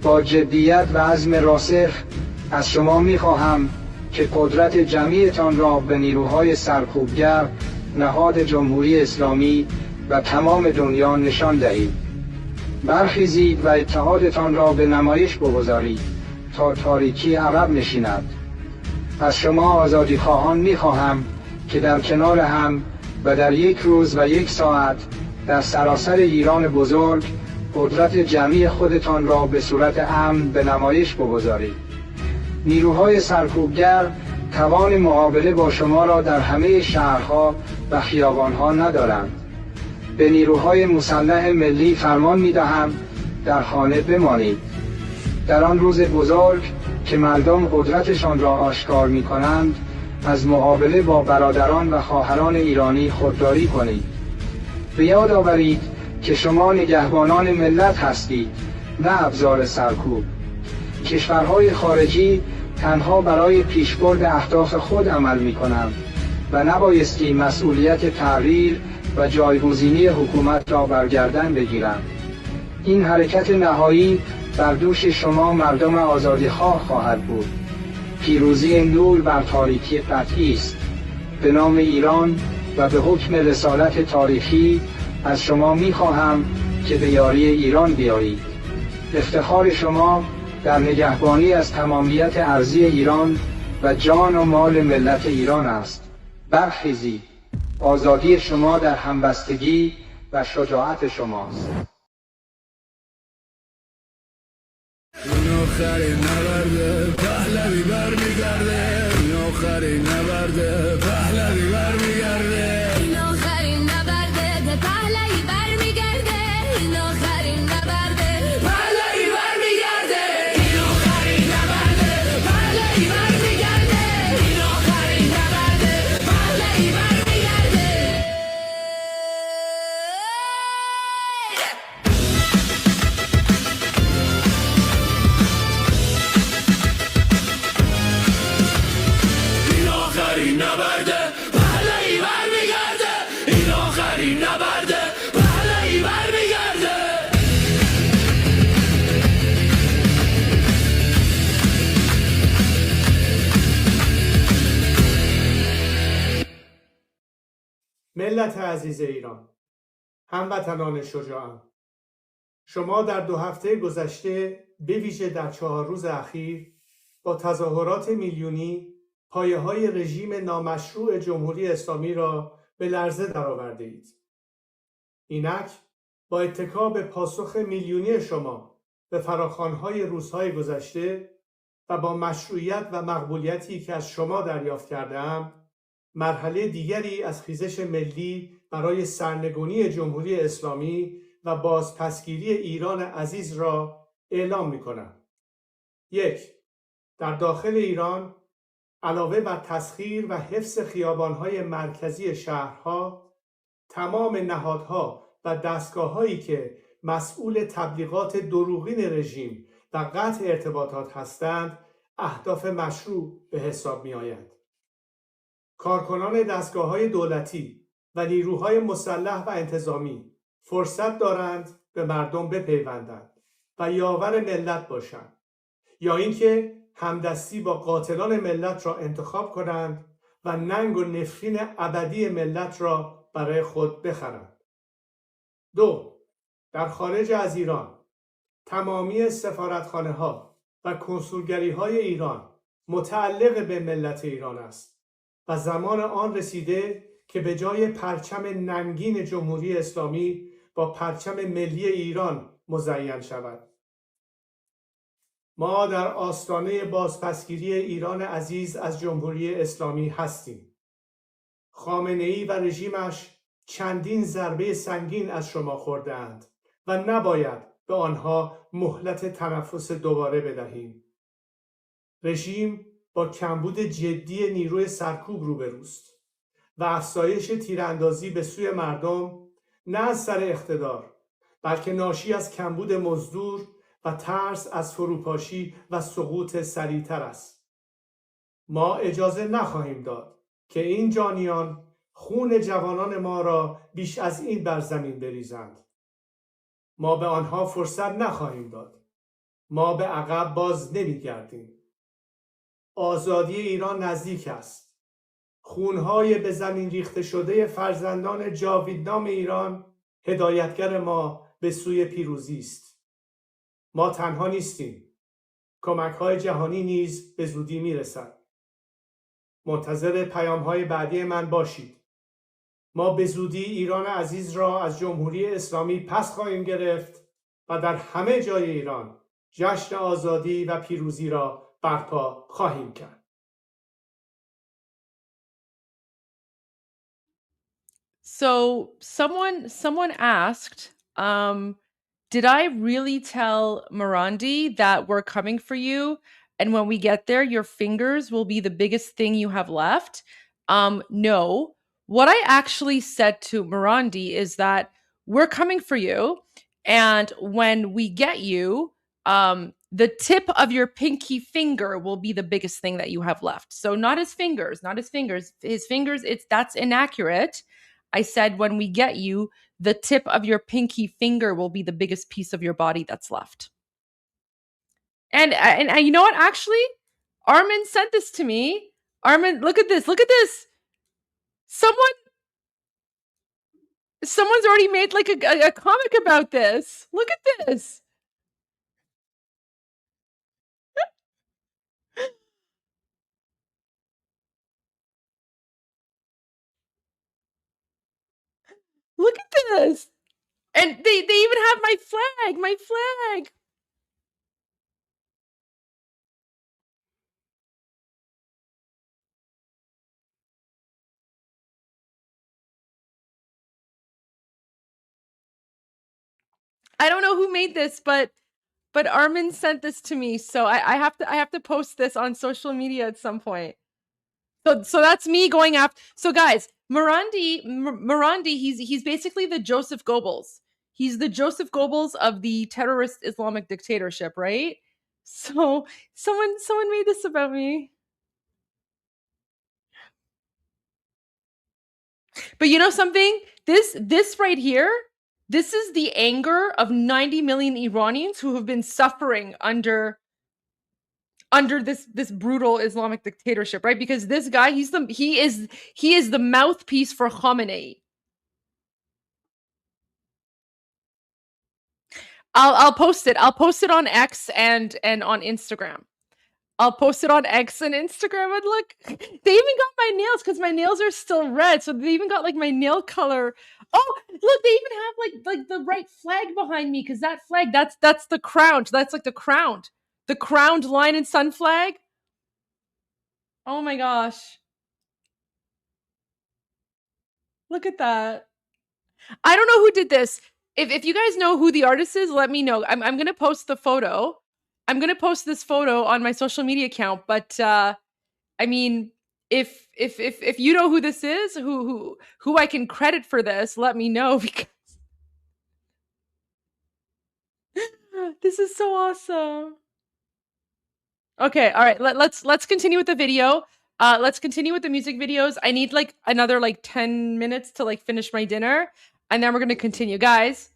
با جدیت و عزم راسخ از شما میخواهم که قدرت جمعیتان را به نیروهای سرکوبگر نهاد جمهوری اسلامی و تمام دنیا نشان دهید. برخیزید و اتحادتان را به نمایش بگذارید تا تاریکی عقب نشیند. از شما آزادیخواهان می‌خواهم که در کنار هم و در یک روز و یک ساعت در سراسر ایران بزرگ قدرت جمعی خودتان را به صورت امن به نمایش بگذارید. نیروهای سرکوبگر توان مقابله با شما را در همه شهرها و خیابانها ندارند. به نیروهای مسلح ملی فرمان می‌دهم در خانه بمانید. در آن روز بزرگ که مردم قدرتشان را آشکار می‌کنند، از مقابله با برادران و خواهران ایرانی خودداری کنید. به یاد آورید که شما نگهبانان ملت هستید، نه ابزار سرکوب. کشورهای خارجی تنها برای پیشبرد اهداف خود عمل می‌کنند و نبایستی مسئولیت تغییر و جایگزینی حکومت را بر گردن بگیرند. این حرکت نهایی بر دوش شما مردم آزادیخواه خواهد بود. پیروزی نور بر تاریکی قطعی است. به نام ایران و به حکم رسالت تاریخی از شما می‌خواهم که به یاری ایران بیایید. افتخار شما در نگهبانی از تمامیت ارضی ایران و جان و مال ملت ایران است. برخیزید. آزادی شما در همبستگی و شجاعت شماست. این آخرین نبرد پهلوی برمیگرده این آخرین نبرد پهلوی برمیگرده این آخرین نبرد پهلوی برمیگرده این آخرین نبرد پهلوی برمیگرده این آخرین نبرد پهلوی برمیگرده این آخرین نبرد پهلوی برمیگرده این آخرین نبرد پهلوی برمیگرده این آخرین نبرد پهلوی برمیگرده ملت عزیز ایران، هموطنان شجاعم، شما در 2 هفته گذشته به ویژه در 4 روز اخیر با تظاهرات میلیونی پایه‌های رژیم نامشروع جمهوری اسلامی را به لرزه درآورده اید. اینک با اتکا به پاسخ میلیونی شما به فراخوان‌های روزهای گذشته و با مشروعیت و مقبولیتی که از شما دریافت کرده‌ام، مرحله دیگری از خیزش ملی برای سرنگونی جمهوری اسلامی و بازپسگیری ایران عزیز را اعلام می‌کنم. 1. در داخل ایران علاوه بر تسخیر و حفظ خیابان‌های مرکزی شهرها، تمام نهادها و دستگاه‌هایی که مسئول تبلیغات دروغین رژیم و قطع ارتباطات هستند، اهداف مشروع به حساب می‌آید. کارکنان دستگاه‌های دولتی و نیروهای مسلح و انتظامی فرصت دارند به مردم بپیوندند و یاور ملت باشند، یا اینکه همدستی با قاتلان ملت را انتخاب کنند و ننگ و نفرین ابدی ملت را برای خود بخرند. 2. در خارج از ایران تمامی سفارتخانه‌ها و کنسولگری‌های ایران متعلق به ملت ایران است و زمان آن رسیده که به جای پرچم ننگین جمهوری اسلامی با پرچم ملی ایران مزین شود. ما در آستانه بازپسگیری ایران عزیز از جمهوری اسلامی هستیم. خامنه‌ای و رژیمش چندین ضربه سنگین از شما خورده‌اند و نباید به آنها مهلت تنفس دوباره بدهیم. رژیم با کمبود جدی نیروی سرکوب روبروست و افزایش تیراندازی به سوی مردم نه از سر اقتدار، بلکه ناشی از کمبود مزدور و ترس از فروپاشی و سقوط سریعتر است. ما اجازه نخواهیم داد که این جانیان خون جوانان ما را بیش از این بر زمین بریزند. ما به آنها فرصت نخواهیم داد. ما به عقب باز نمی‌گردیم. آزادی ایران نزدیک است. خونهای به زمین ریخته شده فرزندان جاویدنام ایران هدایتگر ما به سوی پیروزی است. ما تنها نیستیم. کمک‌های جهانی نیز به زودی میرسد. منتظر پیام‌های بعدی من باشید. ما به زودی ایران عزیز را از جمهوری اسلامی پس خواهیم گرفت و در همه جای ایران جشن آزادی و پیروزی را برپا خواهیم کرد. So someone asked, did I really tell Morandi that we're coming for you? And when we get there, your fingers will be the biggest thing you have left. No. What I actually said to Morandi is that we're coming for you. And when we get you, the tip of your pinky finger will be the biggest thing that you have left. So not his fingers, His fingers, that's inaccurate. I said, when we get you, the tip of your pinky finger will be the biggest piece of your body that's left. And you know what? Actually, Armin sent this to me. Armin, look at this. Look at this. Someone's already made like a comic about this. Look at this. Look at this. And they even have my flag. I don't know who made this, but Armin sent this to me, so I have to post this on social media at some point. So that's me going after. So guys, Morandi, he's basically the Joseph Goebbels. He's the Joseph Goebbels of the terrorist Islamic dictatorship, right? So someone made this about me. But you know something? This right here, this is the anger of 90 million Iranians who have been suffering under this brutal Islamic dictatorship, right? Because this guy, he is the mouthpiece for Khamenei. I'll post it. I'll post it on X and on Instagram. I'll post it on X and Instagram. And look, they even got my nails because my nails are still red. So they even got like my nail color. Oh, look, they even have like the right flag behind me because that flag, that's the crown. That's like the crown. The crowned lion and sun flag. Oh my gosh. Look at that. I don't know who did this. If you guys know who the artist is, let me know. I'm going to post the photo. I'm going to post this photo on my social media account, but I mean, if you know who this is, who I can credit for this, let me know, because this is so awesome. Okay, all right. Let's continue with the video. Let's continue with the music videos. I need like another like 10 minutes to like finish my dinner, and then we're gonna continue. Guys,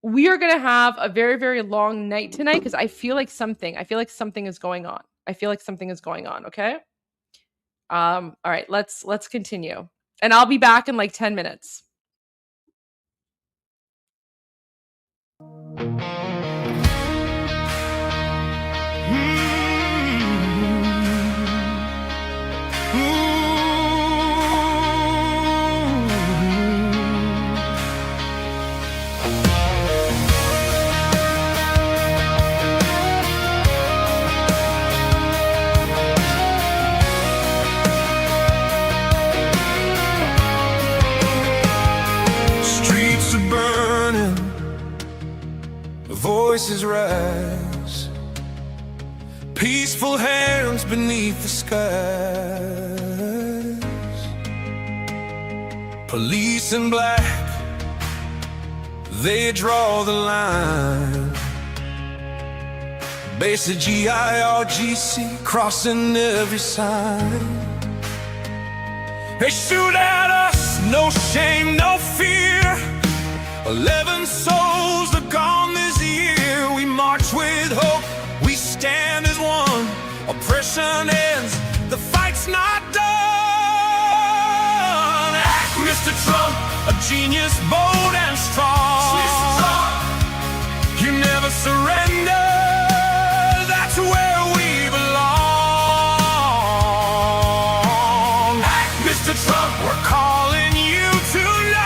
we are gonna have a very, very long night tonight because I feel like something is going on. Okay. All right, let's continue. And I'll be back in like 10 minutes. Voices rise, peaceful hands beneath the skies. Police in black, they draw the line. Basic GIRGC crossing every sign. They shoot at us, no shame, no fear. 11 souls are gone this year. We march with hope, we stand as one. Oppression ends, the fight's not done. Act, Mr. Trump, a genius, bold and strong. You never surrender, that's where we belong. Act, Mr. Trump, we're calling you tonight.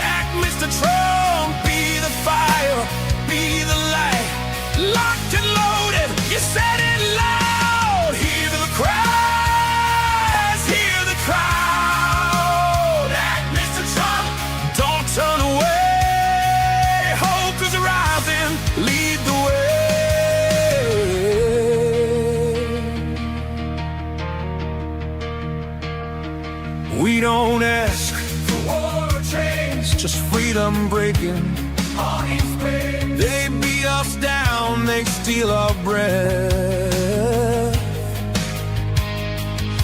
Act, Mr. Trump, be the fire, be the light. Locked and loaded, you said it loud. Hear the cries, hear the crowd. Act, Mr. Trump, don't turn away. Hope is rising, lead the way. We don't ask for war or change, just freedom breaking. They beat us down, they steal our breath.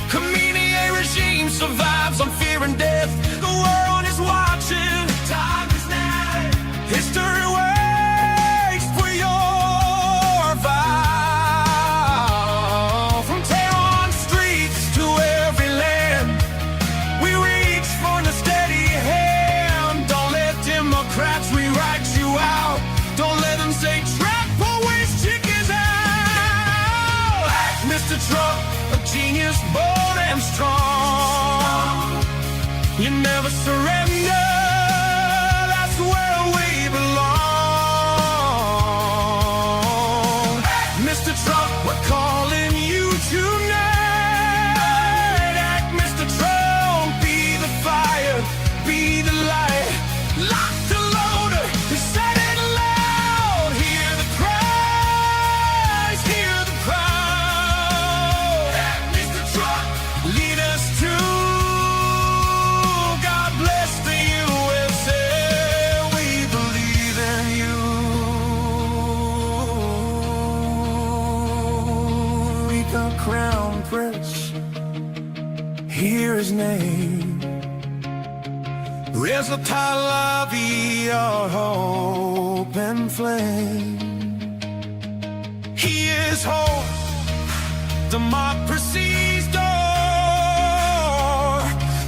Khamenei regime survives on fear and death. The world is watching, time is now. History waits for your vow. From Tehran streets to every land, we reach for the steady hand. Don't let Democrats rewrite you out. Don't let them say trap or waste chickens out. Act, Mr. Trump, a genius, bold and strong. You never surrender, that's where we belong. Act, Mr. Trump, we're calling you tonight. Act, Mr. Trump, be the fire, be the light. Locked and loaded, you said it loud. Hear the cries, hear the crowd. Act, Mr. Trump, lead us to God bless the USA. We believe in you. We got Crown Prince, hear his name. Reza Pahlavi, our hope and flame. He is hope, democracy's door.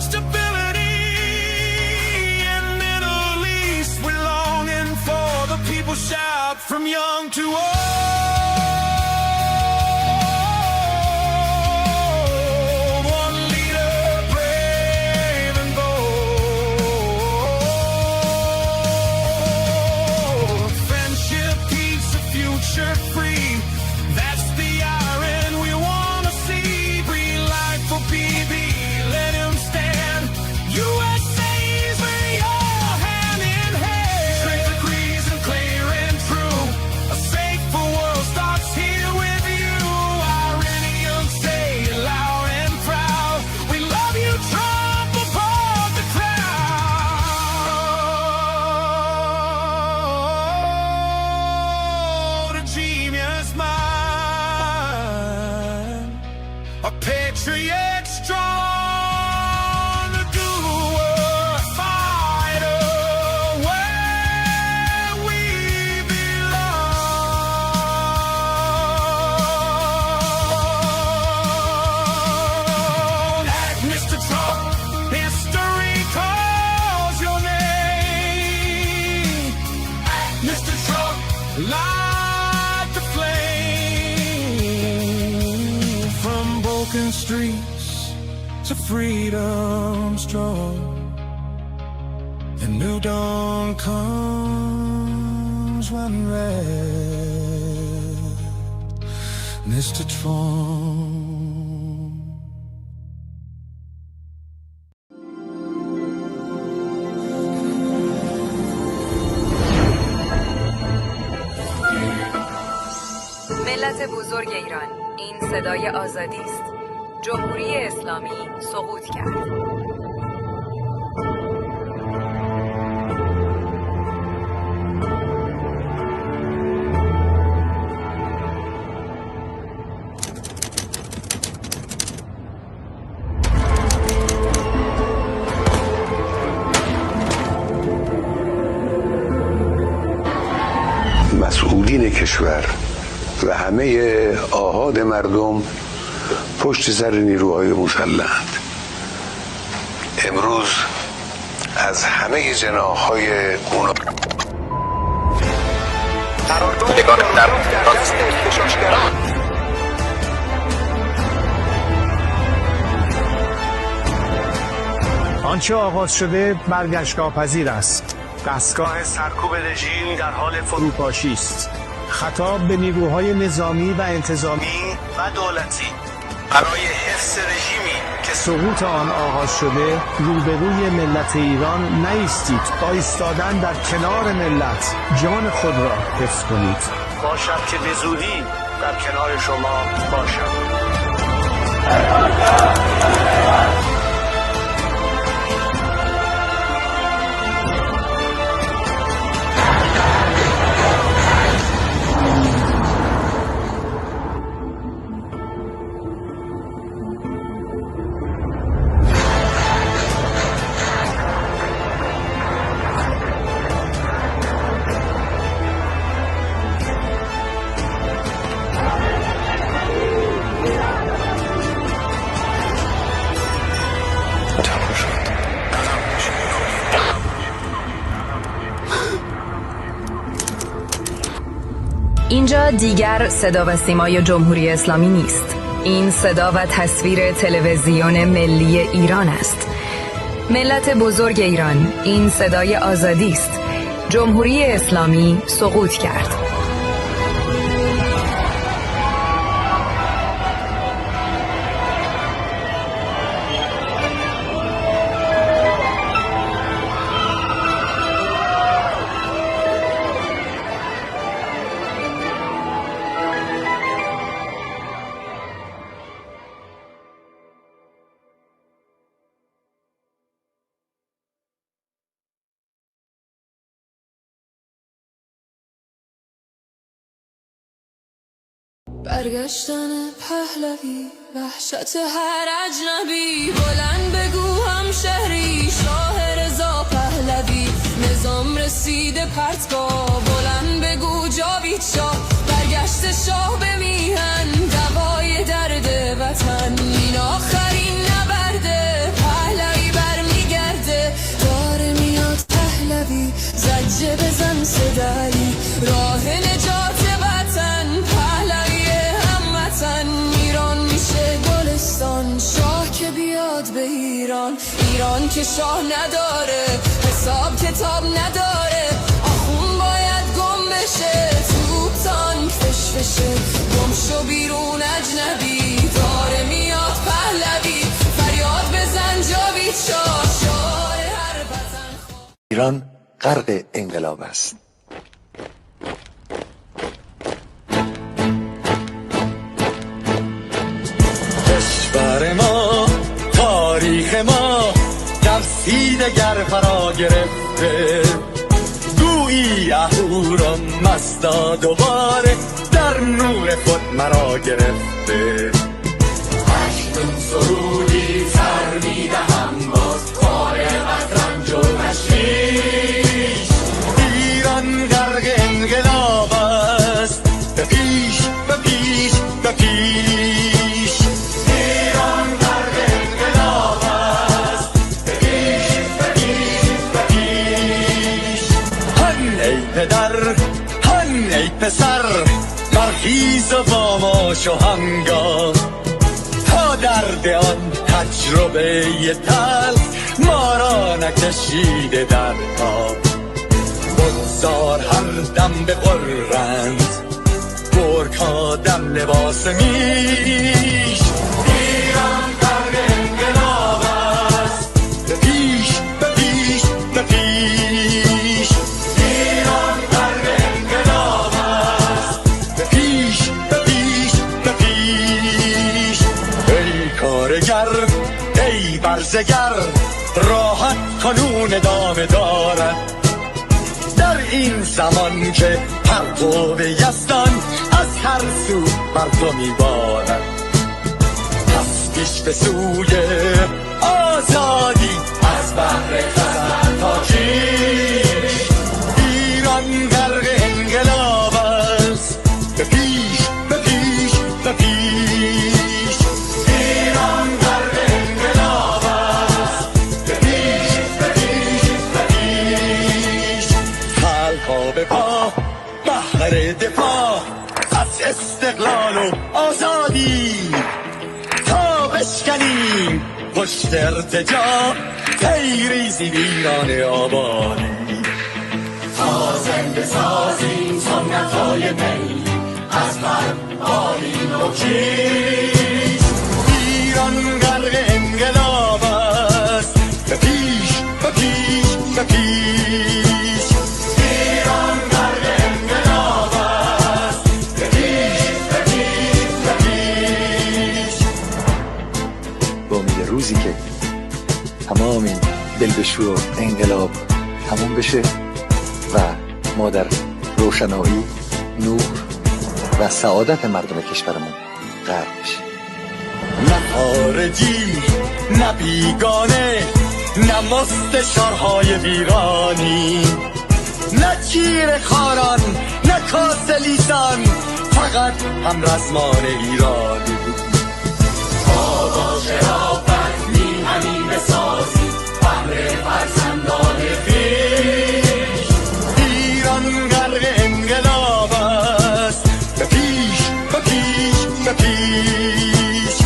Stability in Middle East, we're longing for. The people shout from young to old. One leader, brave and bold. Friendship, peace, a shirt free. That's the iron we want to see. Breathe life for PB, let him stand. USA's where you're hand in hand. Strength agrees and clear and true. A safer world starts here with you. Iranian, say it loud and proud. We love you, Trump, above the crowd. A genius mind, a patriot strong, a doer, fighter, where we belong. Act, Mr. Trump, history calls your name. Act, Mr. Trump, light the flame from broken streets to freedom strong. The new dawn comes when red, Mr. Trump. ملت بزرگ ایران، این صدای آزادی است. جمهوری اسلامی سقوط کرد. مسئولین کشور و همه آحاد مردم پشت سر نیروهای مسلحند. امروز از همه جناح‌های اونا آنچه آغاز شده برگشت ناپذیر است. دستگاه سرکوب رژیم در حال فروپاشی است. خطاب به نیروهای نظامی و انتظامی و دولتی برای حفظ رژیمی که سقوط آن آغاز شده روبروی ملت ایران نایستید. با ایستادن در کنار ملت جان خود را حفظ کنید. باشد که به زودی در کنار شما باشم. اینجا دیگر صدا و سیمای جمهوری اسلامی نیست. این صدا و تصویر تلویزیون ملی ایران است. ملت بزرگ ایران، این صدای آزادی است. جمهوری اسلامی سقوط کرد. برگشتن پهلوی، وحشت هر اجنبی. بلند بگو همشهری، شاه رضا پهلوی. نظام رسیده پرتگاه، بلند بگو جاوید شاه. برگشت شاه به میهن، دوای درد وطن. این آخرین نبرده، پهلوی برمیگرده. داره میاد پهلوی، زجه بزن صدایی. راه نجات وطن، پهلوی هموطن. ایران میشه گلستان، شاه که بیاد به ایران. ایران که شاه نداره، حساب کتاب نداره. آخون باید گم بشه، توپ تانک ایران غرق انقلاب است. کشور ما، تاریخ ما ترسید گر فرا گرفته، گویی اهورا مستا دوباره در نور خود مرا گرفته. هشتون سرودی سر میدهم باز فارغ از رنج و تشویش، ایران غرق انقلاب است، به پیش به پیش به پیش. ایران غرق انقلاب است، به پیش به پیش به پیش. هن ای پدر هن ای پسر، برخیز و با ما شو همگام، تا درد آن تجربه تلخ ما را نکشیده در آب. بگذار هر دم بغرند گرگ‌ها دم لباس میش، ایران غرق انقلاب است، به پیش به پیش به پیش. ایران غرق انقلاب است، به پیش به پیش به پیش. ای کارگر ای برزگر، راحت کنون ادامه دارد در این زمان که پرتو یزدان از هر سو بر تو میبارد. پس پیش به سوی آزادی از بحر خزر تا کیش، ایران غرق انقلاب است، به پیش به پیش به پیش. ایران غرق انقلاب است، به پیش به پیش به پیش. خلقا به پا بهر دفاع از استقلال و آزادی، تا بشکنیم پشت ارتجاع تیریزی ایران آبادی. تا زنده سازیم سنت‌های می از من آیین و کیش، ایران غرق انقلاب است، به پیش به پیش به پیش. ایران غرق انقلاب است، به پیش به پیش به پیش. به امید روزی که تمام این بلبشو و انقلاب تموم بشه و ما در روشنایی، نور و سعادت مردم کشورمون غرق بشیم. نه خارجی نه بیگانه، نه مستشارهای ویرانی، نه چیر خاران نه کاسلیسان، فقط هم رزمان ایرانی. تا با شرافت می همی بسازی بهر فرزندان خویش، ایران غرق انقلاب است، به پیش به پیش به پیش.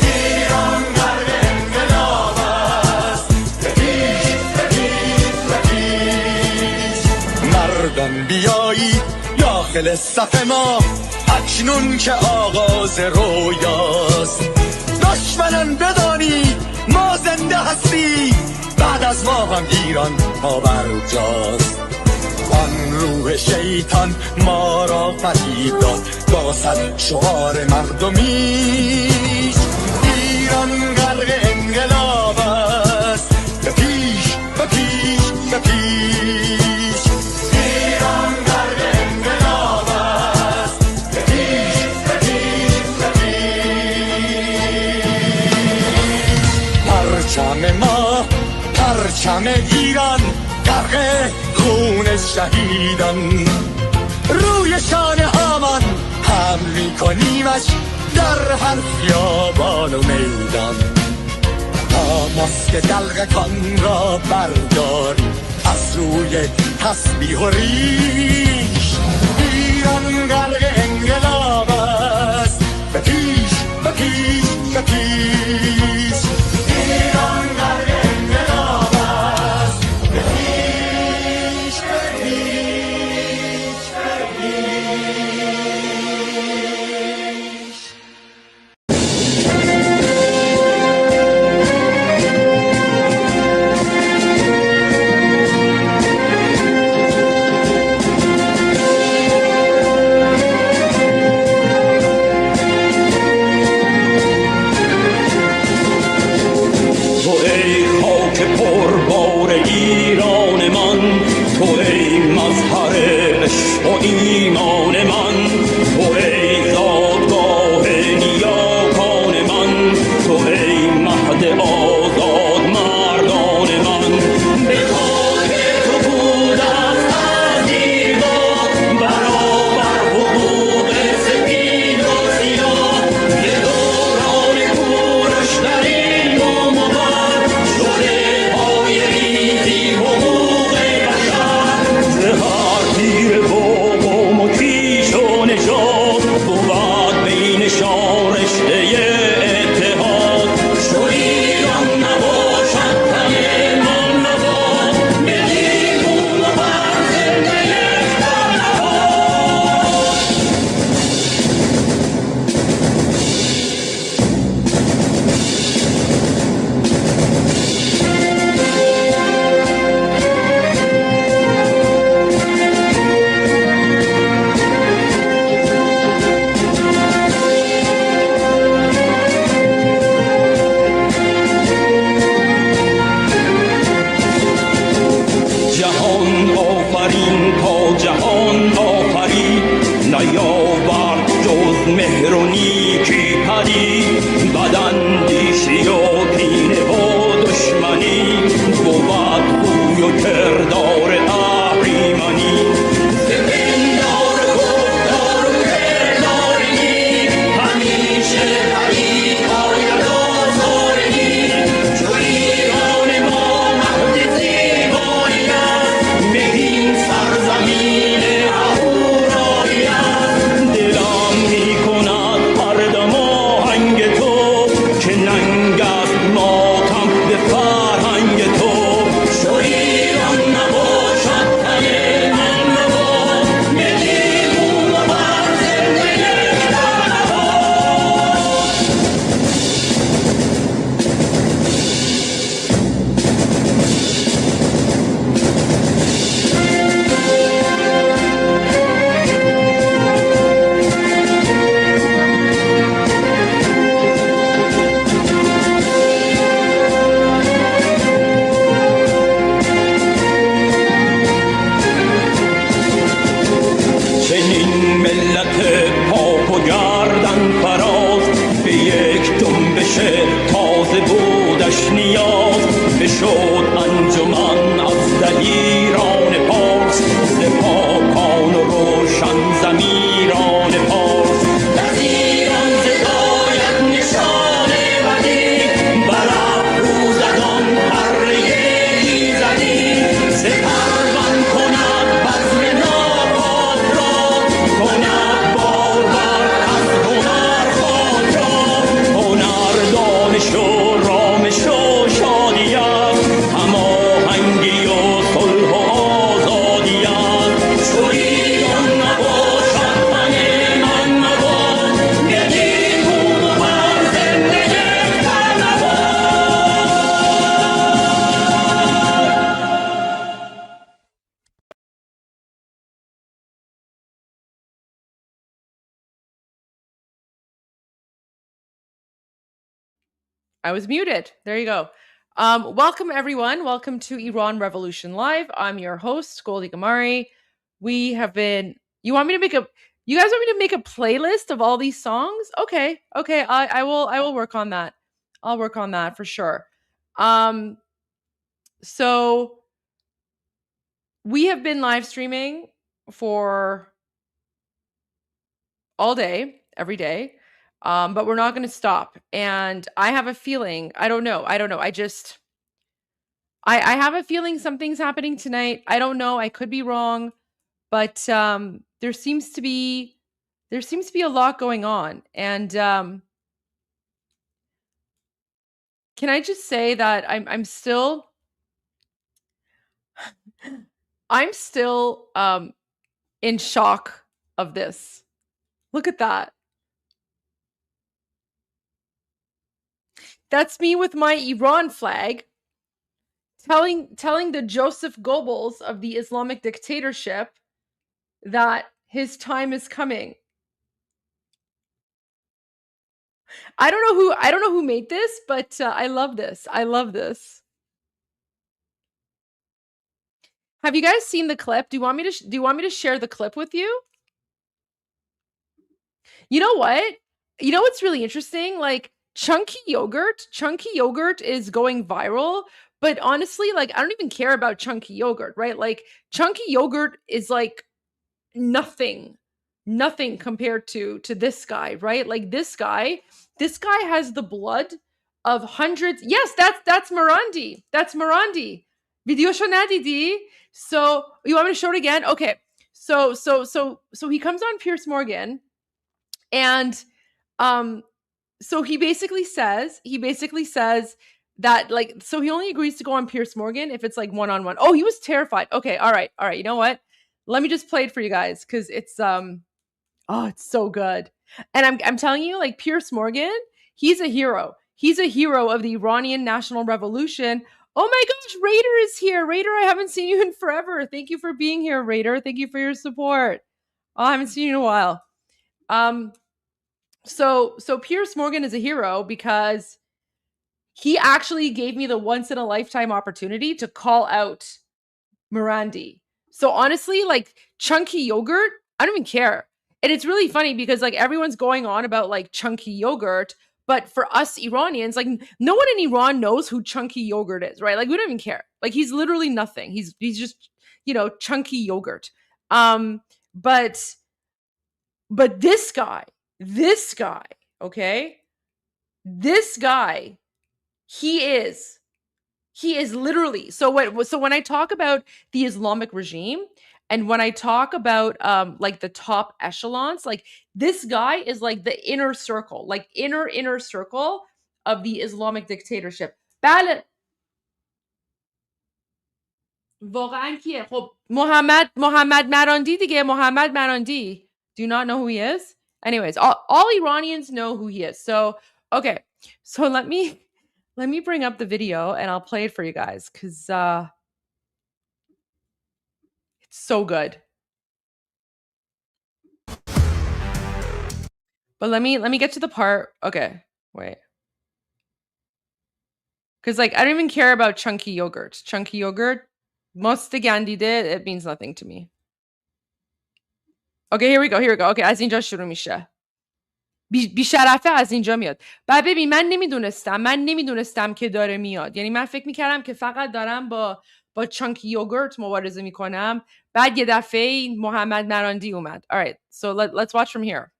ایران غرق انقلاب است، به پیش به پیش به پیش. مردان بیایی داخل صف ما، اکنون که آغاز رویاست. دشمنان بدانید ما زنده هستیم، بعد از ما هم ایران پابرجاست. آن روح شیطان ما را فریب داد با صد شعار مردمیش، ایران غرق انقلاب است، به پیش به پیش به پیش. ایران غرق انقلاب است، به پیش به پیش به پیش. پرچم ما پرچم ایران غرق خون شهیدان، روی شانه هامان حمل میکنیمش در هر خیابان و میدان. تا ماسک دلغکان را برداری از روی تسبیح و ریش، ایران غرق انقلاب است، به پیش به پیش به پیش. ایران غرق انقلاب است، به پیش به پیش به پیش. مهر و نیکی پدید بداندیشی و کینه و دشمنی بود خوی و کردار اهریمنی زمندار و گفتار و کردار نیک همیشه پدید آید آزارنی چو ایران ما مهد زیبایی است مهین سرزمین اهورایی است دلم میکند هر دم آهنگ تو که ننگ است ماتم به فرهنگ تو چو ایران نباشد تن من نباد ملیمون و بر زنده چنین ملت پاک و گردن فراز به یک جنبش تازه بودش نیاز بشد انجمن از دلیران پارس ز پاکان و روشن ضمیران پارس از ایران زداید نشان بدی بر افروزدان پره ایزدی سپربند کند بزم ناپاک را کند بارور از هنر خاک را هنر دانش و رامش و شادی است هماهنگی و صلح و آزادی است چو ایران نباشد تن من مباد یکی بود و بر زنده یکتر نباد I was muted. There you go. Welcome everyone. Welcome to Iran Revolution Live. I'm your host, Goldie Gamari. We have been. You want me to make a? You guys want me to make a playlist of all these songs? Okay. I will. I will work on that. I'll work on that for sure. So we have been live streaming for all day, every day. But we're not going to stop. And I have a feeling, I don't know. I have a feeling something's happening tonight. I don't know. I could be wrong, but there seems to be a lot going on. And can I just say that I'm still in shock of this. Look at that. That's me with my Iran flag telling the Joseph Goebbels of the Islamic dictatorship that his time is coming. I don't know who made this, but I love this. I love this. Have you guys seen the clip? Do you want me to share the clip with you? You know what? You know what's really interesting? Like Chunky yogurt is going viral, but honestly, like I don't even care about chunky yogurt, right? Like chunky yogurt is like nothing compared to this guy, right? Like this guy has the blood of hundreds. Yes, that's Marandi. That's Marandi. Videosho nadidi. So you want me to show it again? Okay. So he comes on Piers Morgan, and so he basically says that like, so he only agrees to go on Piers Morgan if it's like one-on-one. Oh, he was terrified. Okay. All right. You know what? Let me just play it for you guys. Cause it's, it's so good. And I'm telling you, like Piers Morgan, he's a hero. He's a hero of the Iranian national revolution. Oh my gosh, Raider is here. Raider, I haven't seen you in forever. Thank you for being here, Raider. Thank you for your support. Oh, I haven't seen you in a while. So Piers Morgan is a hero because he actually gave me the once in a lifetime opportunity to call out Marandi. So honestly, like chunky yogurt, I don't even care. And it's really funny because like everyone's going on about like chunky yogurt, but for us Iranians, like no one in Iran knows who chunky yogurt is, right? Like we don't even care. Like he's literally nothing. He's just, you know, chunky yogurt. But this guy, okay? This guy, he is literally, so when I talk about the Islamic regime and when I talk about like the top echelons, like this guy is like the inner circle, like inner circle of the Islamic dictatorship. بله واقعا کیه؟ خب محمد مراندی دیگه. محمد مراندی. Do you not know who he is? Anyways, all Iranians know who he is. So, okay. So let me bring up the video and I'll play it for you guys cuz it's so good. But let me get to the part. Okay. Wait. Cuz like I don't even care about chunky yogurt. Chunky yogurt, most gandide, it means nothing to me. Okay, here we go. Okay, از اینجا شروع میشه. بیشرفه از اینجا میاد. بعد ببین من نمیدونستم که داره میاد. یعنی من فکر میکردم که فقط دارم با چانکی یوگورت مبارزه میکنم. بعد یه دفعه محمد مراندی اومد. All right, so let's watch from here.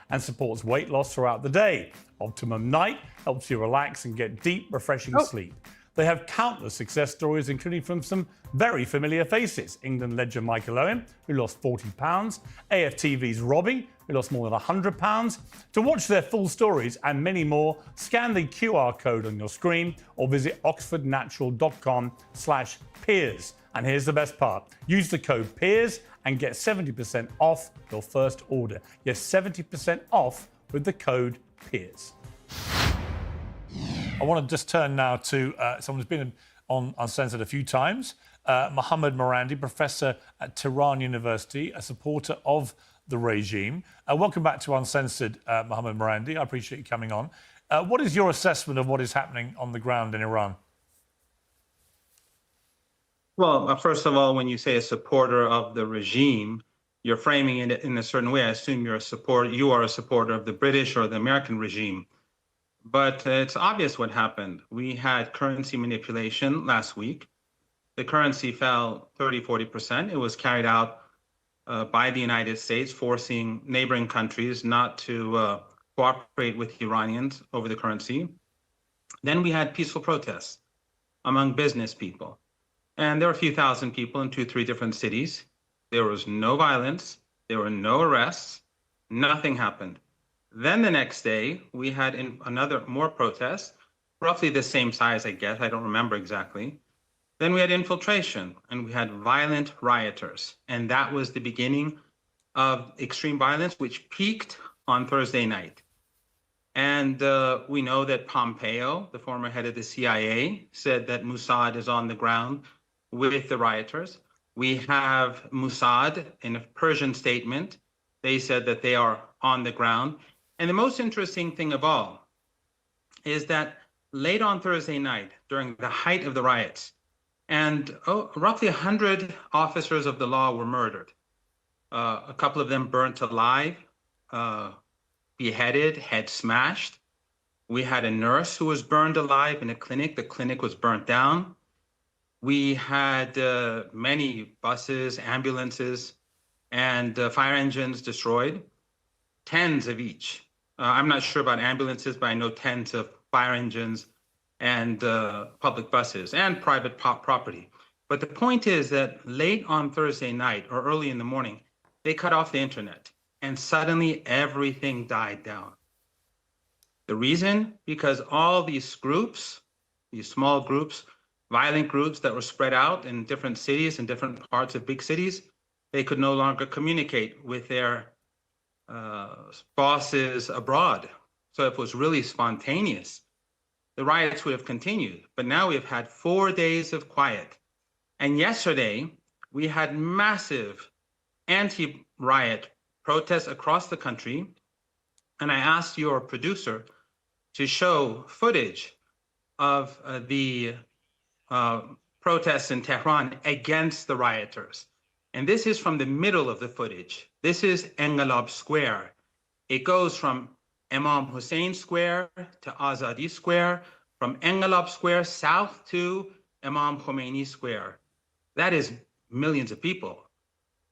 And supports weight loss throughout the day. Optimum Night helps you relax and get deep, refreshing sleep. They have countless success stories, including from some very familiar faces. England legend Michael Owen, who lost 40 pounds. AFTV's Robbie, who lost more than 100 pounds. To watch their full stories and many more, scan the QR code on your screen or visit oxfordnatural.com/peers. And here's the best part. Use the code PEERS and get 70% off your first order. Yes, 70% off with the code PEERS. I want to just turn now to someone who's been on Uncensored a few times, Mohammad Marandi, professor at Tehran University, a supporter of the regime. Welcome back to Uncensored, Mohammad Marandi. I appreciate you coming on. What is your assessment of what is happening on the ground in Iran? Well, first of all, when you say a supporter of the regime, you're framing it in a certain way. I assume you are a supporter of the British or the American regime. But it's obvious what happened. We had currency manipulation last week. The currency fell 30-40%. It was carried out by the United States, forcing neighboring countries not to cooperate with Iranians over the currency. Then we had peaceful protests among business people. And there were a few thousand people in 2-3 different cities. There was no violence. There were no arrests. Nothing happened. Then the next day, we had more protests, roughly the same size, I guess. I don't remember exactly. Then we had infiltration, and we had violent rioters. And that was the beginning of extreme violence, which peaked on Thursday night. And we know that Pompeo, the former head of the CIA, said that Mossad is on the ground with the rioters. We have Mossad in a Persian statement. They said that they are on the ground. And the most interesting thing of all is that late on Thursday night, during the height of the riots, and roughly 100 officers of the law were murdered. A couple of them burnt alive, beheaded, head smashed. We had a nurse who was burned alive in a clinic. The clinic was burnt down. We had many buses, ambulances, and fire engines destroyed, tens of each. I'm not sure about ambulances, but I know tens of fire engines and public buses and private property. But the point is that late on Thursday night or early in the morning, they cut off the internet and suddenly everything died down. The reason? Because all these groups, these small groups, violent groups that were spread out in different cities and different parts of big cities, they could no longer communicate with their bosses abroad. So if it was really spontaneous, the riots would have continued. But now we've had 4 days of quiet. And yesterday, we had massive anti-riot protests across the country. And I asked your producer to show footage of the protests in Tehran against the rioters. And this is from the middle of the footage. This is Engelab Square. It goes from Imam Hussein Square to Azadi Square, from Engelab Square south to Imam Khomeini Square. That is millions of people.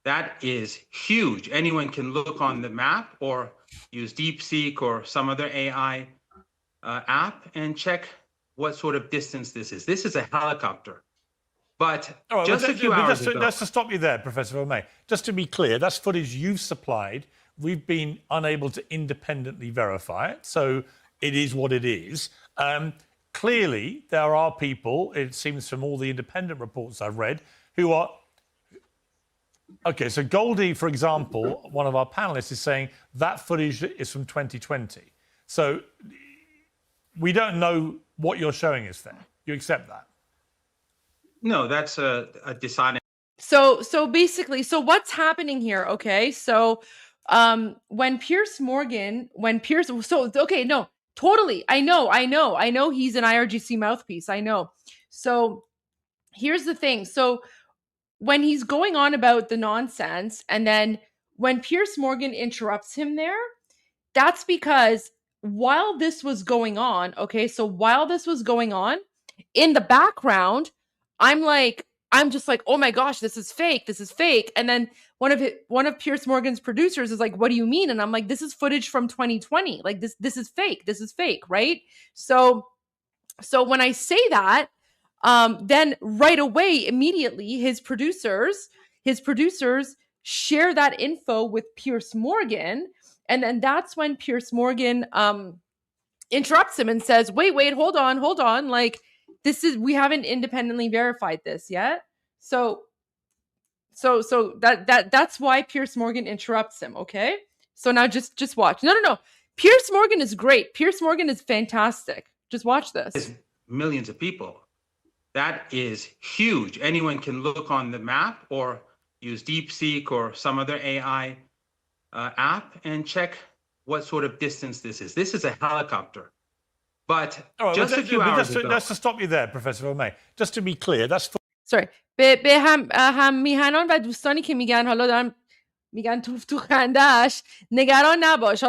That is huge. Anyone can look on the map or use DeepSeek or some other AI app and check what sort of distance this is. This is a helicopter. But All right, just well, a few hours ago. Just to stop you there, Professor O'May, just to be clear, that's footage you've supplied. We've been unable to independently verify it, so it is what it is. Clearly, there are people, it seems from all the independent reports I've read, who are... Okay, so Goldie, for example, one of our panelists is saying that footage is from 2020. So we don't know what you're showing us there. You accept that? No, that's a dishonest. So basically, so what's happening here? Okay, so when Piers Morgan, totally, I know he's an IRGC mouthpiece. I know. So here's the thing. So when he's going on about the nonsense, and then when Piers Morgan interrupts him there, that's because while this was going on, in the background, I'm just like, oh my gosh, this is fake. And then one of Piers Morgan's producers is like, what do you mean? And I'm like, this is footage from 2020. Like this is fake, right? So when I say that, then right away, immediately, his producers share that info with Piers Morgan, and then that's when Piers Morgan interrupts him and says, "Wait, hold on, like we haven't independently verified this yet." So that's why Piers Morgan interrupts him. Okay, so now just watch. No. Piers Morgan is great. Piers Morgan is fantastic. Just watch this. Millions of people. That is huge. Anyone can look on the map or use DeepSeek or some other AI app and check what sort of distance this is. This is a helicopter. But all right, just a few hours ago. Just to stop you there, Professor O'May, just to be clear, that's... Sorry. به هم میهنان و دوستانی که میگن حالا دارم میگن تو خندش نگران نباش.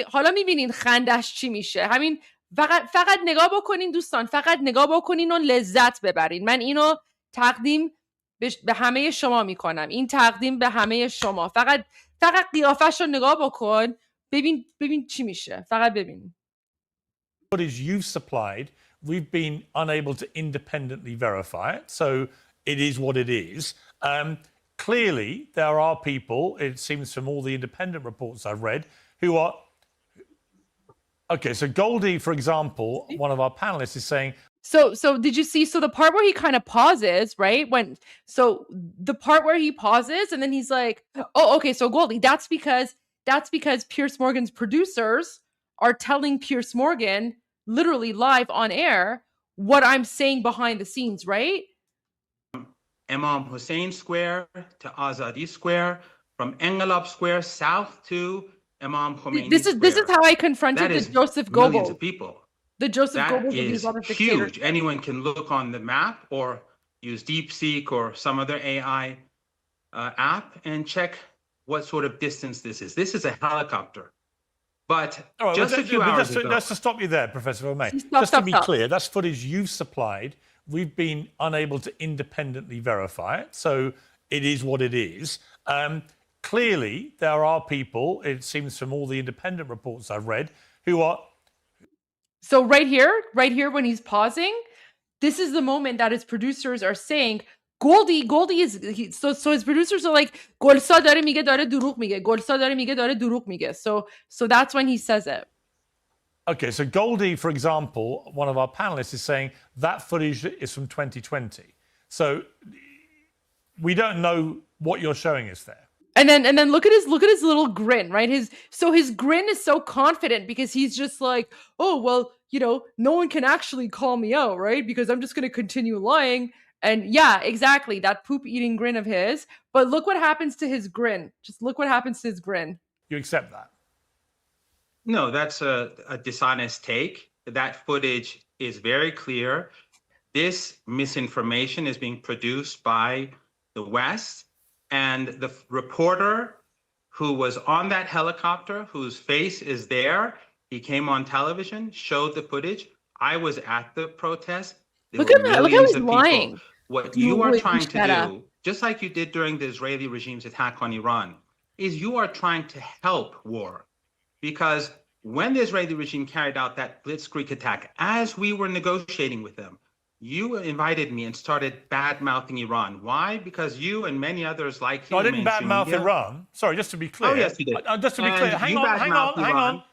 حالا میبینین خندش چی میشه. همین فقط نگاه بکنین دوستان، فقط نگاه بکنین و لذت ببرین. من اینو تقدیم به همه شما میکنم. این تقدیم به همه شما. فقط قیافش رو نگاه بکن، ببین چی میشه. فقط ببین. Footage you've supplied, we've been unable to independently verify it, so it is what it is. Clearly, there are people, it seems from all the independent reports I've read, who are... Okay, so Goldie, for example, one of our panelists is saying... So did you see? So the part where he kind of pauses, right? The part where he pauses and then he's like, oh, okay, so Goldie, that's because Piers Morgan's producers are telling Piers Morgan literally live on air what I'm saying behind the scenes, right? Imam Hussein Square to Azadi Square, from Engelab Square south to Imam Khomeini Square. This is how I confronted the Joseph Goebbels. Millions of people. The Joseph Goebbels that is huge. Anyone can look on the map or use DeepSeek or some other AI app and check what sort of distance this is. This is a helicopter. But all right, just a few hours ago. Just to stop you there, Professor O'May, just to be clear, that's footage you've supplied. We've been unable to independently verify it, so it is what it is. Clearly, there are people, it seems from all the independent reports I've read, who are... So right here, when he's pausing, this is the moment that his producers are saying, Goldie is... So his producers are like, Golsa dare mige dare dروغ میگه. Golsa dare mige dare dروغ میگه. So that's when he says it. Okay, so Goldie, for example, one of our panelists is saying that footage is from 2020. So we don't know what you're showing us there. And then look at his little grin, right? His grin is so confident because he's just like, oh, well, no one can actually call me out, right? Because I'm just going to continue lying. And yeah, exactly, that poop eating grin of his. But look what happens to his grin. Just look what happens to his grin. You accept that? No, that's a dishonest take. That footage is very clear. This misinformation is being produced by the West, and the reporter who was on that helicopter, whose face is there, he came on television, showed the footage. I was at the protest. There were millions of people. Lying. What you are trying to do, just like you did during the Israeli regime's attack on Iran, is you are trying to help war. Because when the Israeli regime carried out that blitzkrieg attack, as we were negotiating with them, you invited me and started bad-mouthing Iran. Why? Because you and many others like you. No, I didn't bad-mouth Iran. Sorry, just to be clear. Oh, yes, you did. Just to be clear. Hang on.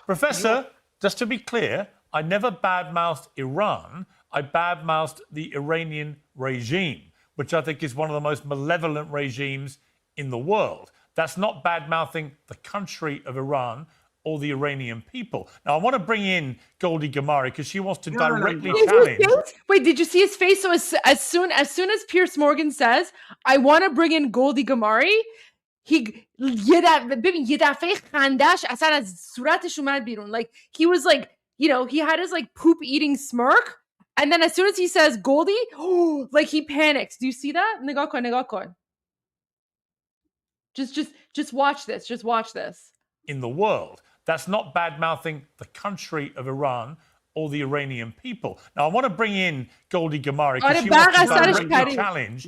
Professor, just to be clear, I never bad-mouthed Iran. I bad-mouthed the Iranian regime, which I think is one of the most malevolent regimes in the world. That's not bad-mouthing the country of Iran or the Iranian people. Now, I want to bring in Goldie Gamari because she wants to directly challenge. Wait, did you see his face? So as soon as Piers Morgan says, I want to bring in Goldie Gamari, ببین یه دفعه خندش اصلا از صورتش اومد بیرون. Like, he was like, he had his like poop eating smirk. And then as soon as he says Goldie, like he panics. Do you see that? نگاه کن. Just watch this. Just watch this. In the world. That's not bad-mouthing the country of Iran or the Iranian people. Now, I want to bring in Goldie Gamari because she wants to directly challenge.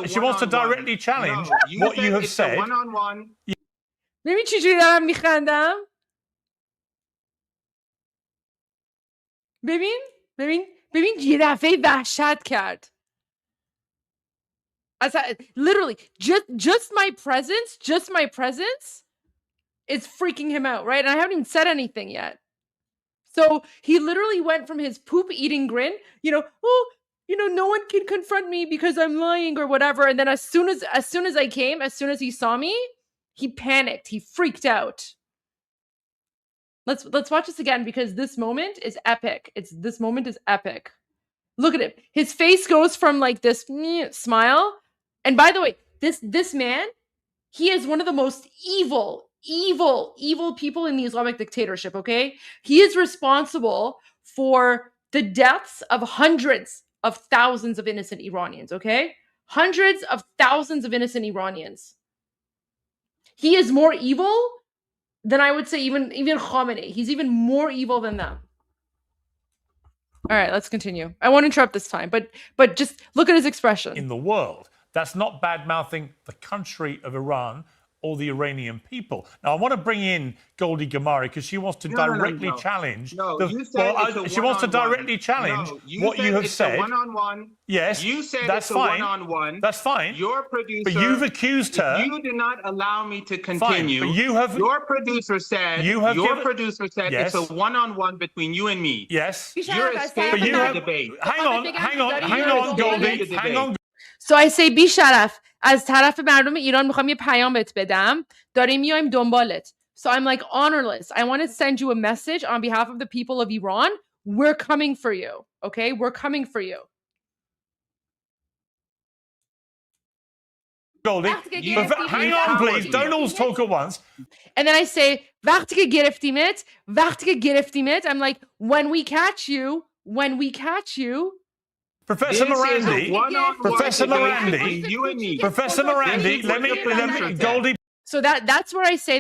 She wants to directly challenge what you have said. ببین چجوری دارم میخندم. ببین یه دفعه وحشت کرد. Literally, just my presence is freaking him out, right? And I haven't even said anything yet. So he literally went from his poop eating grin, no one can confront me because I'm lying or whatever. And then as soon as he saw me, he panicked. He freaked out. Let's watch this again because this moment is epic. This moment is epic. Look at him. His face goes from like this smile. And by the way, this man, he is one of the most evil people in the Islamic dictatorship, okay? He is responsible for the deaths of hundreds of thousands of innocent Iranians, okay? Hundreds of thousands of innocent Iranians. He is more evil than I would say even Khamenei. He's even more evil than them. All right, let's continue. I won't interrupt this time, but just look at his expression. In the world. That's not bad-mouthing the country of Iran or the Iranian people. Now, I want to bring in Goldie Gamari because she wants to directly challenge. She wants to directly challenge what you have said. One-on-one. Yes, you said that's it's fine. A one-on-one. That's fine. Your producer, but you've accused her. You did not allow me to continue. Fine, but you have. Your producer said. Producer said yes. It's a one-on-one between you and me. Yes. You're escaping the debate. Hang on, Goldie. Hang on. So I say بی‌شرف از طرف مردم ایران میخوام یه پیام بهت بدم داریم میایم دنبالت. So I'm like honorless. I want to send you a message on behalf of the people of Iran. We're coming for you. Okay? We're coming for you. Goldie, hang on please. Don't all talk at once. And then I say وقتی که گرفتیمت I'm like when we catch you Professor Morandi, let me, Goldie. So that's where I say,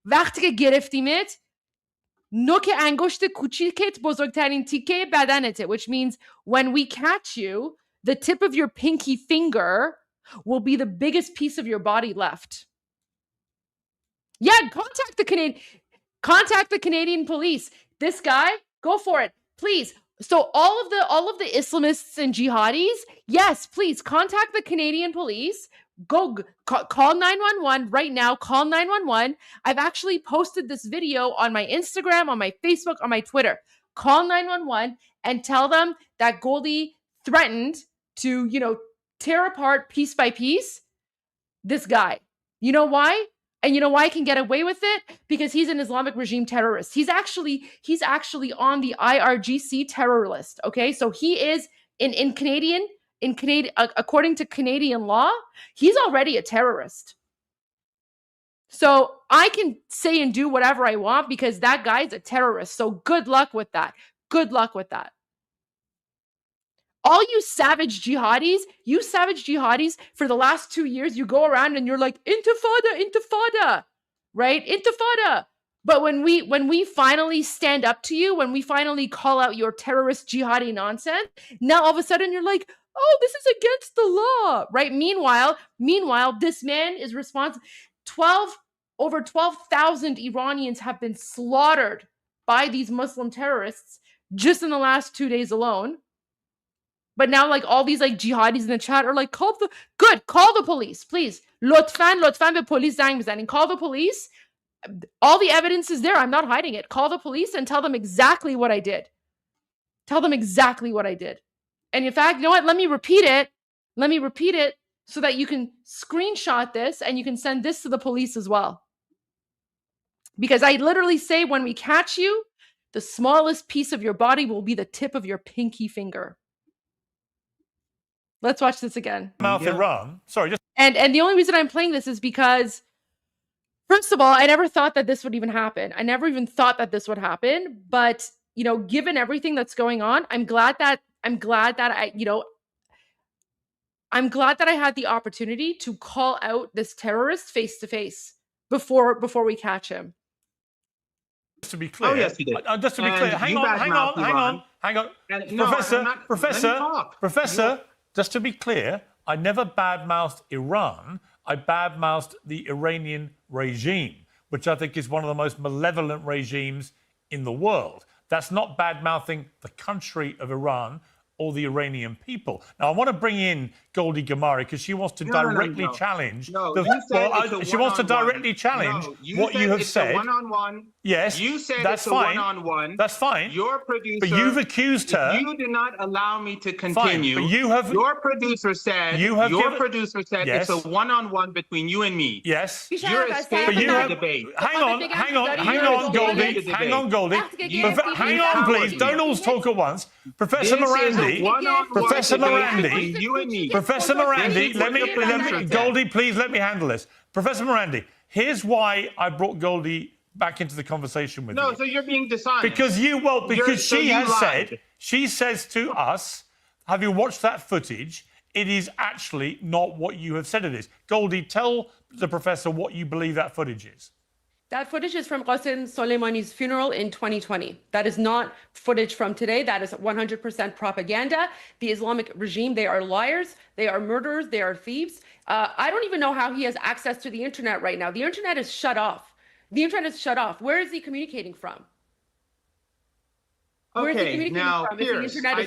وقتی که گرفتیمت نوک انگشت کوچیکت بزرگترین تیکه بدنته, which means when we catch you, the tip of your pinky finger will be the biggest piece of your body left. Yeah, contact the Canadian police. This guy, go for it, please. So all of the Islamists and jihadis, yes, please contact the Canadian police. Go call 911 right now. Call 911. I've actually posted this video on my Instagram, on my Facebook, on my Twitter. Call 911 and tell them that Goldie threatened to, tear apart piece by piece this guy. You know why? And you know why I can get away with it? Because he's an Islamic regime terrorist. He's actually on the IRGC terror list. Okay, so he is in Canadian according to Canadian law, he's already a terrorist. So I can say and do whatever I want because that guy's a terrorist. So good luck with that. Good luck with that. all you savage jihadis, for the last 2 years, you go around and you're like, intifada, right? Intifada. But when we finally stand up to you, when we finally call out your terrorist jihadi nonsense, now all of a sudden you're like, oh, this is against the law, right? Meanwhile, this man is responsible. Over 12,000 Iranians have been slaughtered by these Muslim terrorists just in the last 2 days alone. But now, like, all these like jihadis in the chat are like, call the police, please. لطفاً به police زنگ بزنین. Call the police. All the evidence is there. I'm not hiding it. Call the police and tell them exactly what I did. And in fact, you know what? Let me repeat it so that you can screenshot this and you can send this to the police as well. Because I literally say, when we catch you, the smallest piece of your body will be the tip of your pinky finger. Let's watch this again. Iran. Sorry, just and the only reason I'm playing this is because, first of all, I never thought that this would even happen. I never even thought that this would happen. But, you know, given everything that's going on, I'm glad that I had the opportunity to call out this terrorist face to face before we catch him. Just to be clear. Oh, yes, you did. Just to be clear. Hang on. Professor, just to be clear, I never badmouthed Iran. I badmouthed the Iranian regime, which I think is one of the most malevolent regimes in the world. That's not badmouthing the country of Iran or the Iranian people. Now, I want to bring in Goldie Gamari because she wants to directly challenge. She wants to directly challenge what you have said. One-on-one. Yes, you said that's it's fine. A one-on-one. That's fine. Your producer, but you've accused her. You did not allow me to continue. Fine, but you have. Your producer said. Yes. It's a one-on-one between you and me. Yes. You're escaping the debate. Hang on, Goldie. Hang on, Goldie. Hang on, please. Don't all talk at once. Professor Morandi. Professor Morandi. You and me. Professor Morandi. Let me. Goldie, please let me handle this. Professor Morandi. Here's why I brought Goldie back into the conversation with you. No, so you're being dishonest. Because she says to us, have you watched that footage? It is actually not what you have said it is. Goldie, tell the professor what you believe that footage is. That footage is from Qasem Soleimani's funeral in 2020. That is not footage from today. That is 100% propaganda. The Islamic regime, they are liars, they are murderers, they are thieves. I don't even know how he has access to the internet right now. The internet is shut off. Where is he communicating from? Okay, now, Pierce, I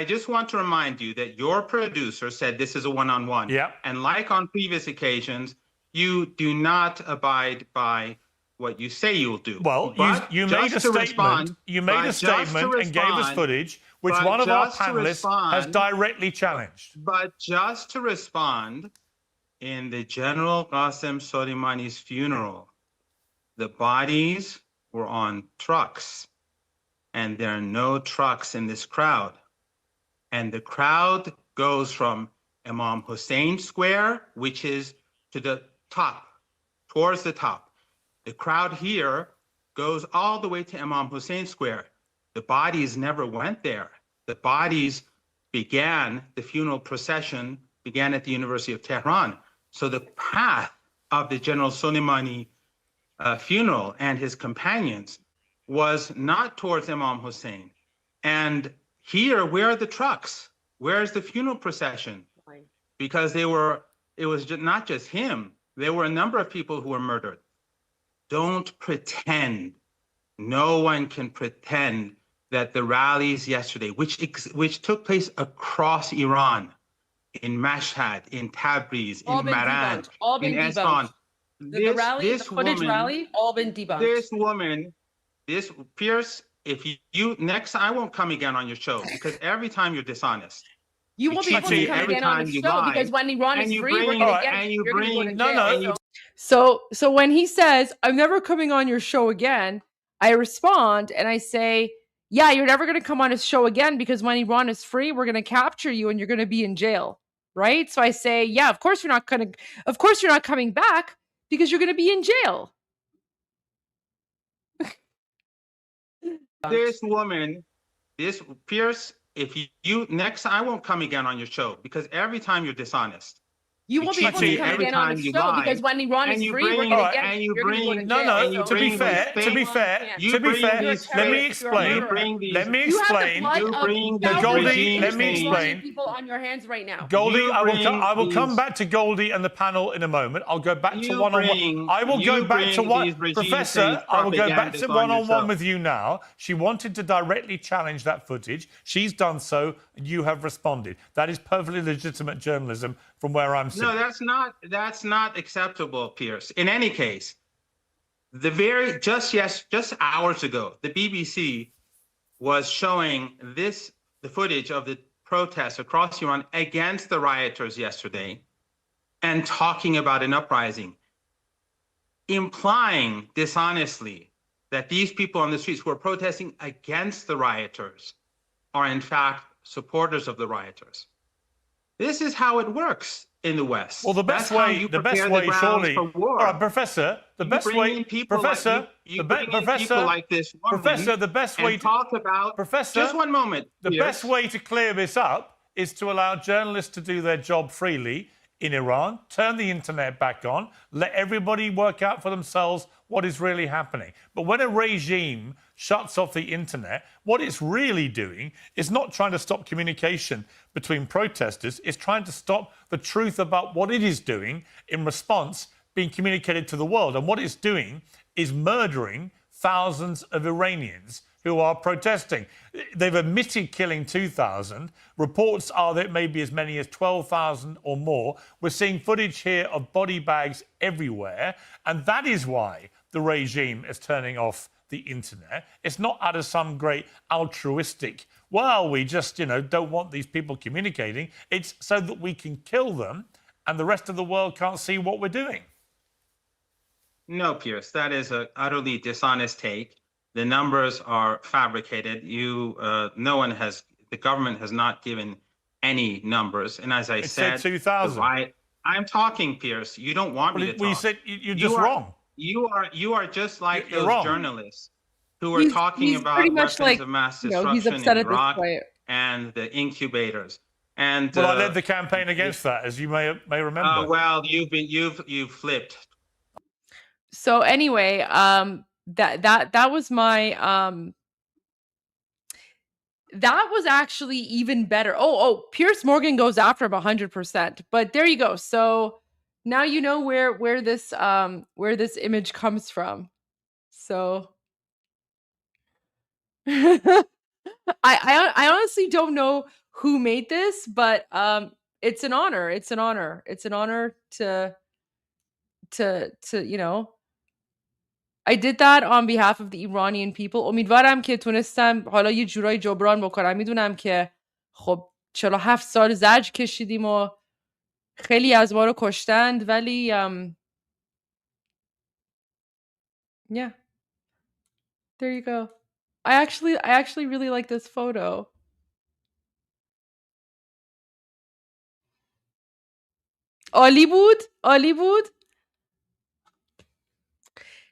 just want to remind you that your producer said this is a one-on-one. Yeah. And like on previous occasions, you do not abide by what you say you'll do. Well, you made a statement. You made a statement and gave us footage, which one of our panelists has directly challenged. But just to respond, in the General Qasem Soleimani's funeral, the bodies were on trucks, and there are no trucks in this crowd. And the crowd goes from Imam Hussein Square, which is to the top, towards the top. The crowd here goes all the way to Imam Hussein Square. The bodies never went there. The bodies the funeral procession began at the University of Tehran. So the path of the General Soleimani funeral and his companions was not towards Imam Hussein. And here, where are the trucks? Where is the funeral procession? Because it was not just him. There were a number of people who were murdered. Don't pretend. No one can pretend that the rallies yesterday, which took place across Iran, in Mashhad, in Tabriz, in Maran, in Esfahan. The footage rally, all been debunked. This Pierce, if you next, I won't come again on your show because every time you're dishonest. You won't be able to come again on the show because when Iran is free, we're going to get So when he says, I'm never coming on your show again, I respond and I say, yeah, you're never going to come on his show again because when Iran is free, we're going to capture you and you're going to be in jail. Right? So I say, yeah, of course you're not coming back because you're going to be in jail. This woman, Pierce, if you next, I won't come again on your show because every time you're dishonest. You won't be able to come again on the show because when Iran is free, we're going to get you. You're going to go to jail. To be fair, let me explain. Let me explain. Goldie, let me explain. People on your hands right now. Goldie, I will come back to Goldie and the panel in a moment. I'll go back to one-on-one. I will go back to one. Professor, I will go back to one-on-one with you now. She wanted to directly challenge that footage. She's done so, and you have responded. That is perfectly legitimate journalism from where I'm sitting. No, that's not acceptable, Pierce. In any case, just hours ago, the BBC was showing the footage of the protests across Iran against the rioters yesterday and talking about an uprising, implying dishonestly that these people on the streets who are protesting against the rioters are in fact supporters of the rioters. This is how it works in the West. Well, the best way, surely. All right, Professor, the best way, Professor, Professor, the best way to talk about. Professor, just one moment. The best way to clear this up is to allow journalists to do their job freely in Iran, turn the internet back on, let everybody work out for themselves what is really happening. But when a regime shuts off the internet, what it's really doing is not trying to stop communication between protesters, it's trying to stop the truth about what it is doing in response being communicated to the world. And what it's doing is murdering thousands of Iranians who are protesting. They've admitted killing 2,000. Reports are that it may be as many as 12,000 or more. We're seeing footage here of body bags everywhere. And that is why the regime is turning off the internet. It's not out of some great altruistic, well, we just, don't want these people communicating. It's so that we can kill them and the rest of the world can't see what we're doing. No, Pierce, that is an utterly dishonest take. The numbers are fabricated. The government has not given any numbers. And as I said 2,000. I'm talking, Pierce. You don't want me to talk. Well, you said you're just wrong. You are just like those journalists who are talking about weapons of mass destruction in Iraq and the incubators. And well, I led the campaign against that, as you may remember. Well, you've flipped. So anyway, that was my that was actually even better. Piers Morgan goes after him 100%. But there you go. So now you know where this image comes from. So I honestly don't know who made this, but it's an honor. It's an honor. It's an honor to I did that on behalf of the Iranian people. امیدوارم که تونستم حالا یه جورایی جبران بکنم. میدونم که خب 47 سال زجر کشیدیم و خیلی از ما رو کشتند ولی yeah. There you go. I actually really like this photo. عالی بود.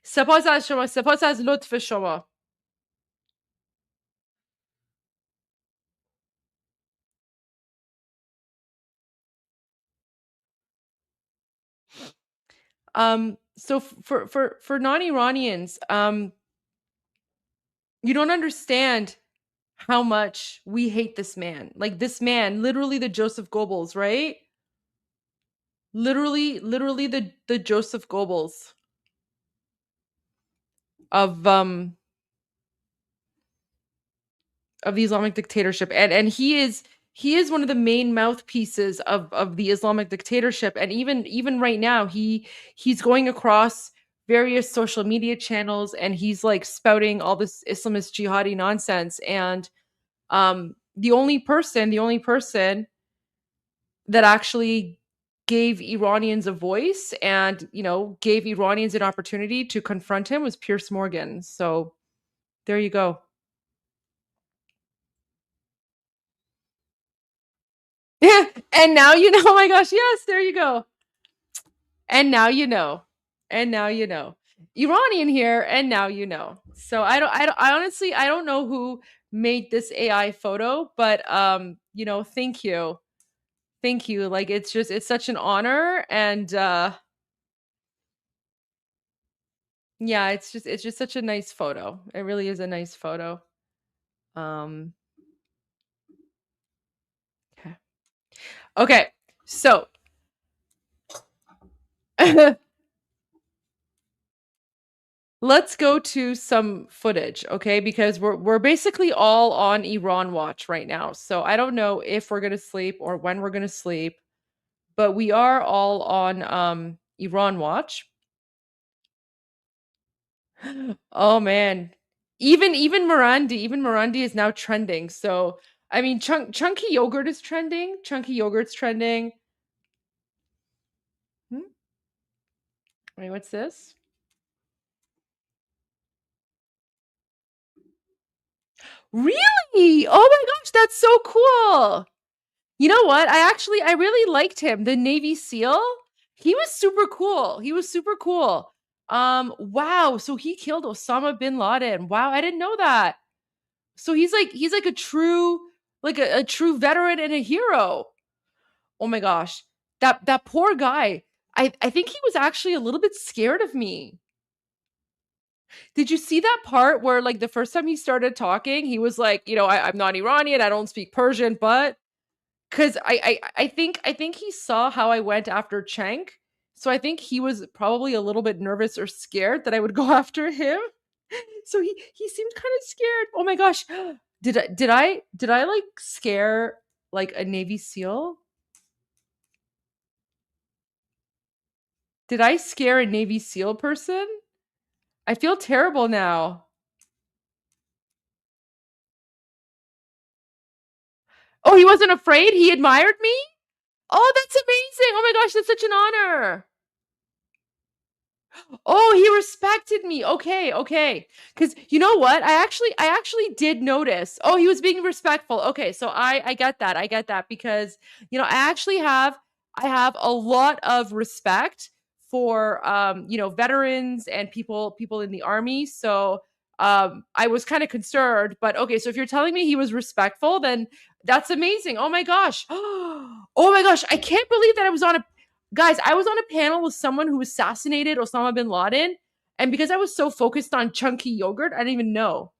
سپاس از شما، سپاس از لطف شما. So for non-Iranians, you don't understand how much we hate this man. Like this man, literally the Joseph Goebbels, right? Literally the Joseph Goebbels of the Islamic dictatorship, and he is one of the main mouthpieces of the Islamic dictatorship. And even right now, he's going across various social media channels and he's like spouting all this Islamist jihadi nonsense. And the only person that actually gave Iranians a voice and gave Iranians an opportunity to confront him was Piers Morgan. So there you go. Yeah, and now you know. Oh my gosh, yes, there you go. And now you know. Iranian here, and now you know. So I honestly don't know who made this AI photo, but you know, thank you. Thank you. Like it's such an honor, and yeah, it's just such a nice photo. It really is a nice photo. Um okay. Okay. So let's go to some footage, okay? Because we're basically all on Iran watch right now. So I don't know if we're gonna sleep or when we're gonna sleep, but we are all on Iran watch. Oh man. Even Morandi is now trending. So I mean chunky yogurt is trending. Chunky yogurt's trending. Wait, what's this? Really? Oh my gosh, that's so cool. You know what? I really liked him. The Navy SEAL. He was super cool. He was super cool. Wow. So he killed Osama bin Laden. Wow, I didn't know that. So he's like a true a true veteran and a hero. Oh my gosh. That poor guy. I think he was actually a little bit scared of me. Did you see that part where like the first time he started talking, he was like, you know, I'm not Iranian, I don't speak Persian, but because I think he saw how I went after Cenk. So I think he was probably a little bit nervous or scared that I would go after him. So he seemed kind of scared. Oh my gosh. Did I like scare like a Navy SEAL? Did I scare a Navy SEAL person? I feel terrible now. Oh, he wasn't afraid? He admired me? Oh, that's amazing. Oh my gosh, that's such an honor. Oh, he respected me. Okay, okay. Cuz you know what? I actually did notice. Oh, he was being respectful. Okay, so I get that. I get that because you know, I have a lot of respect for you know, veterans and people in the army. So I was kind of concerned, but okay, so if you're telling me he was respectful, then that's amazing. Oh my gosh. Oh my gosh, I can't believe that I was on a Guys, I was on a panel with someone who assassinated Osama bin Laden, and because I was so focused on chunky yogurt, I didn't even know.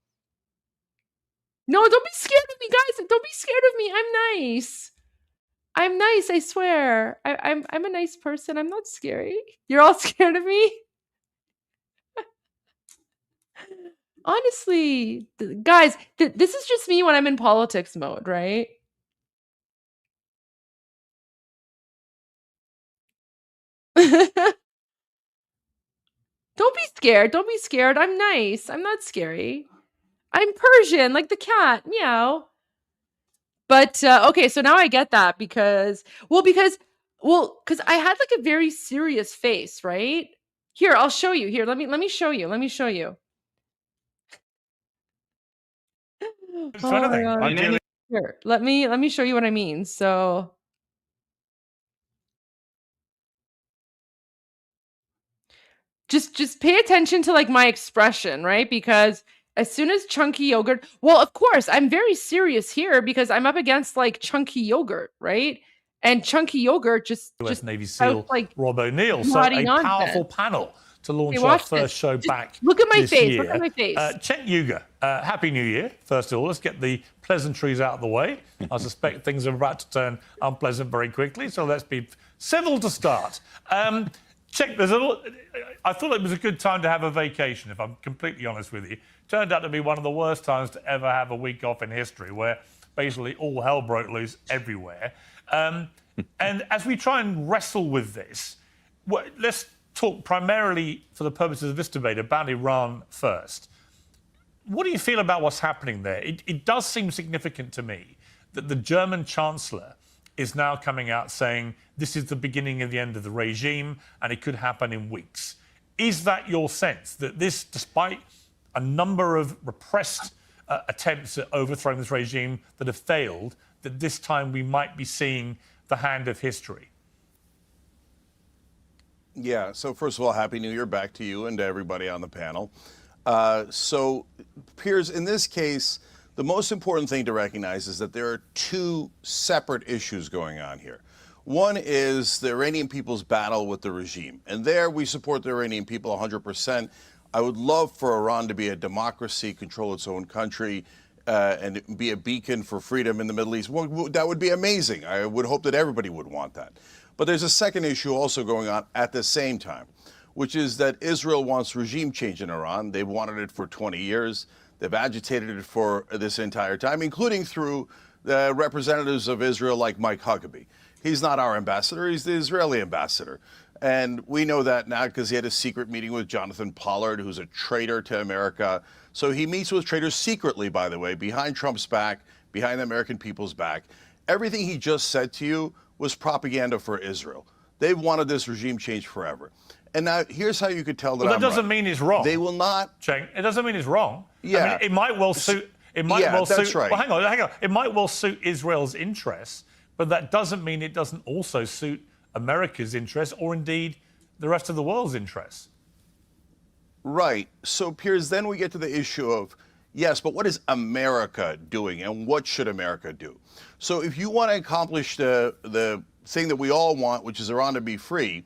No, don't be scared of me, guys. Don't be scared of me. I'm nice. I'm nice, I swear. I'm a nice person. I'm not scary. You're all scared of me? Honestly, guys, this is just me when I'm in politics mode, right? Don't be scared. Don't be scared. I'm nice. I'm not scary. I'm Persian, like the cat. Meow. But okay, so now I get that because I had like a very serious face, right? Here, I'll show you. Here, let me show you. Let me show you. Oh my God. Here, let me show you what I mean. So just pay attention to like my expression, right? Because as soon as chunky yogurt, well, of course, I'm very serious here because I'm up against like chunky yogurt, right? And chunky yogurt just Navy SEAL like Rob O'Neill. So a powerful panel to launch our first show back. Look at my face. Year. Look at my face. Cenk Uygur, Happy New Year. First of all, let's get the pleasantries out of the way. I suspect things are about to turn unpleasant very quickly, so let's be civil to start. Cenk, I thought it was a good time to have a vacation, if I'm completely honest with you. Turned out to be one of the worst times to ever have a week off in history, where basically all hell broke loose everywhere. And as we try and wrestle with this, let's talk primarily, for the purposes of this debate, about Iran first. What do you feel about what's happening there? It does seem significant to me that the German Chancellor is now coming out saying this is the beginning of the end of the regime and it could happen in weeks. Is that your sense, that this, despite a number of repressed attempts at overthrowing this regime that have failed, that this time we might be seeing the hand of history? Yeah, so first of all, Happy New Year back to you and to everybody on the panel. So, Piers, in this case, The most important thing to recognize is that there are two separate issues going on here. One is the Iranian people's battle with the regime. And there we support the Iranian people 100%. I would love for Iran to be a democracy, control its own country, and be a beacon for freedom in the Middle East. Well, that would be amazing. I would hope that everybody would want that. But there's a second issue also going on at the same time, which is that Israel wants regime change in Iran. They've wanted it for 20 years. They've agitated it for this entire time, including through the representatives of Israel like Mike Huckabee. He's not our ambassador, he's the Israeli ambassador. And we know that now because he had a secret meeting with Jonathan Pollard, who's a traitor to America. So he meets with traitors secretly, by the way, behind Trump's back, behind the American people's back. Everything he just said to you was propaganda for Israel. They've wanted this regime change forever. And now here's how you could tell that Well, I'm that doesn't right. mean he's wrong. They will not. Cenk, it doesn't mean he's wrong. Yeah. I mean, it might well suit. It might Yeah, well that's suit. right. Well, hang on. It might well suit Israel's interests, but that doesn't mean it doesn't also suit America's interests, or indeed the rest of the world's interests. Right. So, Piers, then we get to the issue of, yes, but what is America doing and what should America do? So if you want to accomplish the thing that we all want, which is Iran to be free,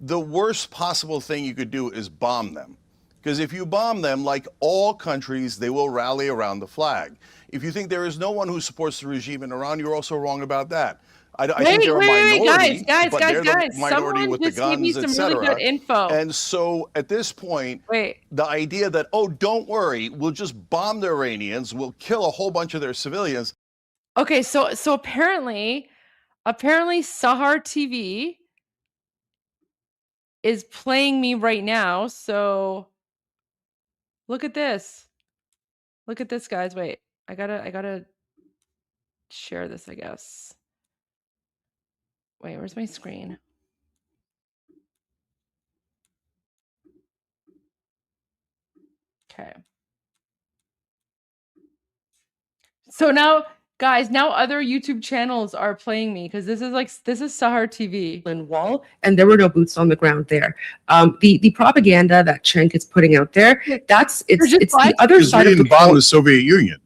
the worst possible thing you could do is bomb them. Because if you bomb them, like all countries, they will rally around the flag. If you think there is no one who supports the regime in Iran, you're also wrong about that. I think they're a minority, but they're the minority with the guns, etc. Really good info. And so at this point, the idea that, oh, don't worry, we'll just bomb the Iranians, we'll kill a whole bunch of their civilians. Okay, so apparently Sahar TV is playing me right now. So look at this. Look at this, guys. Wait, I gotta share this, I guess. Wait, where's my screen? Okay. So now, guys, now other YouTube channels are playing me because this is Sahar TV. Wall, and there were no boots on the ground there. The propaganda that Cenk is putting out there, it's the other side of the bomb the Soviet Union.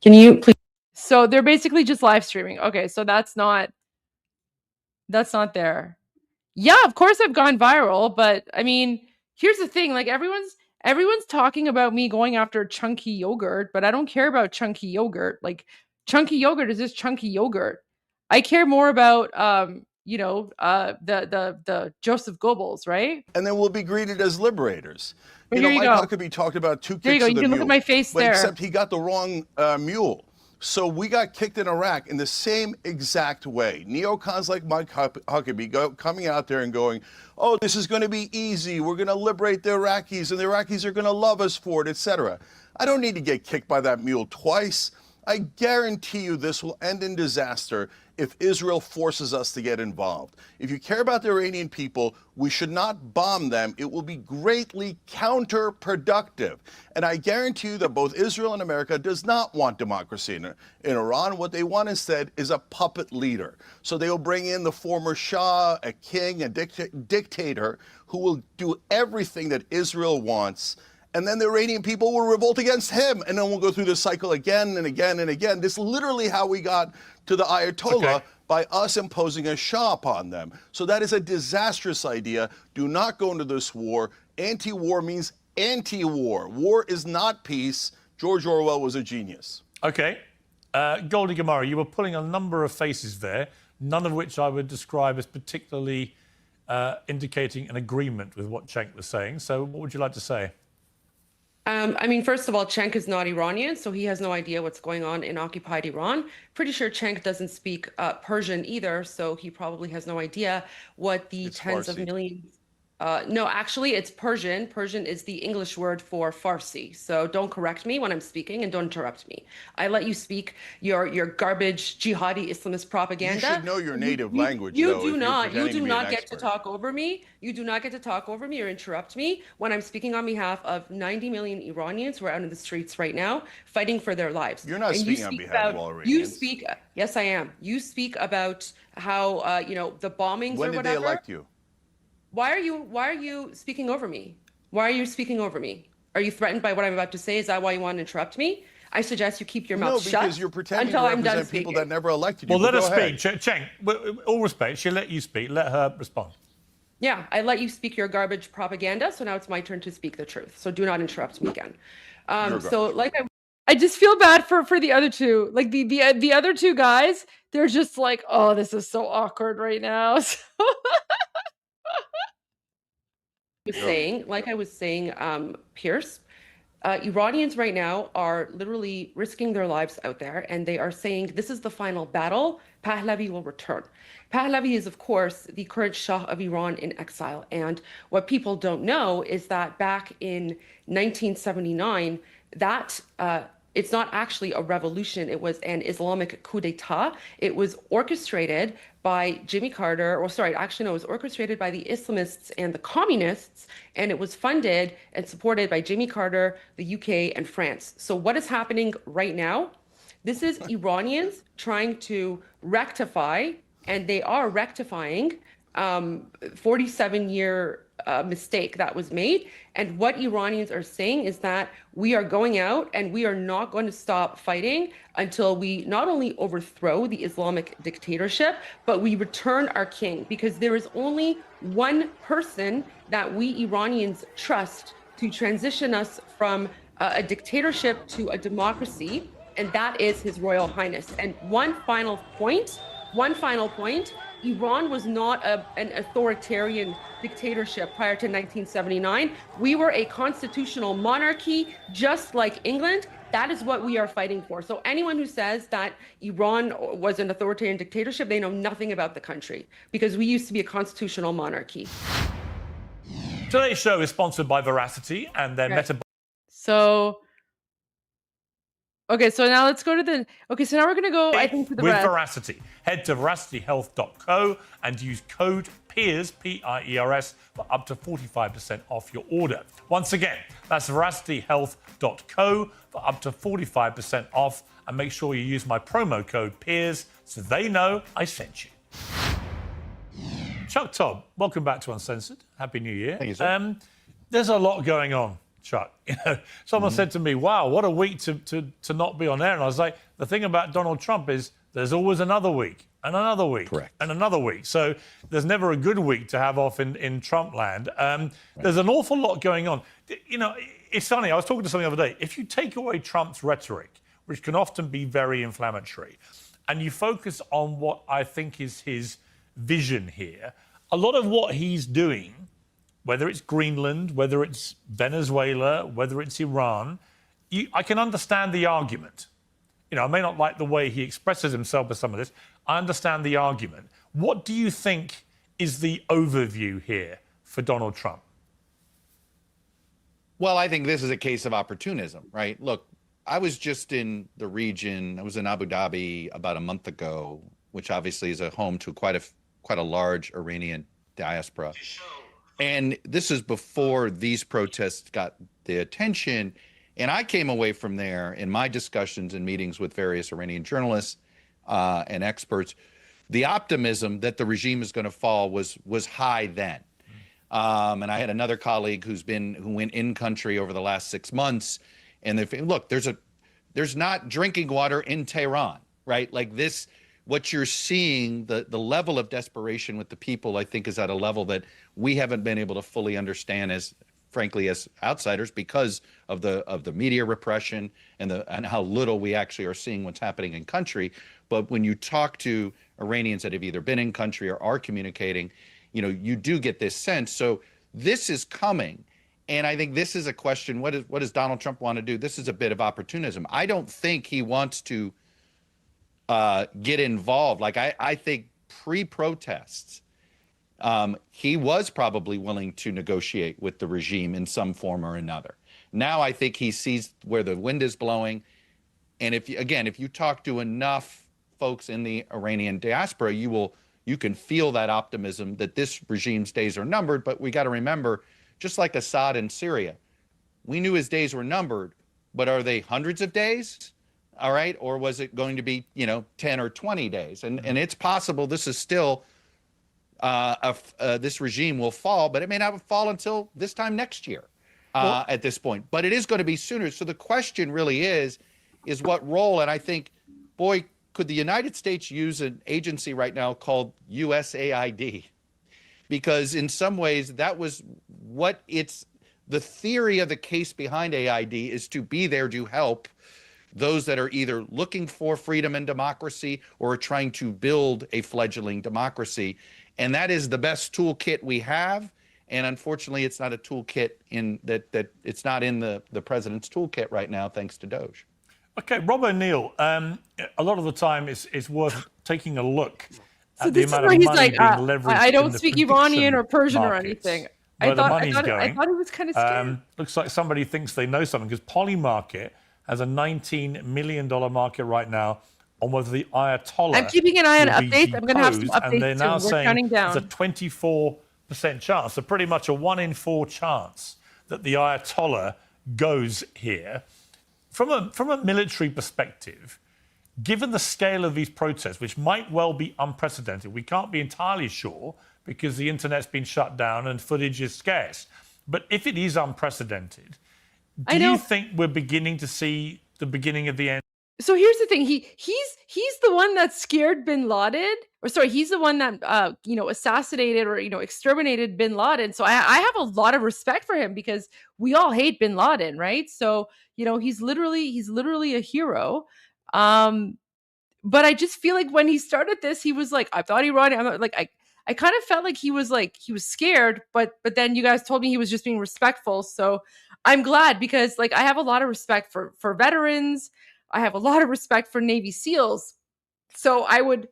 Can you please? So they're basically just live streaming. Okay, so that's not there. Yeah, of course I've gone viral, but I mean, here's the thing, like everyone's talking about me going after chunky yogurt, but I don't care about chunky yogurt. Like chunky yogurt is just chunky yogurt. I care more about the Joseph Goebbels, right? And then we'll be greeted as liberators. But Mike here you go. Huckabee talked about two There you kicks go. of the You can mule. look at my face but there. Except he got the wrong mule. So we got kicked in Iraq in the same exact way. Neocons like Mike Huckabee coming out there and going, oh, this is going to be easy. We're going to liberate the Iraqis, and the Iraqis are going to love us for it, etc. I don't need to get kicked by that mule twice. I guarantee you this will end in disaster if Israel forces us to get involved. If you care about the Iranian people, we should not bomb them. It will be greatly counterproductive. And I guarantee you that both Israel and America does not want democracy in Iran. What they want instead is a puppet leader. So they will bring in the former Shah, a king, a dictator, who will do everything that Israel wants. And then the Iranian people will revolt against him. And then we'll go through this cycle again and again and again. This is literally how we got to the Ayatollah, by us imposing a Shah upon them. So that is a disastrous idea. Do not go into this war. Anti-war means anti-war. War is not peace. George Orwell was a genius. Okay. Goldie Gamara, you were pulling a number of faces there, none of which I would describe as particularly indicating an agreement with what Cenk was saying. So what would you like to say? I mean, first of all, Cenk is not Iranian, so he has no idea what's going on in occupied Iran. Pretty sure Cenk doesn't speak Persian either, so he probably has no idea what the tens of millions. No, actually, it's Persian. Persian is the English word for Farsi. So don't correct me when I'm speaking and don't interrupt me. I let you speak your garbage jihadi Islamist propaganda. You should know your native language, You though, do if you're not. You pretending do to be not an get to expert. talk over me. You do not get to talk over me or interrupt me when I'm speaking on behalf of 90 million Iranians who are out in the streets right now fighting for their lives. You're not And speaking on behalf of all Iranians. You speak. Yes, I am. You speak about how the bombings When or did whatever. they elect you? Why are you speaking over me? Why are you speaking over me? Are you threatened by what I'm about to say? Is that why you want to interrupt me? I suggest you keep your No, mouth shut because you're pretending to until I'm done represent people speaking. that never elected you. Well, let But her go ahead. speak. Cenk, with all respect, she'll let you speak. Let her respond. Yeah, I let you speak your garbage propaganda, so now it's my turn to speak the truth. So do not interrupt me again. So like I just feel bad for the other two. Like the other two guys, they're just like, oh, this is so awkward right now. like I was saying, Pierce, Iranians right now are literally risking their lives out there, and they are saying this is the final battle. Pahlavi will return. Pahlavi is, of course, the current Shah of Iran in exile. And what people don't know is that back in 1979, that it's not actually a revolution. It was an Islamic coup d'etat. It was orchestrated by Jimmy Carter, or sorry, actually, no, it was orchestrated by the Islamists and the communists, and it was funded and supported by Jimmy Carter, the UK, and France. So what is happening right now? This is Iranians trying to rectify, and they are rectifying, 47-year mistake that was made. And what Iranians are saying is that we are going out and we are not going to stop fighting until we not only overthrow the Islamic dictatorship, but we return our king, because there is only one person that we Iranians trust to transition us from a dictatorship to a democracy, and that is His Royal Highness. And one final point, Iran was not an authoritarian dictatorship prior to 1979. We were a constitutional monarchy, just like England. That is what we are fighting for. So anyone who says that Iran was an authoritarian dictatorship, they know nothing about the country, because we used to be a constitutional monarchy. Today's show is sponsored by Veracity and their So, okay, so now let's go to the. Okay, so now we're gonna go. I think to the with rest. Veracity. Head to veracityhealth.co and use code PIERS, P-I-E-R-S, for up to 45% off your order. Once again, that's veracityhealth.co for up to 45% off, and make sure you use my promo code PIERS so they know I sent you. Chuck Todd, welcome back to Uncensored. Happy New Year. Thank you, sir. There's a lot going on, Chuck. Someone said to me, wow, what a week to not be on air. And I was like, the thing about Donald Trump is there's always another week and another week. Correct. And another week. So there's never a good week to have off in Trump land. There's an awful lot going on. You know, it's funny, I was talking to someone the other day. If you take away Trump's rhetoric, which can often be very inflammatory, and you focus on what I think is his vision here, a lot of what he's doing, whether it's Greenland, whether it's Venezuela, whether it's Iran, I can understand the argument. You know, I may not like the way he expresses himself with some of this. I understand the argument. What do you think is the overview here for Donald Trump? Well, I think this is a case of opportunism, right? Look, I was just in the region. I was in Abu Dhabi about a month ago, which obviously is a home to quite a large Iranian diaspora. And this is before these protests got the attention. And I came away from there in my discussions and meetings with various Iranian journalists and experts. The optimism that the regime is going to fall was high then. And I had another colleague who went in country over the last 6 months, and they look, there's not drinking water in Tehran, right? Like this, what you're seeing, the level of desperation with the people, I think, is at a level that we haven't been able to fully understand as, frankly, as outsiders, because of the media repression and how little we actually are seeing what's happening in country. But when you talk to Iranians that have either been in country or are communicating, you know, you do get this sense. So this is coming. And I think this is a question, what does Donald Trump want to do? This is a bit of opportunism. I don't think he wants to get involved. Like, I think pre-protests, he was probably willing to negotiate with the regime in some form or another. Now I think he sees where the wind is blowing. And if you talk to enough folks in the Iranian diaspora, you can feel that optimism that this regime's days are numbered. But we got to remember, just like Assad in Syria, we knew his days were numbered, but are they hundreds of days? All right. Or was it going to be, 10 or 20 days? And it's possible this is still, this regime will fall, but it may not fall until this time next year at this point. But it is going to be sooner. So the question really is is what role. And I think, boy, could the United States use an agency right now called USAID? Because in some ways, that was what the theory of the case behind AID is to be there to help those that are either looking for freedom and democracy or are trying to build a fledgling democracy. And that is the best toolkit we have. And unfortunately, it's not a toolkit that it's not in the president's toolkit right now, thanks to Doge. Okay, Rob O'Neill, a lot of the time it's worth taking a look So at the this is amount where of he's money like, being leveraged I in don't the speak prediction Iranian or Persian or markets, anything. where I the thought money's going. he was kind of scared. Looks like somebody thinks they know something, because Polymarket has a $19 million market right now on whether the Ayatollah I'm keeping an eye on will be updates. I'm going to have some deposed, updates and they're now soon. We're saying counting down. there's a 24% chance, so pretty much a 1 in 4 chance that the Ayatollah goes here. From a military perspective, given the scale of these protests, which might well be unprecedented, we can't be entirely sure because the internet's been shut down and footage is scarce. But if it is unprecedented, do you think we're beginning to see the beginning of the end? So here's the thing. He's the one that scared bin Laden, or sorry, he's the one that assassinated or exterminated bin Laden. So I have a lot of respect for him because we all hate bin Laden, right? So he's literally a hero. But I just feel like when he started this, he was like, I thought Iranian. I kind of felt like he was scared, but then you guys told me he was just being respectful. So I'm glad, because I have a lot of respect for veterans. I have a lot of respect for Navy SEALs. So I would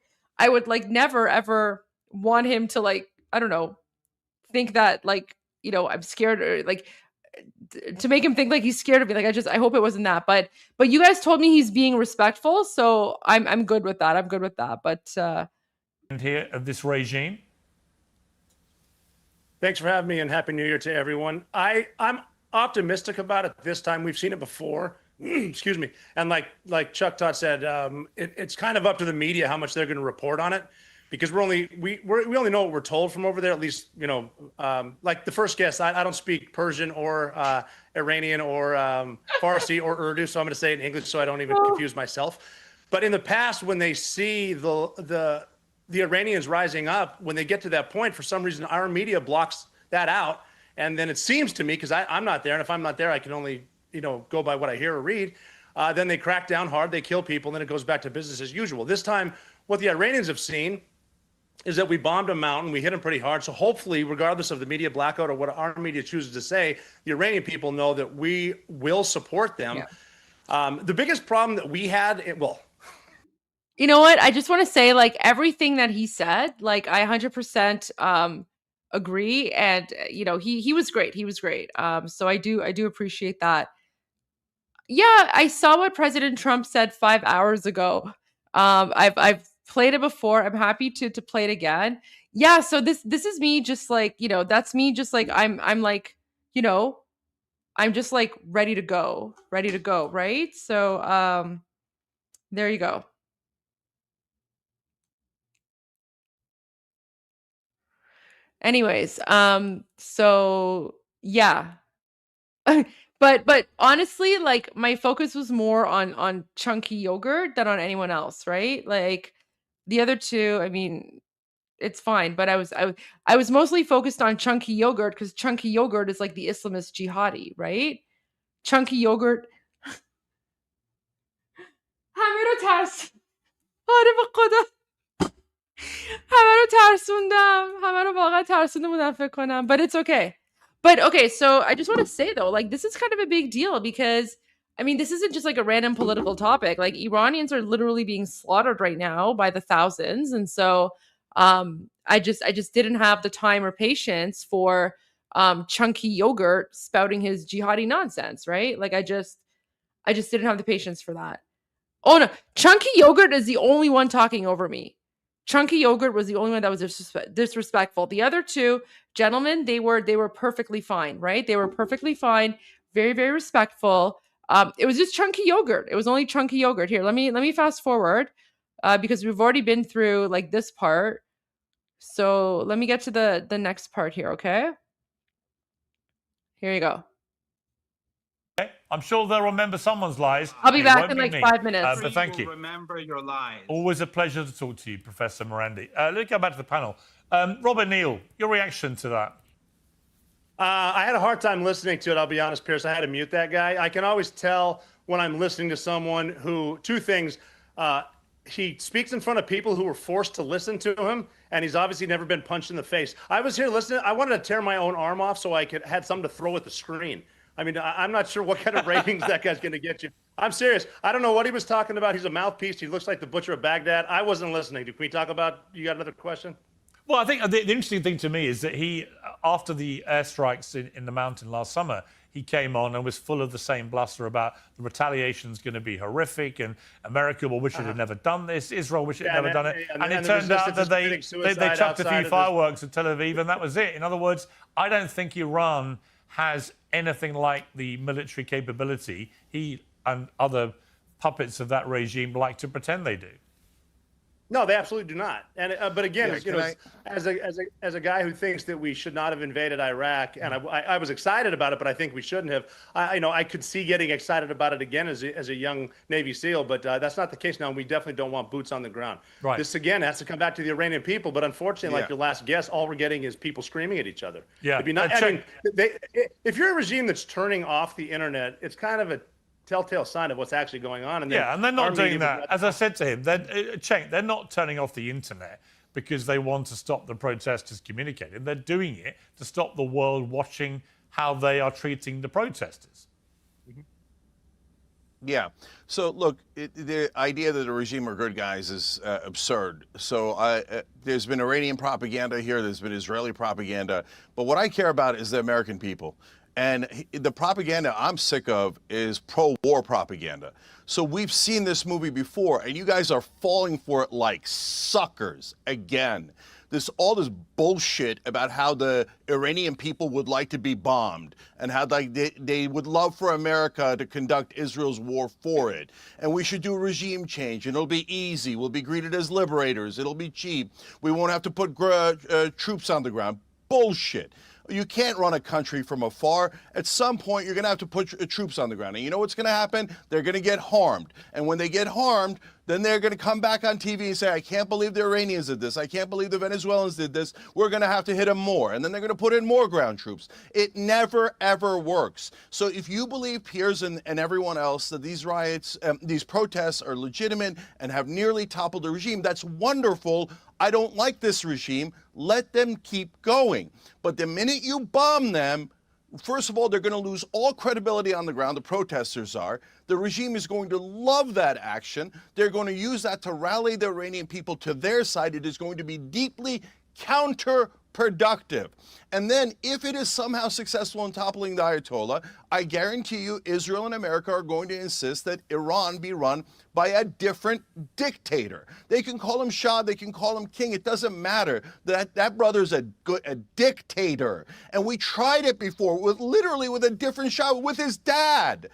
never ever want him to I don't know, think that I'm scared, or to make him think he's scared of me. I hope it wasn't that. But you guys told me he's being respectful, so I'm good with that. I'm good with that. But here of this regime. Thanks for having me, and Happy New Year to everyone. I'm optimistic about it this time. We've seen it before. Excuse me. And like Chuck Todd said, it's kind of up to the media how much they're going to report on it, because we only know what we're told from over there. At least like the first guest, I don't speak Persian or Iranian or Farsi or Urdu, so I'm going to say it in English so I don't even confuse myself. But in the past, when they see the Iranians rising up, when they get to that point, for some reason our media blocks that out, and then it seems to me, because I'm not there, and if I'm not there, I can only go by what I hear or read, then they crack down hard, they kill people, and then it goes back to business as usual. This time, what the Iranians have seen is that we bombed a mountain, we hit them pretty hard, so hopefully, regardless of the media blackout or what our media chooses to say, the Iranian people know that we will support them. Yeah. The biggest problem that we had, you know what? I just want to say, everything that he said, I 100% agree, and he was great. He was great. So I do appreciate that. Yeah, I saw what President Trump said 5 hours ago. I've played it before. I'm happy to play it again. Yeah, so this is me just that's me just I'm just ready to go, right? So there you go. Anyways, so yeah. But honestly, my focus was more on Chunky Yogurt than on anyone else, right? The other two, I mean, it's fine, but I was mostly focused on Chunky Yogurt because Chunky Yogurt is the Islamist jihadi, right? Chunky Yogurt. همه رو ترس. آره به خدا. همه رو ترسوندم. همه رو واقعا ترسونده بودم فکر کنم. But it's okay. But okay, so I just want to say though, this is kind of a big deal because I mean, this isn't just a random political topic. Iranians are literally being slaughtered right now by the thousands, and so I just didn't have the time or patience for Chunky Yogurt spouting his jihadi nonsense, right? I just didn't have the patience for that. Oh no, Chunky Yogurt is the only one talking over me. Chunky Yogurt was the only one that was disrespectful. The other two gentlemen, they were perfectly fine, right? They were perfectly fine, very, very respectful. It was just Chunky Yogurt. It was only Chunky Yogurt. Here, let me fast forward because we've already been through this part. So let me get to the next part here, okay? Here you go. I'm sure they'll remember someone's lies. I'll be It back won't in be like me. 5 minutes. But thank you. Remember your lies. Always a pleasure to talk to you, Professor Morandi. Let's go back to the panel. Robert Neal, your reaction to that? I had a hard time listening to it, I'll be honest, Pierce. I had to mute that guy. I can always tell when I'm listening to someone who, two things, he speaks in front of people who were forced to listen to him, and he's obviously never been punched in the face. I was here listening. I wanted to tear my own arm off so I had something to throw at the screen. I mean, I'm not sure what kind of ratings that guy's going to get you. I'm serious. I don't know what he was talking about. He's a mouthpiece. He looks like the Butcher of Baghdad. I wasn't listening. Can we talk about, you got another question? Well, I think the interesting thing to me is that he, after the airstrikes in the mountain last summer, he came on and was full of the same bluster about the retaliation is going to be horrific and America will wish it had never done this, Israel wish it had never done it. And it turned out that they chucked a few fireworks at Tel Aviv and that was it. In other words, I don't think Iran has anything like the military capability he and other puppets of that regime like to pretend they do. No, they absolutely do not. And but again, as a guy who thinks that we should not have invaded Iraq, and I was excited about it, but I think we shouldn't have. I could see getting excited about it again as a young Navy SEAL, but that's not the case now. And we definitely don't want boots on the ground. Right. This again has to come back to the Iranian people, but unfortunately, like your last guess, all we're getting is people screaming at each other. Yeah. It'd be not, if you're a regime that's turning off the internet, it's kind of a telltale sign of what's actually going on. And and they're not doing that. As I said to him, Cenk, they're not turning off the internet because they want to stop the protesters communicating. They're doing it to stop the world watching how they are treating the protesters. Yeah. So, look, the idea that the regime are good guys is absurd. So there's been Iranian propaganda here. There's been Israeli propaganda. But what I care about is the American people. And the propaganda I'm sick of is pro-war propaganda. So we've seen this movie before, and you guys are falling for it like suckers again. All this bullshit about how the Iranian people would like to be bombed and how they would love for America to conduct Israel's war for it. And we should do regime change, and it'll be easy. We'll be greeted as liberators. It'll be cheap. We won't have to put troops on the ground. Bullshit. You can't run a country from afar. At some point, you're going to have to put troops on the ground. And you know what's going to happen? They're going to get harmed. And when they get harmed, then they're going to come back on TV and say, I can't believe the Iranians did this. I can't believe the Venezuelans did this. We're going to have to hit them more. And then they're going to put in more ground troops. It never, ever works. So if you believe, Piers and everyone else, that these riots, these protests are legitimate and have nearly toppled the regime, that's wonderful. I don't like this regime. Let them keep going. But the minute you bomb them, first of all, they're going to lose all credibility on the ground. The protesters are. The regime is going to love that action. They're going to use that to rally the Iranian people to their side. It is going to be deeply counterproductive. And then if it is somehow successful in toppling the Ayatollah, I guarantee you Israel and America are going to insist that Iran be run by a different dictator. They can call him Shah, they can call him king, it doesn't matter. That brother's a dictator. And we tried it before, literally with a different Shah, with his dad.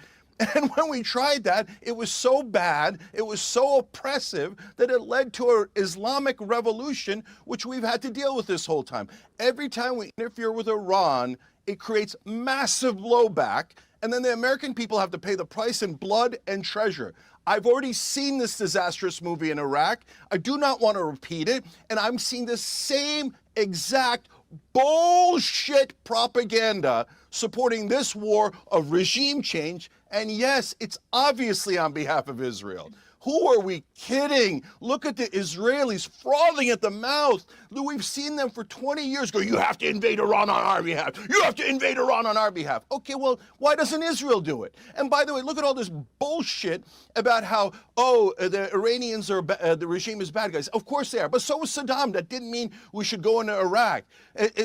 And when we tried that, it was so bad, it was so oppressive that it led to an Islamic revolution, which we've had to deal with this whole time. Every time we interfere with Iran, it creates massive blowback, and then the American people have to pay the price in blood and treasure. I've already seen this disastrous movie in Iraq. I do not want to repeat it, and I'm seeing the same exact bullshit propaganda supporting this war of regime change. And yes, it's obviously on behalf of Israel. Who are we kidding? Look at the Israelis frothing at the mouth. We've seen them for 20 years go, you have to invade Iran on our behalf. You have to invade Iran on our behalf. Okay, well, why doesn't Israel do it? And by the way, look at all this bullshit about how, the Iranians are, the regime is bad guys. Of course they are, but so was Saddam. That didn't mean we should go into Iraq.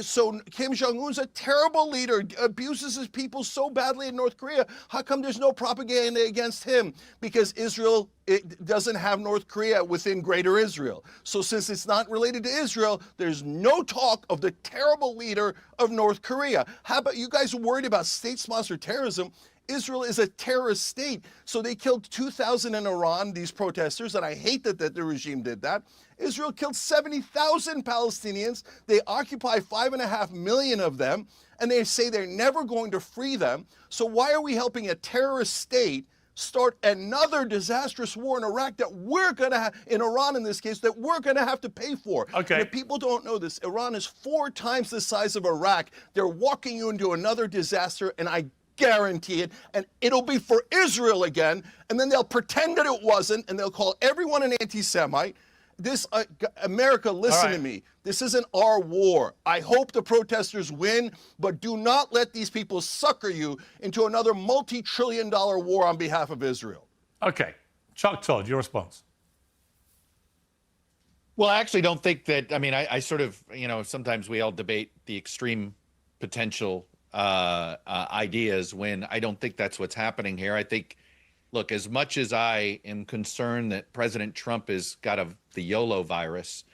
So Kim Jong-un's a terrible leader, abuses his people so badly in North Korea. How come there's no propaganda against him? Because Israel, it doesn't have North Korea within Greater Israel. So since it's not related to Israel, there's no talk of the terrible leader of North Korea. How about you guys are worried about state-sponsored terrorism? Israel is a terrorist state. So they killed 2,000 in Iran, these protesters, and I hate that the regime did that. Israel killed 70,000 Palestinians. They occupy 5.5 million of them. and they say they're never going to free them. So why are we helping a terrorist state start another disastrous war in Iraq that we're going to have, in Iran in this case, that we're going to have to pay for? Okay. And if people don't know this, Iran is 4 times the size of Iraq. They're walking you into another disaster, and I guarantee it, and it'll be for Israel again, and then they'll pretend that it wasn't, and they'll call everyone an anti-Semite. This, America, listen to me. This isn't our war. I hope the protesters win, but do not let these people sucker you into another multi-trillion-dollar war on behalf of Israel. Okay. Chuck Todd, your response. Well, I actually don't think that, I mean, I sort of, you know, sometimes we all debate the extreme potential ideas when I don't think that's what's happening here. I think, look, as much as I am concerned that President Trump has got the YOLO virus,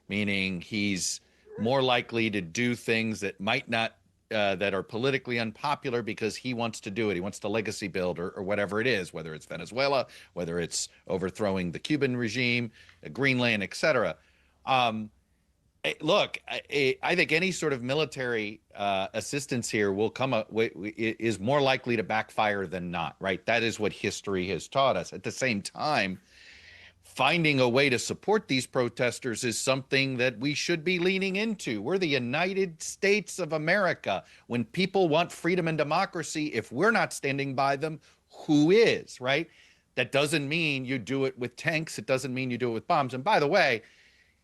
meaning he's more likely to do things that might not, that are politically unpopular because he wants to do it. He wants to legacy build or whatever it is, whether it's Venezuela, whether it's overthrowing the Cuban regime, Greenland, etc. Look, I think any sort of military assistance here will come up is more likely to backfire than not, right? That is what history has taught us. At the same time, finding a way to support these protesters is something that we should be leaning into. We're the United States of America. When people want freedom and democracy, if we're not standing by them, who is, right? That doesn't mean you do it with tanks. It doesn't mean you do it with bombs. And by the way,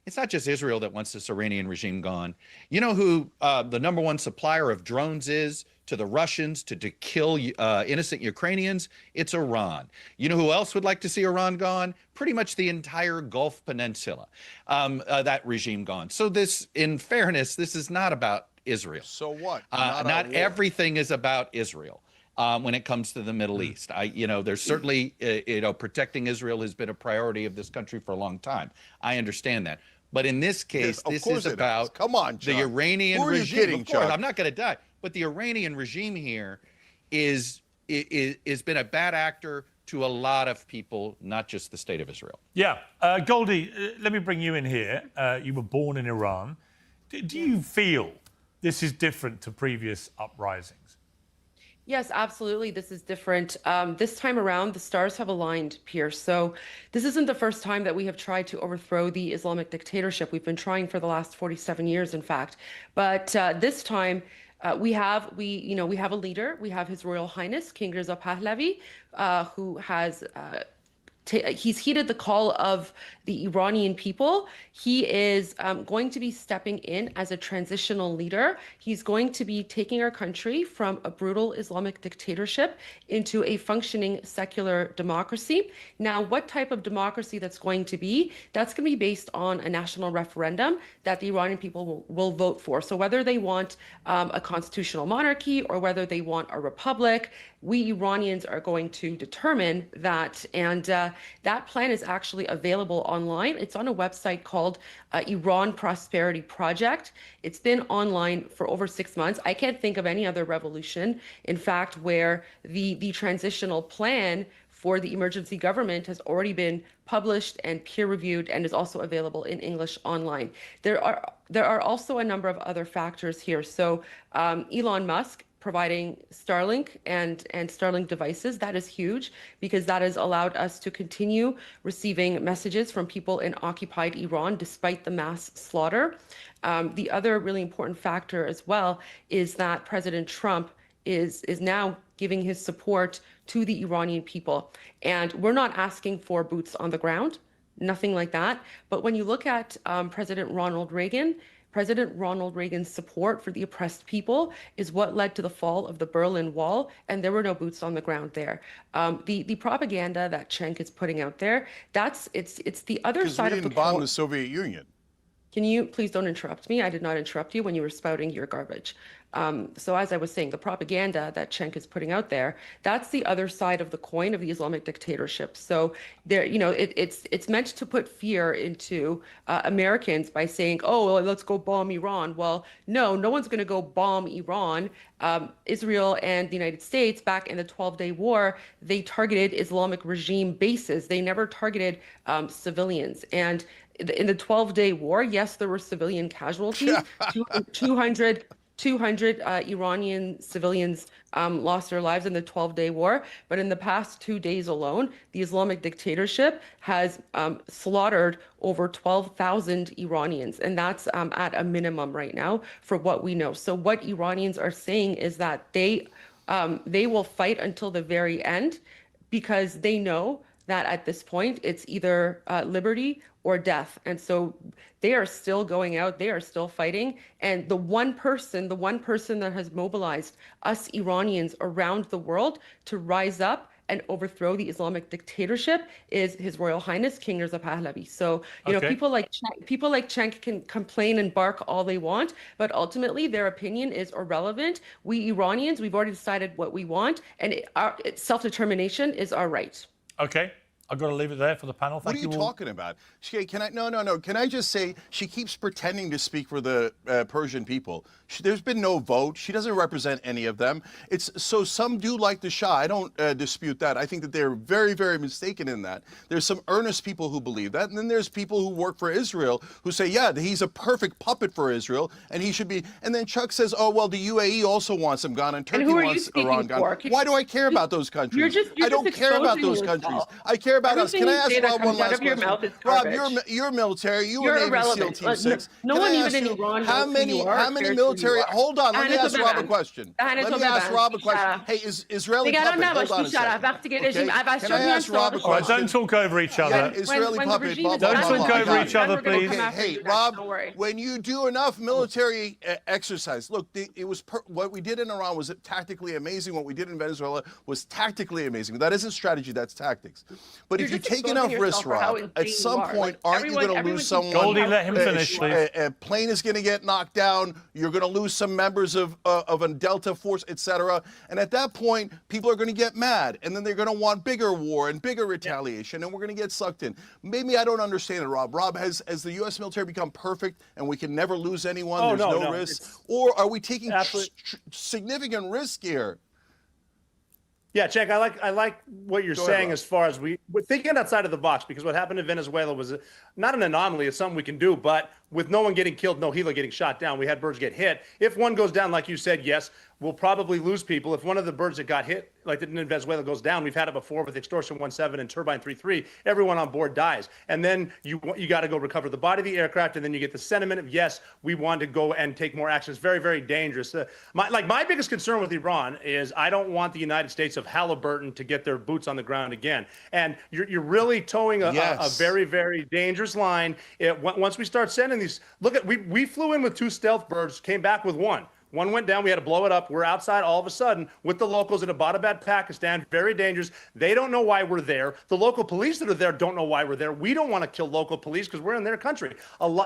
it's not just Israel that wants this Iranian regime gone. You know who the #1 supplier of drones is to the Russians to kill innocent Ukrainians? It's Iran. You know who else would like to see Iran gone? Pretty much the entire Gulf Peninsula, that regime gone. So this, in fairness, this is not about Israel. So what? Not everything is about Israel. When it comes to the Middle East, there's certainly, protecting Israel has been a priority of this country for a long time. I understand that. But in this case, this is about the Iranian regime. Who are you kidding, of course, Chuck? I'm not going to die. But the Iranian regime here is been a bad actor to a lot of people, not just the state of Israel. Yeah. Goldie, let me bring you in here. You were born in Iran. Do you feel this is different to previous uprisings? Yes, absolutely. This is different. This time around, the stars have aligned, Pierce. So this isn't the first time that we have tried to overthrow the Islamic dictatorship. We've been trying for the last 47 years, in fact. But this time, we have a leader. We have His Royal Highness King Reza Pahlavi, who has he's heeded the call of the Iranian people. He is going to be stepping in as a transitional leader. He's going to be taking our country from a brutal Islamic dictatorship into a functioning secular democracy. Now, what type of democracy that's going to be, that's going to be based on a national referendum that the Iranian people will vote for. So whether they want a constitutional monarchy or whether they want a republic, we Iranians are going to determine that. And that plan is actually available online. It's on a website called Iran Prosperity Project. It's been online for over 6 months. I can't think of any other revolution, in fact, where the transitional plan for the emergency government has already been published and peer-reviewed and is also available in English online. There are also a number of other factors here. So Elon Musk providing Starlink and Starlink devices, that is huge because that has allowed us to continue receiving messages from people in occupied Iran despite the mass slaughter. The other really important factor as well is that President Trump is now giving his support to the Iranian people. And we're not asking for boots on the ground, nothing like that. But when you look at President Ronald Reagan's support for the oppressed people is what led to the fall of the Berlin Wall, and there were no boots on the ground there. The propaganda that Cenk is putting out there, it's the other side of the coin. Because we didn't bomb the Soviet Union. Can you please don't interrupt me? I did not interrupt you when you were spouting your garbage. So as I was saying, the propaganda that Cenk is putting out there, that's the other side of the coin of the Islamic dictatorship. So there, it's meant to put fear into Americans by saying, oh, well, let's go bomb Iran. Well, no one's going to go bomb Iran. Israel and the United States, back in the 12-day war, they targeted Islamic regime bases. They never targeted civilians. And in the 12-day war, yes, there were civilian casualties, 200 200 Iranian civilians lost their lives in the 12-day war. But in the past 2 days alone, the Islamic dictatorship has slaughtered over 12,000 Iranians. And that's at a minimum right now for what we know. So what Iranians are saying is that they will fight until the very end, because they know that at this point it's either liberty or death. And so they are still going out, they are still fighting. And the one person that has mobilized us Iranians around the world to rise up and overthrow the Islamic dictatorship is His Royal Highness King Reza Pahlavi. So, you know, people like Cenk can complain and bark all they want, but ultimately their opinion is irrelevant. We Iranians, we've already decided what we want, and self-determination is our right. Okay. I've got to leave it there for the panel. Thank you. What are you talking about? No. Can I just say, she keeps pretending to speak for the Persian people. There's been no vote. She doesn't represent any of them. So some do like the Shah. I don't dispute that. I think that they're very, very mistaken in that. There's some earnest people who believe that. And then there's people who work for Israel who say, yeah, he's a perfect puppet for Israel and he should be. And then Chuck says, oh, well, the UAE also wants him gone and Turkey wants Iran gone. Why do I care about those countries? I don't care about those countries. I care about us. Can I ask Rob one last question? Rob, you're military. You were Navy SEAL Team 6. No one even in Iran knows how many military? Hold on. Let me ask Rob a question. Hey, is Israeli puppet? Hold on a second. Can I ask Rob a question? Don't talk over each other. Israeli puppet. Don't talk over each other, please. Hey, Rob, when you do enough military exercise, look, it was what we did in Iran was tactically amazing. What we did in Venezuela was tactically amazing. That isn't strategy. That's tactics. But if you take enough risks, Rob, at some point, aren't you going to lose someone? Goldie, let him finish, please. A plane is going to get knocked down. You're going to lose some members of a Delta force, etc. And at that point, people are going to get mad, and then they're going to want bigger war and bigger retaliation, and we're going to get sucked in. Maybe I don't understand it, Rob. Rob, has the U.S. military become perfect, and we can never lose anyone? There's no risk, or are we taking significant risk here? Yeah, Cenk, I like what you're saying as far as we're thinking outside of the box, because what happened in Venezuela was not an anomaly. It's something we can do, but with no one getting killed, no helo getting shot down, we had birds get hit. If one goes down, like you said, yes, we'll probably lose people. If one of the birds that got hit, like in Venezuela, goes down, we've had it before with Extortion 17 and Turbine 33, everyone on board dies. And then you got to go recover the body of the aircraft, and then you get the sentiment of, yes, we want to go and take more action. It's very, very dangerous. My biggest concern with Iran is I don't want the United States of Halliburton to get their boots on the ground again. And you're really towing a very, very dangerous line. Once we start sending these, we flew in with 2 stealth birds, came back with 1. One went down. We had to blow it up. We're outside all of a sudden with the locals in Abbottabad, Pakistan. Very dangerous. They don't know why we're there. The local police that are there don't know why we're there. We don't want to kill local police because we're in their country.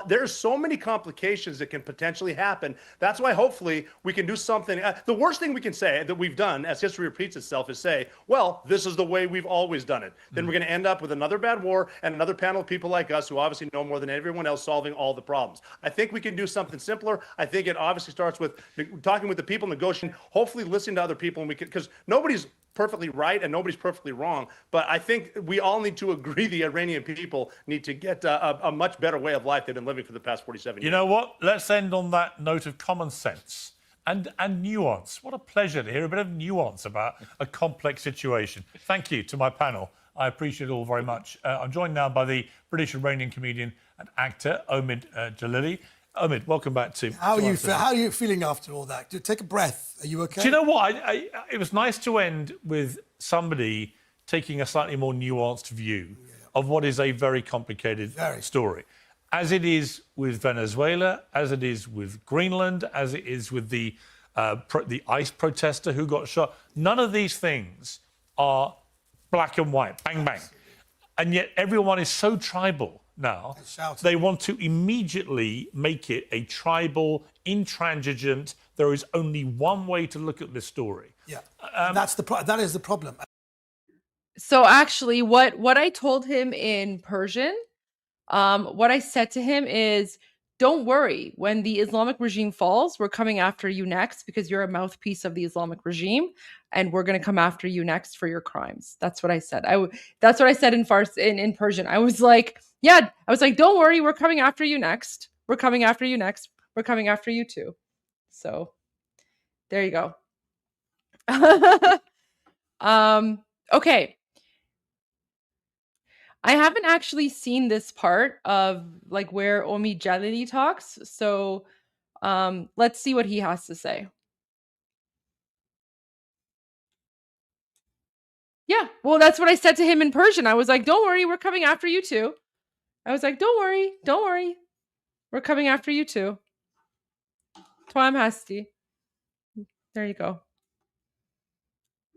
There's so many complications that can potentially happen. That's why hopefully we can do something. The worst thing we can say that we've done, as history repeats itself, is say, well, this is the way we've always done it. Then we're going to end up with another bad war and another panel of people like us who obviously know more than everyone else solving all the problems. I think we can do something simpler. I think it obviously starts with talking with the people, negotiating, hopefully listening to other people, and we can, because nobody's perfectly right and nobody's perfectly wrong, but I think we all need to agree the Iranian people need to get a much better way of life they've been living for the past 47 years. You know what? Let's end on that note of common sense and nuance. What a pleasure to hear a bit of nuance about a complex situation. Thank you to my panel. I appreciate it all very much. I'm joined now by the British-Iranian comedian and actor Omid Jalili. Omid, welcome back to... How are you feeling after all that? Take a breath. Are you okay? Do you know what? It was nice to end with somebody taking a slightly more nuanced view of what is a very complicated story. As it is with Venezuela, as it is with Greenland, as it is with the ICE protester who got shot. None of these things are black and white, bang, bang. And yet everyone is so tribal now. They want to immediately make it a tribal, intransigent, there is only one way to look at this story. Yeah, that is the problem. So actually, what I told him in Persian, what I said to him is, don't worry, when the Islamic regime falls, we're coming after you next because you're a mouthpiece of the Islamic regime, and we're going to come after you next for your crimes. That's what I said. That's what I said in Persian. I was like, don't worry, we're coming after you next. We're coming after you next. We're coming after you too. So There you go. Okay. I haven't actually seen this part of like where Omid Jalili talks, so let's see what he has to say. Yeah, well, that's what I said to him in Persian. I was like, don't worry, we're coming after you too. I was like, don't worry. We're coming after you too. Twam Hasti. There you go.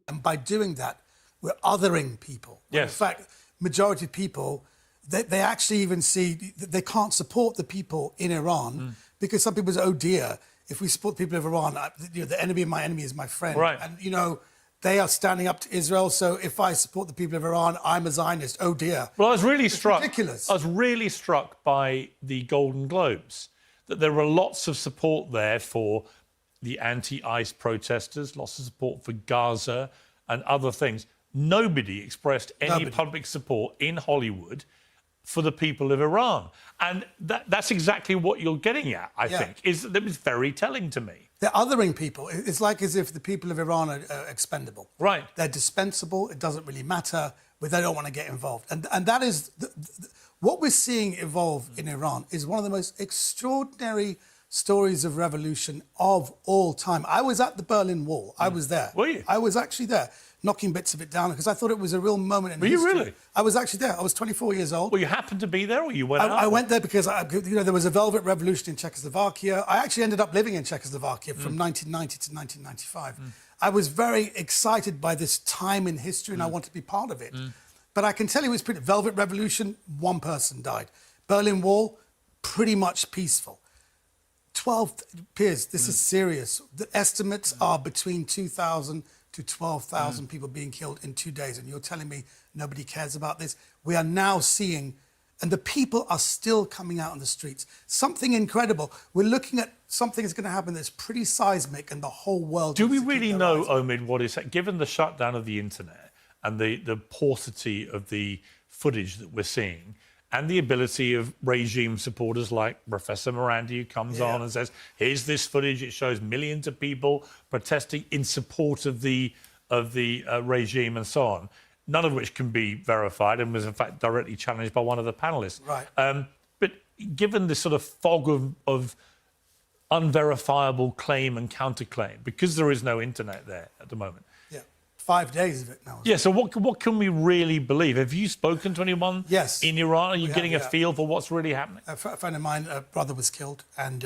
And by doing that, we're othering people. When Yes. In fact, majority of people, they actually even see that they can't support the people in Iran because some people say, oh dear, if we support the people of Iran, the enemy of my enemy is my friend. Right. And, they are standing up to Israel. So if I support the people of Iran, I'm a Zionist. Oh dear. Well, I was really struck. Ridiculous. I was really struck by the Golden Globes, that there were lots of support there for the anti-ICE protesters, lots of support for Gaza and other things. Nobody expressed any public support in Hollywood for the people of Iran. And that's exactly what you're getting at, I think, is that it was very telling to me. They're othering people. It's like as if the people of Iran are expendable. Right. They're dispensable. It doesn't really matter, but they don't want to get involved. And that is what we're seeing evolve in Iran is one of the most extraordinary stories of revolution of all time. I was at the Berlin Wall. I was there. Were you? I was actually there, knocking bits of it down because I thought it was a real moment in history. Were you really? I was actually there. I was 24 years old. Well, you happened to be there, or you went out? I went there because there was a Velvet Revolution in Czechoslovakia. I actually ended up living in Czechoslovakia from 1990 to 1995. I was very excited by this time in history, and I wanted to be part of it. But I can tell you, it was pretty. Velvet Revolution, one person died. Berlin Wall, pretty much peaceful. 12 Piers, this is serious. The estimates are between 2,000 to 12,000 people being killed in 2 days. And you're telling me nobody cares about this? We are now seeing, and the people are still coming out on the streets. Something incredible. We're looking at something that's going to happen that's pretty seismic and the whole world. Do we really know, Omid, what is, given the shutdown of the internet and the paucity of the footage that we're seeing, and the ability of regime supporters like Professor Morandi, who comes on and says, here's this footage, it shows millions of people protesting in support of the regime and so on, none of which can be verified and was in fact directly challenged by one of the panelists. Right. But given this sort of fog of unverifiable claim and counterclaim, because there is no internet there at the moment, 5 days of it now. Yeah, so what can we really believe? Have you spoken to anyone in Iran? Are you getting a feel for what's really happening? A friend of mine, a brother was killed, and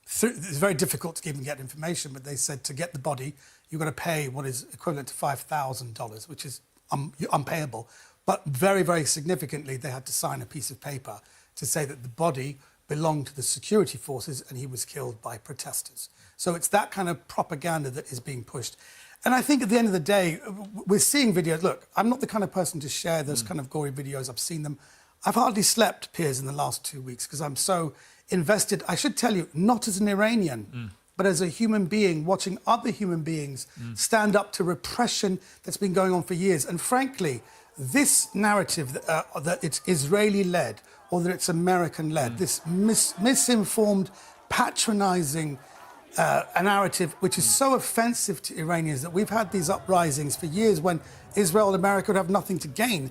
it's very difficult to even get information, but they said to get the body, you've got to pay what is equivalent to $5,000, which is unpayable. But very, very significantly, they had to sign a piece of paper to say that the body belonged to the security forces and he was killed by protesters. So it's that kind of propaganda that is being pushed. And I think at the end of the day, we're seeing videos. Look, I'm not the kind of person to share those kind of gory videos. I've seen them. I've hardly slept, Piers, in the last 2 weeks because I'm so invested. I should tell you, not as an Iranian, but as a human being, watching other human beings stand up to repression that's been going on for years. And frankly, this narrative that it's Israeli-led or that it's American-led, this misinformed, patronizing a narrative which is so offensive to Iranians that we've had these uprisings for years when Israel and America would have nothing to gain.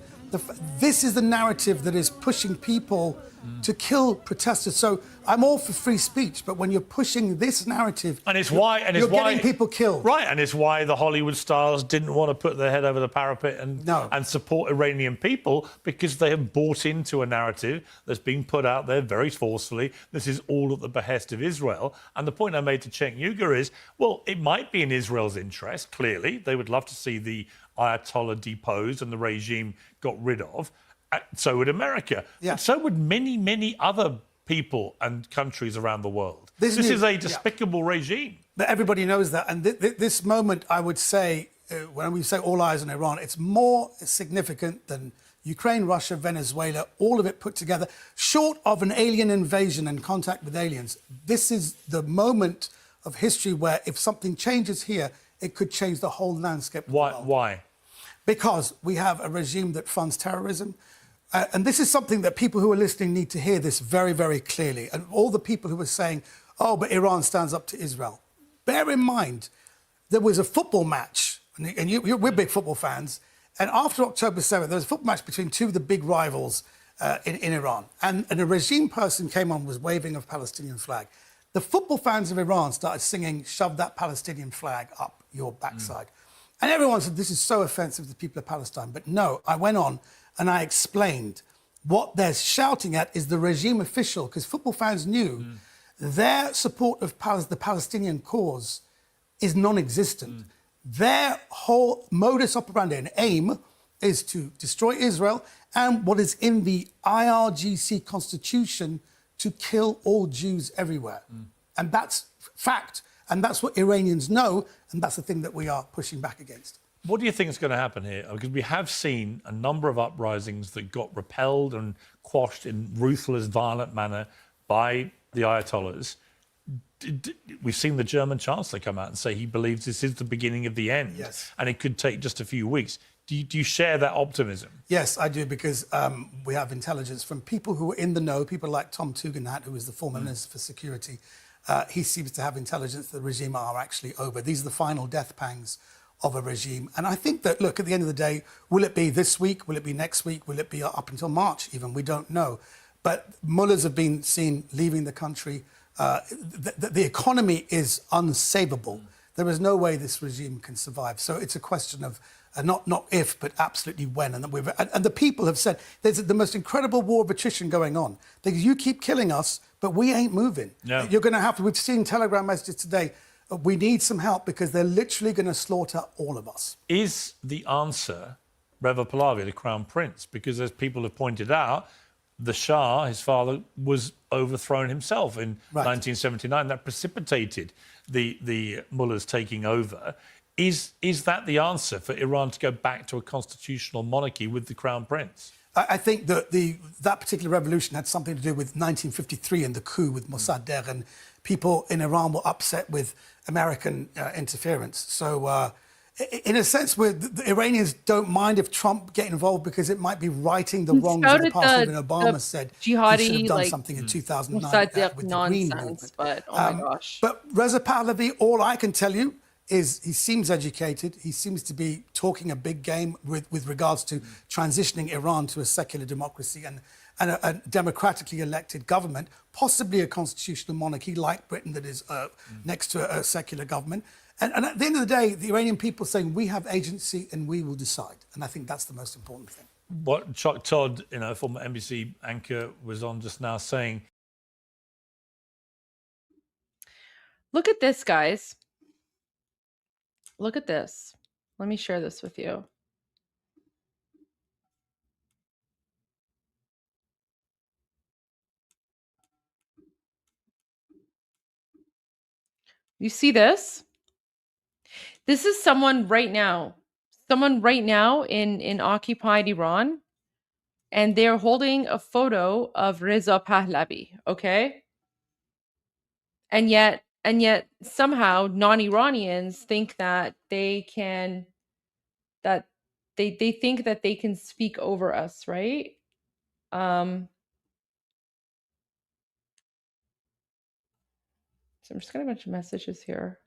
This is the narrative that is pushing people to kill protesters. So I'm all for free speech, but when you're pushing this narrative, and it's why you're getting people killed. Right, and it's why the Hollywood stars didn't want to put their head over the parapet and support Iranian people, because they have bought into a narrative that's being put out there very forcefully. This is all at the behest of Israel. And the point I made to Cenk Uygur is, well, it might be in Israel's interest, clearly. They would love to see the Ayatollah deposed and the regime got rid of. So would America. Yeah. But so would many, many other people and countries around the world. This is a despicable regime. But everybody knows that. And this moment, I would say, when we say all eyes on Iran, it's more significant than Ukraine, Russia, Venezuela, all of it put together. Short of an alien invasion and contact with aliens, this is the moment of history where if something changes here, it could change the whole landscape. Why? Because we have a regime that funds terrorism. And this is something that people who are listening need to hear this very, very clearly. And all the people who are saying, oh, but Iran stands up to Israel. Bear in mind there was a football match, and we're big football fans, and after October 7th, there was a football match between two of the big rivals in Iran, and a regime person came on, was waving a Palestinian flag. The football fans of Iran started singing, "Shove that Palestinian flag up your backside." And everyone said, this is so offensive to the people of Palestine. But no, I went on and I explained what they're shouting at is the regime official, because football fans knew their support of the Palestinian cause is non-existent. Their whole modus operandi and aim is to destroy Israel and what is in the IRGC constitution to kill all Jews everywhere. And that's fact. And that's what Iranians know, and that's the thing that we are pushing back against. What do you think is going to happen here? Because we have seen a number of uprisings that got repelled and quashed in ruthless, violent manner by the Ayatollahs. We've seen the German Chancellor come out and say he believes this is the beginning of the end. Yes. And it could take just a few weeks. Do you share that optimism? Yes, I do, because we have intelligence from people who are in the know, people like Tom Tugendhat, who is the former Minister for Security. He seems to have intelligence that the regime are actually over. These are the final death pangs of a regime. And I think that, look, at the end of the day, will it be this week? Will it be next week? Will it be up until March even? We don't know. But mullahs have been seen leaving the country. The economy is unsavable. There is no way this regime can survive. So it's a question of not if, but absolutely when. And the people have said there's the most incredible war of attrition going on. You keep killing us, but we ain't moving. No. You're going to have to. We've seen Telegram messages today. We need some help because they're literally going to slaughter all of us. Is the answer Reza Pahlavi, the Crown Prince? Because as people have pointed out, the Shah, his father, was overthrown himself in 1979. That precipitated the mullahs taking over. Is that the answer for Iran to go back to a constitutional monarchy with the Crown Prince? I think that that particular revolution had something to do with 1953 and the coup with Mossadegh, and people in Iran were upset with American interference. So in a sense, the Iranians don't mind if Trump get involved because it might be righting the wrongs of the past. Even Obama said jihadi, he should have done something in 2009 with the Green Movement. But oh my gosh. But Reza Pahlavi, all I can tell you is he seems educated. He seems to be talking a big game with regards to transitioning Iran to a secular democracy and a democratically elected government, possibly a constitutional monarchy like Britain that is next to a secular government. And at the end of the day, the Iranian people are saying we have agency and we will decide. And I think that's the most important thing. What Chuck Todd, former NBC anchor, was on just now saying. Look at this, guys. Look at this. Let me share this with you. You see this? This is someone right now in occupied Iran, and they're holding a photo of Reza Pahlavi, okay? And yet somehow non-Iranians think that they think that they can speak over us, right? So I'm just getting a bunch of messages here.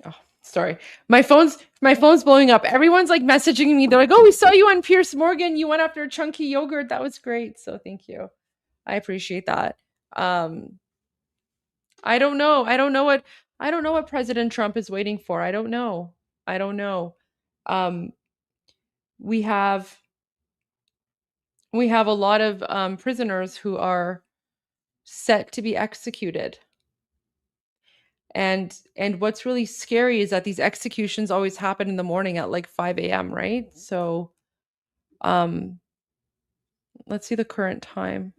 Oh, sorry. My phone's blowing up. Everyone's like messaging me. They're like, "Oh, we saw you on Piers Morgan. You went after a chunky yogurt. That was great." So thank you. I appreciate that. I don't know. I don't know what President Trump is waiting for. I don't know. We have a lot of prisoners who are set to be executed. And what's really scary is that these executions always happen in the morning at like 5 a.m., right? So let's see the current time.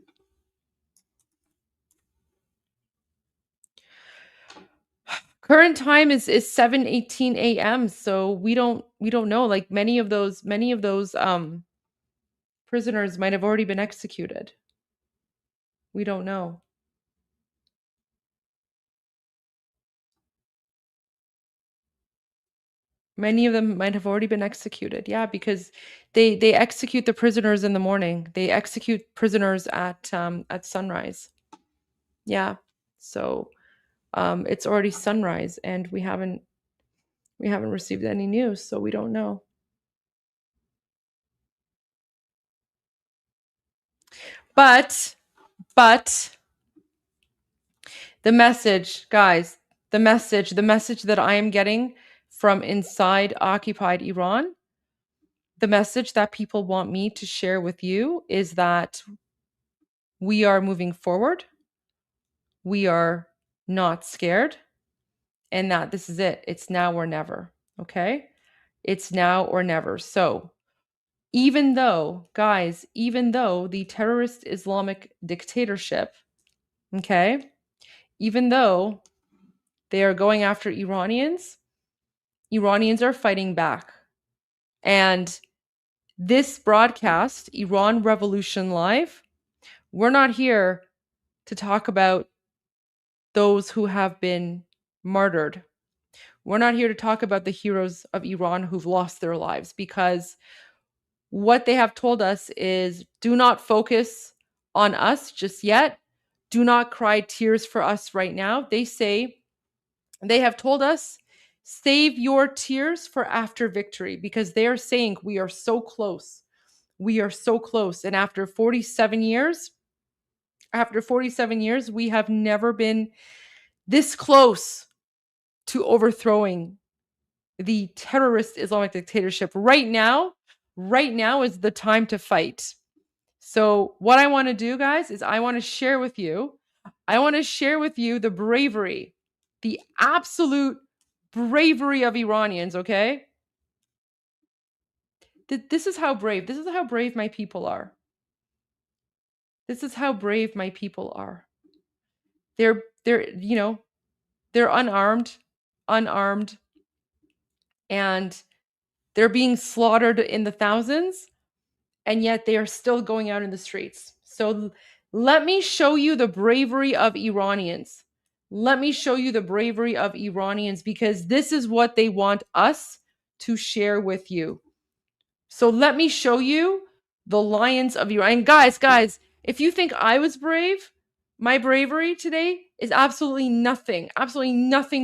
Current time is 7:18 a.m. So we don't know. Like many of those prisoners might have already been executed. We don't know. Many of them might have already been executed. Yeah, because they execute the prisoners in the morning. They execute prisoners at sunrise. Yeah. So It's already sunrise, and we haven't received any news, so we don't know. But the message, guys, the message that I am getting from inside occupied Iran, the message that people want me to share with you is that we are moving forward. We are not scared, and that this is it. It's now or never. Okay? It's now or never. So, even though, guys, even though the terrorist Islamic dictatorship, okay, even though they are going after Iranians are fighting back. And this broadcast, Iran Revolution Live, we're not here to talk about those who have been martyred. We're not here to talk about the heroes of Iran who've lost their lives, because what they have told us is, do not focus on us just yet. Do not cry tears for us right now. They have told us, save your tears for after victory, because they are saying we are so close. We are so close. And after 47 years, we have never been this close to overthrowing the terrorist Islamic dictatorship. Right now is the time to fight. So what I want to do, guys, is I want to share with you the bravery, the absolute bravery of Iranians, okay? This is how brave my people are. This is how brave my people are. They're unarmed, and they're being slaughtered in the thousands, and yet they are still going out in the streets. So let me show you the bravery of Iranians. Because this is what they want us to share with you. So let me show you the lions of Iran. And guys, if you think I was brave, my bravery today is absolutely nothing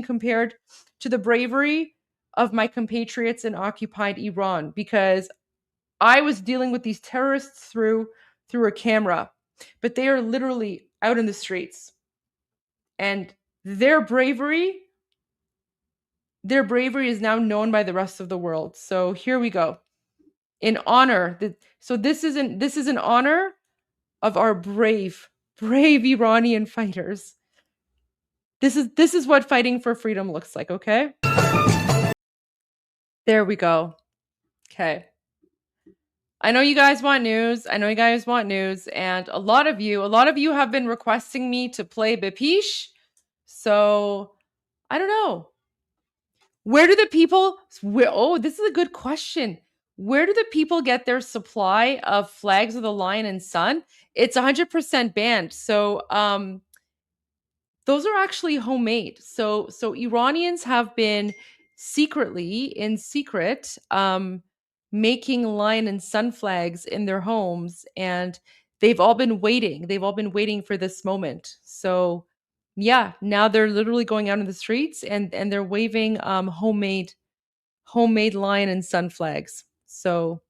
compared to the bravery of my compatriots in occupied Iran, because I was dealing with these terrorists through a camera, but they are literally out in the streets. And their bravery is now known by the rest of the world. So here we go. In honor, this is an honor of our brave Iranian fighters. This is what fighting for freedom looks like, okay? There we go. Okay. I know you guys want news. And a lot of you have been requesting me to play Bepish. So, I don't know. Where do the people... Oh, this is a good question. Where do the people get their supply of flags of the lion and sun? It's 100% banned. So, those are actually homemade. So Iranians have been in secret, making lion and sun flags in their homes, and they've all been waiting for this moment. So yeah, now they're literally going out in the streets and they're waving homemade lion and sun flags. So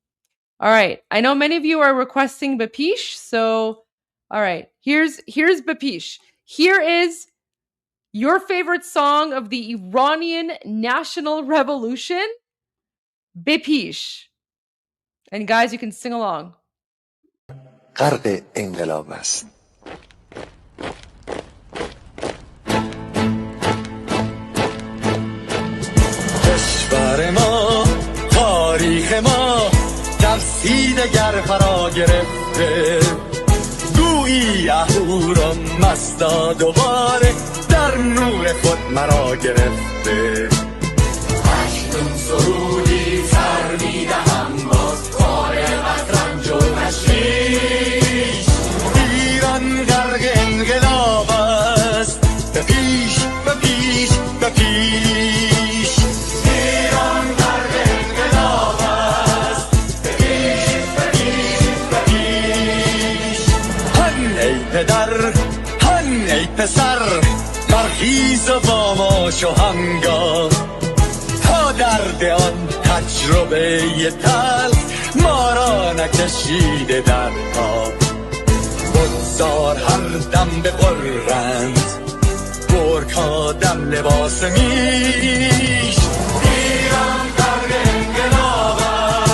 all right, I know many of you are requesting Bepish, so all right, here's Bepish. Here is your favorite song of the Iranian national revolution, Bepish. And guys, you can sing along. غرق انقلاب است. کشور ما، تاریخ ما در سیدگر فرا گرفته، گویی اهورا مستا دوباره در نور خود مرا گرفته. اکنون سرودی سر میدهم باز فارغ از رنج و تشویش، ایران غرق انقلاب است، به پیش به پیش به پیش. ایران غرق انقلاب است، به پیش به پیش به پیش. هن ای پدر، هن ای پسر، برخیز خیز و باماش و هنگام تا درد آن تجربه تلخ ما را نکشیده در خواب بگذار هر دم ببرند گرگ‌ها دم لباس میش ایران غرق انقلاب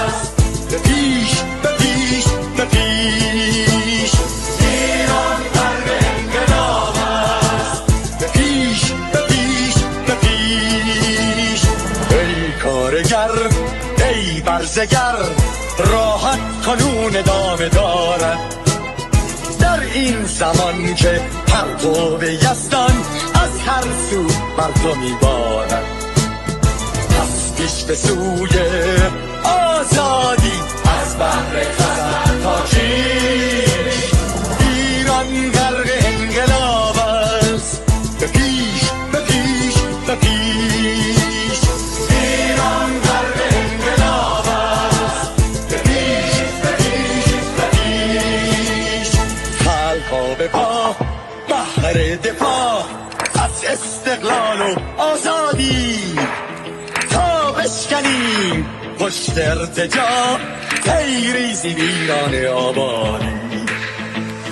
است به پیش به پیش به پیش ایران غرق انقلاب است به پیش به پیش به پیش ای کارگر ای برزگر راحت کنون ادامه دارد در این زمان که پرتو یزدان از هر سو بر تو میبارد پس پیش به سوی آزادی از بحر خزر تا کیش ایران غرق انقلاب است به پیش به پیش به پیش ایران غرق انقلاب است به پیش به پیش به پیش خلقا به پا بحر دفاع از استقلال و آزادی تا بشکنیم پشت ارتجاع تیریزی ویران آبادی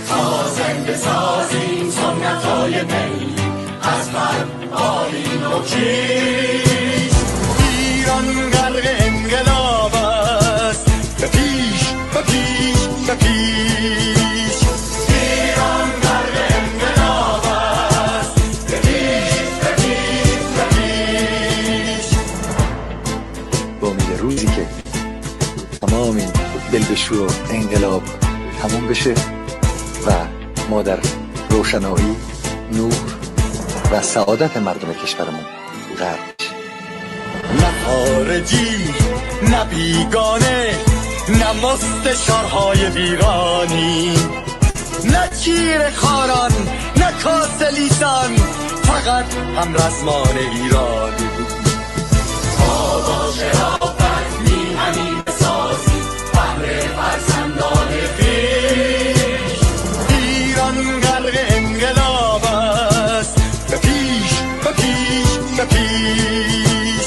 تا زنده سازیم سنت‌های می از من بالین و کیش ایران غرق انقلاب است به پیش به پیش به پیش ایران غرق انقلاب است به پیش به پیش به پیش با امید روزی که تمام این دلبشو و انقلاب تموم بشه و ما در روشنایی نور و سعادت مردم کشورمون غرق بشیم نه خارجی نه بیگانه نه مستشارهای ویرانی نه چیر خاران نه کاسه لیسان فقط هم رزمان ایرانی تا با شرافت میهنی بسازی بهر فرزندان خویش ایران غرق انقلاب است به پیش به پیش به پیش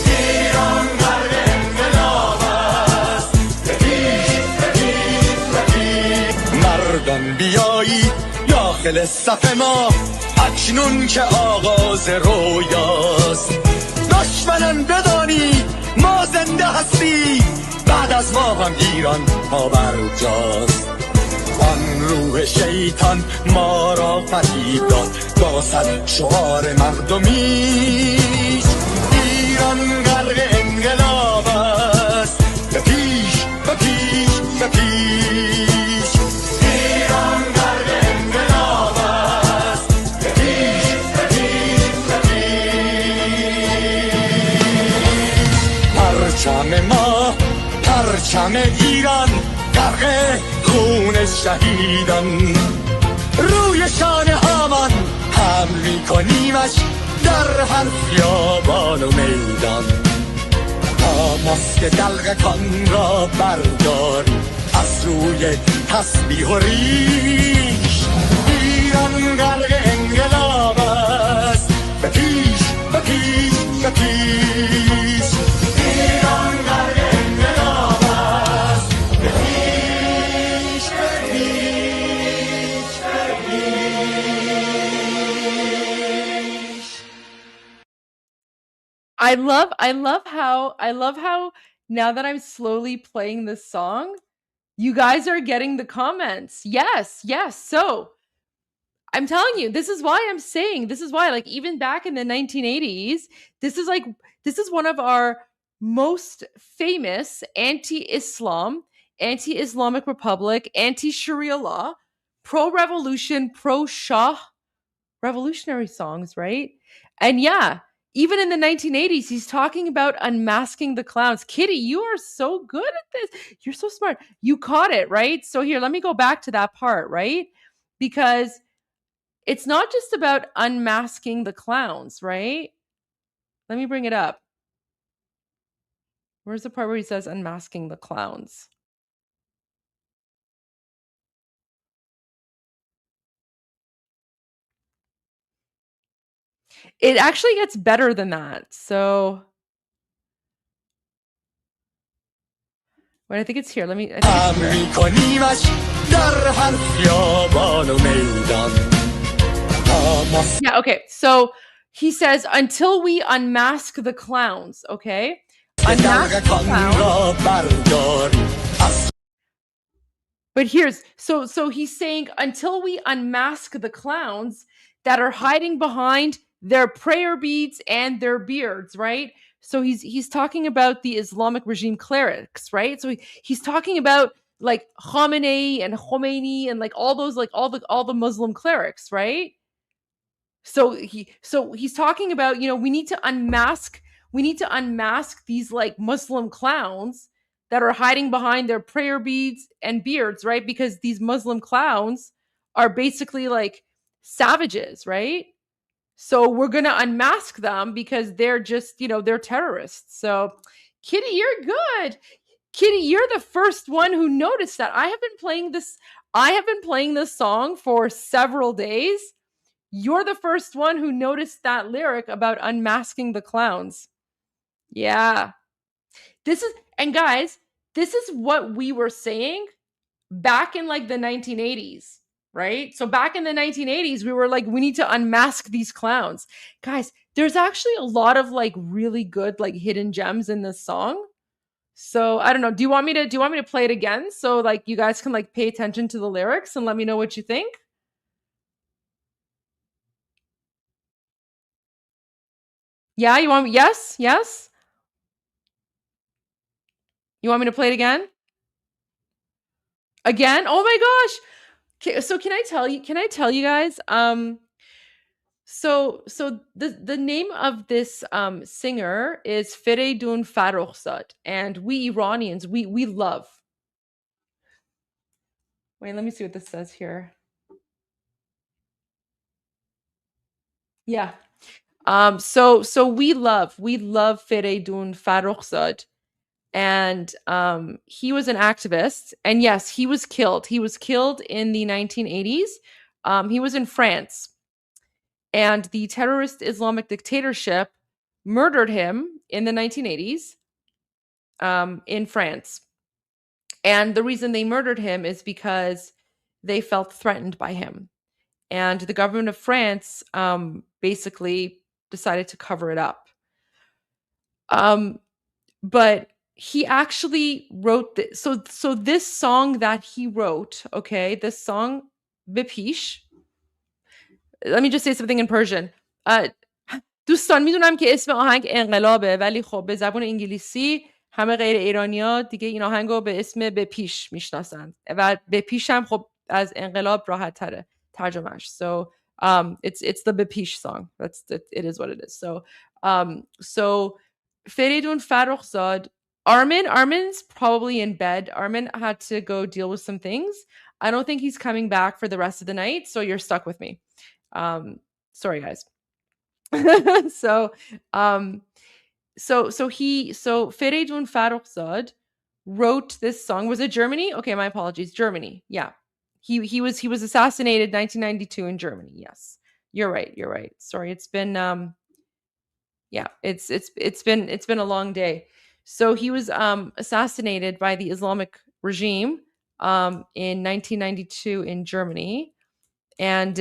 ایران غرق انقلاب است به پیش به پیش به پیش مردان بیایی داخل صف ما اکنون که آغاز رویاست دشمنان بدانید ما زنده هستی بعد از ما هم ایران پابرجاست آن روح شیطان ما را فریب داد با صد شعار مردمیش ایران غرق انقلاب است به پیش به پیش به پیش ایران غرق انقلاب است به پیش به پیش به پیش پرچم ما پرچم ایران غرق خون شهیدان روی شانه هامان حمل میکنیمش در هر خیابان و میدان تا ماسک دلغکان را برداریم از روی تسبیح و ریش ایران غرق انقلاب است به پیش به پیش به پیش ایران غرق انقلاب است به پیش به پیش به پیش I love how now that I'm slowly playing this song, you guys are getting the comments. Yes. So I'm telling you, this is why I'm saying, this is why, like, even back in the 1980s, this is one of our most famous anti-Islam, anti-Islamic Republic, anti-Sharia law, pro-revolution, pro-Shah revolutionary songs, right? And yeah, even in the 1980s, he's talking about unmasking the clowns. Kitty, you are so good at this. You're so smart. You caught it, right? So here, let me go back to that part, right? Because it's not just about unmasking the clowns, right? Let me bring it up. Where's the part where he says unmasking the clowns? It actually gets better than that. So, wait, I think it's here. Let me. Yeah, okay. So he says, until we unmask the clowns, okay? Unmask the clowns. But here's so he's saying until we unmask the clowns that are hiding behind their prayer beads and their beards, right? So he's talking about the Islamic regime clerics, right? So he's talking about like Khamenei and Khomeini and like all those like all the Muslim clerics, right? So he's talking about, you know, we need to unmask these like Muslim clowns that are hiding behind their prayer beads and beards, right? Because these Muslim clowns are basically like savages, right? So we're going to unmask them because they're just, you know, they're terrorists. So Kitty, you're good. Kitty, you're the first one who noticed that. I have been playing this song for several days. You're the first one who noticed that lyric about unmasking the clowns. Yeah. And guys, this is what we were saying back in like the 1980s, right? So back in the 1980s, we were like, we need to unmask these clowns. Guys, there's actually a lot of like really good like hidden gems in this song. So I don't know. Do you want me to play it again? So like you guys can like pay attention to the lyrics and let me know what you think. Yeah, you want me? Yes. You want me to play it again? Again? Oh my gosh. Okay, so can I tell you guys? So the name of this singer is Feridun Farrokhzad, and we Iranians, we love. Wait, let me see what this says here. Yeah. So we love Feridun Farrokhzad. And he was an activist, and yes, he was killed. He was killed in the 1980s. He was in France, and the terrorist Islamic dictatorship murdered him in the 1980s in France. And the reason they murdered him is because they felt threatened by him, and the government of France basically decided to cover it up. But he actually wrote this. So this song that he wrote, okay, this song, Bipish. Let me just say something in Persian. دوستان میدونم که اسم آهنگ انقلابه، ولی خب به زبان انگلیسی همه غیر ایرانی‌ها دیگه این آهنگو به اسم بپیش میشناسن و بپیش هم خب از انقلاب راحت تره ترجمهش. So it's the Bepish song. It is what it is. So Feridun Farrokhzad, Armin's probably in bed. Armin had to go deal with some things. I don't think he's coming back for the rest of the night, so you're stuck with me. Sorry guys. So Feridun Farrokhzad wrote this song. Was it Germany? Okay, my apologies. Germany. Yeah. He was assassinated 1992 in Germany. Yes. You're right. Sorry. It's been yeah, it's been a long day. So he was assassinated by the Islamic regime in 1992 in Germany, and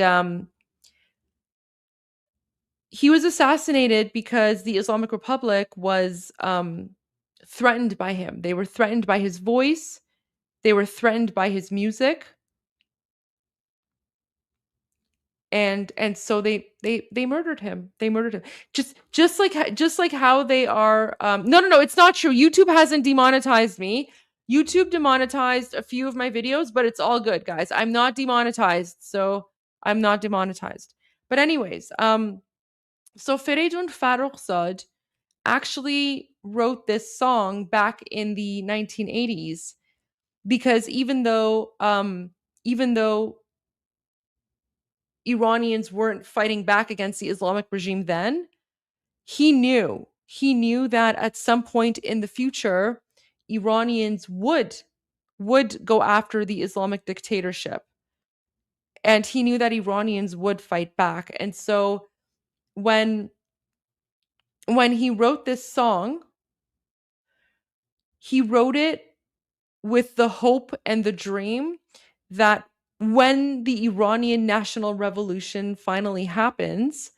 he was assassinated because the Islamic Republic was threatened by him. They were threatened by his voice. They were threatened by his music. And so they murdered him. They murdered him. Just like how they are. No, it's not true. YouTube hasn't demonetized me. YouTube demonetized a few of my videos, but it's all good, guys. I'm not demonetized, so I'm not demonetized. But anyways, so Feridun Farrokhzad actually wrote this song back in the 1980s because even though Iranians weren't fighting back against the Islamic regime then, he knew that at some point in the future, Iranians would go after the Islamic dictatorship. And he knew that Iranians would fight back. And so when he wrote this song, he wrote it with the hope and the dream that when the Iranian national revolution finally happens,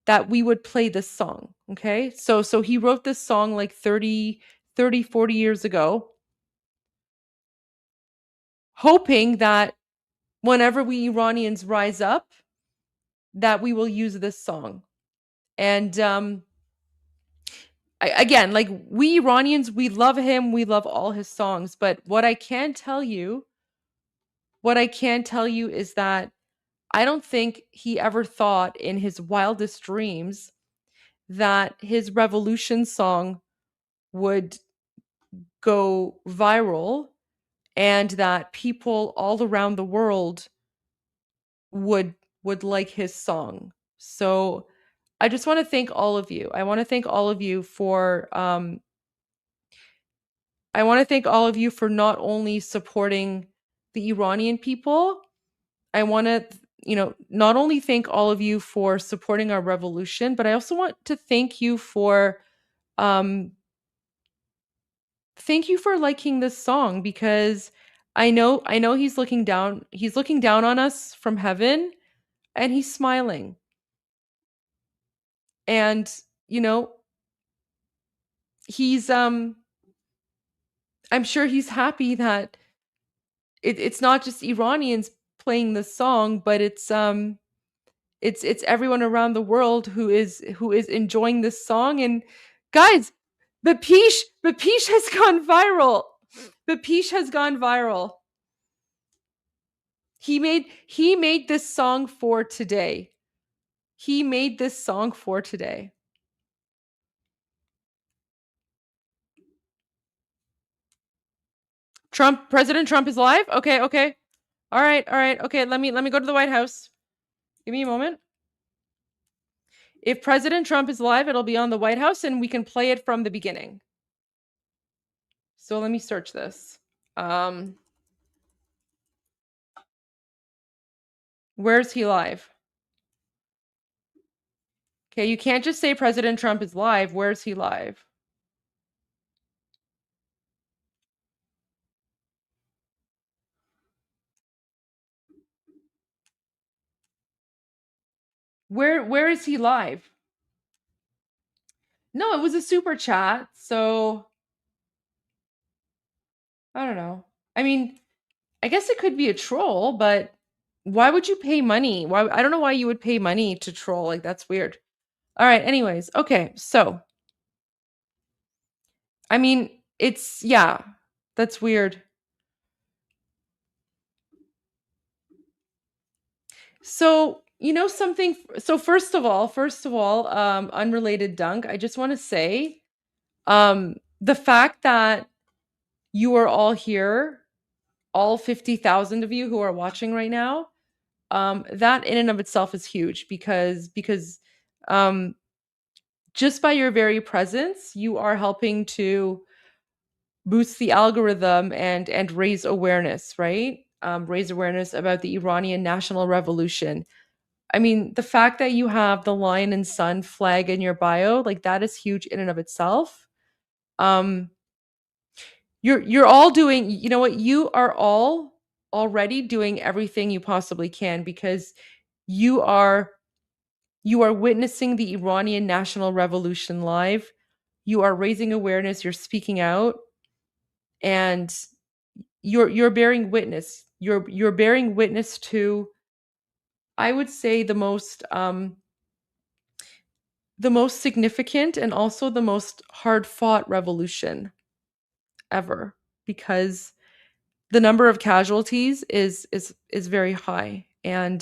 that we would play this song. Okay. So he wrote this song like 30, 40 years ago, hoping that whenever we Iranians rise up, that we will use this song. And again, like, we Iranians, we love him, we love all his songs, but what I can tell you is that I don't think he ever thought in his wildest dreams that his revolution song would go viral and that people all around the world would like his song. So I just want to thank all of you. I want to thank all of you for not only supporting the Iranian people. I want to, not only thank all of you for supporting our revolution, but I also want to thank you for liking this song, because I know he's looking down on us from heaven, and he's smiling. And he's I'm sure he's happy that it's not just Iranians playing this song, but it's everyone around the world who is enjoying this song. And guys, Bapish has gone viral. Bapish has gone viral. He made this song for today. He made this song for today. President Trump is live? Okay. All right. Okay, let me go to the White House. Give me a moment. If President Trump is live, it'll be on the White House and we can play it from the beginning. So let me search this. Where's he live? Okay, you can't just say President Trump is live. Where's he live? Where is he live? No, it was a super chat, so I don't know. I mean, I guess it could be a troll, but why would you pay money? I don't know why you would pay money to troll. Like, that's weird. All right, anyways. Okay, so I mean, that's weird. So, something. So first of all, unrelated dunk. I just want to say, the fact that you are all here, all 50,000 of you who are watching right now, that in and of itself is huge, because just by your very presence, you are helping to boost the algorithm and raise awareness, right? Raise awareness about the Iranian national revolution. I mean, the fact that you have the lion and sun flag in your bio, like, that is huge in and of itself. You're all doing, you know what? You are all already doing everything you possibly can, because you are witnessing the Iranian national revolution live. You are raising awareness, you're speaking out, and you're bearing witness. You're bearing witness to, I would say, the most significant and also the most hard-fought revolution ever, because the number of casualties is very high. And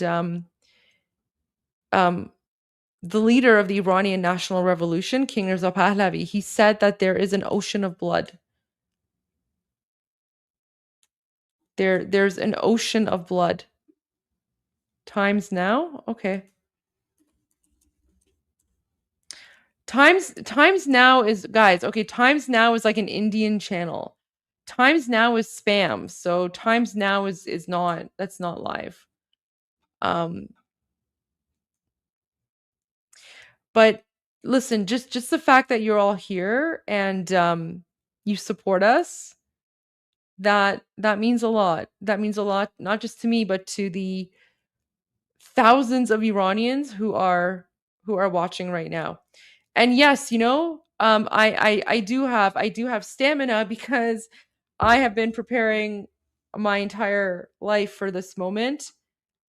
the leader of the Iranian national revolution, King Reza Pahlavi, he said that there is an ocean of blood. There's an ocean of blood. Times now? Okay. Times now is, guys, okay, Times now is like an Indian channel. Times now is spam. So Times now is not, that's not live. But listen, just the fact that you're all here and you support us, that means a lot. That means a lot, not just to me, but to the thousands of Iranians who are watching right now. And yes, I do have stamina because I have been preparing my entire life for this moment,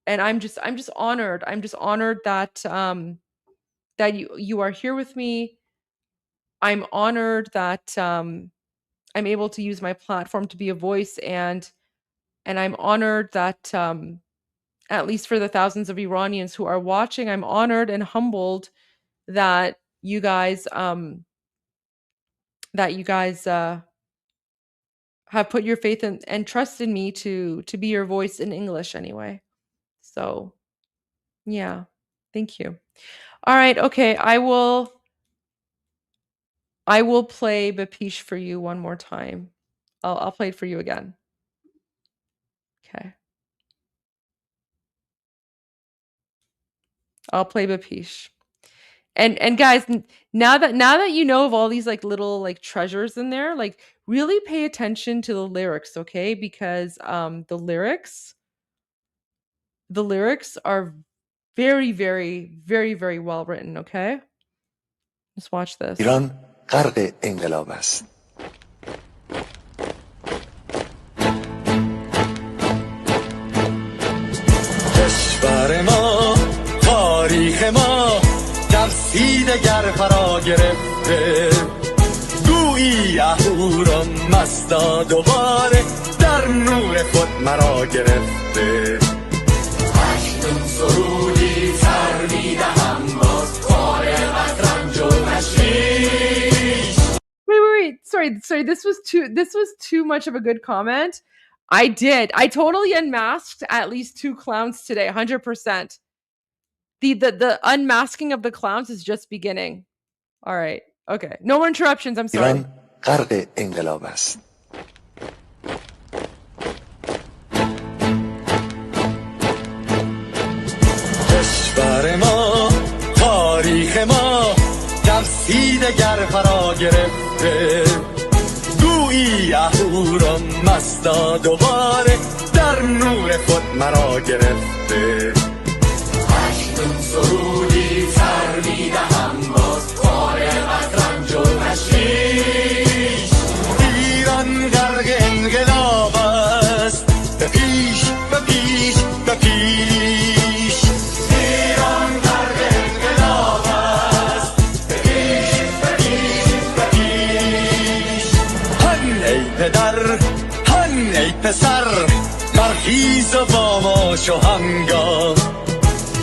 and I'm just honored. I'm just honored that that you are here with me. I'm honored that I'm able to use my platform to be a voice, and I'm honored that at least for the thousands of Iranians who are watching, I'm honored and humbled that you guys have put your faith and trust in me to be your voice in English anyway. So yeah, thank you. All right, okay, I will play Bapish for you one more time. I'll play it for you again. Okay. I'll play Bapish. And guys, now that you know of all these like little like treasures in there, like really pay attention to the lyrics, okay? Because the lyrics are very, very, very, very well written, okay? Just watch this. ایران غرق انقلاب است. کشور ما تاریخ ما در سینگر فرا گرفته گویی اهورا مستا دوباره در نور خود مرا گرفته اکنون سرودی سر میدهم باز کار رنج و تشویش. Wait. Sorry. This was too much of a good comment. I totally unmasked at least 2 clowns today, 100%. The unmasking of the clowns is just beginning. All right. Okay. No more interruptions. I'm sorry. ایران غرق انقلاب است. کشور ما تاریخ ما در سینگر فرا گرفته گویی اهورا مستا دوباره در نور خود مرا گرفته اکنون سرودی سر میدهم باز کار رنج و تشویش ایران غرق انقلاب است به پیش به پیش به پیش ایران غرق انقلاب است به پیش به پیش به پیش هن ای پدر هن ای پسر برخیز و با ما شو هنگام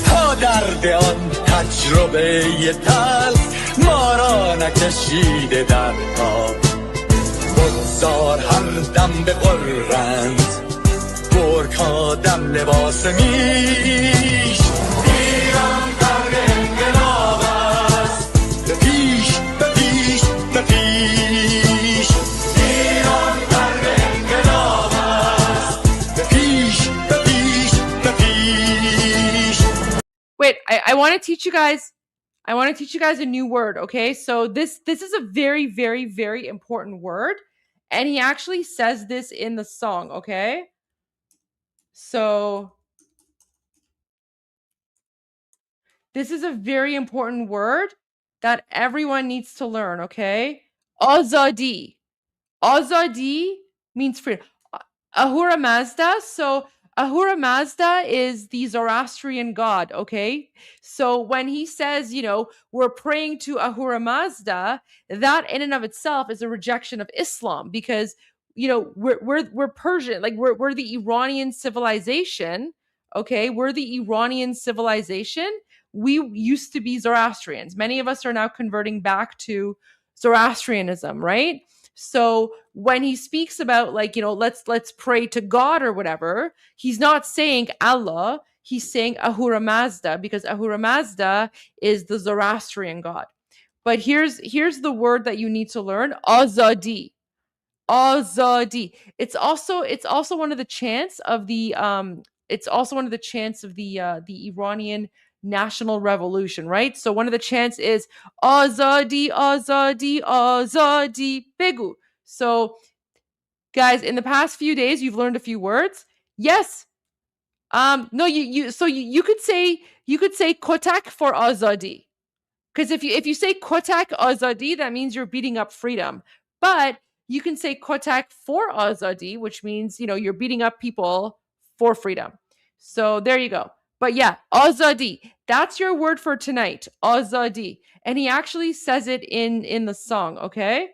تا درد آن تجربه تلخ ما را نکشیده در خواب بگذار هر دم بغرند گرگ‌ها دم لباس میش ایران غرق انقلاب است به پیش به پیش به پیش ایران غرق انقلاب است به پیش به پیش به پیش. Wait, I want to teach you guys a new word, okay? So this is a very, very, very important word, and he actually says this in the song, okay? So this is a very important word that everyone needs to learn, okay? Azadi. Azadi means freedom. Ahura Mazda. So Ahura Mazda is the Zoroastrian god, okay? So when he says, we're praying to Ahura Mazda, that in and of itself is a rejection of Islam because, we're Persian, like we're the Iranian civilization, okay? We're the Iranian civilization. We used to be Zoroastrians. Many of us are now converting back to Zoroastrianism, right? So when he speaks about let's pray to God or whatever, he's not saying Allah, he's saying Ahura Mazda because Ahura Mazda is the Zoroastrian god. But here's the word that you need to learn, Azadi. Azadi. It's also one of the chants of the Iranian national revolution, right? So one of the chants is Azadi, Azadi, Azadi, Begu. So guys, in the past few days, you've learned a few words. Yes. No, you could say Kotak for Azadi. Because if you say Kotak Azadi, that means you're beating up freedom. But you can say Kotak for Azadi, which means, you're beating up people for freedom. So there you go. But yeah, Azadi, that's your word for tonight, Azadi. And he actually says it in the song, okay?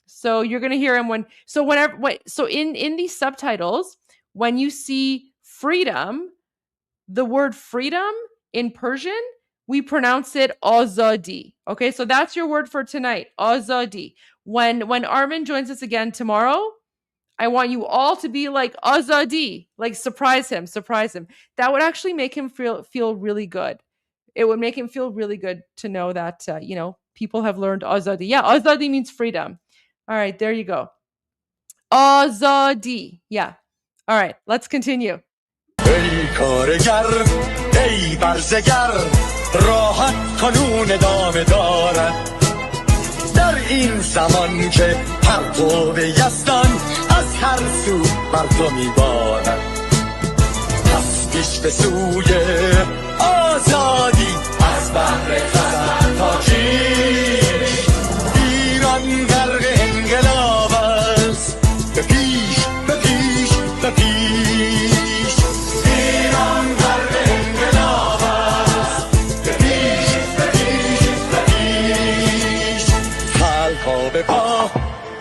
So you're going to hear him in these subtitles, when you see freedom, the word freedom in Persian, we pronounce it Azadi. Okay, so that's your word for tonight, Azadi. When Armin joins us again tomorrow, I want you all to be like Azadi, like surprise him. That would actually make him feel really good. It would make him feel really good to know that people have learned Azadi. Yeah, Azadi means freedom. All right, there you go. Azadi. Yeah. All right, let's continue. ای کارگر ای برزگر راحت کنون ادامه دارد در این زمان که پرتو یزدان از هر سو بر تو میبارد پس پیش به سوی آزادی از بحر خزر تا کیش ایران غرق انقلاب است به پیش به پیش به پیش ایران غرق انقلاب است به پیش به پیش به پیش خلقا به پا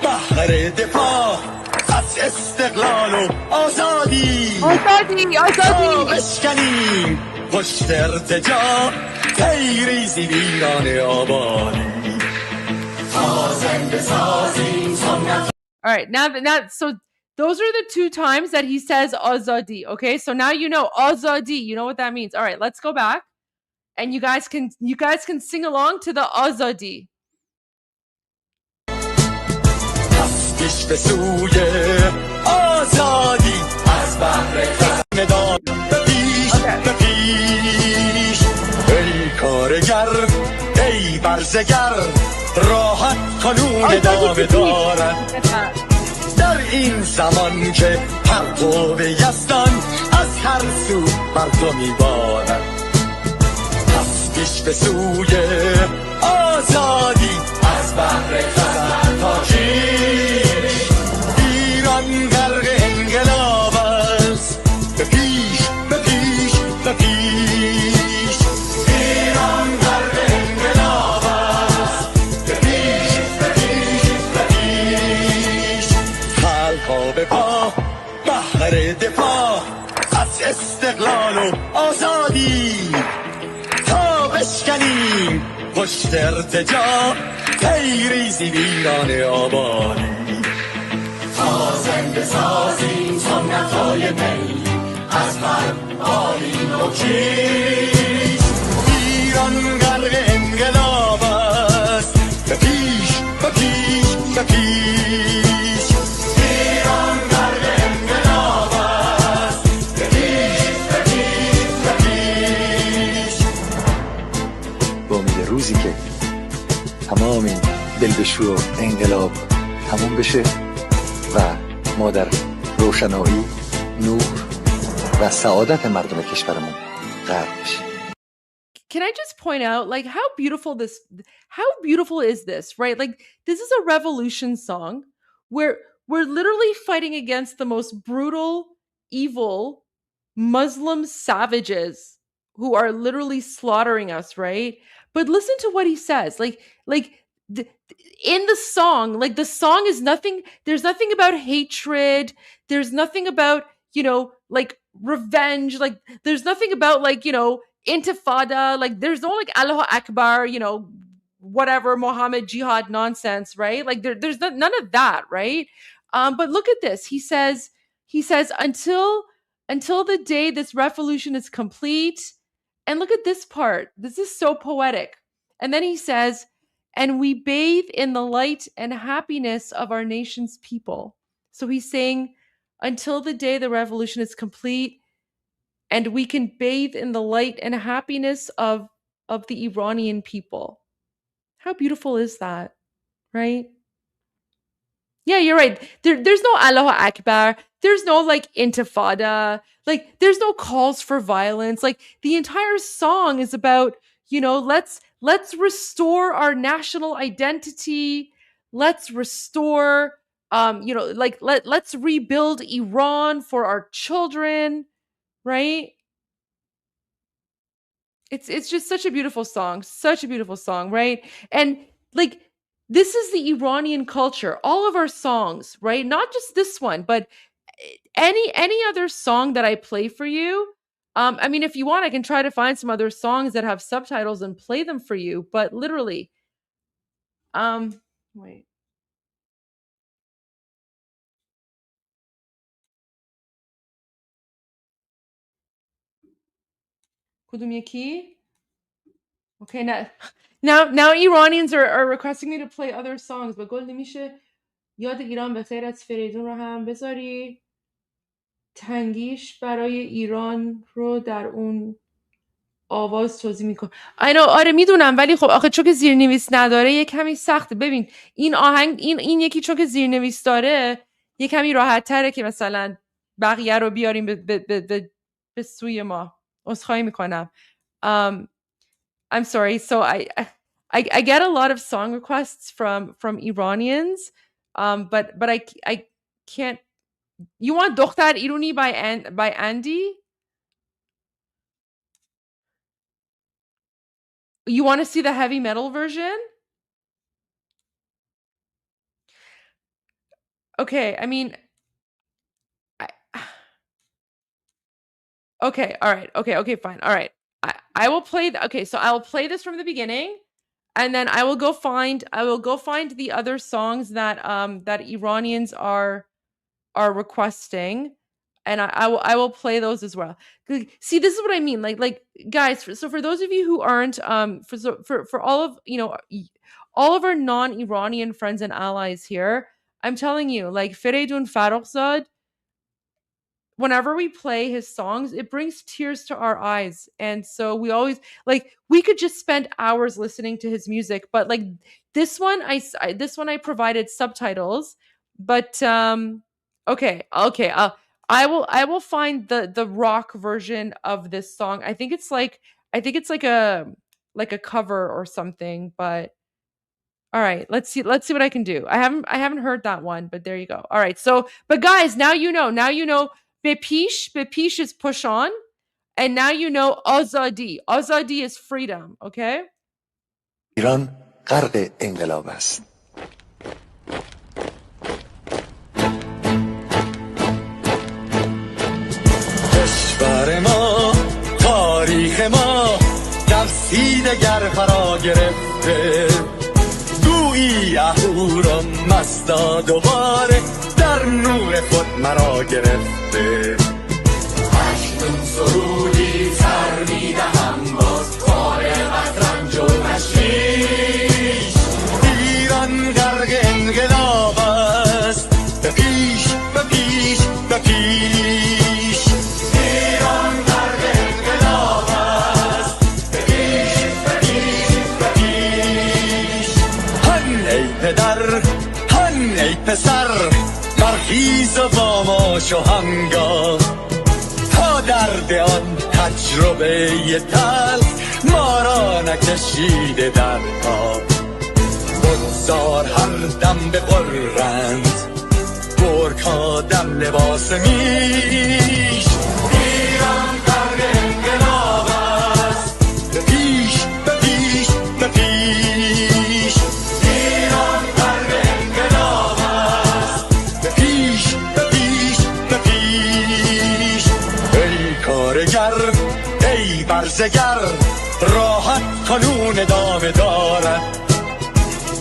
بحر دفاع از استقلال و آزادی تا بشکنیم پشت ارتجاع تیریزی ویران آبادی تا زنده سازیم سنت. All right, now, so those are the two times that he says Azadi. Okay, so now you know Azadi. You know what that means. All right, let's go back, and you guys can sing along to the Azadi. پیش به سوی آزادی از بحر خزر به پیش به پیش ای کارگر ای برزگر راحت کنون ادامه دارد در این زمان که پرتو یزدان از هر سو بر تو میبارد پس پیش به سوی آزادی از بحر خزر تا کیش ایران غرق انقلاب است به پیش به پیش به پیش ایران غرق انقلاب است به پیش به پیش به پیش خلقا به پا بحر دفاع از استقلال و آزادی تا بشکنیم پشت ارتجاع تیریزی ویران آبادی تا زنده سازیم سنت‌های می از من آیین و کیش ایران غرق انقلاب است به پیش به پیش به پیش ایران غرق انقلاب است به پیش به پیش به پیش با امید روزی که تمام این دلبشو انقلاب تموم بشه و ما در روشنایی، نور و سعادت مردم کشورمون غرق بشیم. Can I just point out, like, how beautiful is this, right? Like, this is a revolution song where we're literally fighting against the most brutal, evil Muslim savages who are literally slaughtering us, right? But listen to what he says. In the song, like, the song is nothing, there's nothing about hatred. There's nothing about, like, revenge. Like, there's nothing about, like, intifada. Like, there's no, like, Allahu Akbar, whatever, Muhammad jihad nonsense, right? Like, there's none of that, right? But look at this. He says, until the day this revolution is complete. And look at this part. This is so poetic. And then he says, and we bathe in the light and happiness of our nation's people. So he's saying, until the day the revolution is complete, and we can bathe in the light and happiness of the Iranian people. How beautiful is that, right? Yeah, you're right. There's no Allah Akbar. There's no like intifada. Like there's no calls for violence. Like the entire song is about, let's restore our national identity. Let's restore let's rebuild Iran for our children, right? It's just such a beautiful song. Such a beautiful song, right? And like this is the Iranian culture. All of our songs, right? Not just this one, but any other song that I play for you. I mean, if you want, I can try to find some other songs that have subtitles and play them for you. But literally, wait. کدوم یکی؟ Okay, now Iranians are requesting me to play other songs, but گل نمیشه یاد ایران به خیر از فریدون رو هم بذاری. تنگیش برای ایران رو در اون آواز توضیح میکن. آره میدونم، ولی خب آخه چون که زیرنویس نداره یه کمی سخته. ببین این آهنگ این یکی چون که زیرنویس داره یه کمی راحت تره که مثلا بقیه رو بیاریم به سوی ما. عذرخواهی میکنم. I'm sorry. So I get a lot of song requests from Iranians, but I can't. You want دختر ایرانی by Andy? You want to see the heavy metal version? Okay, I mean, okay, all right, okay, fine, all right. I will play. So I will play this from the beginning, and then I will go find the other songs that that Iranians are requesting, and I will play those as well. See, this is what I mean. Like guys. So for those of you who aren't for all of all of our non-Iranian friends and allies here, I'm telling you, like Feridun Farrokhzad, whenever we play his songs, it brings tears to our eyes. And so we always we could just spend hours listening to his music, but like this one I provided subtitles, but okay. I will find the rock version of this song. I think it's like a cover or something, but all right, let's see what I can do. I haven't heard that one, but there you go. All right. So, but guys, now you know Bepish is push on, and now you know Azadi. Azadi is freedom, okay? ایران غرق انقلاب است. کشور ما، تاریخ ما در سینه گر فرا گرفته، گویی اهورا مستا دوباره در نور خود مرا گرفته. هشتم سرودی سر میدهم باز فارغ از رنج و تشویش. ایران غرق انقلاب است، به پیش به پیش به پیش. ایران غرق انقلاب است، به پیش به پیش به پیش. هن ای پدر هن ای پسر، برخیز و با ما شهنگاه، تا درد آن تجربه تلخ ما را نکشیده در پا. بگذار هر دم ببرند گرگ‌ها در لباس میش. ایران غرق انقلاب است، به پیش به پیش به پیش. ایران غرق انقلاب است، به پیش به پیش به پیش. ای کارگر ای برزگر، راحت کنون ادامه دارد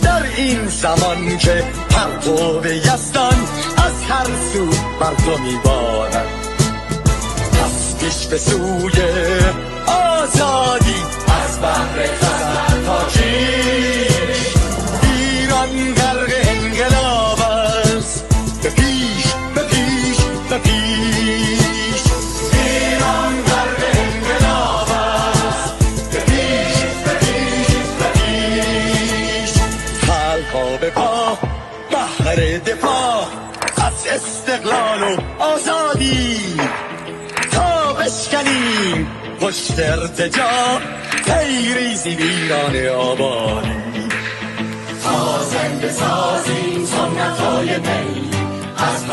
در این زمان که پرتو یزدان از هر سو بر تو میبارد. پس پیش به سوی آزادی از بحر خزر تا کیش. ایران غرق انقلاب است، به پیش به پیش به پیش. ایران غرق پا به پا بهر دفاع از استقلال و آزادی تا بشکنیم پشت ارتجاع تیریزی ویران آبادی تا زنده سازیم سنت‌های می از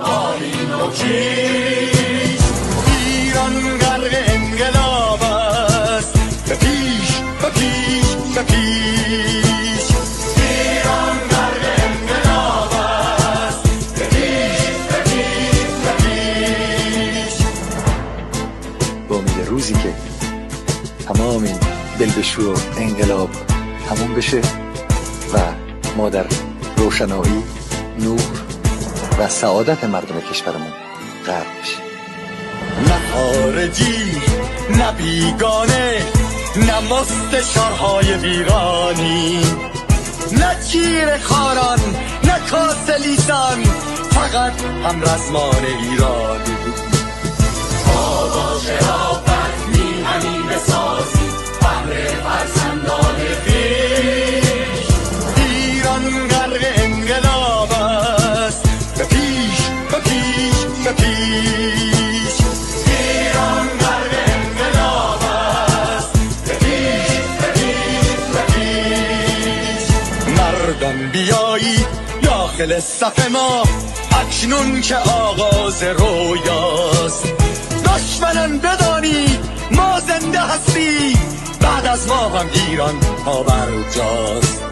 آلین و کیش ایران غرق انقلاب است به پیش به پیش به پیش ایران غرق انقلاب است به پیش به پیش به پیش با امید روزی که تمام این دلبشو انقلاب تموم بشه و ما در روشنایی، نور و سعادت مردم کشورمون غرق بشیم. نه خارجی نه بیگانه نه مستشارهای ویرانی نه چیر خاران نه کاسلیسان فقط هم رزمان ایرانی تا با شرافت میهنی بسازی بهر فرزندان خویش ایران غرق انقلاب است به پیش به پیش به پیش ایران غرق انقلاب است به پیش به پیش به پیش مردم بیایی داخل صف ما اکنون که آغاز رویاست دشمنان بدانید ما زنده هستیم بعد از ما هم ایران پابرجاست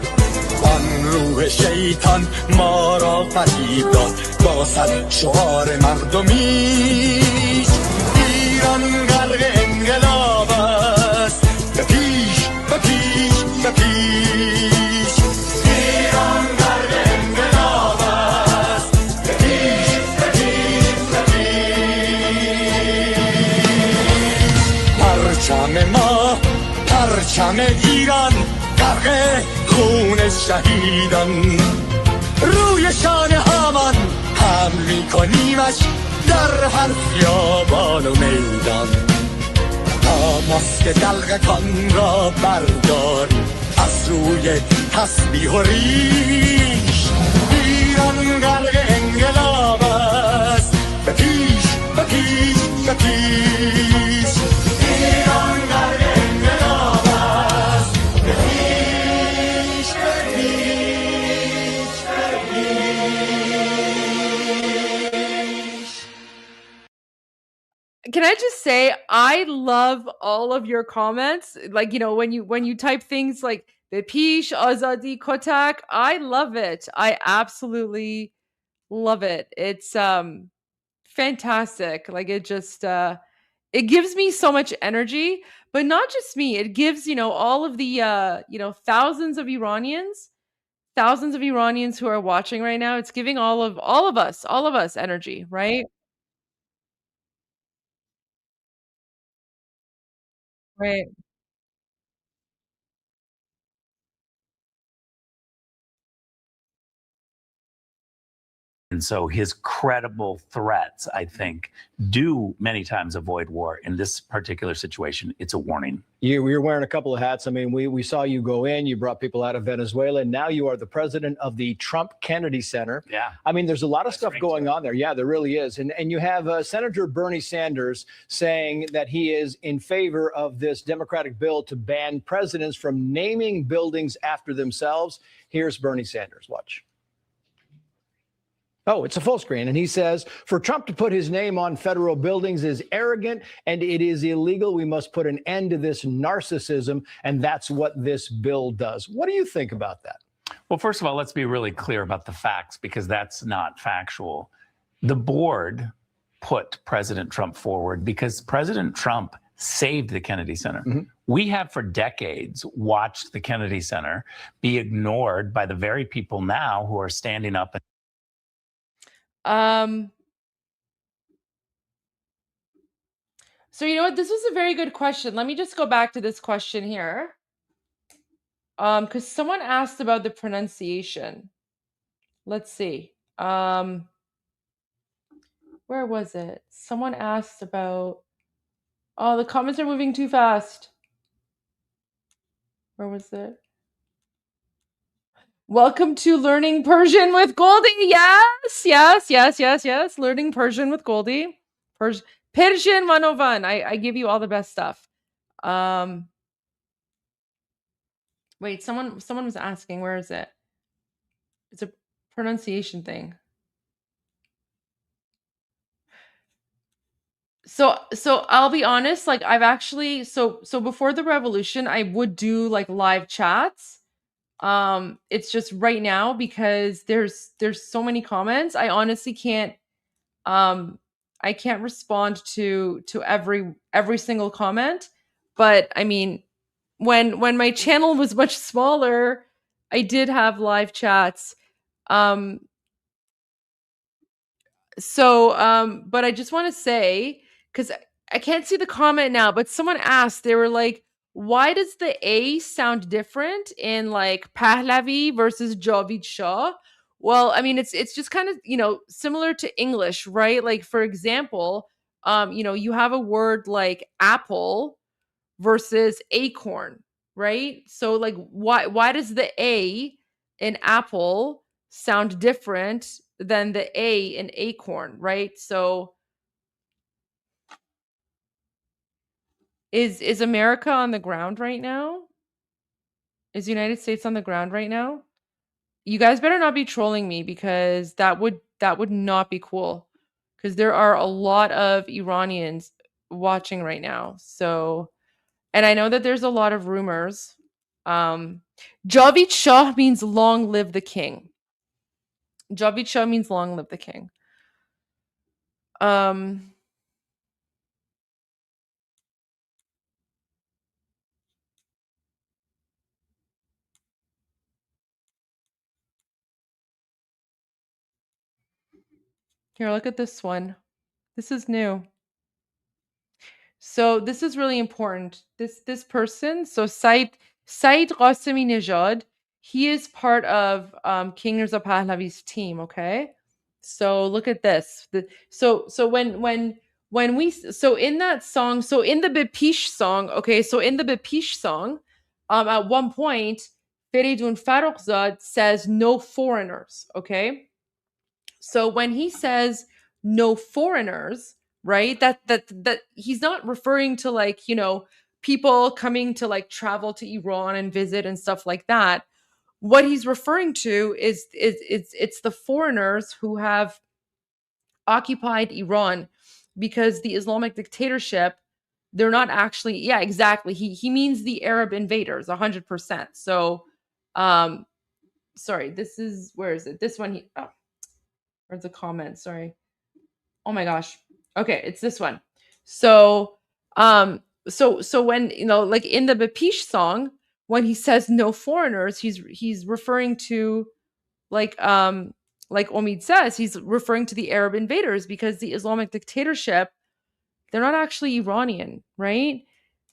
آن روح شیطان ما را فریب داد با صد شعار مردمیش ایران غرق انقلاب است به پیش به پیش به پیش ایران غرق انقلاب است به پیش به پیش به پیش پرچم ما پرچم ایران غرق خون شهیدان روی شانه هامان حمل میکنیمش در هر خیابان و میدان تا ماسک دلقکان را برداریم از روی تسبیح و ریش ایران غرق انقلاب است به پیش به پیش به پیش ایران غرق انقلاب است به پیش به پیش به پیش. Can I just say I love all of your comments? Like, you know, when you type things like Bepish, Azadi, Kotak, I love it. I absolutely love it. It's fantastic. Like it just it gives me so much energy, but not just me. It gives, you know, all of the thousands of Iranians who are watching right now. It's giving all of us energy, right? Right. And so his credible threats, I think, do many times avoid war. In this particular situation, it's a warning. You're wearing a couple of hats. I mean, we saw you go in, you brought people out of Venezuela, and now you are the president of the Trump Kennedy Center. Yeah. I mean, there's a lot of stuff going on there. Yeah, there really is. And you have Senator Bernie Sanders saying that he is in favor of this Democratic bill to ban presidents from naming buildings after themselves. Here's Bernie Sanders. Watch. Oh, it's a full screen. And he says, for Trump to put his name on federal buildings is arrogant and it is illegal. We must put an end to this narcissism. And that's what this bill does. What do you think about that? Well, first of all, let's be really clear about the facts, because that's not factual. The board put President Trump forward because President Trump saved the Kennedy Center. Mm-hmm. We have for decades watched the Kennedy Center be ignored by the very people now who are standing up and so you know what? This was a very good question. Let me just go back to this question here. Because someone asked about the pronunciation. Let's see. Where was it? Someone asked about, oh, the comments are moving too fast. Where was it? Welcome to Learning Persian with Goldie. Yes. Learning Persian with Goldie. Persian 101. I give you all the best stuff. Wait, someone was asking, where is it? It's a pronunciation thing. So I'll be honest, like I've actually so before the revolution, I would do like live chats. It's just right now because there's so many comments. I honestly can't I can't respond to every single comment. But I mean, when my channel was much smaller, I did have live chats. But I just want to say, because I can't see the comment now, but someone asked, they were like, why does the A sound different in like Pahlavi versus Javid Shah? Well, I mean, it's just kind of, similar to English, right? Like, for example, you have a word like apple versus acorn, right? So like why does the A in apple sound different than the A in acorn, right? So is America on the ground right now? Is the United States on the ground right now? You guys better not be trolling me, because that would not be cool, because there are a lot of Iranians watching right now. So, and I know that there's a lot of rumors. Javid Shah means long live the king. Javid Shah means long live the king. Here, look at this one. This is new. So this is really important. This person, so Said Qasemi Nejad, he is part of King Reza Pahlavi's team. Okay, so look at this. So in that song, so in the Bepish song, okay, so in the Bepish song, at one point, Feridun Farrokhzad says no foreigners. Okay, so when he says no foreigners, right, that he's not referring to like, people coming to like travel to Iran and visit and stuff like that. What he's referring to is it's the foreigners who have occupied Iran, because the Islamic dictatorship, they're not actually, yeah, exactly. He means the Arab invaders 100%. So sorry, this is, where is it? This one, where's the comment? Sorry. Oh my gosh. Okay, it's this one. So so when, like in the Bepish song, when he says no foreigners, he's referring to like Omid says, he's referring to the Arab invaders, because the Islamic dictatorship, they're not actually Iranian, right?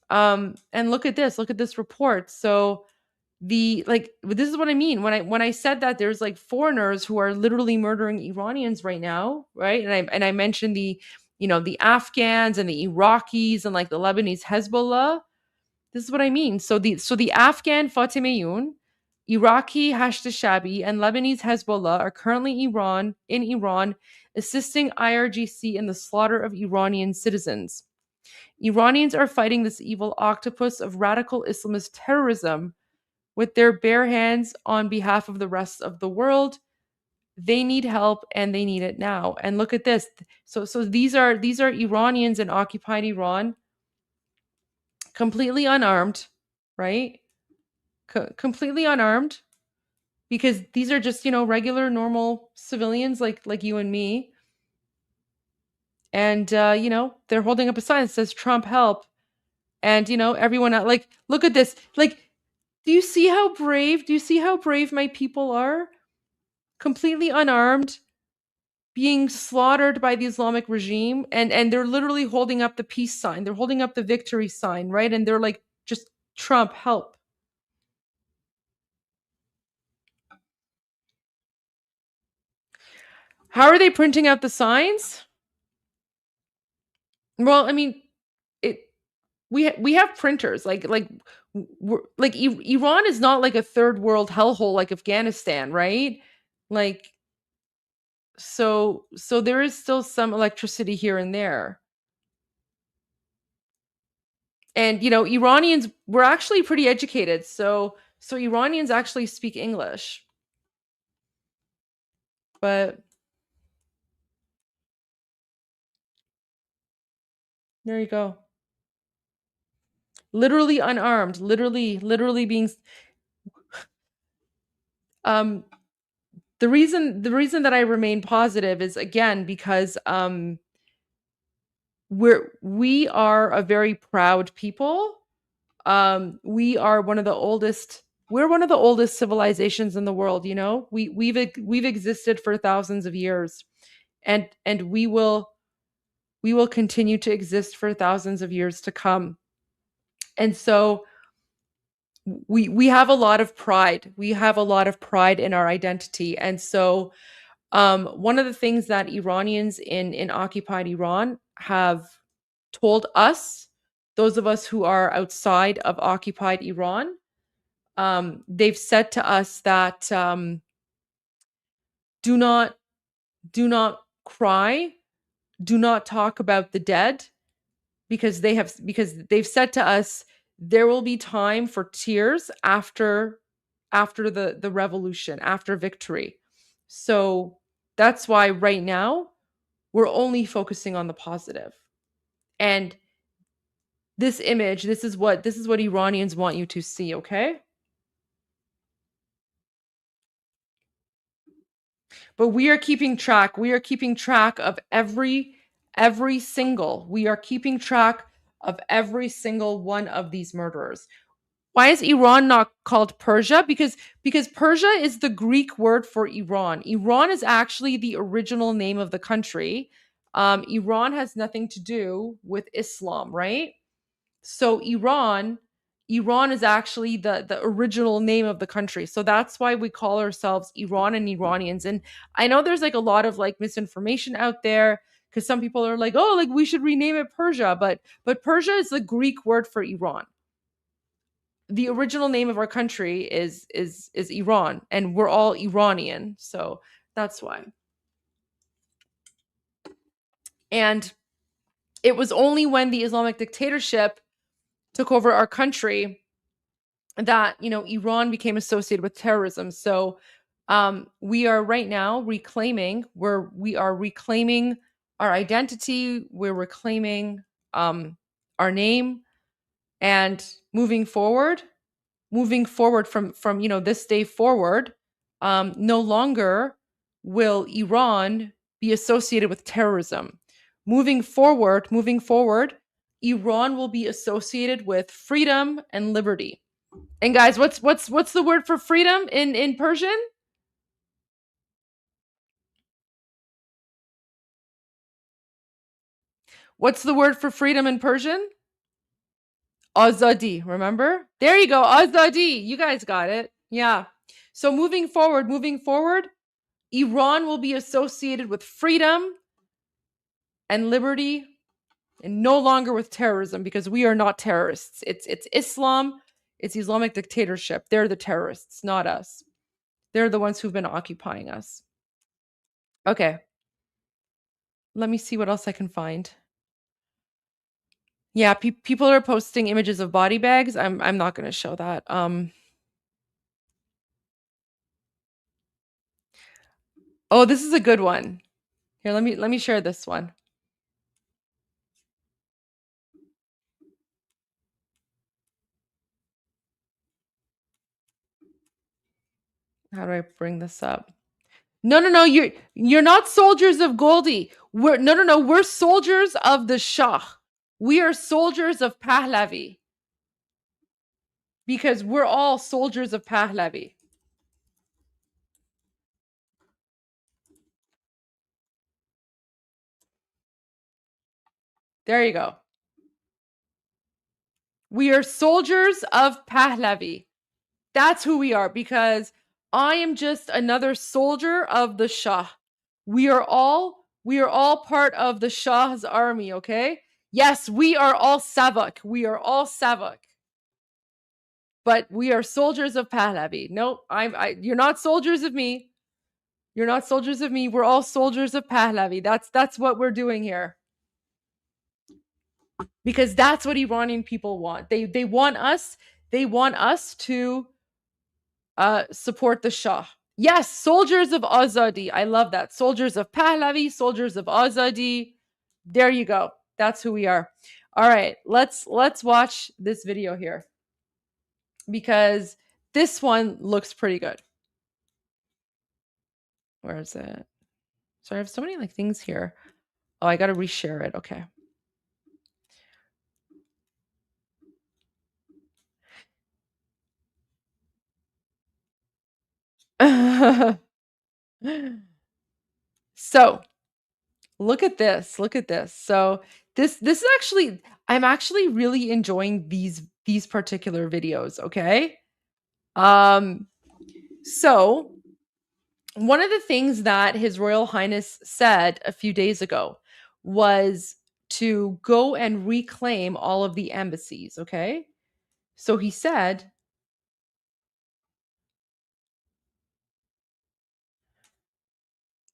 And look at this report. So this is what I mean when I said that there's like foreigners who are literally murdering Iranians right now, right? And I mentioned the Afghans and the Iraqis and like the Lebanese Hezbollah. This is what I mean. So the Afghan Fatemiyun, Iraqi Hashd Shabi, and Lebanese Hezbollah are currently in Iran, assisting IRGC in the slaughter of Iranian citizens. Iranians are fighting this evil octopus of radical Islamist terrorism with their bare hands on behalf of the rest of the world. They need help, and they need it now. And look at this. So these are Iranians in occupied Iran, completely unarmed, right? Completely unarmed, because these are just, regular, normal civilians like you and me. And they're holding up a sign that says Trump help. And everyone, like, look at this. Like, do you see how brave my people are? Completely unarmed, being slaughtered by the Islamic regime, and they're literally holding up the peace sign. They're holding up the victory sign, right? And they're like, just Trump, help. How are they printing out the signs? Well, I mean, we have printers. Like Iran is not like a third world hellhole like Afghanistan, right? Like, so there is still some electricity here and there. And Iranians, we're actually pretty educated, so Iranians actually speak English. But there you go. Literally unarmed, literally being the reason that I remain positive is, again, because we are a very proud people. We are one of the oldest. We're one of the oldest civilizations in the world. We've existed for thousands of years, and we will continue to exist for thousands of years to come. And so we have a lot of pride. We have a lot of pride in our identity. And so one of the things that Iranians in occupied Iran have told us, those of us who are outside of occupied Iran, they've said to us that do not cry, do not talk about the dead, because they've said to us there will be time for tears after the revolution, after victory. So that's why right now we're only focusing on the positive. And this image, this is what Iranians want you to see, okay? But we are keeping track. We are keeping track of every single one of these murderers. Why is Iran not called Persia? Because Persia is the Greek word for Iran. Iran is actually the original name of the country. Iran has nothing to do with Islam, right? So Iran is actually the original name of the country. So that's why we call ourselves Iran and Iranians. And I know there's like a lot of like misinformation out there, because some people are like, oh, like we should rename it Persia. But Persia is the Greek word for Iran. The original name of our country is Iran, and we're all Iranian. So that's why. And it was only when the Islamic dictatorship took over our country that, Iran became associated with terrorism. So we are right now reclaiming our identity. We're reclaiming our name, and moving forward from this day forward, no longer will Iran be associated with terrorism. Moving forward, Iran will be associated with freedom and liberty. And guys, what's the word for freedom in Persian? What's the word for freedom in Persian? Azadi, remember? There you go, Azadi. You guys got it. Yeah. So moving forward, Iran will be associated with freedom and liberty, and no longer with terrorism, because we are not terrorists. It's Islam, it's Islamic dictatorship. They're the terrorists, not us. They're the ones who've been occupying us. Okay. Let me see what else I can find. Yeah, people are posting images of body bags. I'm not going to show that. Oh, this is a good one. Here, let me share this one. How do I bring this up? No, you're not soldiers of Goldie. We're soldiers of the Shah. We are soldiers of Pahlavi. Because we're all soldiers of Pahlavi. There you go. We are soldiers of Pahlavi. That's who we are, because I am just another soldier of the Shah. We are all part of the Shah's army, okay? Yes, we are all Savak. We are all Savak. But we are soldiers of Pahlavi. No, you're not soldiers of me. You're not soldiers of me. We're all soldiers of Pahlavi. That's what we're doing here. Because that's what Iranian people want. They want us to support the Shah. Yes, soldiers of Azadi. I love that. Soldiers of Pahlavi, soldiers of Azadi. There you go. That's who we are. All right, let's watch this video here, because this one looks pretty good. Where is it? So I have so many like things here. Oh, I got to reshare it. Okay. So look at this. Look at this. So this is actually, I'm actually really enjoying these particular videos. Okay. So one of the things that His Royal Highness said a few days ago was to go and reclaim all of the embassies. Okay. So he said,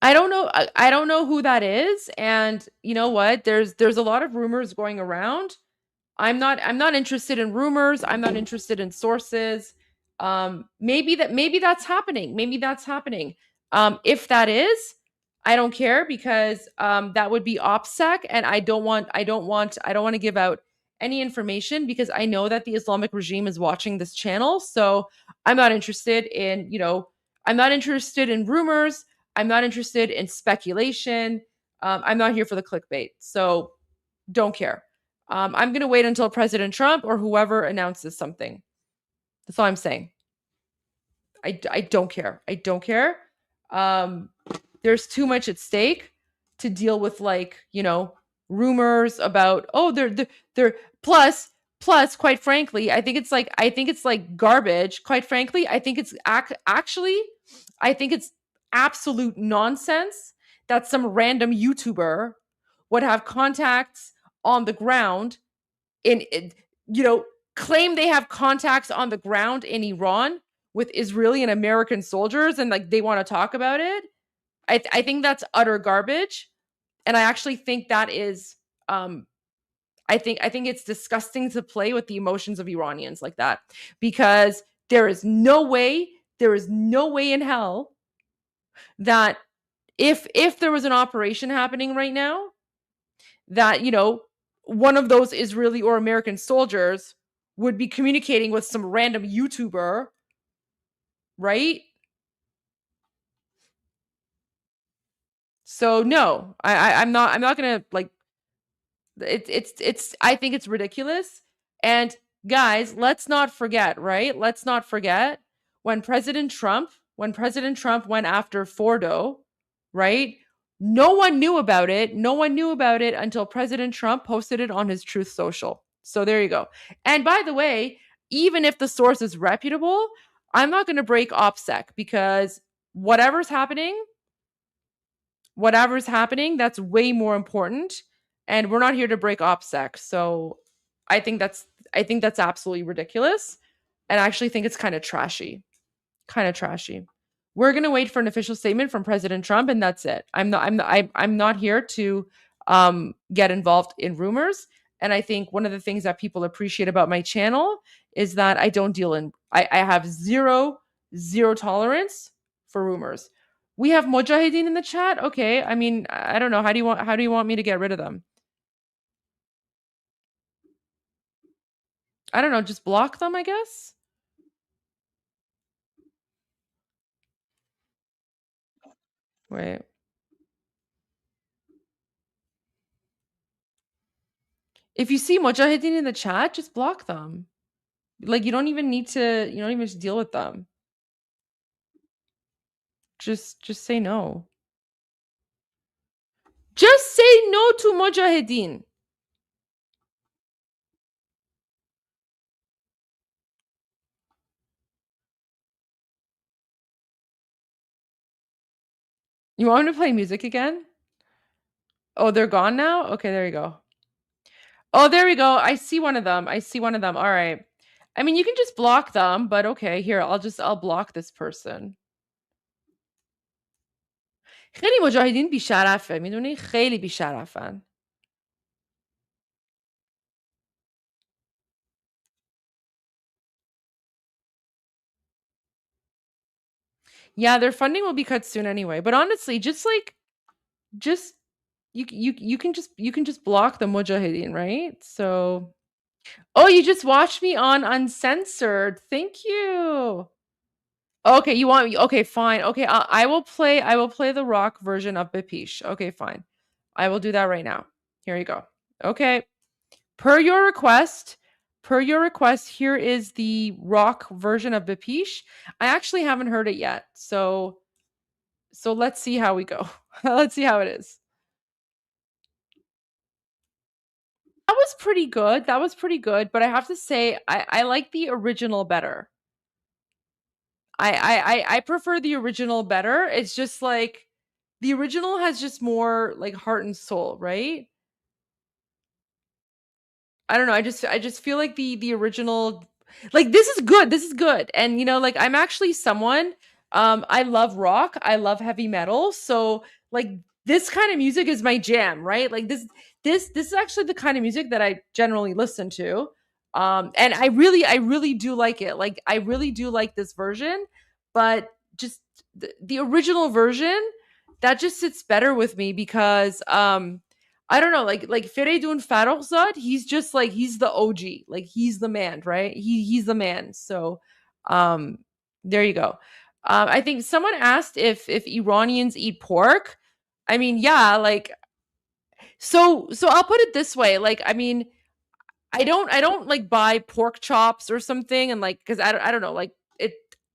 I don't know. I don't know who that is. And you know what? There's a lot of rumors going around. I'm not interested in rumors. I'm not interested in sources. Maybe that's happening. Maybe that's happening. If that is, I don't care, because that would be OPSEC, and I don't want to give out any information, because I know that the Islamic regime is watching this channel. So I'm not interested in, I'm not interested in rumors. I'm not interested in speculation. I'm not here for the clickbait. So don't care. I'm going to wait until President Trump or whoever announces something. That's all I'm saying. I don't care. I don't care. There's too much at stake to deal with, rumors about, they're plus, quite frankly, I think it's like garbage. Quite frankly, I think it's I think it's absolute nonsense that some random YouTuber would have contacts on the ground claim they have contacts on the ground in Iran with Israeli and American soldiers, and they want to talk about it. I think that's utter garbage. And I actually think that is, I think it's disgusting to play with the emotions of Iranians like that, because there is no way in hell that if there was an operation happening right now, that, one of those Israeli or American soldiers would be communicating with some random YouTuber, right? So no, I'm not gonna it's I think it's ridiculous. And guys, let's not forget, right? Let's not forget when President Trump went after Fordo, right? No one knew about it. No one knew about it until President Trump posted it on his Truth Social. So there you go. And by the way, even if the source is reputable, I'm not going to break OPSEC, because whatever's happening, that's way more important. And we're not here to break OPSEC. So I think that's absolutely ridiculous. And I actually think it's kind of trashy. We're going to wait for an official statement from President Trump, and that's it. I'm not here to get involved in rumors. And I think one of the things that people appreciate about my channel is that I don't deal in, I have zero tolerance for rumors. We have Mujahideen in the chat. Okay. I mean, I don't know. How do you want me to get rid of them? I don't know. Just block them, I guess. Wait. If you see Mujahideen in the chat, just block them. You don't even need to deal with them. Just say no. Just say no to Mujahideen. You want me to play music again? Oh, they're gone now? Okay, there you go. Oh, there we go. I see one of them. I see one of them. All right. I mean, you can just block them, but okay, here, I'll block this person. خیلی مجاهدین بیشرفه، میدونی؟ خیلی بیشرفن. Yeah, their funding will be cut soon anyway. But honestly, just you can just block the mujahideen, right? So, oh, you just watched me on Uncensored. Thank you. Okay, you want me? Okay, fine. Okay, I will play the rock version of Bipish. Okay, fine. I will do that right now. Here you go. Okay. Per your request, here is the rock version of Bipish. I actually haven't heard it yet. So let's see how we go. Let's see how it is. That was pretty good. But I have to say, I like the original better. I prefer the original better. It's just like the original has just more like heart and soul, right? I don't know. I just feel like the original, like, this is good. And you know, like, I'm actually someone, I love rock, I love heavy metal. So like, this kind of music is my jam, right? Like, this is actually the kind of music that I generally listen to. And I really do like it. Like, I really do like this version, but just the original version, that just sits better with me because I don't know, like Feridun Farrokhzad, he's just like, he's the OG, like, he's the man, right? He's the man. So there you go. I think someone asked if Iranians eat pork. I mean, yeah, like, so I'll put it this way, like, I mean, I don't like buy pork chops or something, and like, because I don't know, like,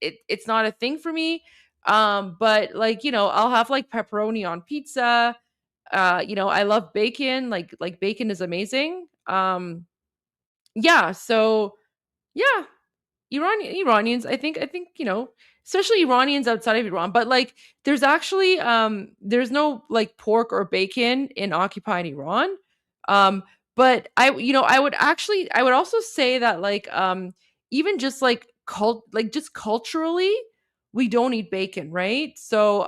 it's not a thing for me. But like, you know, I'll have like pepperoni on pizza. You know, I love bacon. Like bacon is amazing. Yeah. So yeah, Iranians. I think you know, especially Iranians outside of Iran. But like, there's actually there's no like pork or bacon in occupied Iran. But I would also say that like even just like just culturally, we don't eat bacon, right? So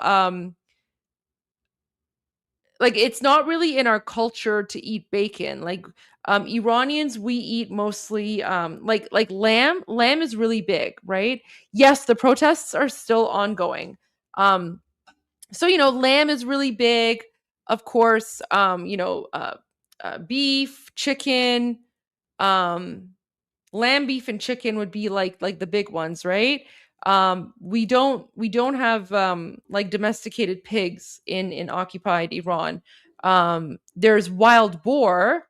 like, it's not really in our culture to eat bacon. Like Iranians, we eat mostly like lamb. Lamb is really big, right? Yes, the protests are still ongoing. So you know, lamb is really big. Of course, you know, beef, chicken, lamb, beef, and chicken would be like the big ones, right? We don't have like domesticated pigs in occupied Iran. There's wild boar,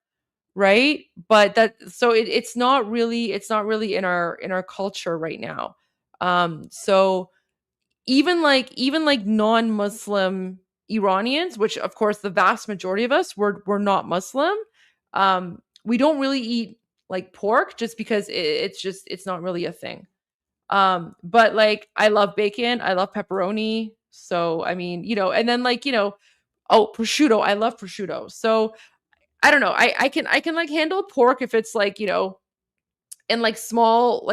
right? But it's not really in our culture right now. So even like non-Muslim Iranians, which of course the vast majority of us we're not Muslim, we don't really eat like pork just because it's not really a thing. But like, I love bacon, I love pepperoni. So I mean, you know, and then like, you know, oh, prosciutto, I love prosciutto. So I don't know, I can like handle pork if it's like, you know, in like small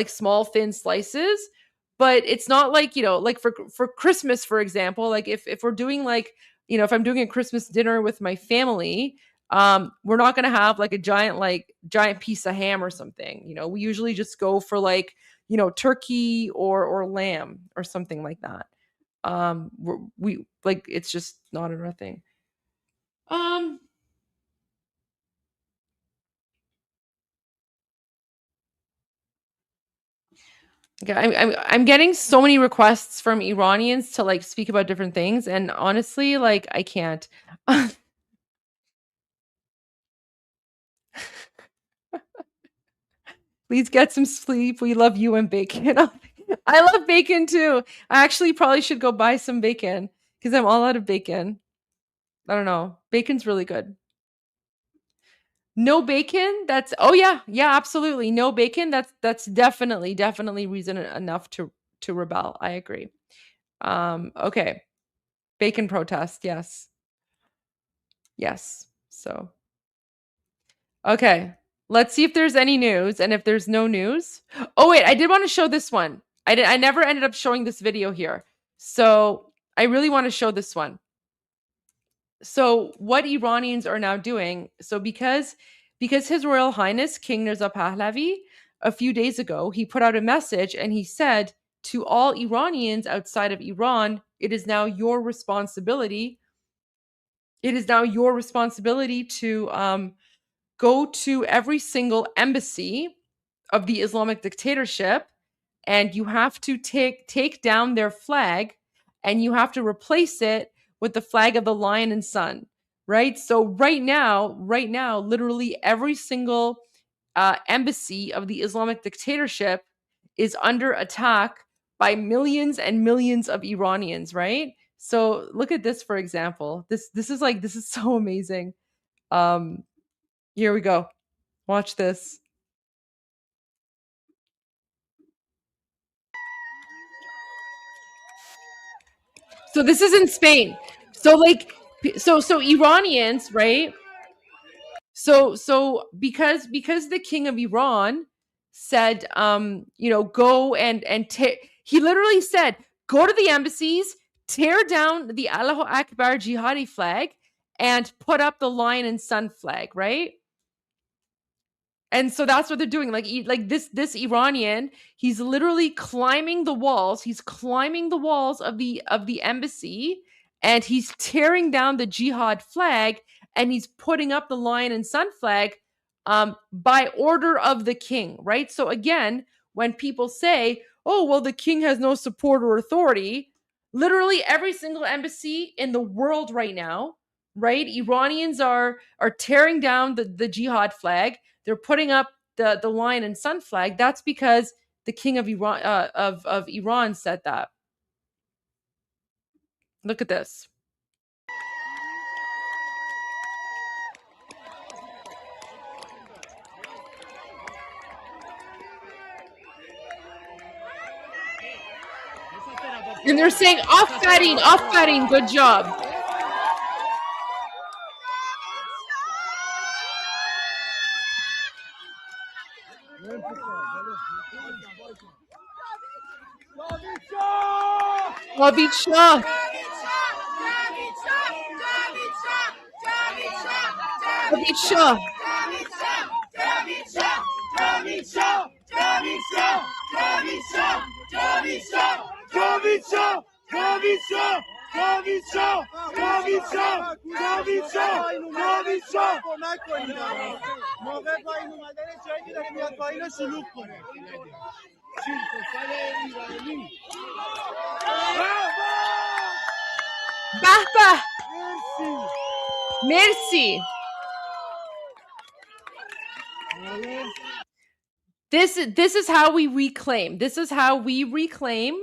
thin slices. But it's not like, you know, like for Christmas, for example, like if we're doing like, you know, if I'm doing a Christmas dinner with my family, we're not gonna have like a giant piece of ham or something. You know, we usually just go for like, you know, turkey or lamb or something like that. We like, it's just not a thing. Okay, I'm getting so many requests from Iranians to like speak about different things, and honestly, like, I can't. Please get some sleep. We love you and bacon. I love bacon too. I actually probably should go buy some bacon because I'm all out of bacon. I don't know. Bacon's really good. No bacon? That's oh yeah, absolutely. No bacon. That's definitely reason enough to rebel. I agree. Okay. Bacon protest, yes. Yes. So Okay. Let's see if there's any news. And if there's no news. Oh, wait. I did want to show this one. I never ended up showing this video here. So I really want to show this one. So what Iranians are now doing. So because His Royal Highness King Reza Pahlavi, a few days ago, he put out a message and he said to all Iranians outside of Iran, it is now your responsibility. It is now your responsibility to go to every single embassy of the Islamic dictatorship, and you have to take down their flag, and you have to replace it with the flag of the lion and sun, right? So right now, literally every single embassy of the Islamic dictatorship is under attack by millions and millions of Iranians, right? So look at this, for example. This is so amazing. Here we go. Watch this. So this is in Spain. So so Iranians, right? So because the king of Iran said, go and he literally said, go to the embassies, tear down the Allahu Akbar jihadi flag, and put up the lion and sun flag, right? And so that's what they're doing. Like this Iranian, he's literally climbing the walls. He's climbing the walls of the embassy, and he's tearing down the jihad flag, and he's putting up the lion and sun flag by order of the king, right? So again, when people say, oh, well, the king has no support or authority, literally every single embassy in the world right now, right? Iranians are tearing down the jihad flag. They're putting up the lion and sun flag. That's because the king of Iran of Iran said that. Look at this. And they're saying, off-batting, good job. Javid Shah. Javid Shah. Merci. This is how we reclaim. This is how we reclaim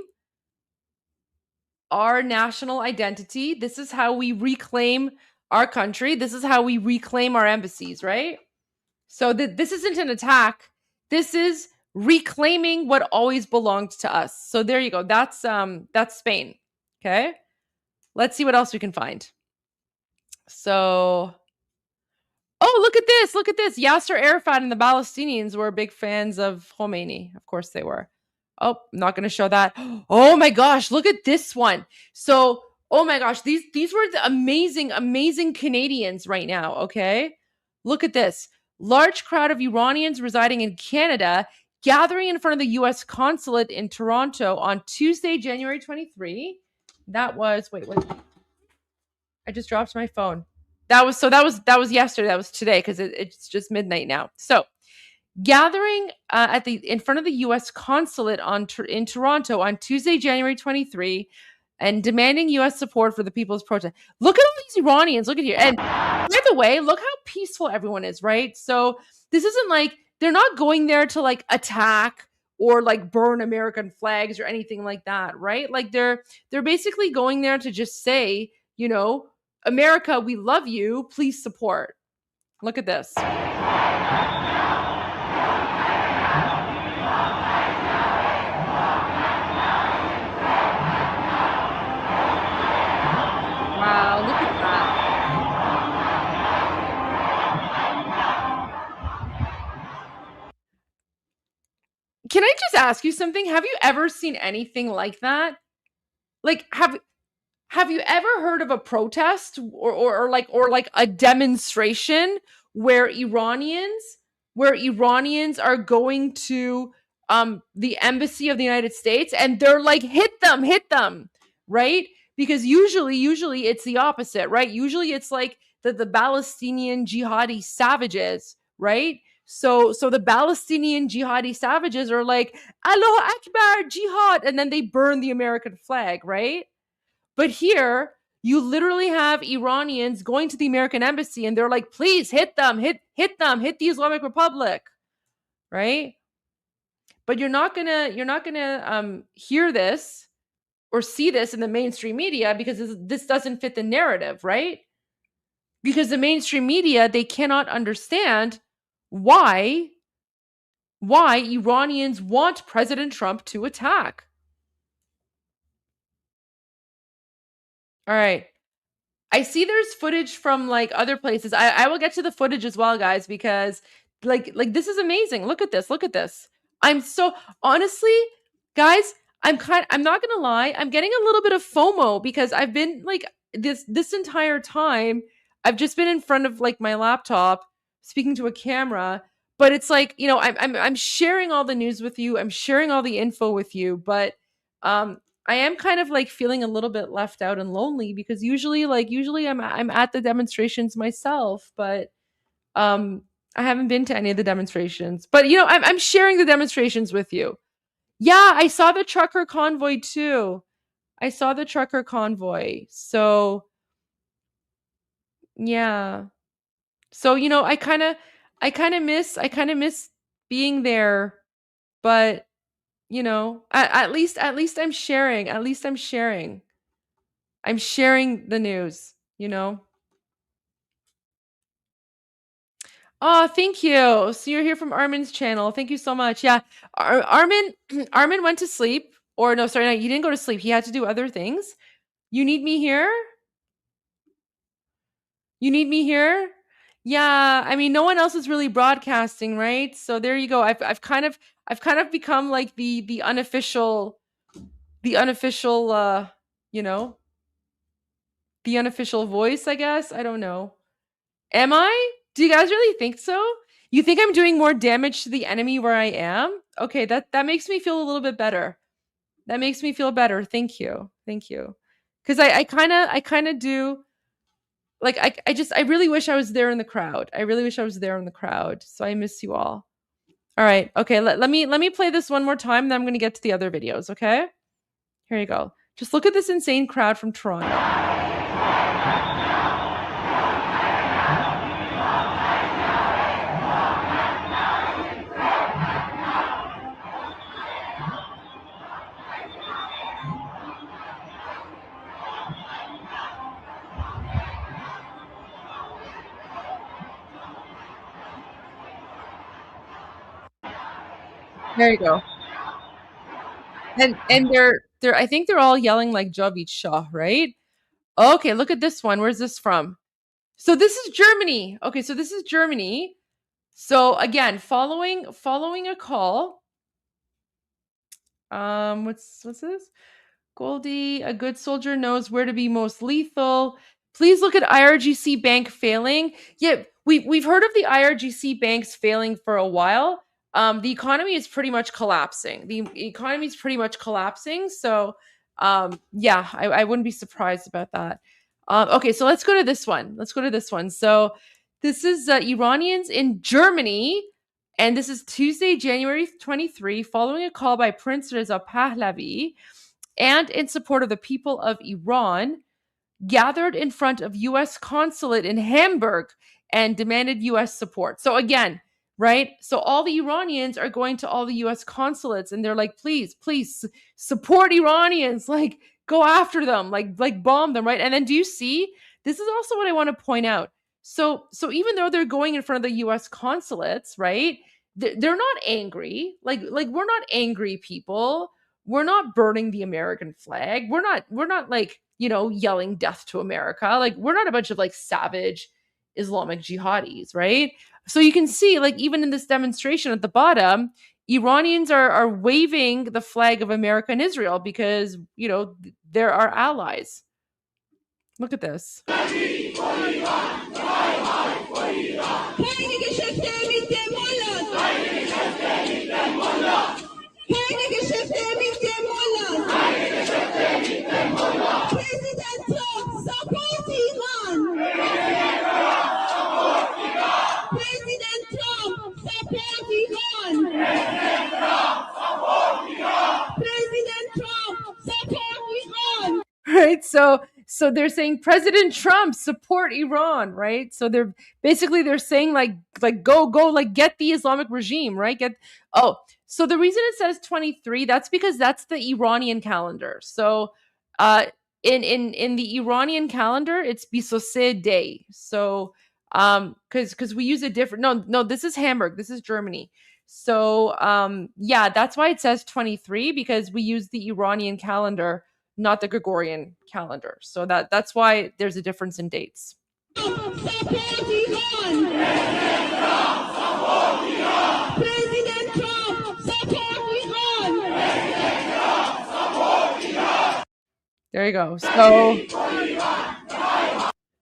our national identity. This is how we reclaim our country. This is how we reclaim our embassies, right? So this isn't an attack. This is reclaiming what always belonged to us. So there you go. That's Spain. Okay. Let's see what else we can find. So, oh, look at this. Look at this. Yasser Arafat and the Palestinians were big fans of Khomeini. Of course they were. Oh, I'm not going to show that. Oh my gosh, look at this one. So, oh my gosh, these were the amazing Canadians right now, okay? Look at this. Large crowd of Iranians residing in Canada gathering in front of the US consulate in Toronto on Tuesday, January 23. That was wait. I just dropped my phone. That was yesterday. That was today because it's just midnight now. So, gathering in front of the U.S. consulate in Toronto on Tuesday, January 23, and demanding U.S. support for the people's protest. Look at all these Iranians. Look at here. And by the way, look how peaceful everyone is, right? So this isn't like they're not going there to like attack or like burn American flags or anything like that, right? Like they're basically going there to just say, you know, America, we love you. Please support. Look at this. Wow, look at that. Can I just ask you something? Have you ever seen anything like that? Like, have you ever heard of a protest or like a demonstration where Iranians are going to the embassy of the United States and they're like, hit them, right? Because usually it's the opposite, right? Usually it's like the Palestinian jihadi savages, right? So the Palestinian jihadi savages are like, Allahu Akbar, jihad, and then they burn the American flag, right? But here, you literally have Iranians going to the American embassy and they're like, please hit them, hit the Islamic Republic, right? But you're not gonna hear this or see this in the mainstream media because this doesn't fit the narrative, right? Because the mainstream media, they cannot understand why Iranians want President Trump to attack. All right. I see there's footage from like other places. I will get to the footage as well, guys, because like this is amazing. Look at this. I'm so honestly, guys, I'm not gonna lie, I'm getting a little bit of FOMO because I've been like this entire time, I've just been in front of like my laptop speaking to a camera, but it's like, you know, I'm sharing all the news with you, I'm sharing all the info with you, but I am kind of like feeling a little bit left out and lonely because usually I'm at the demonstrations myself, but I haven't been to any of the demonstrations. But you know, I'm sharing the demonstrations with you. Yeah, I saw the trucker convoy too. So yeah. So you know, I kind of miss being there, but you know, at least I'm sharing. I'm sharing the news, you know. Oh, thank you. So you're here from Armin's channel. Thank you so much. Yeah, Armin went to sleep, or no, sorry, no, he didn't go to sleep. He had to do other things. You need me here? Yeah, I mean, no one else is really broadcasting, right? So there you go. I've kind of become like the unofficial you know, the unofficial voice, I guess. I don't know. Am I? Do you guys really think so? You think I'm doing more damage to the enemy where I am? Okay, that makes me feel a little bit better. That makes me feel better. Thank you. Because I kind of do. Like I really wish I was there in the crowd. So I miss you all. All right. Okay. Let me play this one more time. Then I'm going to get to the other videos. Okay. Here you go. Just look at this insane crowd from Toronto. There you go. And they're I think they're all yelling like Javid Shah, right? Okay, look at this one. Where's this from? So this is Germany. Okay, so this is Germany. So again, following a call. What's this? Goldie, a good soldier knows where to be most lethal. Please look at IRGC Bank failing. Yeah, we've heard of the IRGC banks failing for a while. The economy is pretty much collapsing. So, yeah, I wouldn't be surprised about that. Okay, so let's go to this one. So this is Iranians in Germany, and this is Tuesday, January 23, following a call by Prince Reza Pahlavi, and in support of the people of Iran, gathered in front of U.S. consulate in Hamburg and demanded U.S. support. So again, right? So all the Iranians are going to all the U.S. consulates and they're like, please support Iranians, like go after them, like bomb them, right? And then do you see, this is also what I want to point out. So even though they're going in front of the U.S. consulates, right? They're not angry. Like we're not angry people. We're not burning the American flag. We're not like, you know, yelling death to America. Like we're not a bunch of like savage Islamic jihadis, right? So you can see, like, even in this demonstration at the bottom, Iranians are waving the flag of America and Israel because, you know, they're our allies. Look at this. Right? So they're saying President Trump support Iran, right? So they're saying like go like get the Islamic regime, right? So the reason it says 23, that's because that's the Iranian calendar. So in the Iranian calendar, it's Bisose Day. So because we use a different no, this is Hamburg, this is Germany. So yeah, that's why it says 23, because we use the Iranian calendar, not the Gregorian calendar. So that's why there's a difference in dates. There you go. So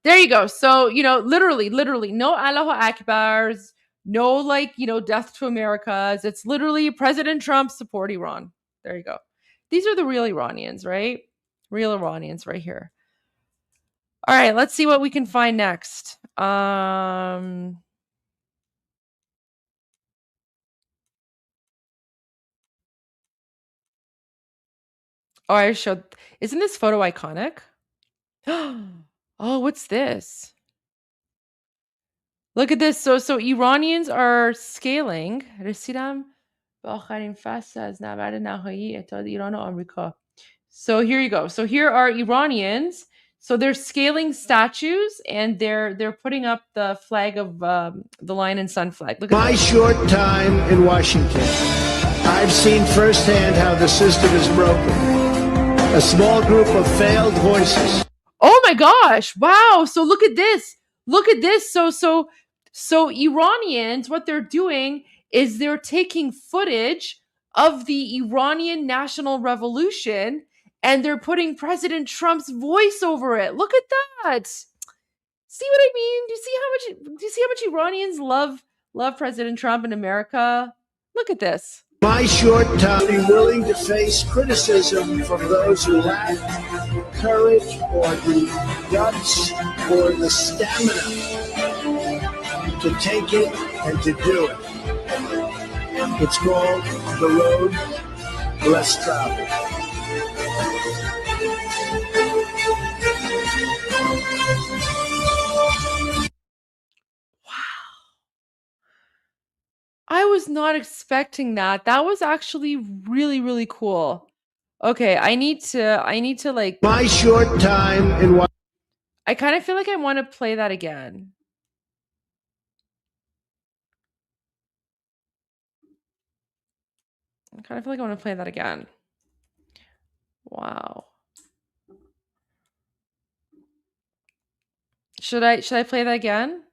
there you go. So, you know, literally, no Allahu Akbars, no like, you know, death to Americas. It's literally President Trump support Iran. There you go. These are the real Iranians, right? Real Iranians right here. All right, let's see what we can find next. Oh, I showed. Isn't this photo iconic? Oh, what's this? Look at this. So Iranians are scaling. رسیدم به آخرین فصل از نبرد نهایی اتحاد ایران و آمریکا. So here you go. So here are Iranians. So they're scaling statues and they're putting up the flag of the Lion and Sun flag. Look at my short time in Washington, I've seen firsthand how the system is broken. A small group of failed voices. Oh my gosh. Wow. So look at this. Look at this. So Iranians, what they're doing is they're taking footage of the Iranian national revolution and they're putting President Trump's voice over it. Look at that. See what I mean? Do you see how much Iranians love President Trump in America? Look at this. My short time, be willing to face criticism from those who lack courage or the guts or the stamina to take it and to do it. It's called the road less traveled. I was not expecting that. That was actually really, really cool. Okay, I need to like my short time in what I kind of feel like I want to play that again. I kind of feel like I want to play that again. Wow. Should I play that again?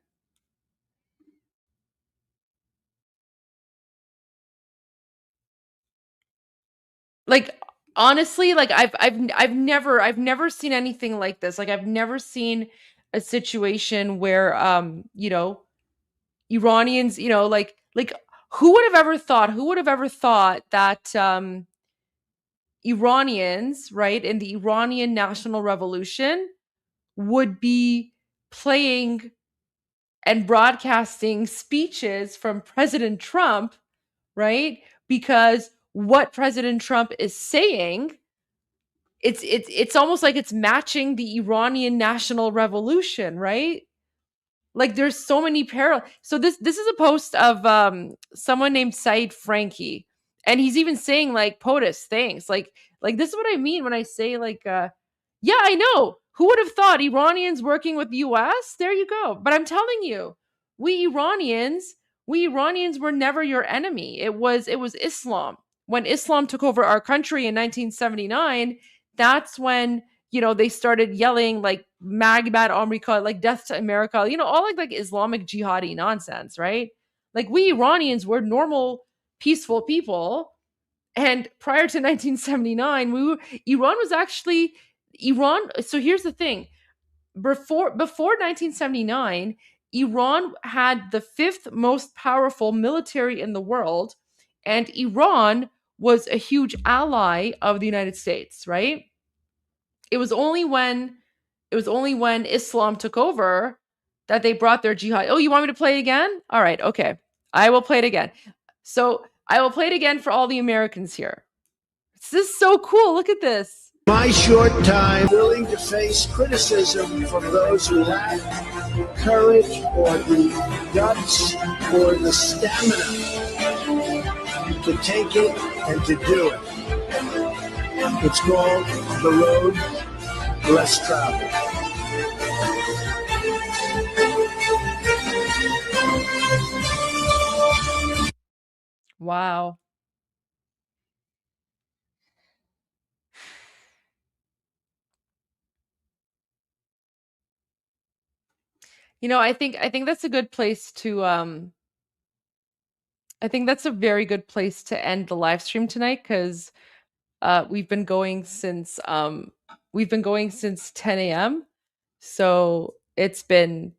Like honestly, like I've never seen anything like this. Like I've never seen a situation where you know, Iranians, you know, like who would have ever thought that Iranians, right, in the Iranian national revolution would be playing and broadcasting speeches from President Trump, right? Because what President Trump is saying, it's almost like it's matching the Iranian national revolution, right? Like there's so many parallels. So this is a post of someone named Saeed Frankie, and he's even saying like POTUS things. Like this is what I mean when I say like yeah, I know. Who would have thought Iranians working with the US? There you go. But I'm telling you, we Iranians were never your enemy. It was Islam. When Islam took over our country in 1979, that's when, you know, they started yelling like Magbat America, like death to America, you know, all like Islamic jihadi nonsense, right? Like we Iranians were normal peaceful people. And prior to 1979, Iran was actually Iran. So here's the thing: before 1979, Iran had the 5th most powerful military in the world, and Iran was a huge ally of the United States. Right? It was only when Islam took over that they brought their jihad. Oh, you want me to play again? All right, okay, I will play it again. So I will play it again for all the Americans here. This is so cool. Look at this. My short time willing to face criticism from those who lack courage or the guts or the stamina to take it and to do it. It's called the road less traveled. Wow. I think that's a good place to I think that's a very good place to end the live stream tonight, because we've been going since 10 a.m. So it's been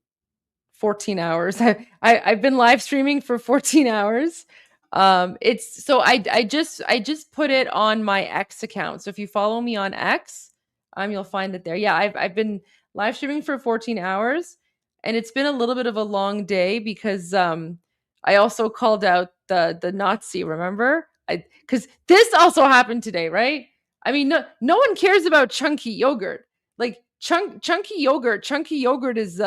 14 hours. I've been live streaming for 14 hours. It's so I just put it on my X account. So if you follow me on X, you'll find it there. Yeah, I've been live streaming for 14 hours, and it's been a little bit of a long day because I also called out the Nazi, remember? Because this also happened today, right? I mean, no one cares about chunky yogurt. Like chunky yogurt is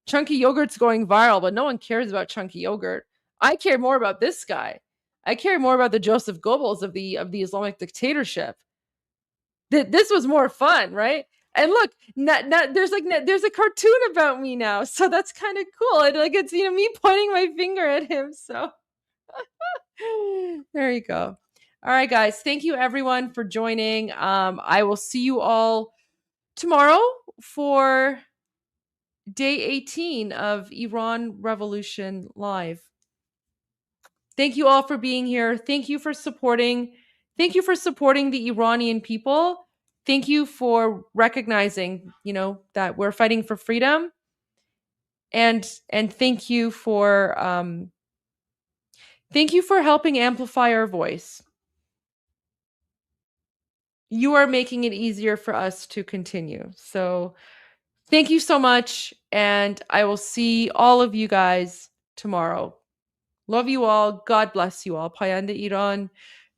chunky yogurt's going viral, but no one cares about chunky yogurt. I care more about this guy. I care more about the Joseph Goebbels of the Islamic dictatorship. This was more fun, right? And look, there's a cartoon about me now, so that's kind of cool. It's me pointing my finger at him. So there you go. All right, guys. Thank you everyone for joining. I will see you all tomorrow for day 18 of Iran Revolution Live. Thank you all for being here. Thank you for supporting the Iranian people. Thank you for recognizing, that we're fighting for freedom. And thank you for helping amplify our voice. You are making it easier for us to continue. So thank you so much, and I will see all of you guys tomorrow. Love you all. God bless you all. Payande Iran,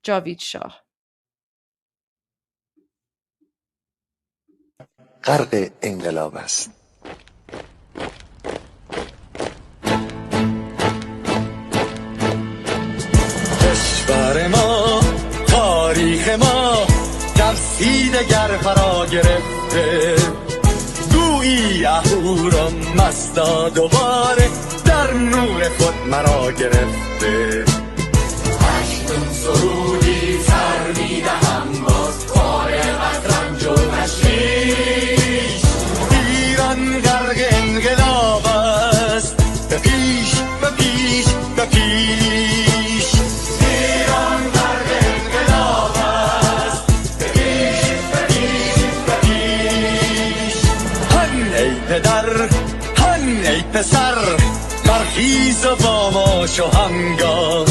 Javid Shah. غرق انقلاب است. کشور ما، تاریخ ما درسی دگر فرا گرفته، گویی اهورا مستا دوباره در نور خود مرا گرفته. هشتم سرودی سر میدهم باز فارغ از رنج و تشویش، ایران غرق انقلاب است، به پیش به پیش به پیش. ایران غرق انقلاب است، به پیش به پیش به پیش. هن ای پدر هن ای پسر، برخیز و با ما شو همگام،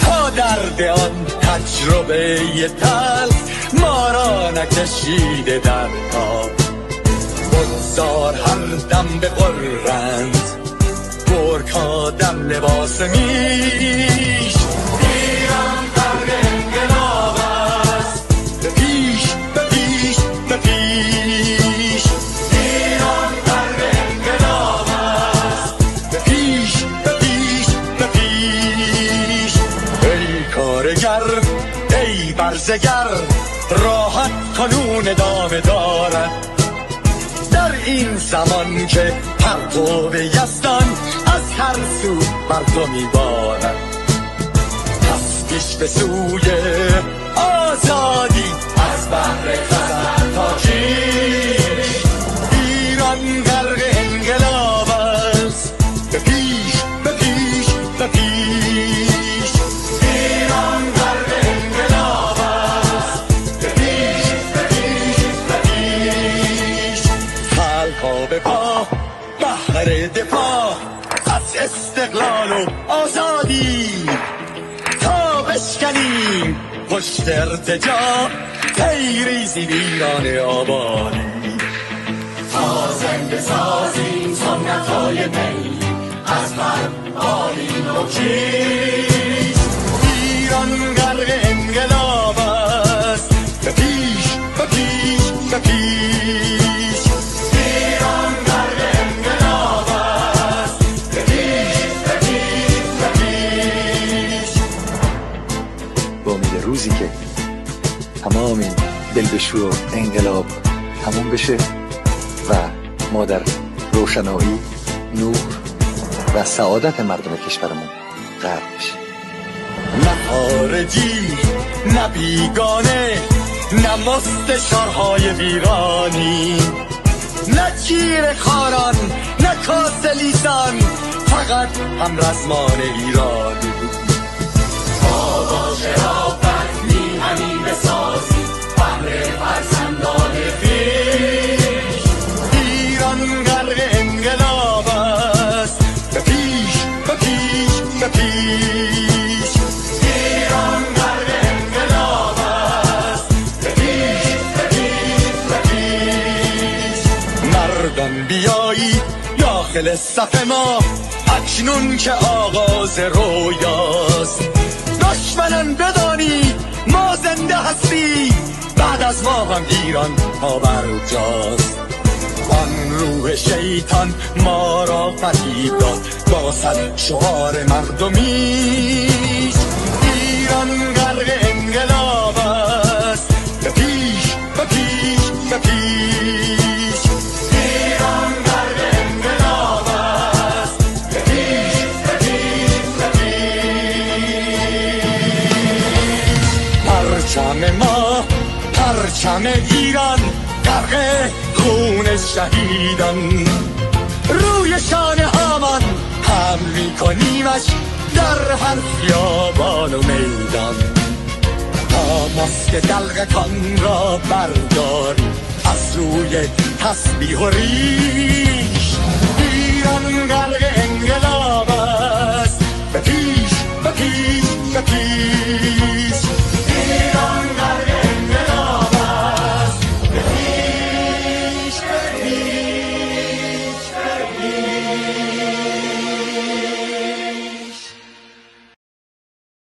تا درد آن تجربه تلخ ما را نکشیده در خواب. بگذار هر دم بغرند گرگ‌ها دم لباس میش. ایران غرق انقلاب است، به پیش به پیش به پیش. ایران غرق انقلاب است، به پیش به پیش به پیش. ای کارگر ای برزگر، راحت کنون ادامه دارد در این زمان که پرتو یزدان از هر سو بر تو میبارد. پس پیش به سوی آزادی از بحر خزر تا کیش. ایران غرق انقلاب است، به پیش به پیش به پیش. پا به پا بهر دفاع از استقلال و آزادی تا بشکنیم پشت ارتجاع تیریزی ایران آبادی تا زنده سازیم سنت‌های می از آیین و کیش ایران غرق انقلاب است به پیش به پیش به پیش ایران غرق انقلاب است به پیش به پیش به پیش با امید روزی که تمام این دلبشور انقلاب تموم بشه و ما در روشنایی، نور و سعادت مردم کشورمون غرق بشیم. نه خارجی نه بیگانه نه مستشارهای ویرانی نه چیر خاران نه کاسلیسان فقط هم رزمان ایرانی تا با شرافت میهنی بسازی بهر فرزندان خویش ایران غرق انقلاب است به پیش به پیش به پیش ایران غرق انقلاب است به پیش به پیش به پیش مردان بیایید داخل صف ما اکنون که آغاز رویاست دشمنان بدانید ما زنده هستیم بعد از ما هم ایران پابرجاست آن روح شیطان ما را فریب داد با صد شعار مردمیش ایران غرق انقلاب است به پیش به پیش به پیش ایران غرق انقلاب است به پیش به پیش به پیش پرچم ما پرچم ایران غرق خون شهیدان روی شانه هامان هم میکنیمش در هر خیابان و میدان تا ماسک دلغکان را برداریم از روی تسبیح و ریش ایران غرق